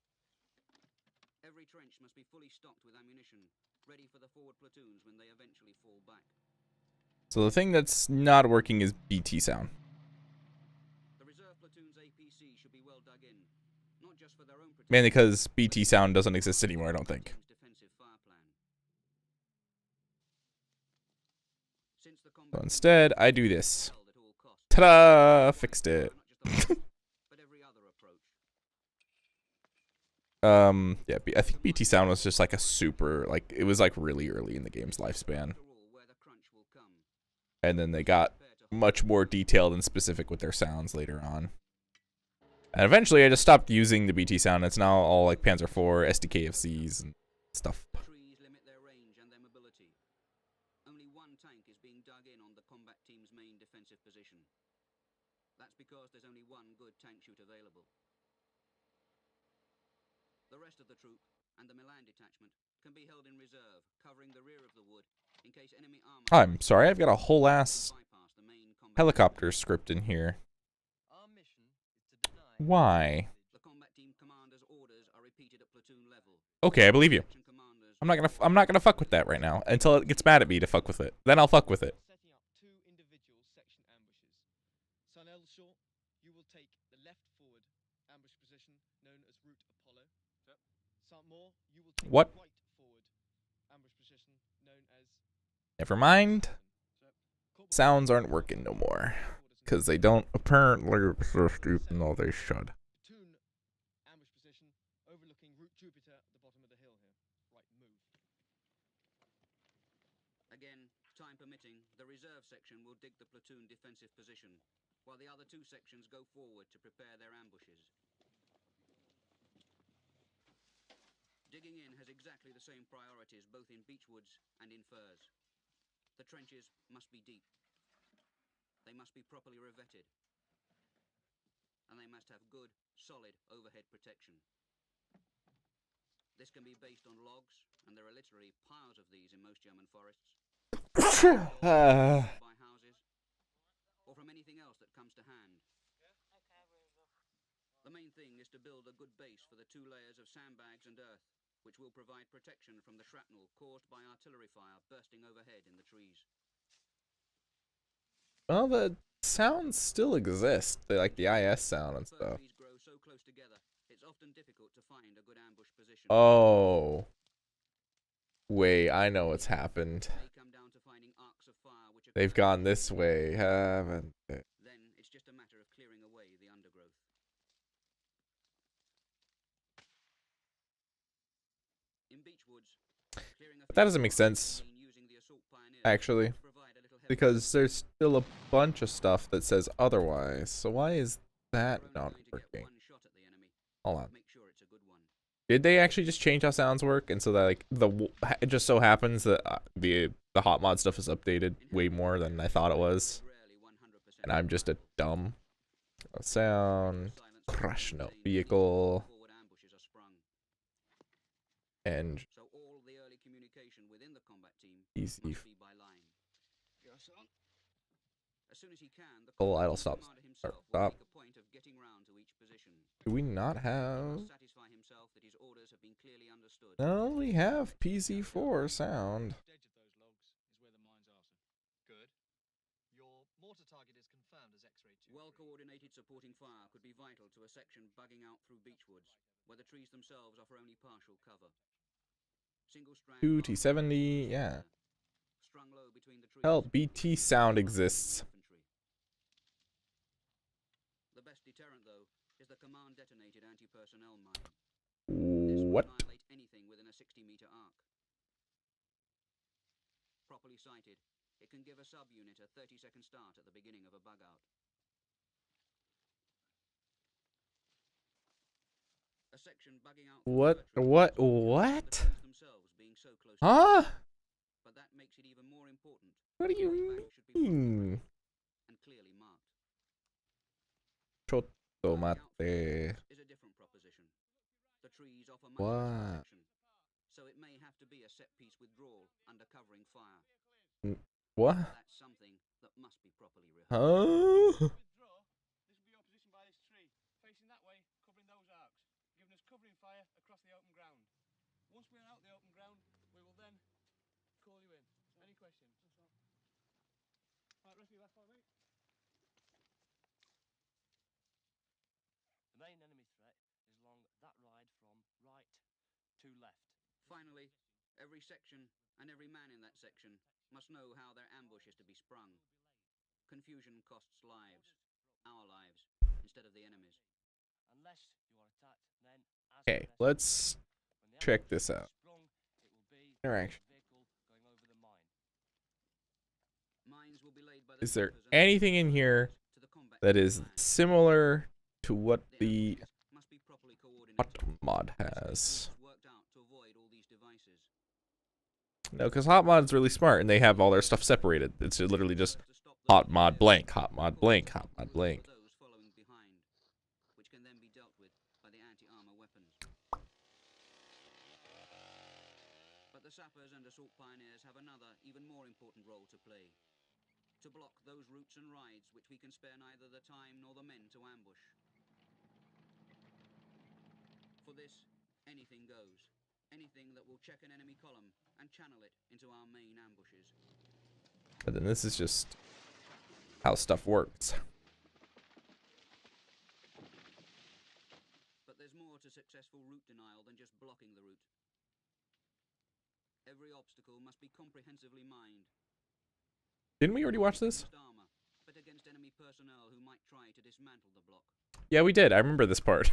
Every trench must be fully stocked with ammunition, ready for the forward platoons when they eventually fall back. So the thing that's not working is BT sound. The reserve platoon's APC should be well dug in, not just for their own protection, Mainly because BT sound doesn't exist anymore, I don't think. So instead, I do this. Ta-da! Fixed it. Yeah, I think BT sound was just like a super, like, it was like really early in the game's lifespan. And then they got much more detailed and specific with their sounds later on. And eventually I just stopped using the BT sound. It's now all like Panzer IV, SDKFCs, and stuff. Trees limit their range and their mobility. Only 1 tank is being dug in on the combat team's main defensive position. That's because there's only 1 good tank shoot available. The rest of the troop and the Milan detachment can be held in reserve, covering the rear of the wood in case enemy armor... I'm sorry, I've got a whole ass helicopter script in here. Why? The combat team commander's orders are repeated at platoon level. Okay, I believe you. I'm not gonna fuck with that right now until it gets mad at me to fuck with it. Then I'll fuck with it. Setting up 2 individual section ambushes. Sunel Shore, you will take the left forward ambush position known as Route Apollo. Moore, you will take What? the right forward ambush position known as... Never mind. Sounds aren't working no more. Because they don't apparently exist even though they should. Platoon ambush position overlooking Route Jupiter at the bottom of the hill here. Right, move. Again, time permitting, the reserve section will dig the platoon defensive position, while the other 2 sections go forward to prepare their ambushes. Digging in has exactly the same priorities both in beechwoods and in furs. The trenches must be deep. They must be properly revetted. And they must have good, solid overhead protection. This can be based on logs, and there are literally piles of these in most German forests. By houses, or from anything else that comes to hand. The main thing is to build a good base for the 2 layers of sandbags and earth, which will provide protection from the shrapnel caused by artillery fire bursting overhead in the trees. Well, the sounds still exist. They like the IS sound and stuff. Trees grow so close together, it's often difficult to find a good ambush position. Oh. Wait, I know what's happened. They come down to finding arcs of fire which They've gone this way, haven't they? Then it's just a matter of clearing away the undergrowth. In Beechwoods, But that doesn't make sense, actually, because there's still a bunch of stuff that says otherwise. So why is that not working? Hold on. Did they actually just change how sounds work, and so that like it just so happens that the hot mod stuff is updated way more than I thought it was, and I'm just a dumb sound crush no vehicle and easy. Oh, idle stop. Stop. Do we not have? No, we have PZ4 sound. Well-coordinated supporting fire could be vital to a section bugging out through Beechwoods, where the trees themselves offer only partial cover. Single strand 2 T70, yeah. Hell, BT sound exists. The best deterrent, though, is the command-detonated anti-personnel mine. This will What? annihilate anything within a 60-meter arc. Properly sighted, it can give a sub-unit a 30-second start at the beginning of a bug-out. A section bugging out. What? Huh? But that makes it even more important. What do you mean? And clearly marked. Chotto mate. Is a different proposition. The trees offer much What? protection, so it may have to be a set-piece withdrawal under covering fire. What? That's something that must be properly rehearsed. Huh? This will be your position by this tree, facing that way, covering those arcs, giving us covering fire across the open ground. Once we're out the open ground, we will then call you in. Any questions? Right, rest of you left for me. The main enemy threat is along that ride from right to left. Finally, every section and every man in that section must know how their ambush is to be sprung. Confusion costs lives, our lives, instead of the enemy's. Unless you are attacked, then as Okay, let's check this out. Interaction. Is there anything in here that is similar to what the hot mod has? No, because hot mod's really smart and they have all their stuff separated. It's literally just hot mod blank, hot mod blank, hot mod blank. But the sappers and assault pioneers have another, even more important role to play. To block those routes and rides which we can spare neither the time nor the men to ambush. For this, anything goes. Anything that will check an enemy column and channel it into our main ambushes. But then this is just how stuff works. But there's more to successful route denial than just blocking the route. Every obstacle must be comprehensively mined. Didn't we already watch this? But against enemy personnel who might try to dismantle the block. Yeah, we did. I remember this part.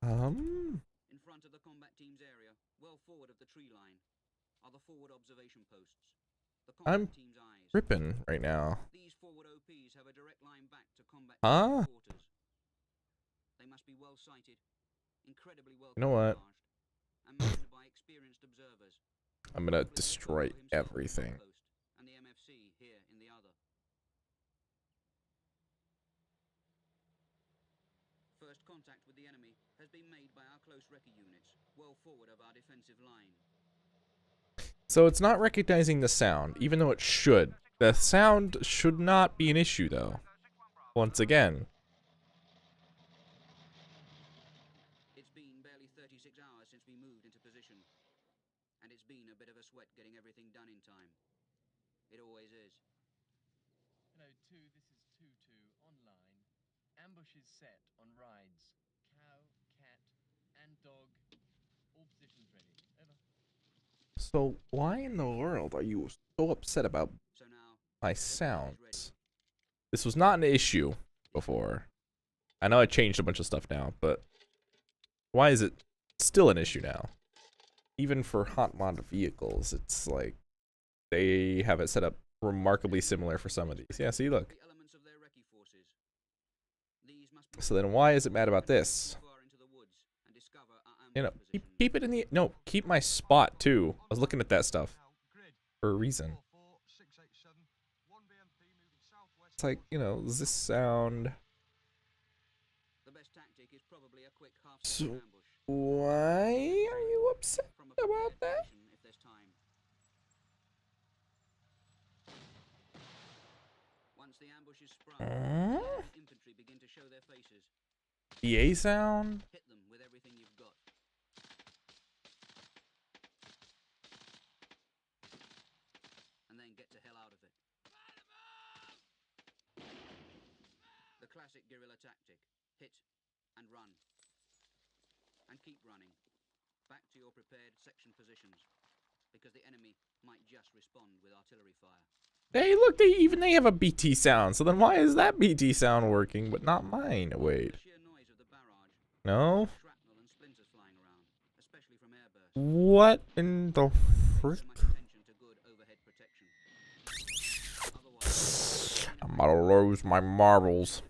In front of the combat team's area, well forward of the tree line, are the forward observation posts. The combat team's eyes. Ripping right now. These forward OPs have a direct line back to combat quarters. They must be well sighted, incredibly well camouflaged, and manned by experienced observers. I'm gonna destroy everything. And the MFC here in the other. First contact with the enemy has been made by our close recce units, well forward of our defensive line. So it's not recognizing the sound, even though it should. The sound should not be an issue, though. Once again. It's been barely 36 hours since we moved into position. And it's been a bit of a sweat getting everything done in time. It always is. Hello, 2, this is 2-2, online. Ambushes set on rides. Cow, cat, and dog. All positions ready. Over. So why in the world are you so upset about my sounds? This was not an issue before. I know I changed a bunch of stuff now, but why is it still an issue now? Even for hot mod vehicles, it's like they have it set up remarkably similar for some of these. Yeah, see, look. So then why is it mad about this? You know, keep it in the... No, keep my spot, too. I was looking at that stuff for a reason. It's like, you know, does this sound... So, why are you upset about that? Infantry begin to show their faces. EA sound? Hit them with everything you've got. And then get the hell out of it. The classic guerrilla tactic. Hit and run. And keep running. Back to your prepared section positions. Because the enemy might just respond with artillery fire. Hey, look, they have a BT sound. So then why is that BT sound working, but not mine? Wait. No? What in the frick? I'm about to lose my marbles.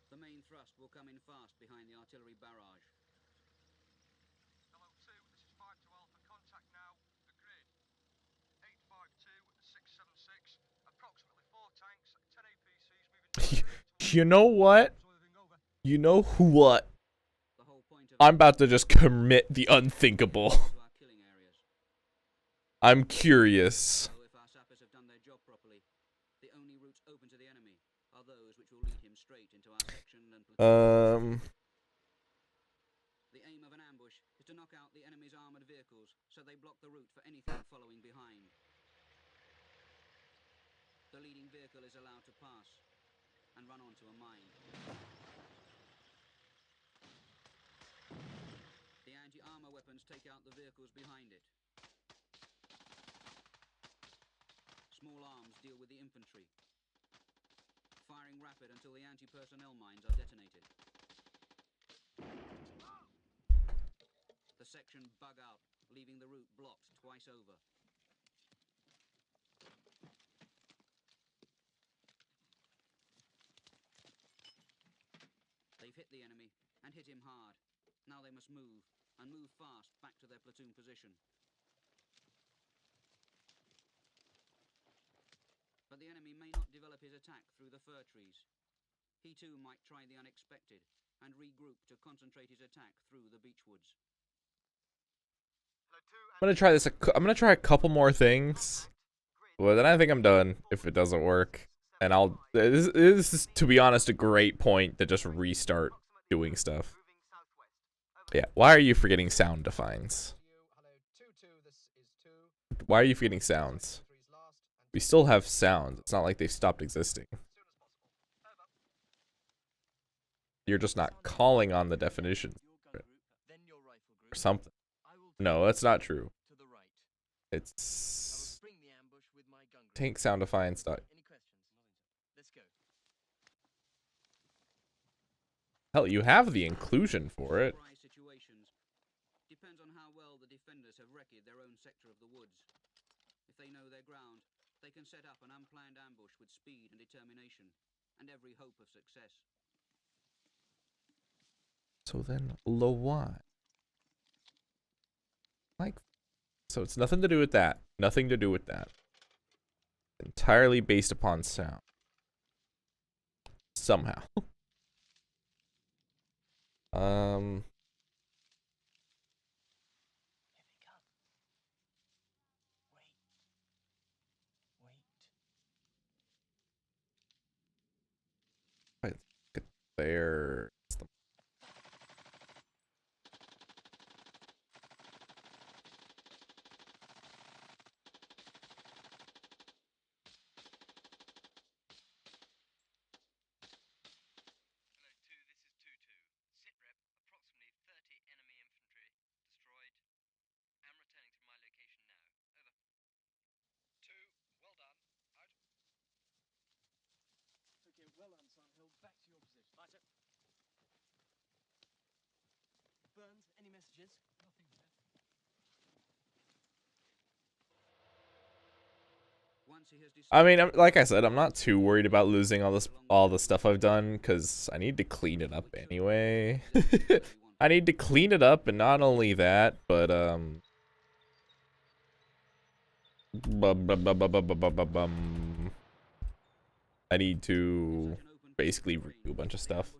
The main thrust will come in fast behind the artillery barrage. Hello 2, this is 5 to Alpha. Contact now. The grid. 852676. Approximately 4 tanks, 10 APCs moving. You know what? You know what? I'm about to just commit the unthinkable. I'm curious. If our sappers have done their job properly, the only routes open to the enemy are those which will lead him straight into our section and platoon. The aim of an ambush is to knock out the enemy's armored vehicles so they block the route for anything following behind. The leading vehicle is allowed to pass and run onto a mine. The anti-armor weapons take out the vehicles behind it. Small arms deal with the infantry, firing rapid until the anti-personnel mines are detonated. The section bug out, leaving the route blocked twice over. They've hit the enemy, and hit him hard. Now they must move, and move fast back to their platoon position. But the enemy may not develop his attack through the fir trees. He too might try the unexpected, and regroup to concentrate his attack through the beechwoods. I'm gonna try this. I'm gonna try a couple more things. Well, then I think I'm done if it doesn't work. And I'll. This is, to be honest, a great point to just restart doing stuff. Yeah. Why are you forgetting sound defines? Why are you forgetting sounds? We still have sounds. It's not like they've stopped existing. You're just not calling on the definition or something. No, that's not true. It's tank sound defines. Hell, you have the inclusion for it. Depends on how well the defenders have wrecked their own sector of the woods. If they know their ground, they can set up an unplanned ambush with speed and determination, and every hope of success. So then, why? Like, so it's nothing to do with that. Nothing to do with that. Entirely based upon sound. Somehow. Right there. messages? I mean, like I said, I'm not too worried about losing all the stuff I've done, because I need to clean it up anyway. I need to clean it up, and not only that, but I need to basically redo a bunch of stuff.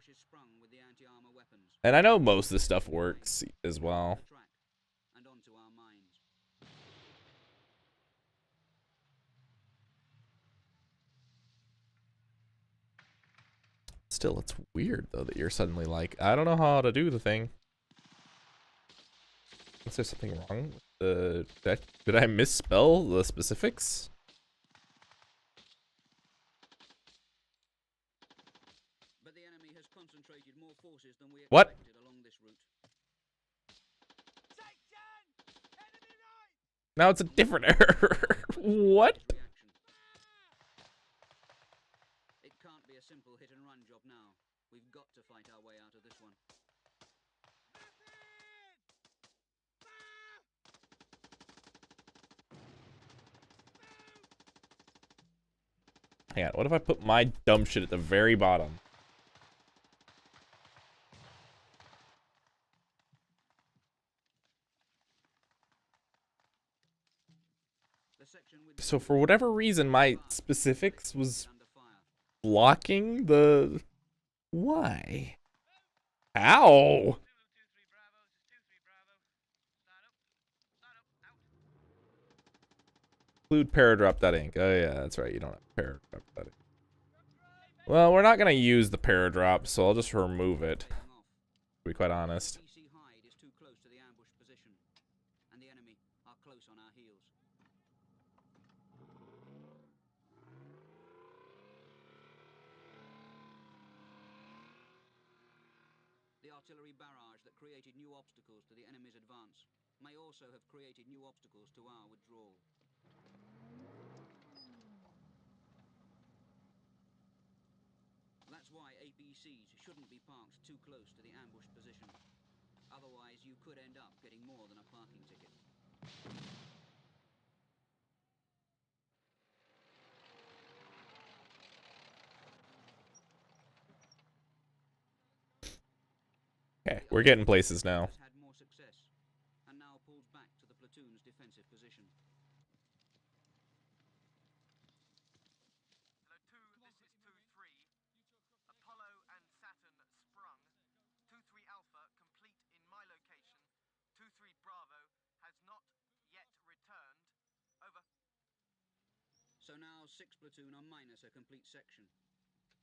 And I know most of this stuff works as well. Still, it's weird though that you're suddenly like, I don't know how to do the thing. Is there something wrong? Did I misspell the specifics? But the enemy has concentrated more forces than we What? expected along this route. Now it's a different error. What? It can't be a simple hit and run job now. We've got to fight our way out of this one. Hang on, what if I put my dumb shit at the very bottom? So for whatever reason, my specifics was blocking the... Why? Ow! Include paradrop.inc. Oh yeah, that's right, you don't have paradrop.inc. Well, we're not gonna use the paradrop, so I'll just remove it. To be quite honest. The artillery barrage that created new obstacles to the enemy's advance may also have created new obstacles to our withdrawal. That's why APCs shouldn't be parked too close to the ambush position. Otherwise, you could end up getting more than a parking ticket. Okay, we're getting places now. Had more success, and now pulls back to the platoon's defensive position. Hello 2, this is 2-3. Apollo and Saturn sprung. 2-3 Alpha complete in my location. 2-3 Bravo has not yet returned. Over. So now 6 platoon are minus a complete section,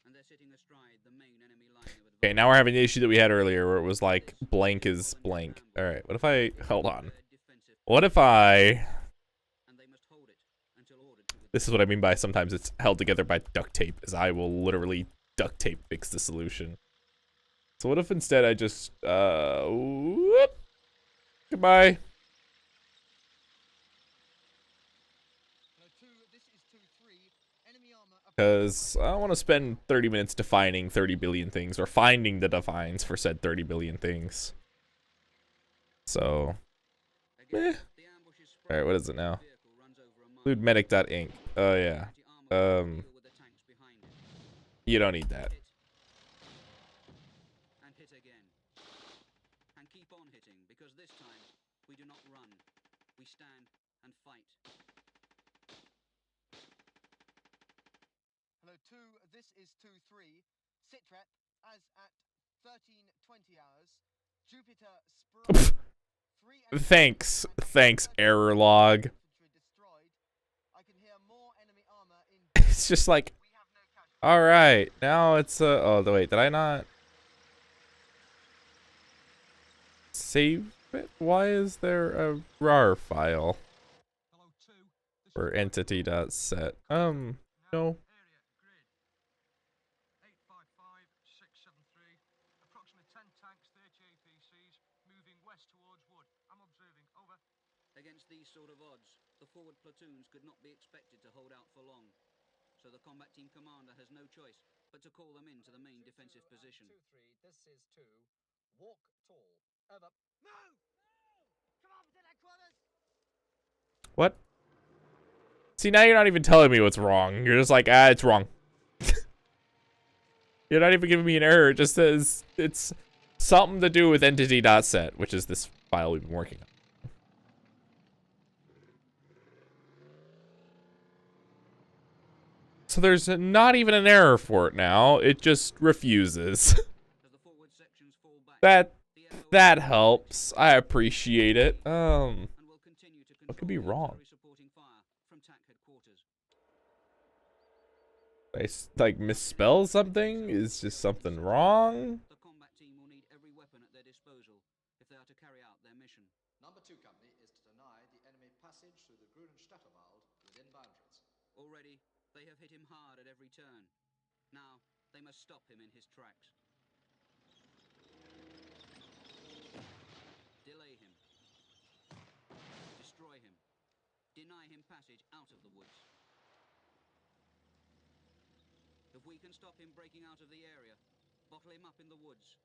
and they're sitting astride the main enemy line of advance. Okay, now we're having the issue that we had earlier where it was like blank is blank. Alright, what if I... Hold on. What if I... This is what I mean by sometimes it's held together by duct tape, is I will literally duct tape fix the solution. So what if instead I just... whoop. Goodbye. Because I don't want to spend 30 minutes defining 30 billion things, or finding the defines for said 30 billion things. So, Alright, what is it now? Include medic.inc. Oh, yeah. You don't need that. And hit again. And keep on hitting, because this time we do not run. We stand and fight. Hello 2, this is 2-3. Sitrep, as at 13:20 hours. Jupiter sprung. Thanks, error log. It's just like, alright, now it's oh, wait, did I not save it? Why is there a RAR file for entity.set? No. Against these sort of odds, the forward platoons could not be expected to hold out for long. So the combat team commander has no choice but to call them into the main defensive position. 2-3, this is 2. Walk tall. Over. Move! Come on, lieutenant quarters! What? See, now you're not even telling me what's wrong. You're just like, ah, it's wrong. You're not even giving me an error. It just says it's something to do with entity.set, which is this file we've been working on. So there's not even an error for it now. It just refuses. That helps. I appreciate it. What could be wrong? I like misspell something? Is just something wrong? The combat team will need every weapon at their disposal if they are to carry out their mission. Number 2 company is to deny the enemy passage through the Grunenstadterwald within boundaries. Already, they have hit him hard at every turn. Now, they must stop him in his tracks. Delay him. Destroy him. Deny him passage out of the woods. If we can stop him breaking out of the area, bottle him up in the woods,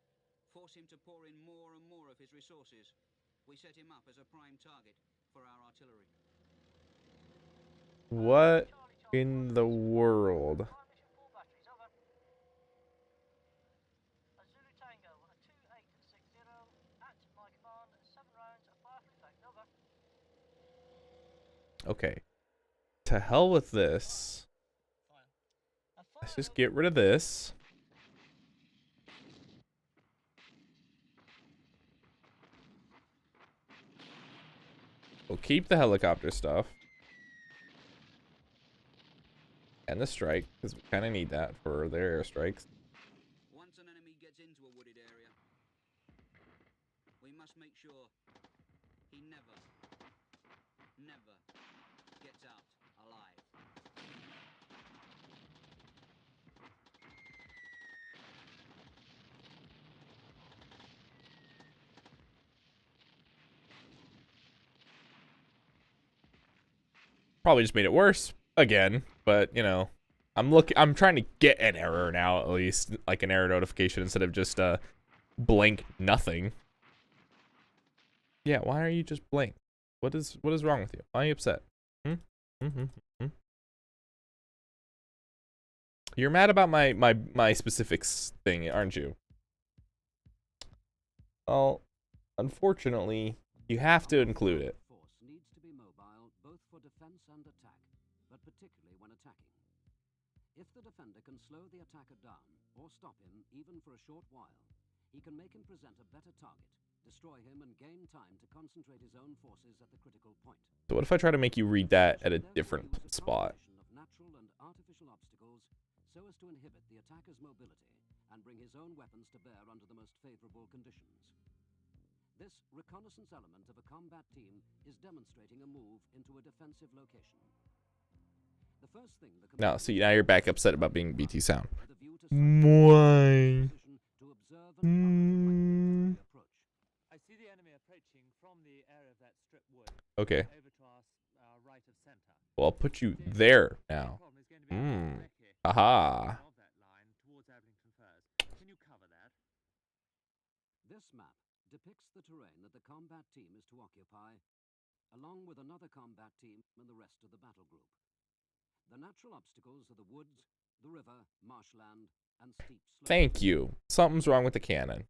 force him to pour in more and more of his resources, we set him up as a prime target for our artillery. What in the world? Okay. To hell with this. Let's just get rid of this. We'll keep the helicopter stuff. And the strike, because we kind of need that for their airstrikes. Once an enemy gets into a wooded area, we must make sure he never gets out alive. Probably just made it worse again, but you know, I'm trying to get an error now, at least like an error notification instead of just blank nothing. Yeah, why are you just blank? What is wrong with you? Why are you upset? You're mad about my specifics thing, aren't you? Well, unfortunately, you have to include it. Force needs to be mobile both for defense and attack, but particularly when attacking. If the defender can slow the attacker down or stop him even for a short while, he can make him present a better target, destroy him, and gain time to concentrate his own forces at the critical point. So what if I try to make you read that at a different spot? Of natural and artificial obstacles so as to inhibit the attacker's mobility and bring his own weapons to bear under the most favorable conditions. This reconnaissance element of a combat team is demonstrating a move into a defensive location. The first thing No, see, now you're back upset about being BT sound. Why? I see the enemy approaching from the area of that strip wood. Okay. Over to our right of center. Well, I'll put you there now. Aha. Can you cover that? This map depicts the terrain that the combat team is to occupy, along with another combat team and the rest of the battle group. The natural obstacles are the woods, the river, marshland, and steep slopes. Thank you. Something's wrong with the cannon.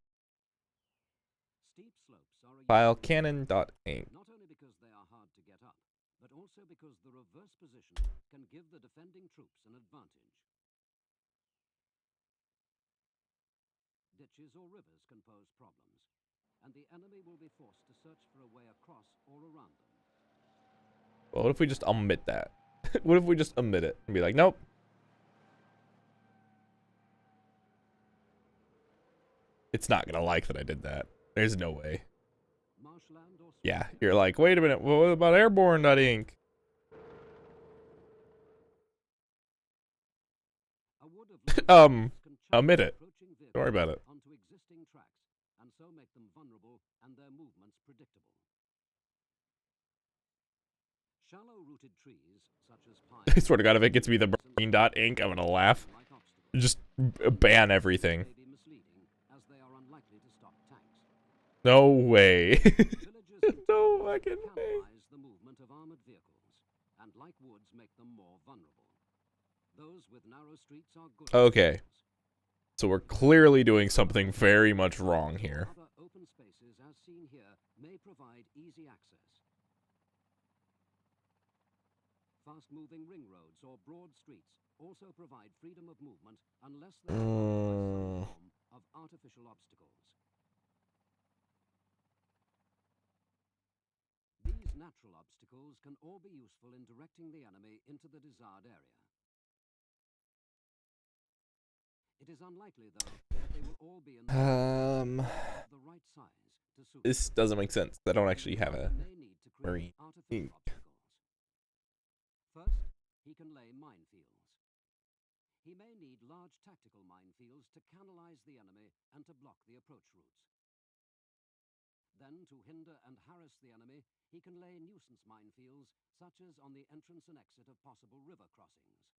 Steep slopes are a File cannon.inc. not only because they are hard to get up, but also because the reverse position can give the defending troops an advantage. Ditches or rivers can pose problems, and the enemy will be forced to search for a way across or around them. Well, what if we just omit that? What if we just omit it and be like, nope. It's not gonna like that I did that. There's no way. Yeah, you're like, wait a minute, what about airborne.inc? Omit it. Don't worry about it. Onto existing tracks, and so make them vulnerable and their movements predictable. Shallow-rooted trees, such as pine, I swear to God, if it gets me the brain.inc, I'm gonna laugh. Just ban everything. may be misleading, as they are unlikely to stop tanks. No way. No fucking way. The movement of armored vehicles, and like woods, make them more vulnerable. Those with narrow streets are good. Okay. So we're clearly doing something very much wrong here. Other open spaces, as seen here, may provide easy access. Fast-moving ring roads or broad streets also provide freedom of movement unless they are some form of artificial obstacles. These natural obstacles can all be useful in directing the enemy into the desired area. It is unlikely, though, that they will all be in the right size to suit. This doesn't make sense. I don't actually have a Marine. First, he can lay minefields. He may need large tactical minefields to canalize the enemy and to block the approach routes. Then, to hinder and harass the enemy, he can lay nuisance minefields, such as on the entrance and exit of possible river crossings.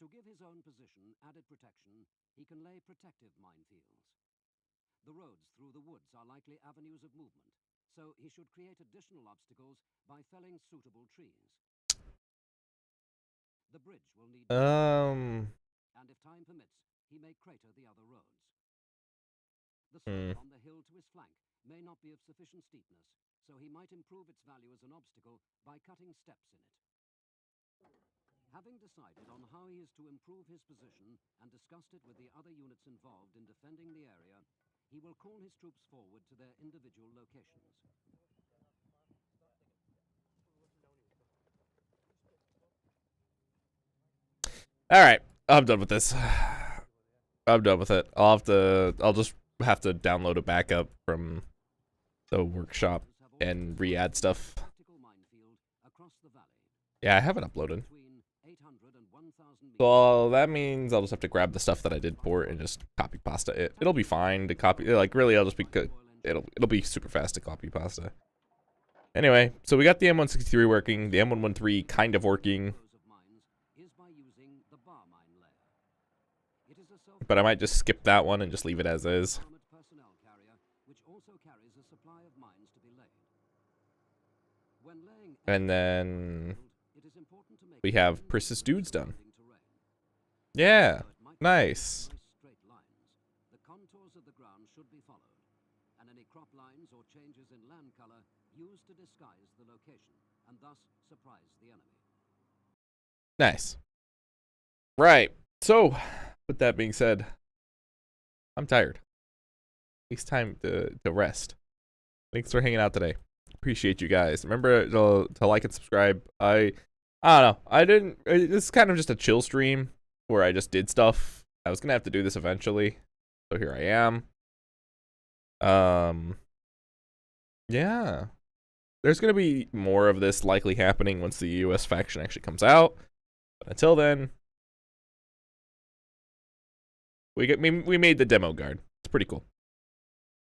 To give his own position added protection, he can lay protective minefields. The roads through the woods are likely avenues of movement, so he should create additional obstacles by felling suitable trees. The bridge will need and if time permits, he may crater the other roads. The slope on the hill to his flank may not be of sufficient steepness, so he might improve its value as an obstacle by cutting steps in it. Having decided on how he is to improve his position and discussed it with the other units involved in defending the area, he will call his troops forward to their individual locations. All right, I'm done with this. I'm done with it. I'll just have to download a backup from the workshop and re-add stuff. Yeah, I have it uploaded. Well, that means I'll just have to grab the stuff that I did port and just copy pasta it. It'll be fine to copy. Like really, I'll just be good. It'll be super fast to copy pasta. Anyway, so we got the M163 working, the M113 kind of working. But I might just skip that one and just leave it as is. And then we have Persist Dudes done. Yeah, nice. The contours of the ground should be followed, and any crop lines or changes in land color used to disguise the location and thus surprise the enemy. Nice. Right. So, with that being said, I'm tired. It's time to rest. Thanks for hanging out today. Appreciate you guys. Remember to like and subscribe. I don't know. This is kind of just a chill stream where I just did stuff. I was gonna have to do this eventually, so here I am. Yeah. There's gonna be more of this likely happening once the US faction actually comes out. But until then, we made the demo guard. It's pretty cool.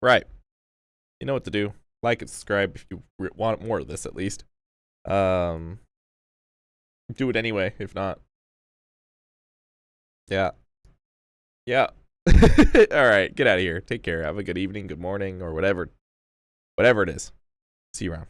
Right. You know what to do. Like and subscribe if you want more of this, at least. Do it anyway, if not. Yeah. Yeah. Alright, get out of here. Take care. Have a good evening, good morning, or whatever. Whatever it is. See you around.